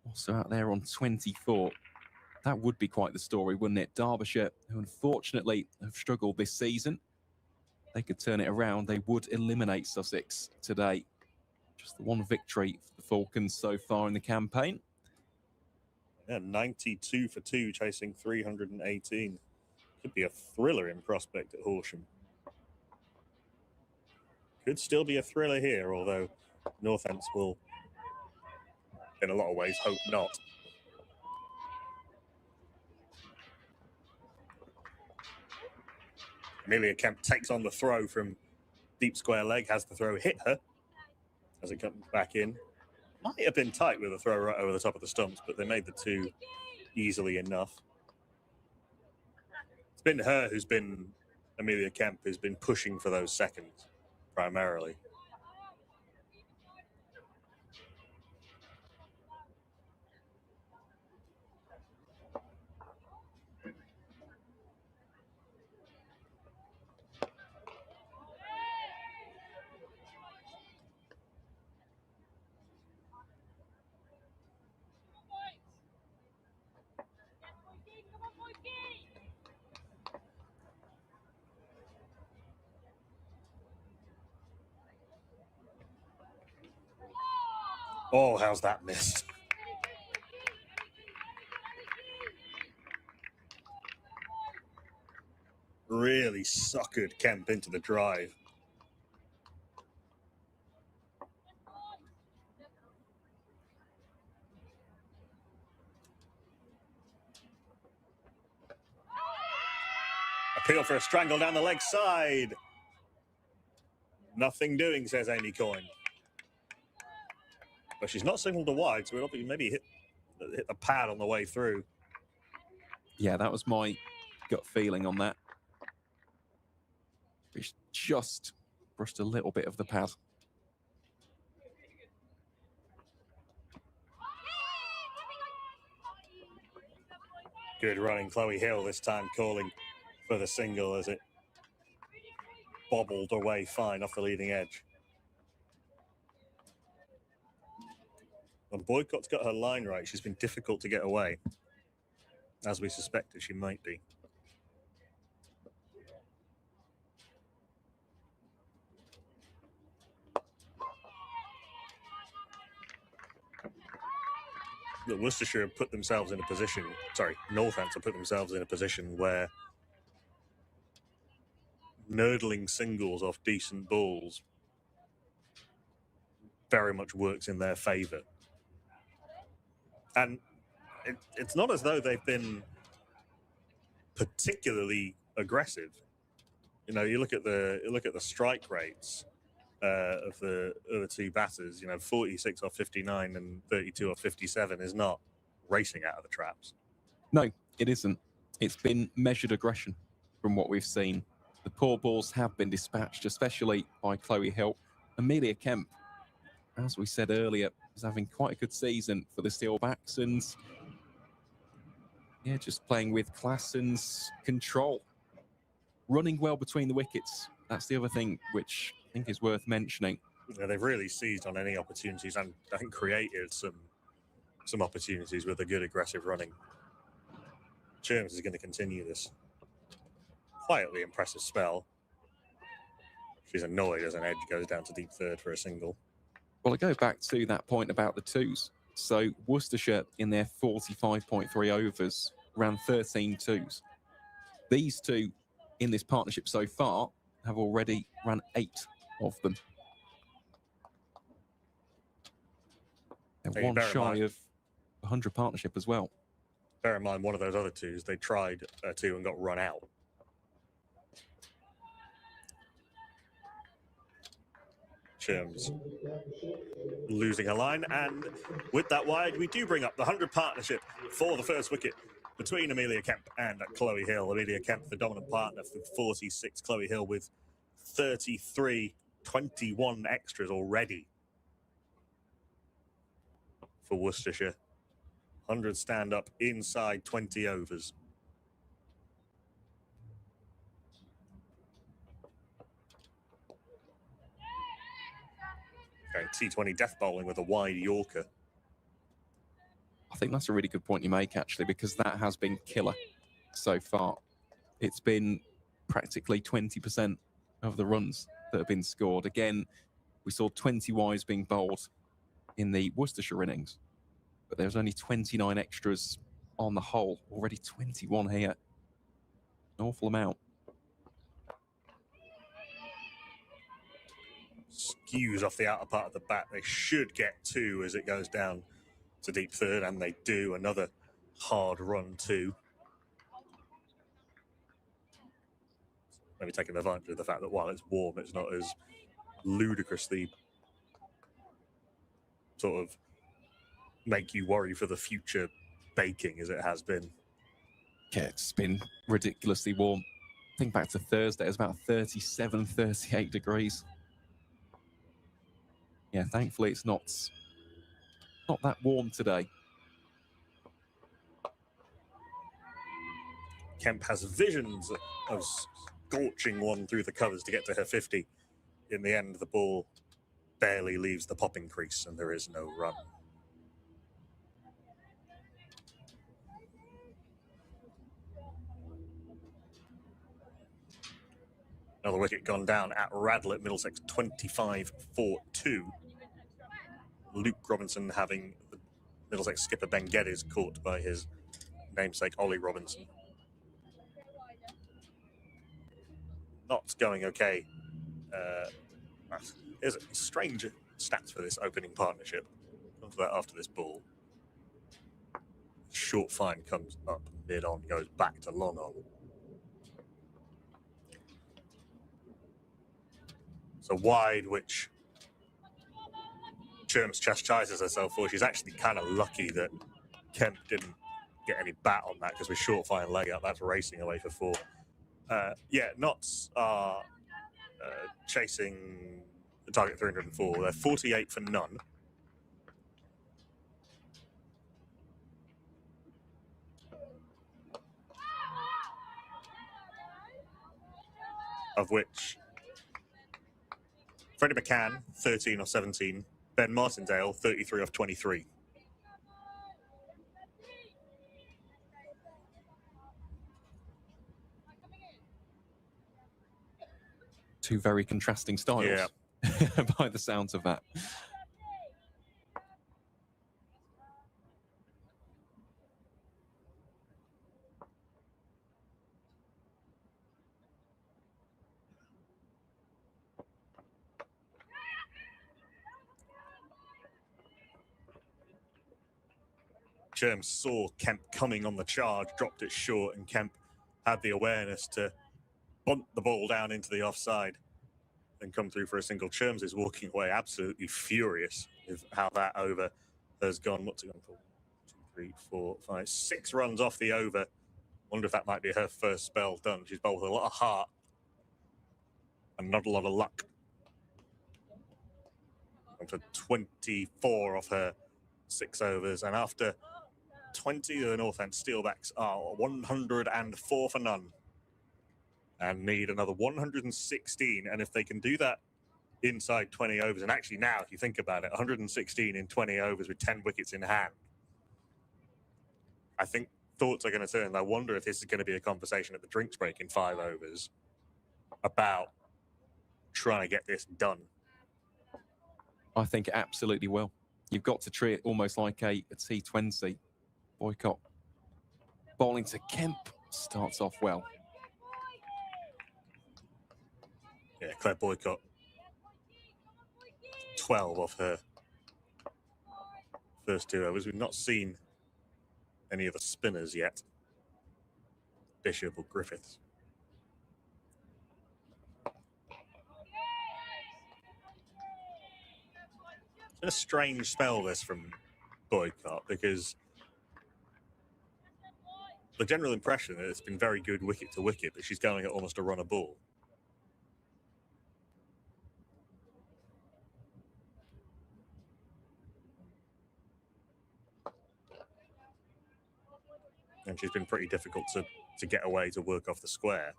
also out there on 24. That would be quite the story, wouldn't it? Derbyshire, who unfortunately have struggled this season, they could turn it around. They would eliminate Sussex today. Just the one victory for the Falcons so far in the campaign. Yeah, 92 for 2, chasing 318. Could be a thriller in prospect at Horsham. Could still be a thriller here, although Northants will, in a lot of ways, hope not. Amelia Kemp takes on the throw from deep square leg, has the throw hit her as it comes back in. Might have been tight with a throw right over the top of the stumps, but they made the two easily enough. It's been her who's been, Amelia Kemp, who's been pushing for those seconds primarily. Oh, how's that missed? Really suckered Kemp into the drive. Appeal for a strangle down the leg side. Nothing doing, says Amy Coyne. But she's not signalled a wide, so it'll be maybe hit the pad on the way through. Yeah, that was my gut feeling on that. It's just brushed a little bit of the pad. Good running, Chloe Hill this time calling for the single as it bobbled away fine off the leading edge. When Boycott's got her line right, she's been difficult to get away, as we suspected she might be. Look, Worcestershire have put themselves in a position, Northants have put themselves in a position where nurdling singles off decent balls very much works in their favour. And it's not as though they've been particularly aggressive. You know, you look at the strike rates of the other two batters. You know, 46 off 59 and 32 off 57 is not racing out of the traps. No, it isn't. It's been measured aggression from what we've seen. The poor balls have been dispatched, especially by Chloe Hill. Amelia Kemp, as we said earlier, is having quite a good season for the Steelbacks, and yeah, just playing with class and control. Running well between the wickets. That's the other thing which I think is worth mentioning. Yeah, they've really seized on any opportunities and I think created some opportunities with a good aggressive running. Cherms is going to continue this quietly impressive spell. She's annoyed as an edge goes down to deep third for a single. Well, I go back to that point about the twos. So Worcestershire in their 45.3 overs ran 13 twos. These two in this partnership so far have already run 8 of them. They're one shy of 100 partnership as well. Bear in mind, one of those other twos, they tried a two and got run out. Cherms losing a line, and with that wide, we do bring up the 100 partnership for the first wicket between Amelia Kemp and Chloe Hill. Amelia Kemp, the dominant partner for 46, Chloe Hill with 33, 21 extras already for Worcestershire. 100 stand up inside 20 overs. Going T20 death bowling with a wide Yorker. I think that's a really good point you make, actually, because that has been killer so far. It's been practically 20% of the runs that have been scored. Again, we saw 20 wides being bowled in the Worcestershire innings, but there's only 29 extras on the whole. Already 21 here. An awful amount. Skews off the outer part of the bat. They should get 2 as it goes down to deep third, and they do. Another hard run too. Maybe taking advantage of the fact that while it's warm, it's not as ludicrously sort of make you worry for the future baking as it has been. Yeah, it's been ridiculously warm. Think back to Thursday, it was about 37, 38 degrees. Yeah, thankfully it's not that warm today. Kemp has visions of scorching one through the covers to get to her 50. In the end, the ball barely leaves the popping crease and there is no run. Another wicket gone down at Radlett, Middlesex 25 for 2. Luke Robinson having the Middlesex skipper Ben Geddes caught by his namesake Ollie Robinson. Not going okay. There's strange stats for this opening partnership. Come to that after this ball. Short fine comes up mid-on, goes back to long-on. So wide, which Cherms chastises herself for. She's actually kind of lucky that Kemp didn't get any bat on that, because with short fine leg up, that's racing away for 4. Yeah, Notts are chasing the target 304. They're 48 for none. Of which Freddie McCann, 13 off 17. Ben Martindale, 33 off 23. Two very contrasting styles, yeah. By the sounds of that. Cherms saw Kemp coming on the charge, dropped it short, and Kemp had the awareness to bunt the ball down into the offside and come through for a single. Cherms is walking away absolutely furious with how that over has gone. What's it gone for? 1, 2, 3, 4, 5, 6 runs off the over. Wonder if that might be her first spell done. She's bowled with a lot of heart and not a lot of luck. And for 24 off her 6 overs, and after 20, the North End Steelbacks are 104 for none and need another 116. And if they can do that inside 20 overs, and actually now, if you think about it, 116 in 20 overs with 10 wickets in hand, I think thoughts are going to turn. I wonder if this is going to be a conversation at the drinks break in 5 overs about trying to get this done. I think it absolutely will. You've got to treat it almost like a T20. Boycott. Bowling to Kemp starts off well. Yeah, Claire Boycott, 12 off her first 2 overs. We've not seen any of the spinners yet. Bishop or Griffiths. It's been a strange spell, this, from Boycott, because the general impression is it's been very good wicket to wicket, but she's going at almost a run a ball. And she's been pretty difficult to get away to work off the square.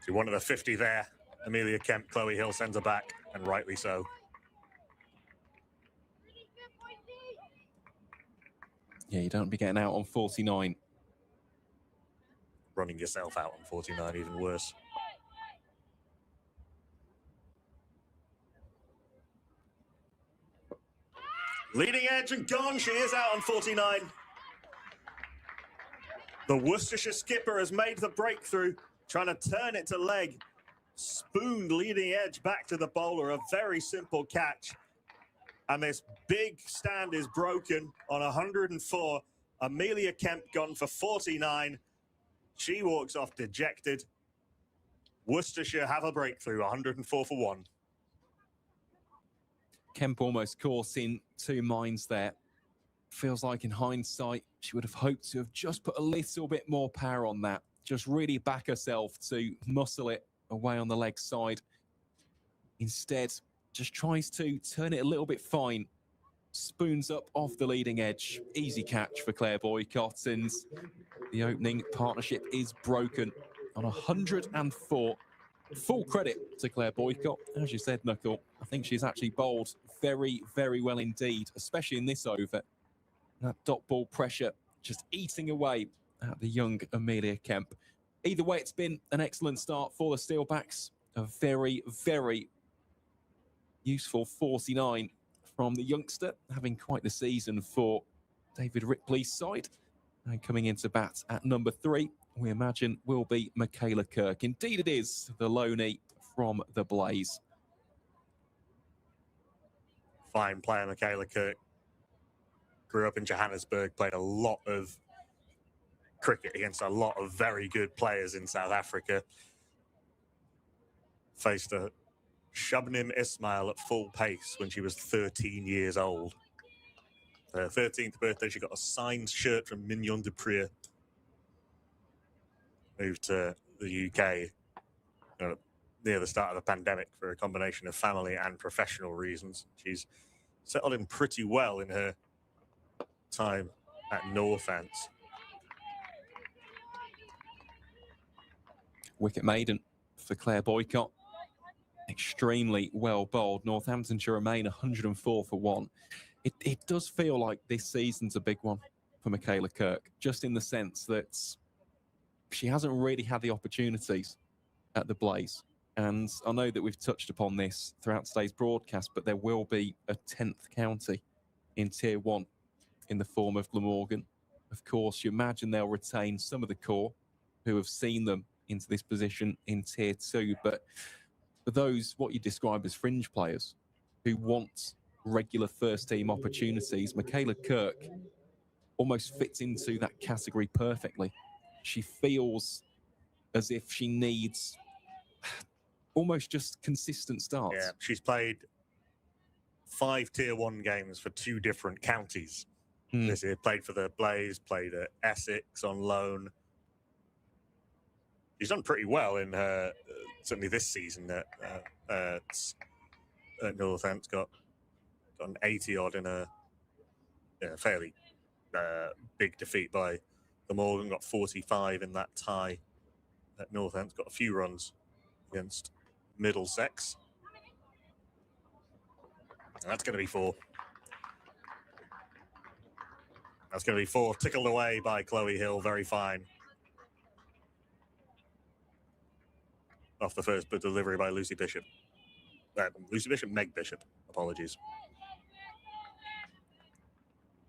So one of the 50 there. Amelia Kemp, Chloe Hill sends her back, and rightly so. Yeah, you don't be getting out on 49. Running yourself out on 49, even worse. Leading edge and gone. She is out on 49. The Worcestershire skipper has made the breakthrough, trying to turn it to leg. Spooned leading edge back to the bowler. A very simple catch. And this big stand is broken on 104. Amelia Kemp gone for 49. She walks off dejected. Worcestershire have a breakthrough, 104 for 1. Kemp almost caught in two minds there. Feels like in hindsight, she would have hoped to have just put a little bit more power on that. Just really back herself to muscle it away on the leg side. Instead, just tries to turn it a little bit fine. Spoons up off the leading edge. Easy catch for Claire Boycott, and the opening partnership is broken on 104. Full credit to Claire Boycott. As you said, Knuckle, I think she's actually bowled very, very well indeed, especially in this over. That dot ball pressure just eating away at the young Amelia Kemp. Either way, it's been an excellent start for the Steelbacks. A very, very useful 49 from the youngster, having quite the season for David Ripley's side. And coming into bat at number 3, we imagine will be Michaela Kirk. Indeed it is, the loanee from the Blaze. Fine player, Michaela Kirk. Grew up in Johannesburg, played a lot of cricket against a lot of very good players in South Africa. Faced a Shabnim Ismail at full pace when she was 13 years old. Her 13th birthday, she got a signed shirt from Mignon de Prier. Moved to the UK near the start of the pandemic for a combination of family and professional reasons. She's settled in pretty well in her time at Northants. Wicket maiden for Claire Boycott. Extremely well bowled. Northamptonshire remain 104 for 1. It does feel like this season's a big one for Michaela Kirk, just in the sense that she hasn't really had the opportunities at the Blaze. And I know that we've touched upon this throughout today's broadcast, but there will be a 10th county in Tier 1 in the form of Glamorgan. Of course, you imagine they'll retain some of the core who have seen them into this position in Tier 2, but for those, what you describe as fringe players who want regular first-team opportunities, Michaela Kirk almost fits into that category perfectly. She feels as if she needs almost just consistent starts. Yeah, she's played 5 Tier 1 games for 2 different counties. This year, played for the Blaze, played at Essex on loan. She's done pretty well in her, certainly this season at Northants. Got an 80-odd in a fairly big defeat by the Morgan. Got 45 in that tie at Northants. Got a few runs against Middlesex. And that's going to be 4. That's going to be 4, tickled away by Chloe Hill, very fine. Off the first, but delivery by Lucy Bishop. Meg Bishop, apologies.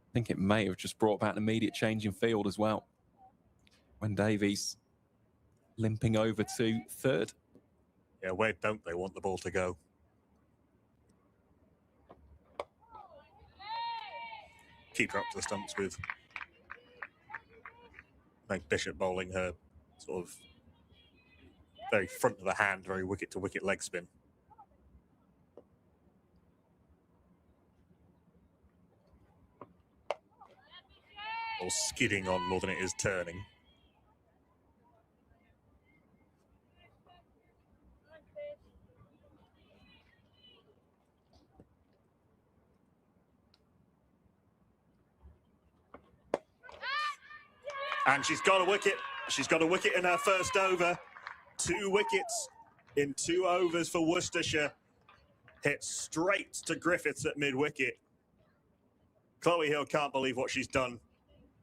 I think it may have just brought about an immediate change in field as well, when Davies limping over to 3rd. Yeah, where don't they want the ball to go? Keep her up to the stumps with Meg Bishop bowling her sort of very front of the hand, very wicket-to-wicket leg spin. Or skidding on more than it is turning. And she's got a wicket. She's got a wicket in her first over. 2 wickets in 2 overs for Worcestershire. Hit straight to Griffiths at mid-wicket. Chloe Hill can't believe what she's done.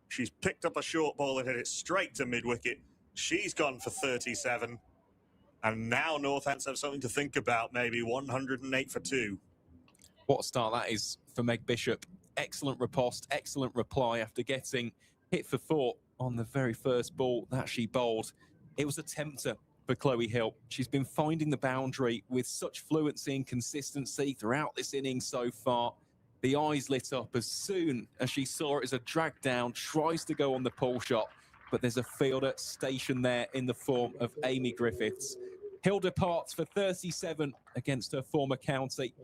She's picked up a short ball and hit it straight to mid-wicket. She's gone for 37. And now Northants have something to think about, maybe 108 for 2. What a start that is for Meg Bishop. Excellent riposte, excellent reply after getting hit for 4 on the very first ball that she bowled. It was a tempter for Chloe Hill. She's been finding the boundary with such fluency and consistency throughout this innings so far. The eyes lit up as soon as she saw it as a drag down, tries to go on the pull shot, but there's a fielder stationed there in the form of Amy Griffiths. Hill departs for 37 against her former county.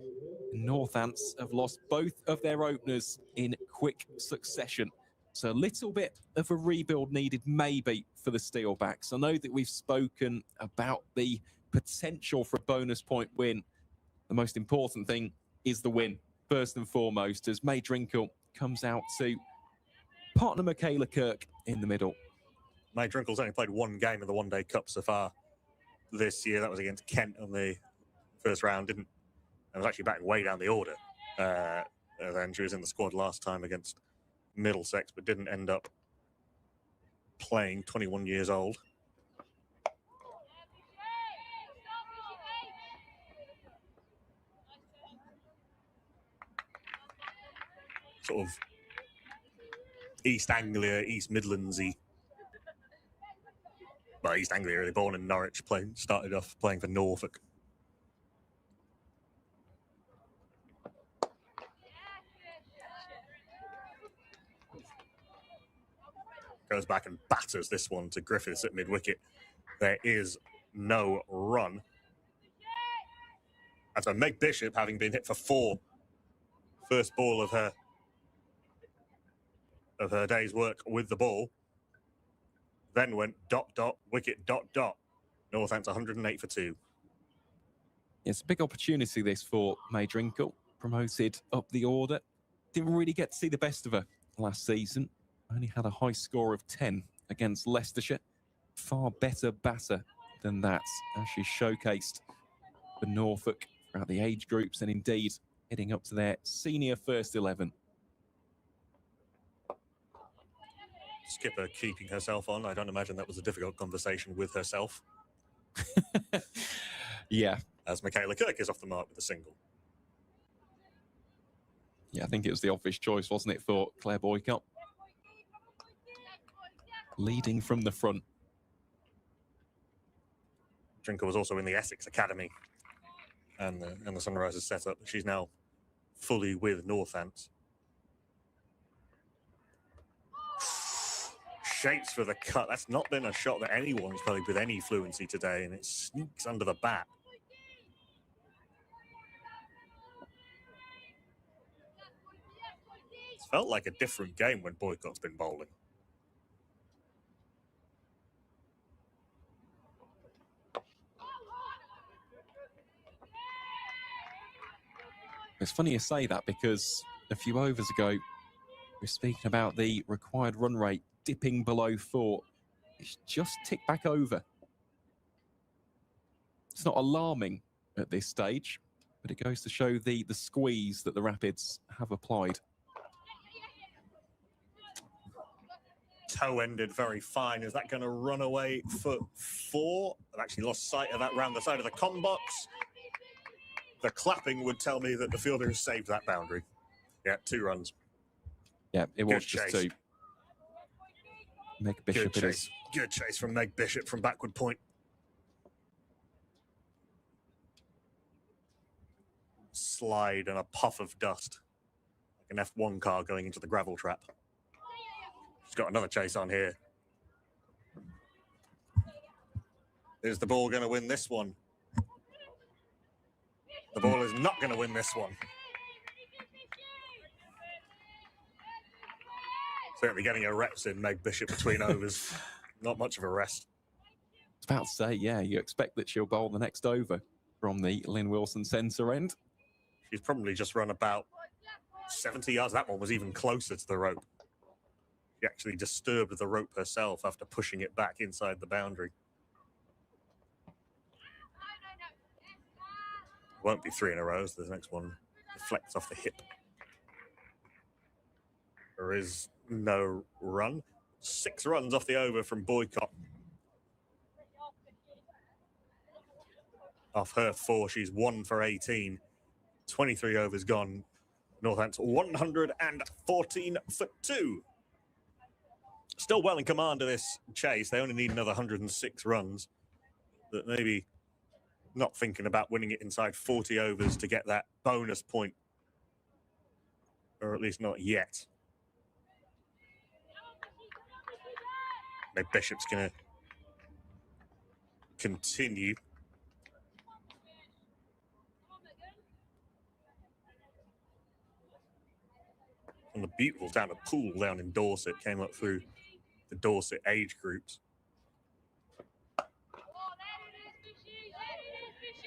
Northants have lost both of their openers in quick succession. So a little bit of a rebuild needed maybe for the Steelbacks. I know that we've spoken about the potential for a bonus point win. The most important thing is the win, first and foremost, as May Drinkle comes out to partner Michaela Kirk in the middle. May Drinkle's only played 1 game of the One Day Cup so far this year. That was against Kent on the first round. It was actually back way down the order. Then she was in the squad last time against Middlesex, but didn't end up playing, 21 years old. Sort of East Anglia, East Midlandsy. Well, East Anglia, really, born in Norwich, started off playing for Norfolk. Goes back and batters this one to Griffiths at mid-wicket. There is no run. And so Meg Bishop, having been hit for 4, first ball of her day's work with the ball, then went dot, dot, wicket, dot, dot. Northants 108 for 2. It's a big opportunity this for May Drinkle, promoted up the order. Didn't really get to see the best of her last season. Only had a high score of 10 against Leicestershire. Far better batter than that, as she showcased for Norfolk throughout the age groups and indeed heading up to their senior first 11. Skipper keeping herself on. I don't imagine that was a difficult conversation with herself. Yeah. As Michaela Kirk is off the mark with a single. Yeah, I think it was the obvious choice, wasn't it, for Claire Boycott? Leading from the front. Drinkle was also in the Essex Academy and the Sunrisers setup. She's now fully with Northants. Shapes for the cut. That's not been a shot that anyone's played with any fluency today, and it sneaks under the bat. It's felt like a different game when Boycott's been bowling. It's funny you say that because a few overs ago, we were speaking about the required run rate dipping below 4. It's just ticked back over. It's not alarming at this stage, but it goes to show the squeeze that the Rapids have applied. Toe ended very fine. Is that going to run away for 4? I've actually lost sight of that round the side of the com box. The clapping would tell me that the fielder has saved that boundary. Yeah, 2 runs. Yeah, it was just 2. Meg Bishop Good chase. Good chase from Meg Bishop from backward point. Slide and a puff of dust. Like an F1 car going into the gravel trap. She's got another chase on here. Is the ball going to win this one? The ball is not going to win this one. Certainly getting her reps in, Meg Bishop, between overs. Not much of a rest. I was about to say, yeah, you expect that she'll bowl the next over from the Lynn Wilson centre end. She's probably just run about 70 yards. That one was even closer to the rope. She actually disturbed the rope herself after pushing it back inside the boundary. Won't be 3 in a row, so the next one deflects off the hip. There is no run. 6 runs off the over from Boycott. Off her 4, she's 1 for 18. 23 overs gone. Northampton 114 for 2. Still well in command of this chase. They only need another 106 runs. But maybe not thinking about winning it inside 40 overs to get that bonus point. Or at least not yet. Maybe Bishop's going to continue. And the beautiful down a pool down in Dorset came up through the Dorset age groups.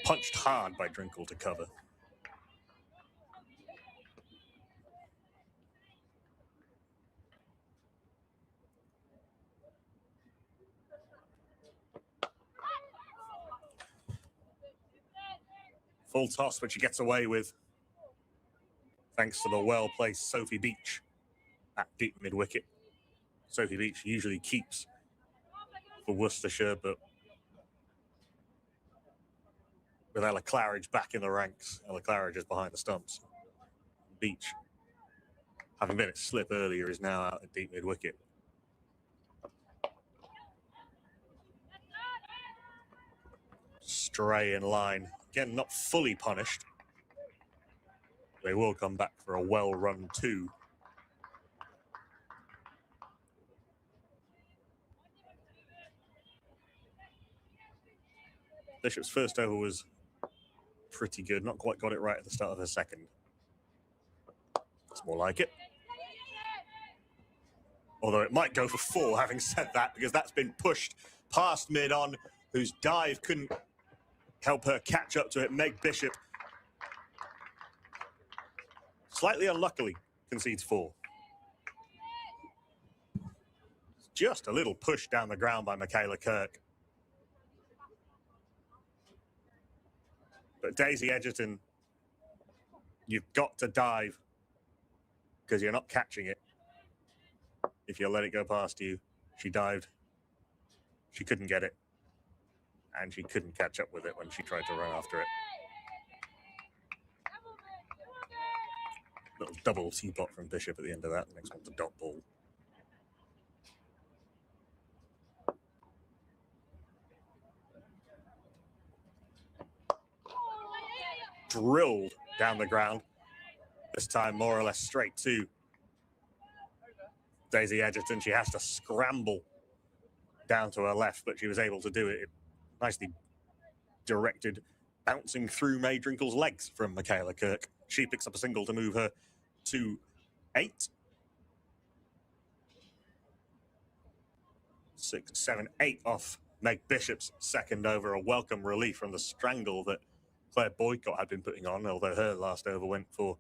Punched hard by Drinkle to cover. Full toss, which she gets away with. Thanks to the well-placed Sophie Beach at deep mid-wicket. Sophie Beach usually keeps for Worcestershire, but with Ella Claridge back in the ranks, Ella Claridge is behind the stumps. Beach, having been at slip earlier, is now out at deep mid-wicket. Stray in line. Again, not fully punished. They will come back for a well-run 2. Bishop's first over was pretty good. Not quite got it right at the start of her second. It's more like it. Although it might go for 4, having said that, because that's been pushed past mid-on, whose dive couldn't help her catch up to it. Meg Bishop, slightly unluckily, concedes 4. Just a little push down the ground by Michaela Kirk. But Daisy Edgerton, you've got to dive because you're not catching it. If you let it go past you, she dived. She couldn't get it. And she couldn't catch up with it when she tried to run after it. Little double teapot from Bishop at the end of that. The next one's a dot ball. Drilled down the ground. This time more or less straight to Daisy Edgerton. She has to scramble down to her left, but she was able to do it. Nicely directed, bouncing through May Drinkle's legs from Michaela Kirk. She picks up a single to move her to 8. 6, 7, 8 off Meg Bishop's second over. A welcome relief from the strangle that Claire Boycott had been putting on, although her last over went for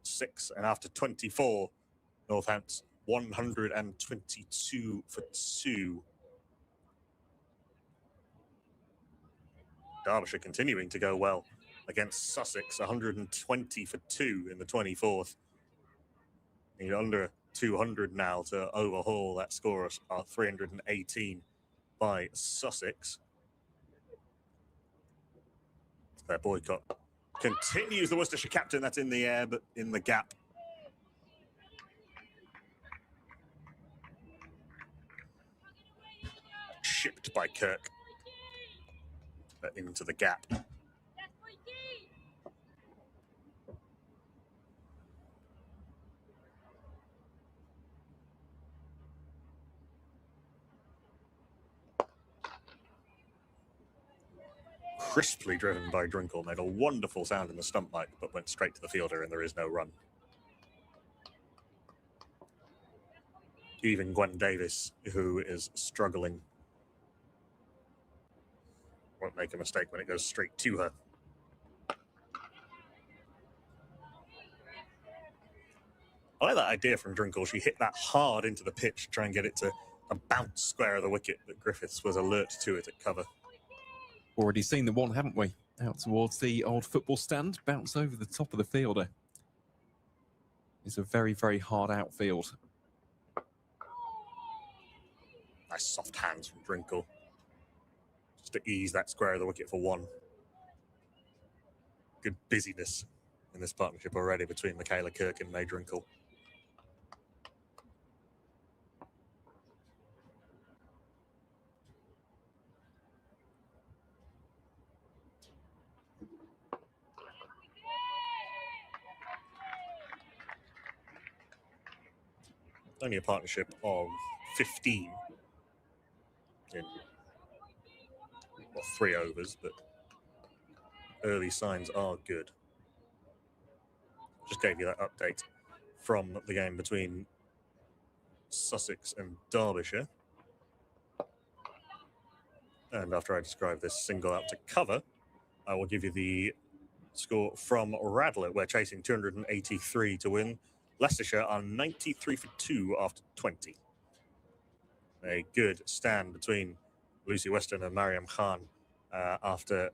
6. And after 24, Northampton 122 for 2. Derbyshire continuing to go well against Sussex, 120 for 2 in the 24th. Need under 200 now to overhaul that score of 318 by Sussex. Their Boycott continues the Worcestershire captain. That's in the air, but in the gap. Shipped by Kirk. But into the gap. Crisply driven by Drinkle, made a wonderful sound in the stump mic, but went straight to the fielder and there is no run. Even Gwen Davis, who is struggling, won't make a mistake when it goes straight to her. I like that idea from Drinkle. She hit that hard into the pitch to try and get it to a bounce square of the wicket, but Griffiths was alert to it at cover. Already seen the one, haven't we? out towards the old football stand, bounce over the top of the fielder. It's a very, very hard outfield. Nice soft hands from Drinkle. Just to ease that square of the wicket for one. Good busyness in this partnership already between Michaela Kirk and May Drinkle. Only a partnership of 15 in 3 overs, but early signs are good. Just gave you that update from the game between Sussex and Derbyshire. And after I describe this single out to cover, I will give you the score from Radlett. We're chasing 283 to win. Leicestershire are 93 for 2 after 20. A good stand between Lucy Weston and Mariam Khan after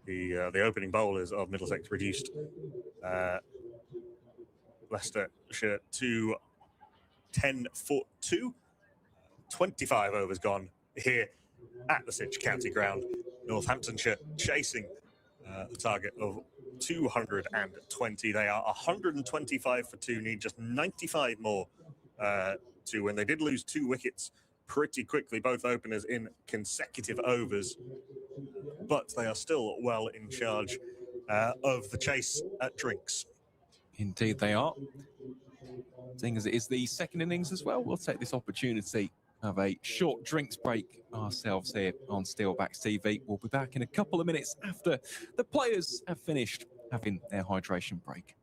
the opening bowlers of Middlesex reduced Leicestershire to 10 for 2. 25 overs gone here at the Cinch County Ground. Northamptonshire chasing the target of 220. They are 125 for 2, need just 95 more to win. They did lose 2 wickets pretty quickly, both openers in consecutive overs, but they are still well in charge of the chase at Drinks. Indeed they are. Seeing as it is the second innings as well, we'll take this opportunity of a short drinks break ourselves here on Steelbacks TV. We'll be back in a couple of minutes after the players have finished having their hydration break.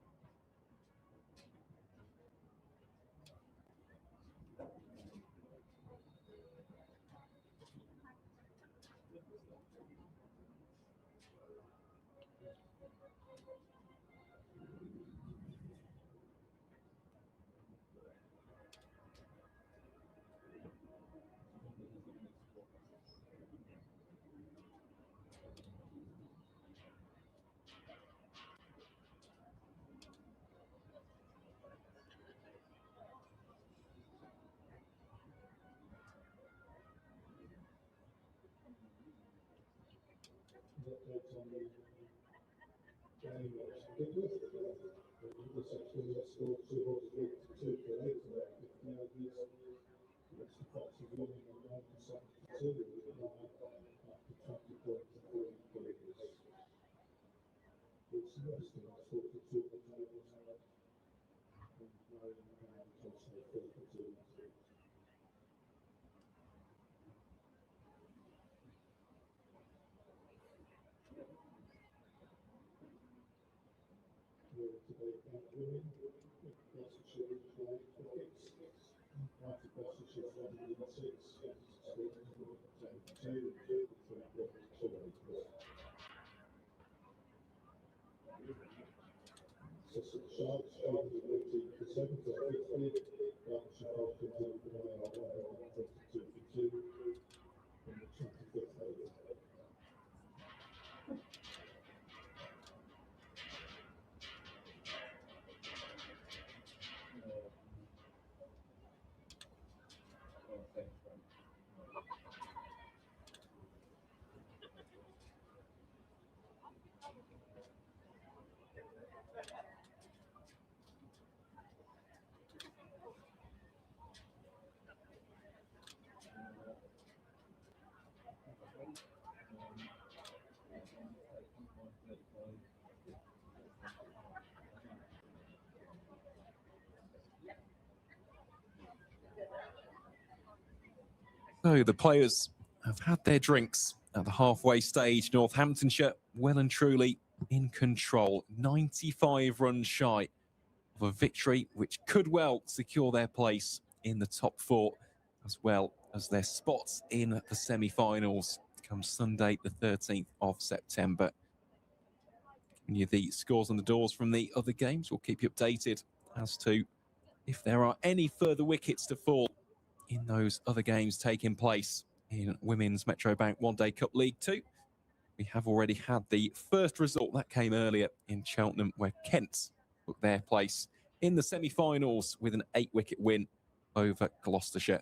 So the players have had their drinks at the halfway stage. Northamptonshire well and truly in control. 95 runs shy of a victory, which could well secure their place in the top 4, as well as their spots in the semi-finals come Sunday, the 13th of September. Giving you the scores on the doors from the other games. We'll keep you updated as to if there are any further wickets to fall in those other games taking place in Women's Metro Bank One Day Cup League 2. we have already had the first result that came earlier in Cheltenham, where Kent took their place in the semi-finals with an 8-wicket win over Gloucestershire.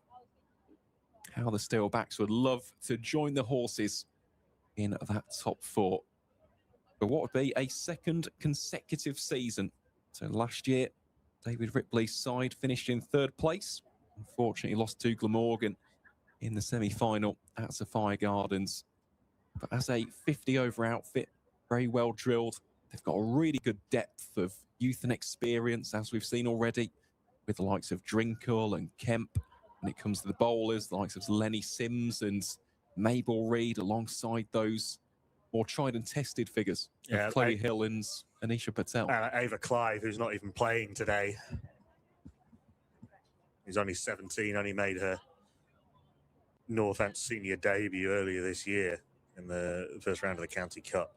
How the Steelbacks would love to join the horses in that top 4. But what would be a second consecutive season. So last year, David Ripley's side finished in 3rd place. Unfortunately, lost to Glamorgan in the semi-final at Sophia Gardens. But as a 50-over outfit, very well drilled, they've got a really good depth of youth and experience, as we've seen already, with the likes of Drinkle and Kemp. When it comes to the bowlers, the likes of Lenny Sims and Mabel Reid, alongside those more tried and tested figures of Chloe Hill and Anisha Patel. Ava Clive, who's not even playing today. He's only 17, only made her Northampton senior debut earlier this year in the first round of the County Cup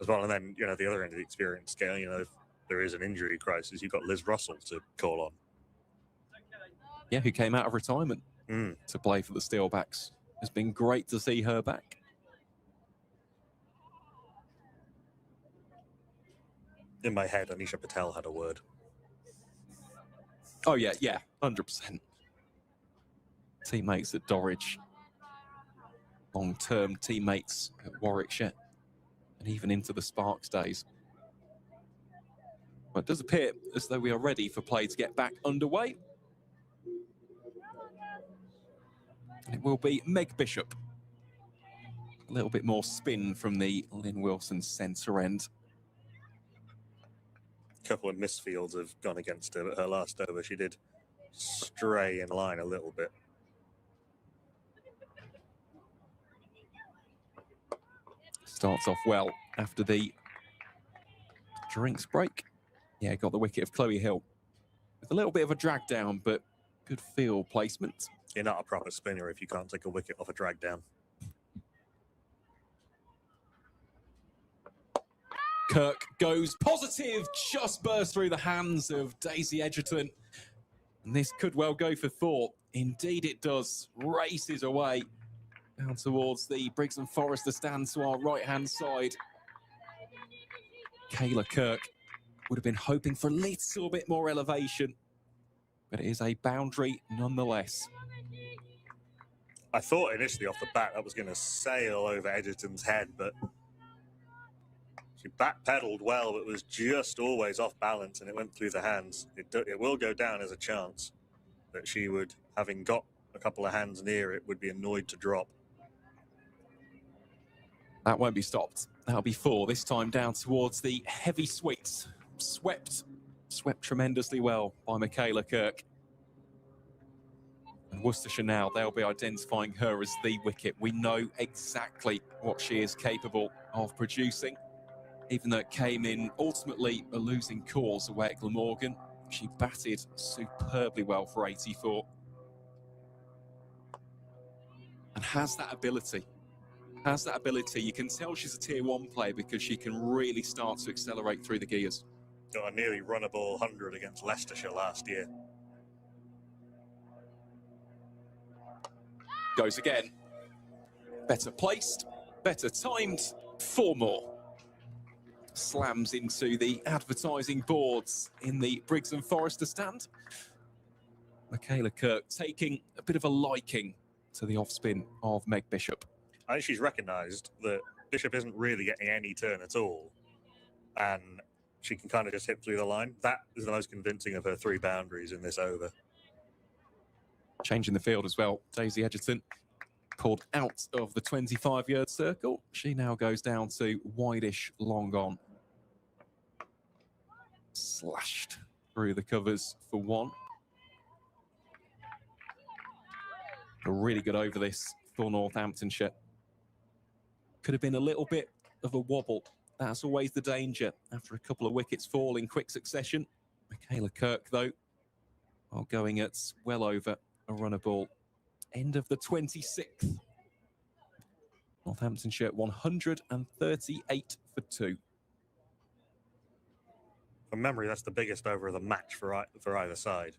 as well. And then, you know, the other end of the experience scale, you know, if there is an injury crisis, you've got Liz Russell to call on. Yeah, who came out of retirement to play for the Steelbacks. It's been great to see her back. In my head, Anisha Patel had a word. Oh, yeah, 100%. Teammates at Dorridge. Long-term teammates at Warwickshire. And even into the Sparks days. But it does appear as though we are ready for play to get back underway. And it will be Meg Bishop. A little bit more spin from the Lynn Wilson centre end. A couple of misfields have gone against her, but her last over, she did stray in line a little bit. Starts off well after the drinks break. Yeah, got the wicket of Chloe Hill. With a little bit of a drag down, but good field placement. You're not a proper spinner if you can't take a wicket off a drag down. Kirk goes positive, just burst through the hands of Daisy Edgerton. And this could well go for 4. Indeed it does. Races away down towards the Briggs and Forrester stand to our right-hand side. Kayla Kirk would have been hoping for a little bit more elevation, but it is a boundary nonetheless. I thought initially off the bat that was going to sail over Edgerton's head, but she backpedaled well, but was just always off balance, and it went through the hands. It will go down as a chance that she would, having got a couple of hands near it, would be annoyed to drop. That won't be stopped. That'll be 4, this time down towards the heavy sweeps. Swept tremendously well by Michaela Kirk. And Worcestershire now, they'll be identifying her as the wicket. We know exactly what she is capable of producing. Even though it came in ultimately a losing cause away at Glamorgan, she batted superbly well for 84. And has that ability. You can tell she's a tier 1 player because she can really start to accelerate through the gears. Got a nearly runnable 100 against Leicestershire last year. Goes again. Better placed, better timed, 4 more. Slams into the advertising boards in the Briggs and Forrester stand. Michaela Kirk taking a bit of a liking to the off-spin of Meg Bishop. I think she's recognised that Bishop isn't really getting any turn at all, and she can kind of just hit through the line. That is the most convincing of her 3 boundaries in this over. Changing the field as well. Daisy Edgerton pulled out of the 25-yard circle. She now goes down to wide-ish long on. Slashed through the covers for 1. A really good over this for Northamptonshire. Could have been a little bit of a wobble. That's always the danger after a couple of wickets fall in quick succession. Michaela Kirk, though, are going at well over a runner ball. End of the 26th. Northamptonshire 138 for 2. From memory, that's the biggest over of the match for either side.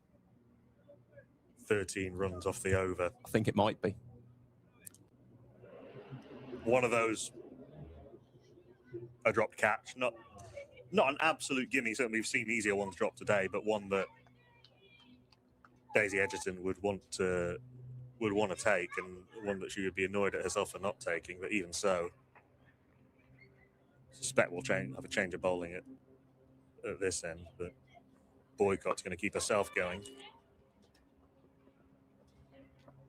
13 runs off the over. I think it might be. One of those a dropped catch. Not an absolute gimme. Certainly, we've seen easier ones drop today, but one that Daisy Edgerton would want to take, and one that she would be annoyed at herself for not taking. But even so, I suspect we'll have a change of bowling at this end. But Boycott's going to keep herself going.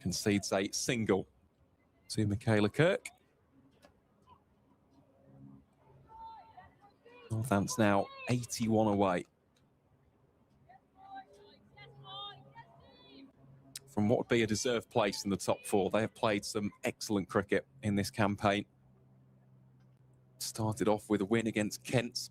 Concedes a single to Michaela Kirk. Northants now 81 away. From what would be a deserved place in the top four, they have played some excellent cricket in this campaign. Started off with a win against Kent.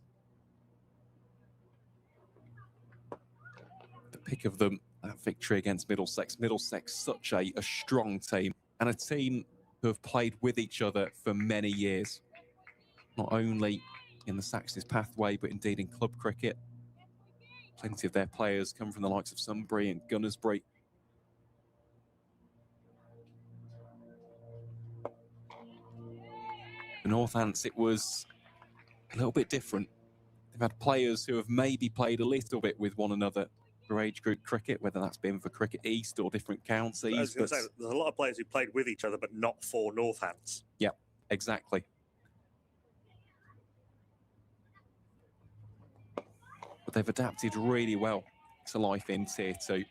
The pick of them, that victory against Middlesex. Middlesex, such a strong team, and a team who have played with each other for many years. Not only in the Saxons pathway, but indeed in club cricket. Plenty of their players come from the likes of Sunbury and Gunnersbury. For Northants, it was a little bit different. They've had players who have maybe played a little bit with one another for age group cricket, whether that's been for Cricket East or different counties. I was going to say, there's a lot of players who played with each other, but not for Northants. Yeah, exactly. But they've adapted really well to life in Tier 2.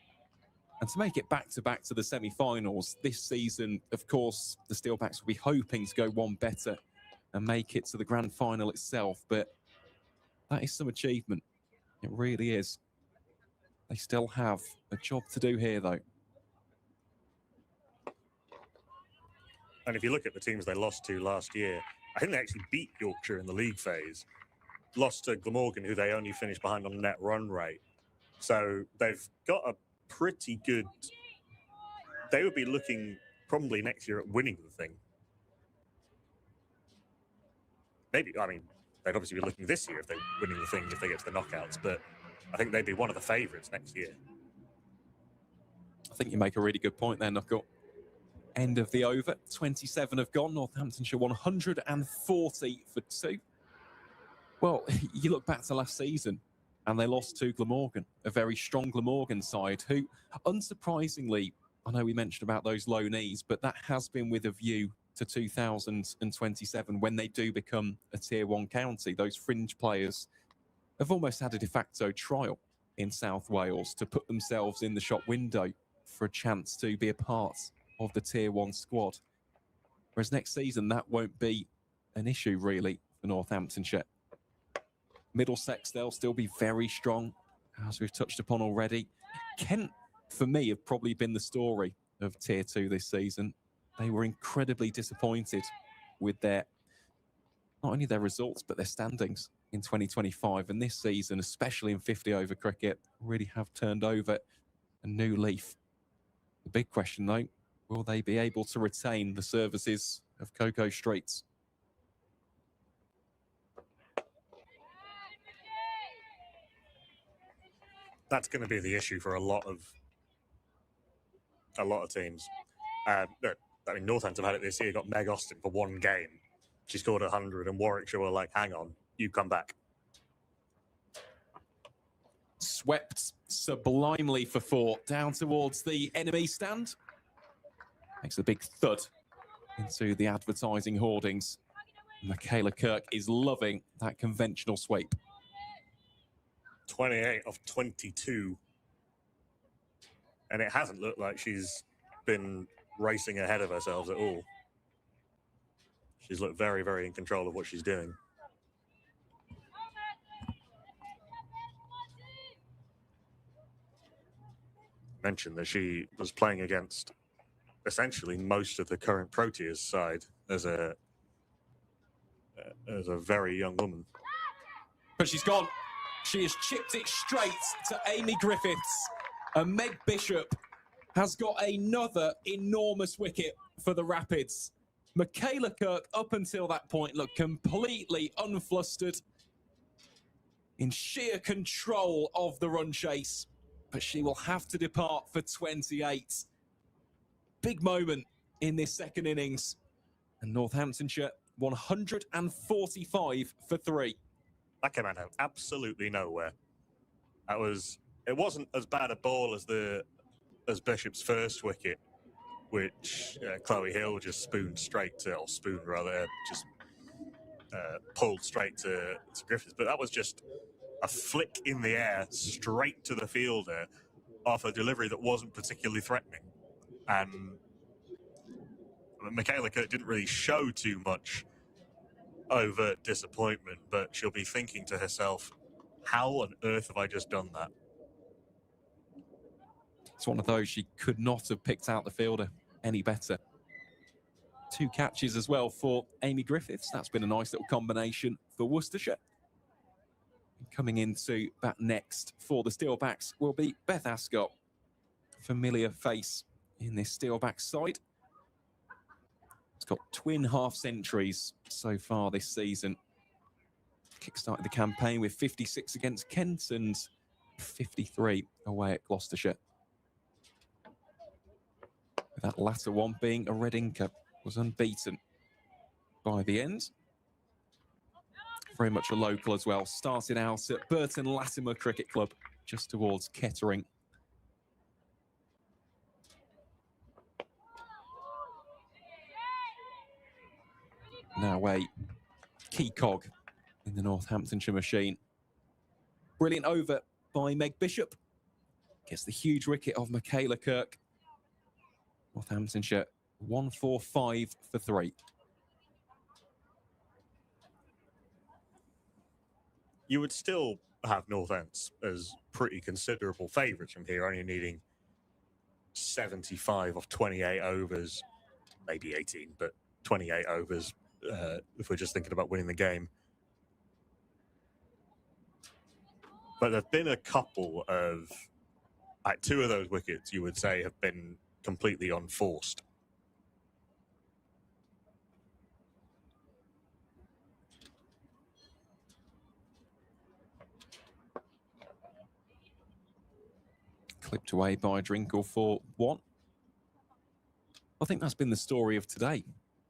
And to make it back-to-back to the semi-finals this season, of course, the Steelbacks will be hoping to go one better and make it to the grand final itself. But that is some achievement. It really is. They still have a job to do here, though. And if you look at the teams they lost to last year, I think they actually beat Yorkshire in the league phase. Lost to Glamorgan, who they only finished behind on net run rate. So they've got a pretty good... They would be looking probably next year at winning the thing. Maybe, I mean, they'd obviously be looking this year if they're winning the thing, if they get to the knockouts, but I think they'd be one of the favourites next year. I think you make a really good point there, Knuckle. End of the over. 27 have gone. Northamptonshire 140 for 2. Well, you look back to last season and they lost to Glamorgan, a very strong Glamorgan side who, unsurprisingly, I know we mentioned about those low knees, but that has been with a view to 2027 when they do become a Tier 1 county. Those fringe players have almost had a de facto trial in South Wales to put themselves in the shop window for a chance to be a part of the Tier 1 squad. Whereas next season, that won't be an issue, really, for Northamptonshire. Middlesex, they'll still be very strong, as we've touched upon already. Kent, for me, have probably been the story of Tier 2 this season. They were incredibly disappointed with not only their results, but their standings in 2025. And this season, especially in 50-over cricket, really have turned over a new leaf. The big question, though, will they be able to retain the services of Coco Streets? That's going to be the issue for a lot of teams. I mean, Northampton have had it this year. Got Meg Austin for one game. She scored 100, and Warwickshire were like, "Hang on, you come back." Swept sublimely for 4 down towards the enemy stand. Makes a big thud into the advertising hoardings. Michaela Kirk is loving that conventional sweep. 28 of 22. And it hasn't looked like she's been racing ahead of herself at all. She's looked very, very in control of what she's doing. Mentioned that she was playing against essentially most of the current Proteas side as a very young woman. But she's gone. She has chipped it straight to Amy Griffiths. And Meg Bishop has got another enormous wicket for the Rapids. Michaela Kirk, up until that point, looked completely unflustered, in sheer control of the run chase. But she will have to depart for 28. Big moment in this second innings. And Northamptonshire 145 for 3. That came out of absolutely nowhere. It wasn't as bad a ball as Bishop's first wicket, which Chloe Hill just pulled straight to Griffiths. But that was just a flick in the air straight to the fielder off a delivery that wasn't particularly threatening. And Michaela Kirk didn't really show too much overt disappointment, but she'll be thinking to herself, how on earth have I just done that? It's one of those she could not have picked out the fielder any better. 2 catches as well for Amy Griffiths. That's been a nice little combination for Worcestershire. Coming into bat next for the Steelbacks will be Beth Ascot. Familiar face in this Steelbacks side. It's got twin half-centuries so far this season. Kick-started the campaign with 56 against Kent and 53 away at Gloucestershire. That latter one being a red inker, was unbeaten by the end. Very much a local as well. Started out at Burton Latimer Cricket Club, just towards Kettering. Now a key cog in the Northamptonshire machine. Brilliant over by Meg Bishop. Gets the huge wicket of Michaela Kirk. Northamptonshire 145 for 3. You would still have Northants as pretty considerable favourites from here, only needing 75 of 28 overs, maybe 18, but 28 overs if we're just thinking about winning the game. But there have been a couple of, 2 of those wickets you would say have been completely unforced. Clipped away by Drinkle for 1. I think that's been the story of today.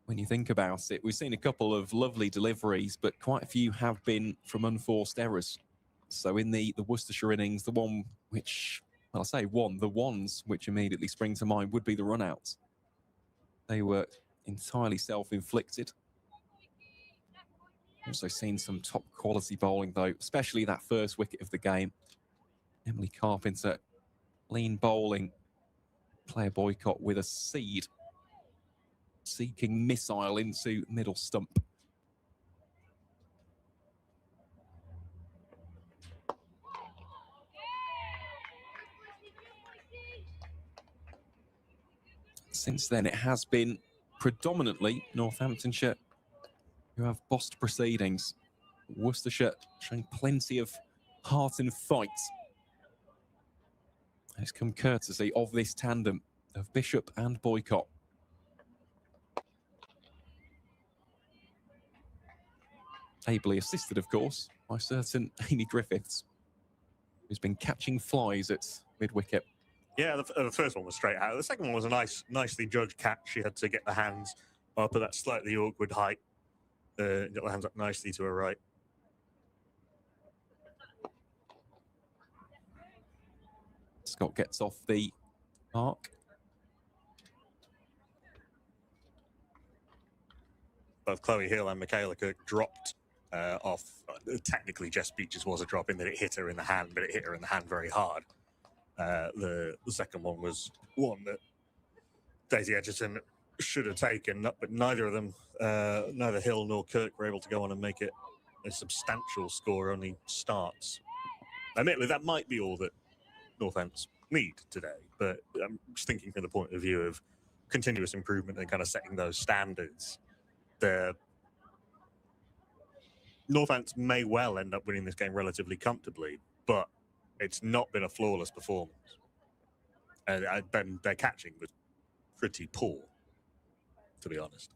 When you think about it, we've seen a couple of lovely deliveries, but quite a few have been from unforced errors. So in the Worcestershire innings, the one which, well, I say one, the ones which immediately spring to mind would be the run-outs. They were entirely self-inflicted. Also seen some top quality bowling though, especially that first wicket of the game. Emily Carpenter, lean bowling, player boycott with a seed, seeking missile into middle stump. Since then, it has been predominantly Northamptonshire who have bossed proceedings. Worcestershire showing plenty of heart and fight. It's come courtesy of this tandem of Bishop and Boycott. Ably assisted, of course, by certain Amy Griffiths, who's been catching flies at mid-wicket. Yeah, the first one was straight out. The second one was a nicely judged catch. She had to get the hands up at that slightly awkward height. Got the hands up nicely to her right. Scott gets off the mark. Both Chloe Hill and Michaela Kirk dropped off. Technically, Jess Beaches was a drop in that it hit her in the hand, but it hit her in the hand very hard. The second one was one that Daisy Edgerton should have taken, but neither of them, neither Hill nor Kirk, were able to go on and make it a substantial score, only starts. Admittedly, that might be all that Northants need today, but I'm just thinking from the point of view of continuous improvement and kind of setting those standards. The Northants may well end up winning this game relatively comfortably, but it's not been a flawless performance. And their catching was pretty poor, to be honest.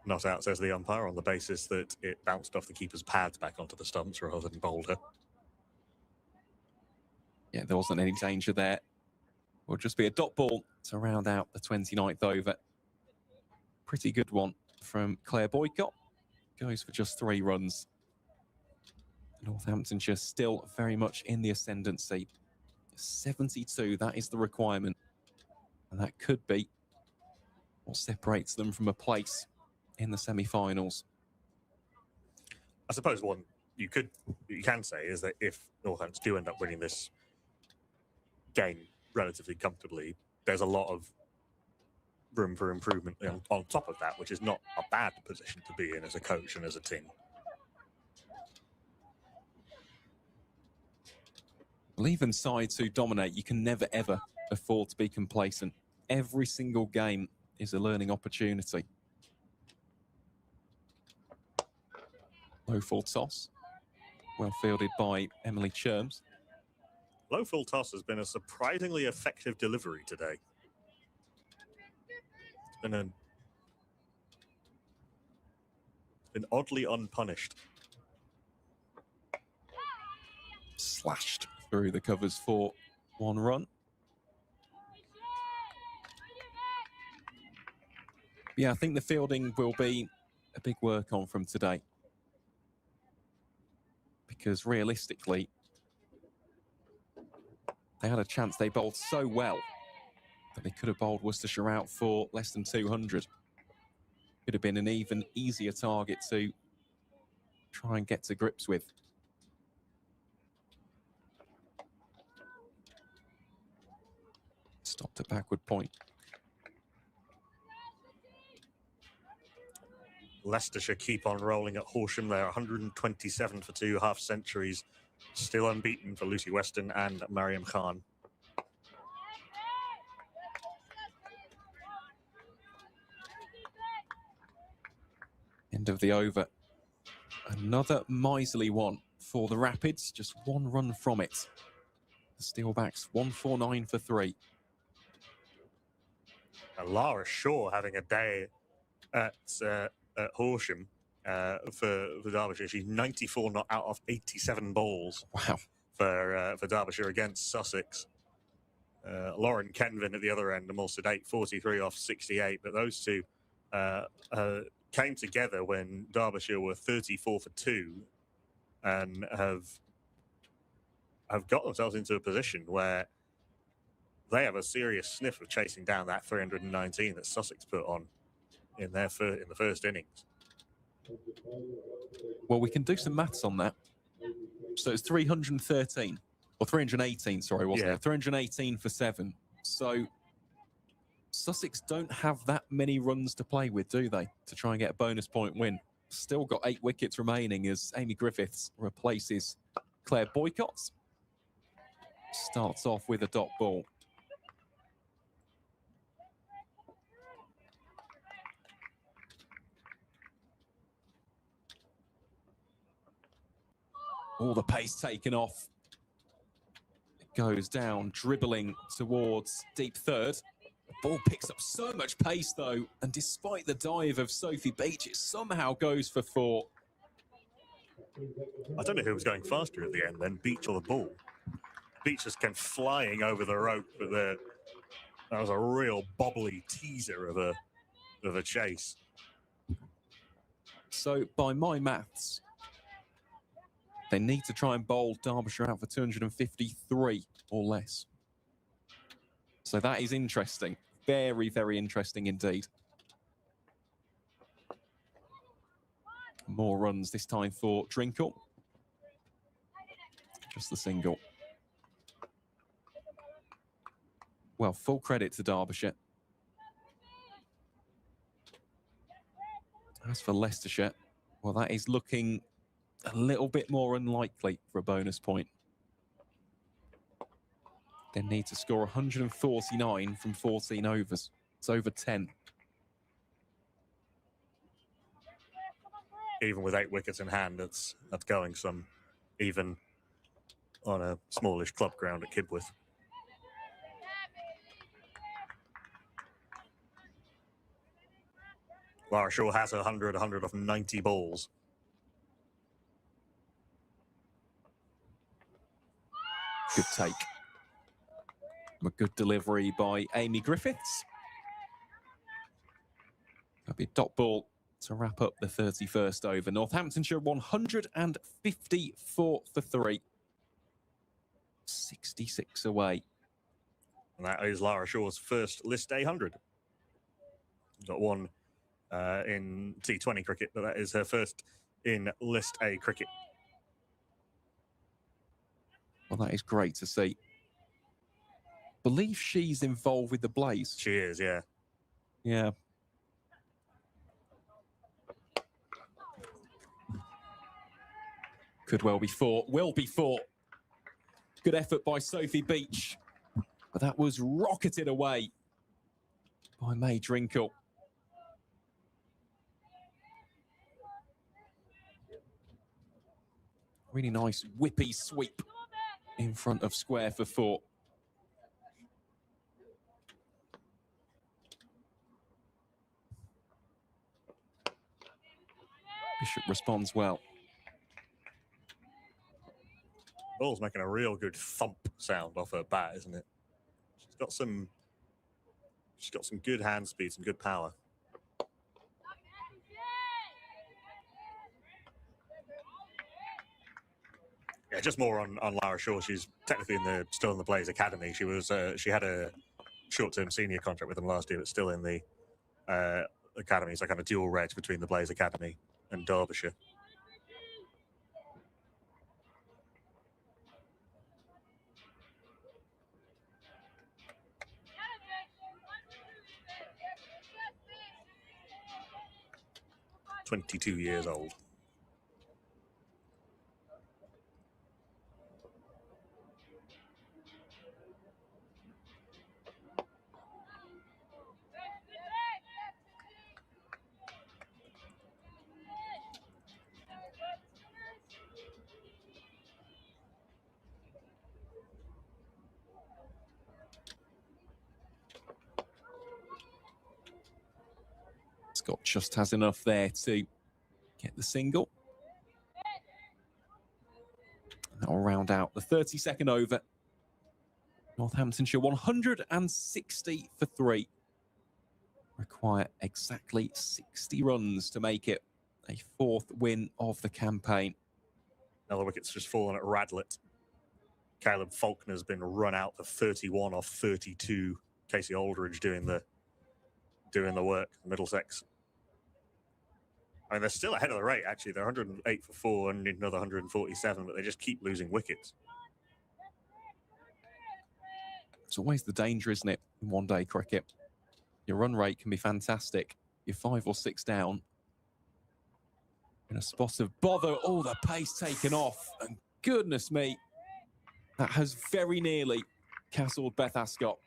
Not out, says the umpire, on the basis that it bounced off the keeper's pads back onto the stumps rather than bowled her. Yeah, there wasn't any danger there. Will just be a dot ball to round out the 29th over. Pretty good one from Claire Boycott. Goes for just 3 runs. Northamptonshire still very much in the ascendancy. 72, that is the requirement. And that could be what separates them from a place in the semi-finals. I suppose one you can say is that if Northampton do end up winning this game relatively comfortably, there's a lot of room for improvement on top of that, which is not a bad position to be in as a coach and as a team. Well, even sides who dominate, you can never, ever afford to be complacent. Every single game is a learning opportunity. Low full toss. Well fielded by Emily Cherms. Low full toss has been a surprisingly effective delivery today. It's been oddly unpunished. Slashed through the covers for 1 run. Yeah, I think the fielding will be a big work on from today. Because realistically, they had a chance. They bowled so well that they could have bowled Worcestershire out for less than 200. Could have been an even easier target to try and get to grips with. Stopped at backward point. Leicestershire keep on rolling at Horsham. They're 127 for 2 half centuries. Still unbeaten for Lucy Weston and Mariam Khan. End of the over. Another miserly one for the Rapids. Just 1 run from it. The Steelbacks 149 for 3. And Lara Shaw having a day at Horsham for Derbyshire. She's 94 not out of 87 balls. Wow. For Derbyshire against Sussex. Lauren Kenvin at the other end, a more sedate 43 off 68. But those two came together when Derbyshire were 34 for 2 and have got themselves into a position where they have a serious sniff of chasing down that 319 that Sussex put on in the first innings. Well, we can do some maths on that. So it's 313, or 318, sorry, wasn't it? 318 for 7. So Sussex don't have that many runs to play with, do they, to try and get a bonus point win? Still got 8 wickets remaining as Amy Griffiths replaces Claire Boycott. Starts off with a dot ball. All the pace taken off. It goes down, dribbling towards deep third. The ball picks up so much pace, though, and despite the dive of Sophie Beach, it somehow goes for 4. I don't know who was going faster at the end then, Beach or the ball. Beach just came flying over the rope, but that was a real bobbly teaser of a chase. So, by my maths, they need to try and bowl Derbyshire out for 253 or less. So that is interesting. Very, very interesting indeed. More runs this time for Drinkle. Just the single. Well, full credit to Derbyshire. As for Leicestershire, well, that is looking a little bit more unlikely for a bonus point. They need to score 149 from 14 overs. It's over 10. Even with 8 wickets in hand, that's going some, even on a smallish club ground at Kibworth. Lara Shaw has 100 of 90 balls. Good take. A good delivery by Amy Griffiths. That'll be a dot ball to wrap up the 31st over. Northamptonshire 154 for 3. 66 away. And that is Lara Shaw's first List A 100. Got one in T20 cricket, but that is her first in List A cricket. Well, that is great to see. Believe she's involved with the Blaze. She is, yeah. Yeah. Could well be 4. Will be 4. Good effort by Sophie Beach. But that was rocketed away by May Drinkle. Really nice whippy sweep in front of square for 4. Bishop responds well. Ball's making a real good thump sound off her bat, isn't it? She's got some good hand speed, some good power. Yeah, just more on Lara Shaw. She's technically still in the Blaze Academy. She had a short-term senior contract with them last year, but still in the academy. It's like kind of dual reg between the Blaze Academy and Derbyshire. "22 years old." Scott just has enough there to get the single. And that'll round out the 32nd over. Northamptonshire 160 for 3. Require exactly 60 runs to make it a 4th win of the campaign. Another wicket's just fallen at Radlett. Caleb Faulkner's been run out for 31 off 32. Casey Aldridge doing the work, Middlesex. I mean, they're still ahead of the rate, actually. They're 108 for 4 and need another 147, but they just keep losing wickets. It's always the danger, isn't it, in one-day cricket? Your run rate can be fantastic. You're 5 or 6 down. In a spot of bother, all the pace taken off. And goodness me, that has very nearly castled Beth Ascot.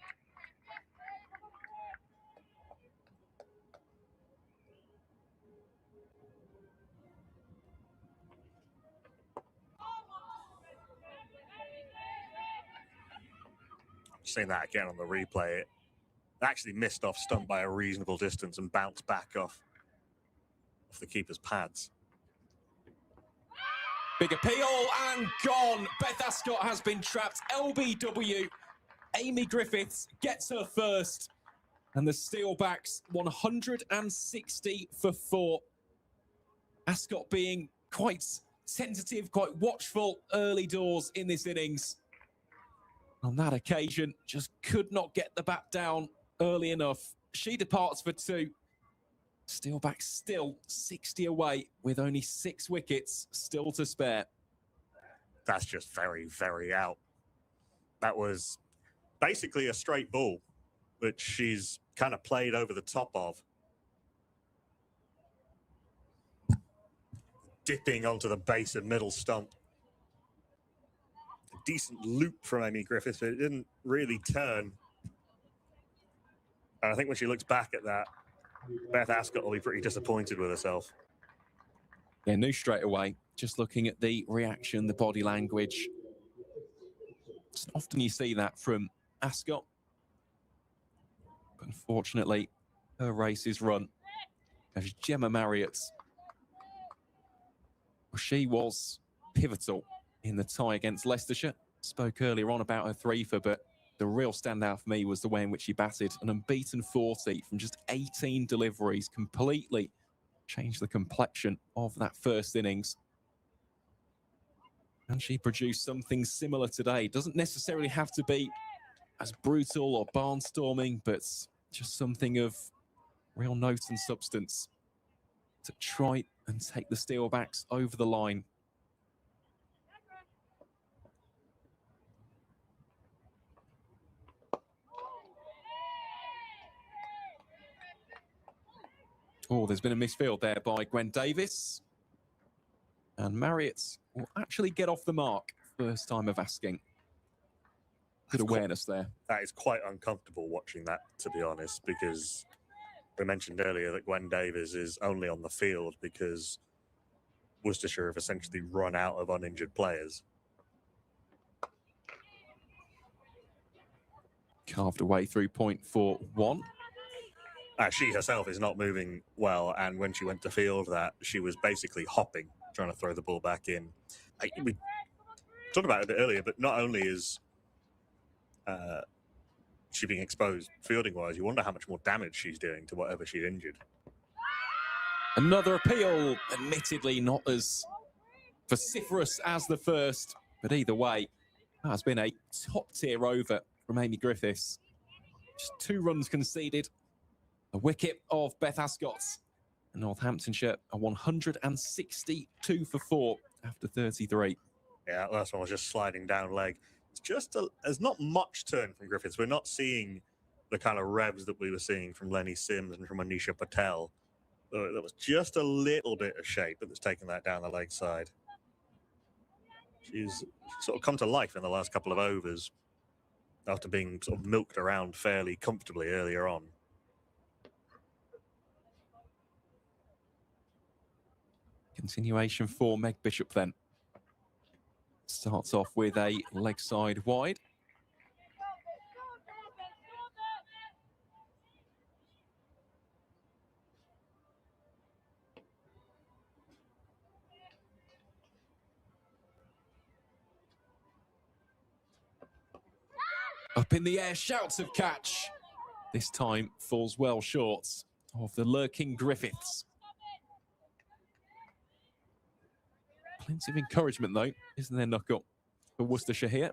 Seeing that again on the replay, it actually missed off stump by a reasonable distance and bounced back off the keeper's pads. Big appeal and gone. Beth Ascot has been trapped. LBW. Amy Griffiths gets her first. And the Steelbacks 160 for 4. Ascot being quite sensitive, quite watchful early doors in this innings. On that occasion, just could not get the bat down early enough. She departs for 2. Steelbacks still 60 away with only 6 wickets still to spare. That's just very, very out. That was basically a straight ball, which she's kind of played over the top of. Dipping onto the base of middle stump. Decent loop from Amy Griffiths, but it didn't really turn. And I think when she looks back at that, Beth Ascot will be pretty disappointed with herself. Yeah, knew straight away, just looking at the reaction, the body language. Often you see that from Ascot. But unfortunately, her race is run. As Gemma Marriott, well, she was pivotal in the tie against Leicestershire. Spoke earlier on about her 3-for, but the real standout for me was the way in which he batted an unbeaten 40 from just 18 deliveries, completely changed the complexion of that first innings. And she produced something similar today. Doesn't necessarily have to be as brutal or barnstorming, but just something of real note and substance to try and take the Steelbacks over the line. Oh, there's been a misfield there by Gwen Davis. And Marriott will actually get off the mark. First time of asking. Good awareness there. That is quite uncomfortable watching that, to be honest, because we mentioned earlier that Gwen Davis is only on the field because Worcestershire have essentially run out of uninjured players. Carved away through point for 1. She herself is not moving well, and when she went to field that, she was basically hopping, trying to throw the ball back in. We talked about it a bit earlier, but not only is she being exposed fielding-wise, you wonder how much more damage she's doing to whatever she's injured. Another appeal, admittedly not as vociferous as the first, but either way, that has been a top-tier over from Amy Griffiths. Just 2 runs conceded. A wicket of Beth Ascott. And Northamptonshire are 162 for 4 after 33. Yeah, last one was just sliding down leg. It's just there's not much turn from Griffiths. We're not seeing the kind of revs that we were seeing from Lenny Sims and from Anisha Patel. There was just a little bit of shape that's taken that down the leg side. She's sort of come to life in the last couple of overs after being sort of milked around fairly comfortably earlier on. Continuation for Meg Bishop then. Starts off with a leg side wide. Up in the air, shouts of catch. This time falls well short of the lurking Griffiths. Plenty of encouragement, though, isn't there, Knuckle, for Worcestershire here?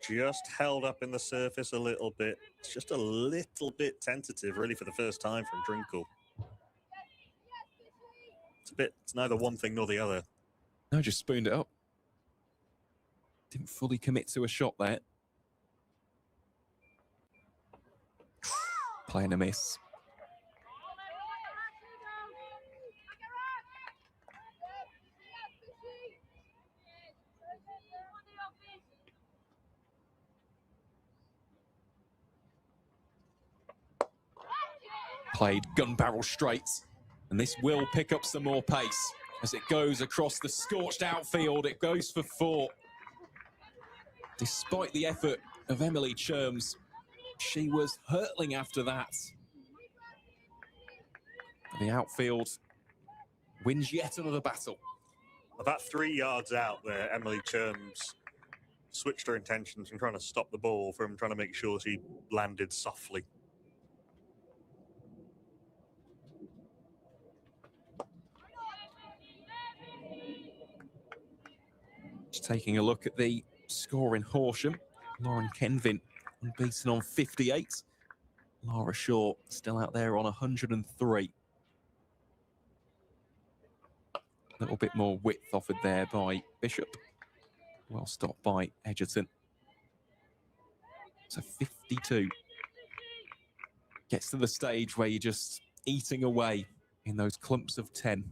Just held up in the surface a little bit. It's just a little bit tentative, really, for the first time from Drinkle. It's neither one thing nor the other. No, just spooned it up. Didn't fully commit to a shot there. Playing a miss. Played gun barrel straight, and this will pick up some more pace as it goes across the scorched outfield. It goes for 4. Despite the effort of Emily Cherms, she was hurtling after that. The outfield wins yet another battle. About 3 yards out there, Emily Cherms switched her intentions from trying to stop the ball from trying to make sure she landed softly. Just taking a look at the score in Horsham. Lauren Kenvin unbeaten on 58. Lara Shaw still out there on 103. A little bit more width offered there by Bishop. Well stopped by Edgerton. So 52. Gets to the stage where you're just eating away in those clumps of 10.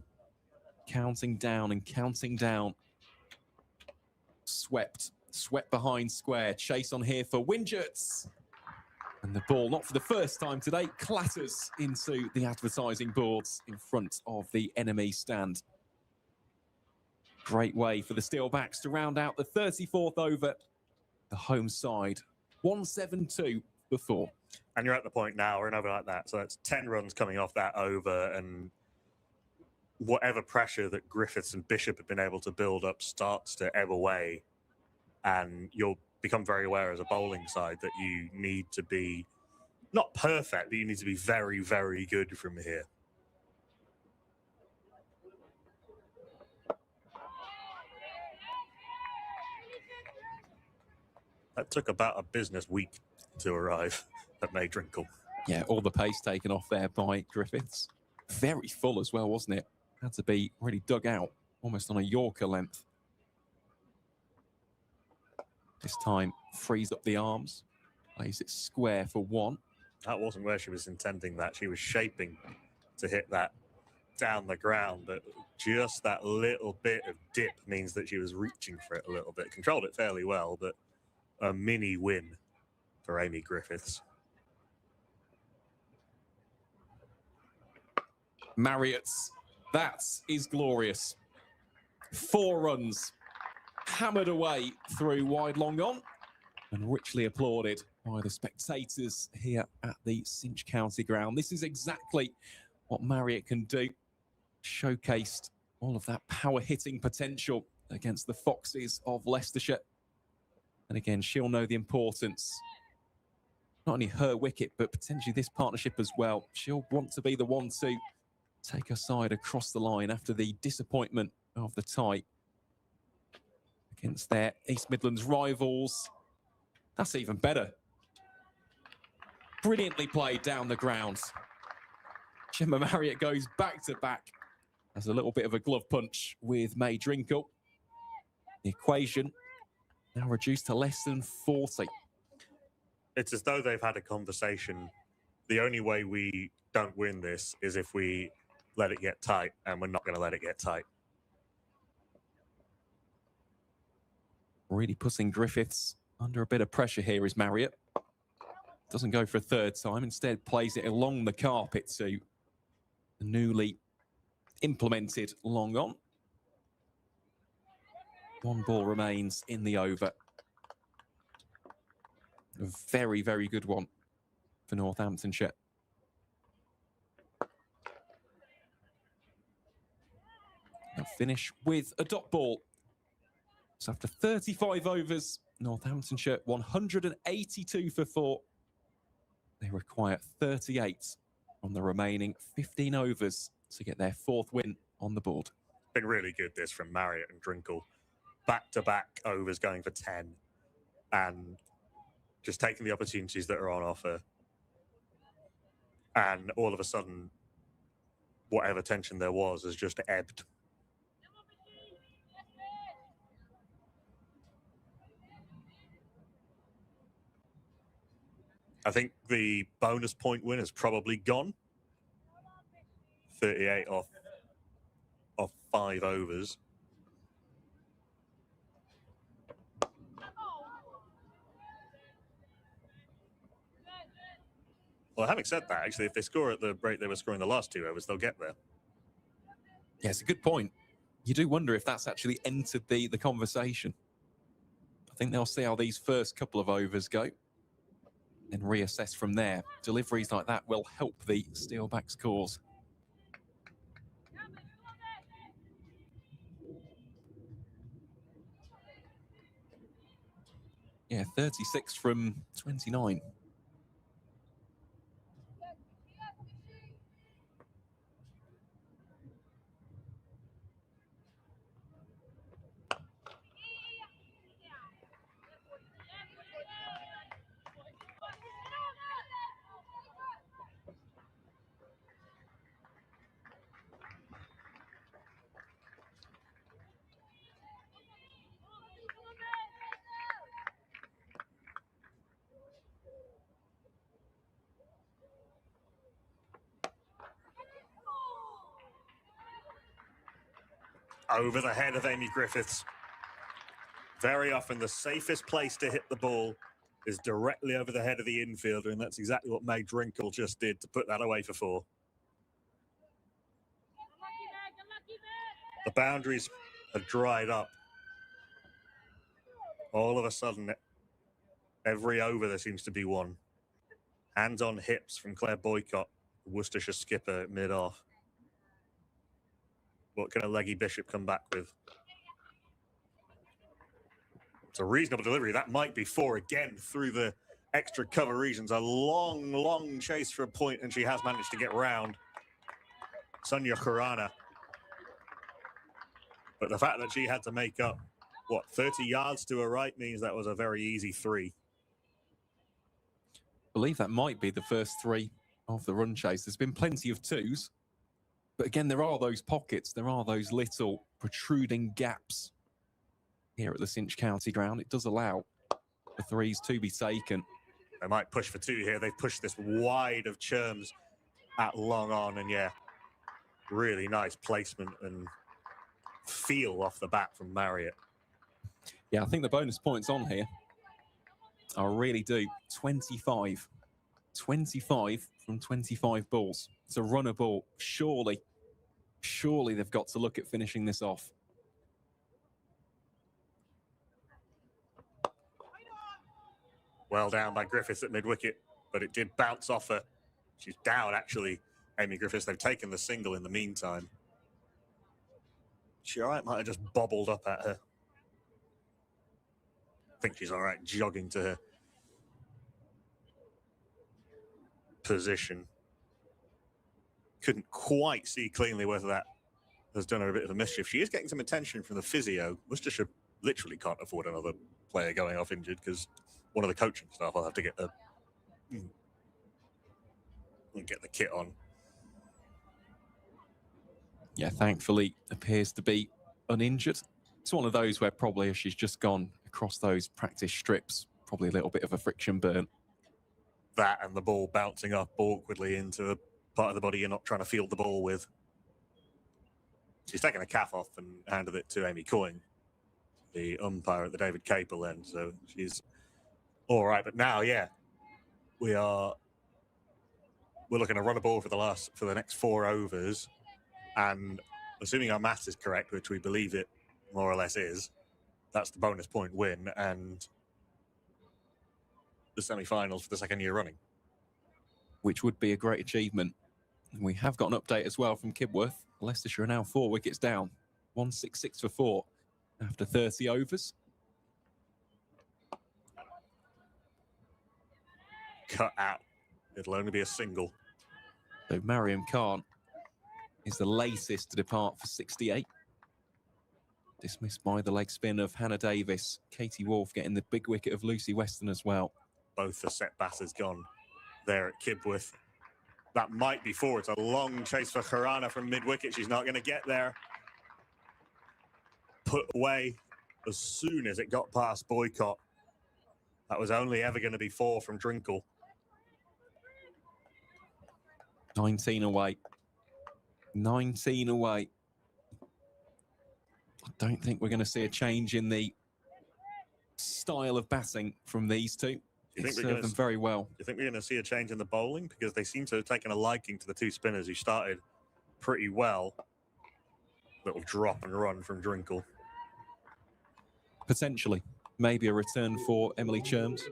Counting down and counting down. Swept behind square. Chase on here for Wingerts. And the ball, not for the first time today, clatters into the advertising boards in front of the enemy stand. Great way for the Steelbacks to round out the 34th over. The home side, 172 for 4. And you're at the point now, or an over like that. So that's 10 runs coming off that over, and whatever pressure that Griffiths and Bishop have been able to build up starts to ebb away. And you're become very aware as a bowling side that you need to be not perfect, but you need to be very, very good from here. That took about a business week to arrive at Maydrinkle. Yeah, all the pace taken off there by Griffiths. Very full as well, wasn't it? Had to be really dug out, almost on a Yorker length. This time, frees up the arms, plays it square for one. That wasn't where she was intending that. She was shaping to hit that down the ground, but just that little bit of dip means that she was reaching for it a little bit. Controlled it fairly well, but a mini win for Amy Griffiths. Marriott's, that is glorious. 4 runs, hammered away through wide long on, and richly applauded by the spectators here at the Cinch County ground. This is exactly what Marriott can do. Showcased all of that power hitting potential against the Foxes of Leicestershire. And again, she'll know the importance, not only her wicket, but potentially this partnership as well. She'll want to be the one to take her side across the line after the disappointment of the tie against their East Midlands rivals. That's even better. Brilliantly played down the ground. Gemma Marriott goes back to back as a little bit of a glove punch with Maydrinkle. The equation now reduced to less than 40. It's as though they've had a conversation. The only way we don't win this is if we let it get tight, and we're not going to let it get tight. Really putting Griffiths under a bit of pressure here is Marriott. Doesn't go for a third time, instead plays it along the carpet to the newly implemented long on. 1 ball remains in the over. A very, very good one for Northamptonshire. They'll finish with a dot ball. So after 35 overs, Northamptonshire 182 for 4. They require 38 on the remaining 15 overs to get their 4th win on the board. Been really good this from Marriott and Drinkle. Back-to-back overs going for 10 and just taking the opportunities that are on offer. And all of a sudden, whatever tension there was has just ebbed. I think the bonus point win is probably gone. 38 off 5 overs. Well, having said that, actually, if they score at the rate they were scoring the last 2 overs, they'll get there. Yeah, it's a good point. You do wonder if that's actually entered the conversation. I think they'll see how these first couple of overs go and reassess from there. Deliveries like that will help the Steelbacks cause. Yeah, 36 from 29. Over the head of Amy Griffiths. Very often the safest place to hit the ball is directly over the head of the infielder, and that's exactly what Maydrinkle just did to put that away for 4. The boundaries have dried up. All of a sudden, every over there seems to be one. Hands on hips from Claire Boycott, Worcestershire skipper mid-off. What can a leggy Bishop come back with? It's a reasonable delivery. That might be 4 again through the extra cover regions. A long, long chase for a point, and she has managed to get round Sonia Khurana. But the fact that she had to make up, 30 yards to her right means that was a very easy 3. I believe that might be the first 3 of the run chase. There's been plenty of 2s, but again, there are those pockets. There are those little protruding gaps here at the Cinch County ground. It does allow the 3s to be taken. They might push for 2 here. They've pushed this wide of Cherms at long on, and yeah, really nice placement and feel off the bat from Marriott. Yeah, I think the bonus points on here, I really do. 25 from 25 balls. It's a runner ball. Surely they've got to look at finishing this off. Well down by Griffiths at mid-wicket, but it did bounce off her. She's down, actually, Amy Griffiths. They've taken the single in the meantime. She all right? Might have just bobbled up at her. I think she's all right, jogging to her position. Couldn't quite see cleanly whether that has done her a bit of a mischief. She is getting some attention from the physio. Worcestershire literally can't afford another player going off injured because one of the coaching staff will have to get the kit on. Yeah, thankfully appears to be uninjured. It's one of those where probably if she's just gone across those practice strips, probably a little bit of a friction burn. That and the ball bouncing up awkwardly into a part of the body you're not trying to field the ball with. She's taken a calf off and handed it to Amy Coyne, the umpire at the David Capel end. So she's all right. But now, yeah, we're looking to run a ball for the next 4 overs. And assuming our maths is correct, which we believe it more or less is, that's the bonus point win and the semi-finals for the 2nd year running. Which would be a great achievement. We have got an update as well from Kibworth. Leicestershire are now 4 wickets down. 166 for 4 after 30 overs. Cut out. It'll only be a single. So Mariam Khan is the latest to depart for 68. Dismissed by the leg spin of Hannah Davis. Katie Wolf getting the big wicket of Lucy Weston as well. Both the set batters gone there at Kibworth. That might be 4. It's a long chase for Khurana from mid-wicket. She's not going to get there. Put away as soon as it got past Boycott. That was only ever going to be 4 from Drinkle. 19 away. 19 away. I don't think we're going to see a change in the style of batting from these two. It's served them very well. Do you think we're going to see a change in the bowling? Because they seem to have taken a liking to the 2 spinners who started pretty well. Little drop and run from Drinkle. Potentially. Maybe a return for Emily Cherms.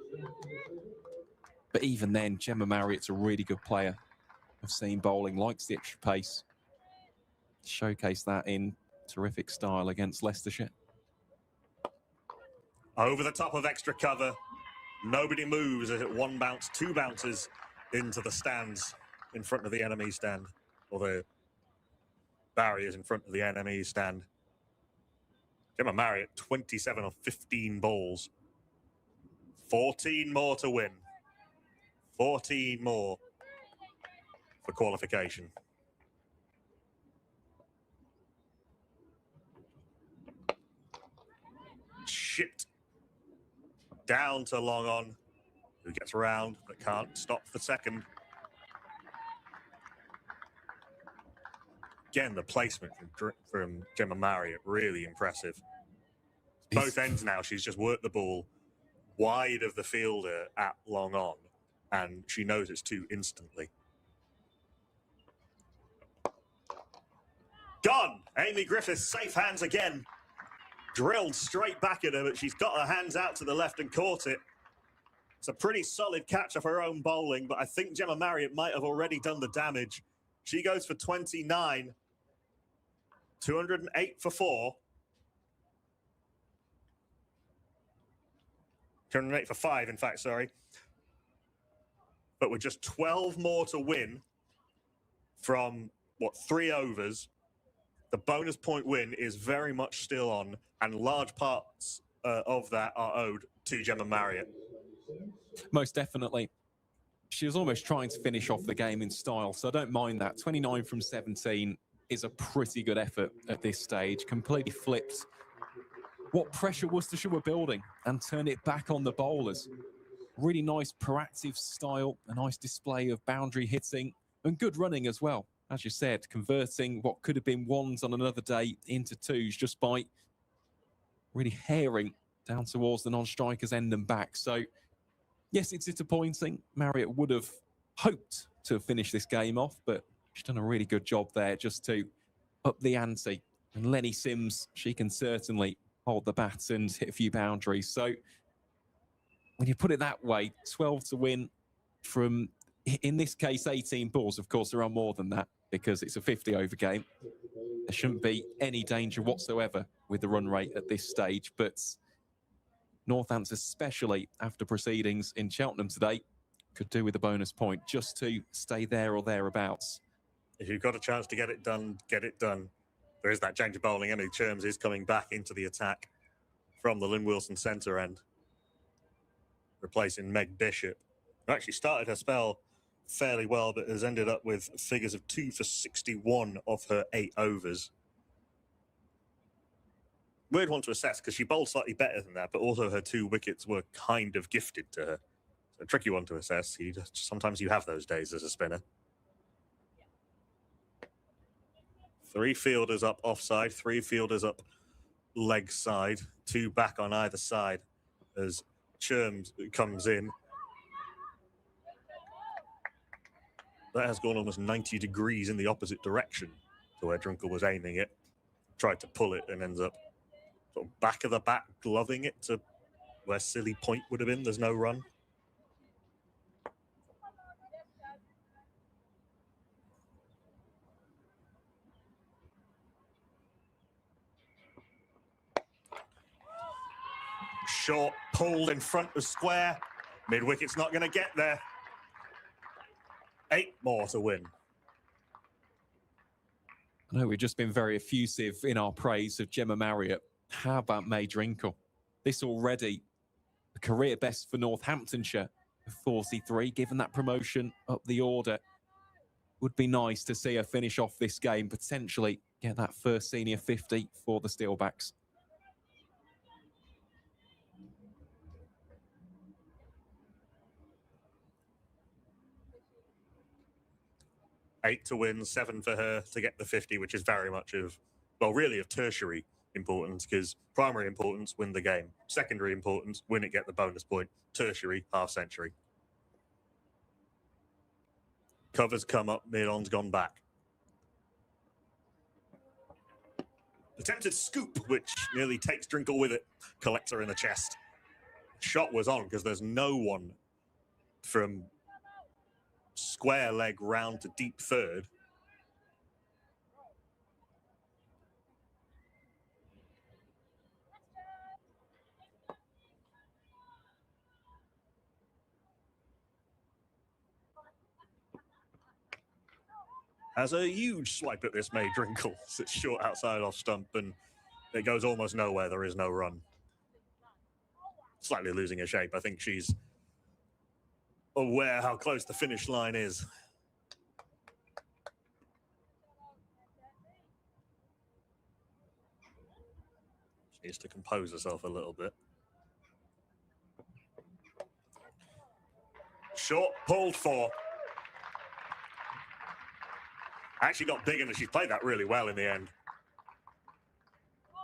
But even then, Gemma Marriott's a really good player. I've seen bowling, likes the extra pace. Showcase that in terrific style against Leicestershire. Over the top of extra cover. Nobody moves as it 1 bounce, 2 bounces into the stands in front of the enemy stand, or the barriers in front of the enemy stand. Gemma Marriott, 27 of 15 balls. 14 more to win. 14 more for qualification. Shipped down to long on, who gets round but can't stop the second. Again, the placement from Gemma Marriott, really impressive. Both ends now, she's just worked the ball wide of the fielder at long on, and she knows it's 2 instantly. Gone! Amy Griffiths, safe hands again. Drilled straight back at her, but she's got her hands out to the left and caught it. It's a pretty solid catch of her own bowling, but I think Gemma Marriott might have already done the damage. She goes for 29. 208 for 4. 208 for 5, in fact, sorry. But with just 12 more to win from, 3 overs, the bonus point win is very much still on, and large parts of that are owed to Gemma Marriott. Most definitely. She was almost trying to finish off the game in style, so I don't mind that. 29 from 17 is a pretty good effort at this stage. Completely flipped what pressure Worcestershire were building and turned it back on the bowlers. Really nice proactive style, a nice display of boundary hitting and good running as well. As you said, converting what could have been ones on another day into twos just by really herring down towards the non-striker's end and back. So, yes, it's disappointing. Marriott would have hoped to have finished this game off, but she's done a really good job there just to up the ante. And Lenny Sims, she can certainly hold the bat and hit a few boundaries. So, when you put it that way, 12 to win from, in this case, 18 balls. Of course, there are more than that because it's a 50-over game. There shouldn't be any danger whatsoever with the run rate at this stage. But Northants, especially after proceedings in Cheltenham today, could do with a bonus point just to stay there or thereabouts. If you've got a chance to get it done, get it done. There is that change of bowling. Emily Cherms is coming back into the attack from the Lynn Wilson centre end, replacing Meg Bishop, who actually started her spell fairly well, but has ended up with figures of 2 for 61 off her 8 overs. Weird one to assess because she bowled slightly better than that, but also her 2 wickets were kind of gifted to her. So a tricky one to assess. Sometimes you have those days as a spinner. 3 fielders up offside, 3 fielders up leg side, 2 back on either side as Cherms comes in. That has gone almost 90 degrees in the opposite direction to where Drinkle was aiming it. Tried to pull it and ends up sort of back of the bat, gloving it to where silly point would have been. There's no run. Short, pulled in front of square. Mid-wicket's not going to get there. 8 more to win. I know we've just been very effusive in our praise of Gemma Marriott. How about May Drinkle? This already a career best for Northamptonshire, 43, given that promotion up the order. Would be nice to see her finish off this game, potentially get that first senior 50 for the Steelbacks. Eight to win, 7 for her to get the 50, which is very much of, well, really of tertiary importance, because primary importance, win the game. Secondary importance, win it, get the bonus point. Tertiary, half century. Covers come up, mid-on's gone back. Attempted scoop, which nearly takes Drinkle with it. Collects her in the chest. Shot was on because there's no one from square leg round to deep third. Has a huge swipe at this May Drinkle. It's short outside off stump and it goes almost nowhere. There is no run. Slightly losing her shape. I think she's aware how close the finish line is. She needs to compose herself a little bit. Short, pulled for. Actually got big in her. She's played that really well in the end.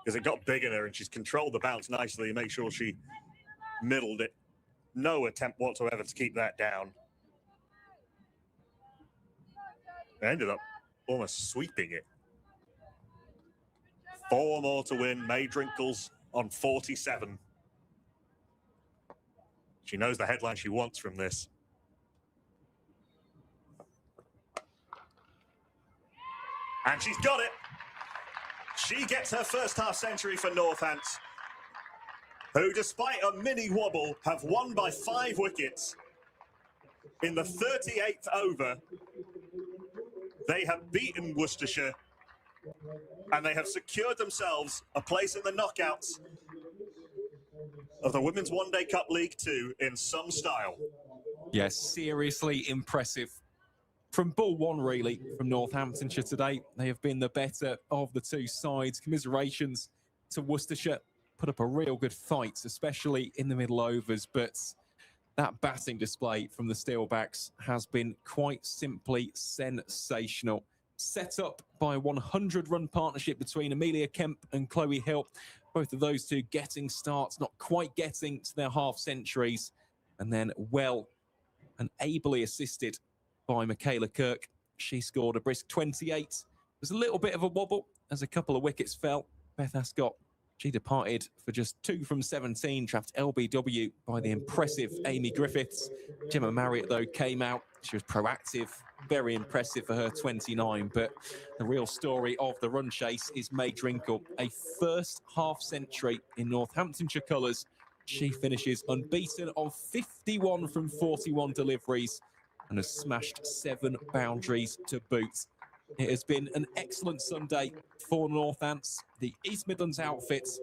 Because it got big in her and she's controlled the bounce nicely and make sure she middled it. No attempt whatsoever to keep that down. They ended up almost sweeping it. 4 more to win. May Drinkle's on 47. She knows the headline she wants from this. And she's got it. She gets her first half century for Northants. who, despite a mini wobble, have won by 5 wickets. In the 38th over, they have beaten Worcestershire, and they have secured themselves a place in the knockouts of the Women's One Day Cup League 2 in some style. Yes, seriously impressive. From ball one, really, from Northamptonshire today, they have been the better of the two sides. Commiserations to Worcestershire, put up a real good fight, especially in the middle overs, but that batting display from the Steelbacks has been quite simply sensational. Set up by a 100-run partnership between Amelia Kemp and Chloe Hill. Both of those two getting starts, not quite getting to their half-centuries, and then well and ably assisted by Michaela Kirk. She scored a brisk 28. There's a little bit of a wobble as a couple of wickets fell. Beth Ascott, she departed for just 2 from 17, trapped LBW by the impressive Amy Griffiths. Gemma Marriott, though, came out. She was proactive, very impressive for her 29. But the real story of the run chase is May Drinkle, a first half century in Northamptonshire colours. She finishes unbeaten on 51 from 41 deliveries and has smashed 7 boundaries to boot. It has been an excellent Sunday for Northants. The East Midlands outfits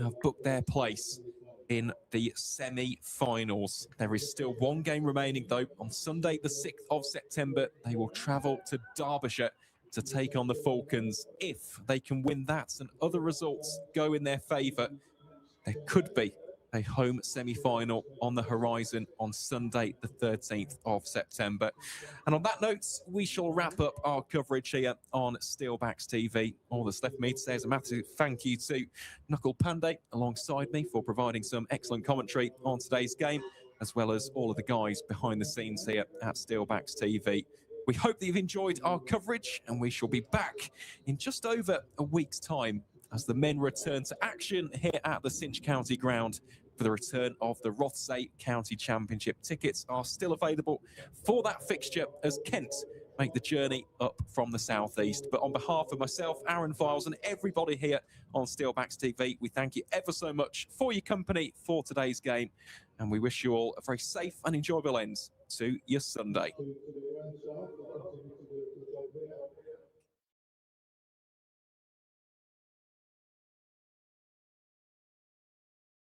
have booked their place in the semi-finals. There is still one game remaining, though. On Sunday, the 6th of September, they will travel to Derbyshire to take on the Falcons. If they can win that and other results go in their favour, there could be a home semi-final on the horizon on Sunday, the 13th of September. And on that note, we shall wrap up our coverage here on Steelbacks TV. All that's left for me to say is a massive thank you to Knuckle Pandey alongside me for providing some excellent commentary on today's game, as well as all of the guys behind the scenes here at Steelbacks TV. We hope that you've enjoyed our coverage, and we shall be back in just over a week's time as the men return to action here at the Cinch County Ground for the return of the Rothesay County Championship. Tickets are still available for that fixture as Kent make the journey up from the southeast. But on behalf of myself, Aaron Files, and everybody here on Steelbacks TV, we thank you ever so much for your company for today's game, and we wish you all a very safe and enjoyable end to your Sunday.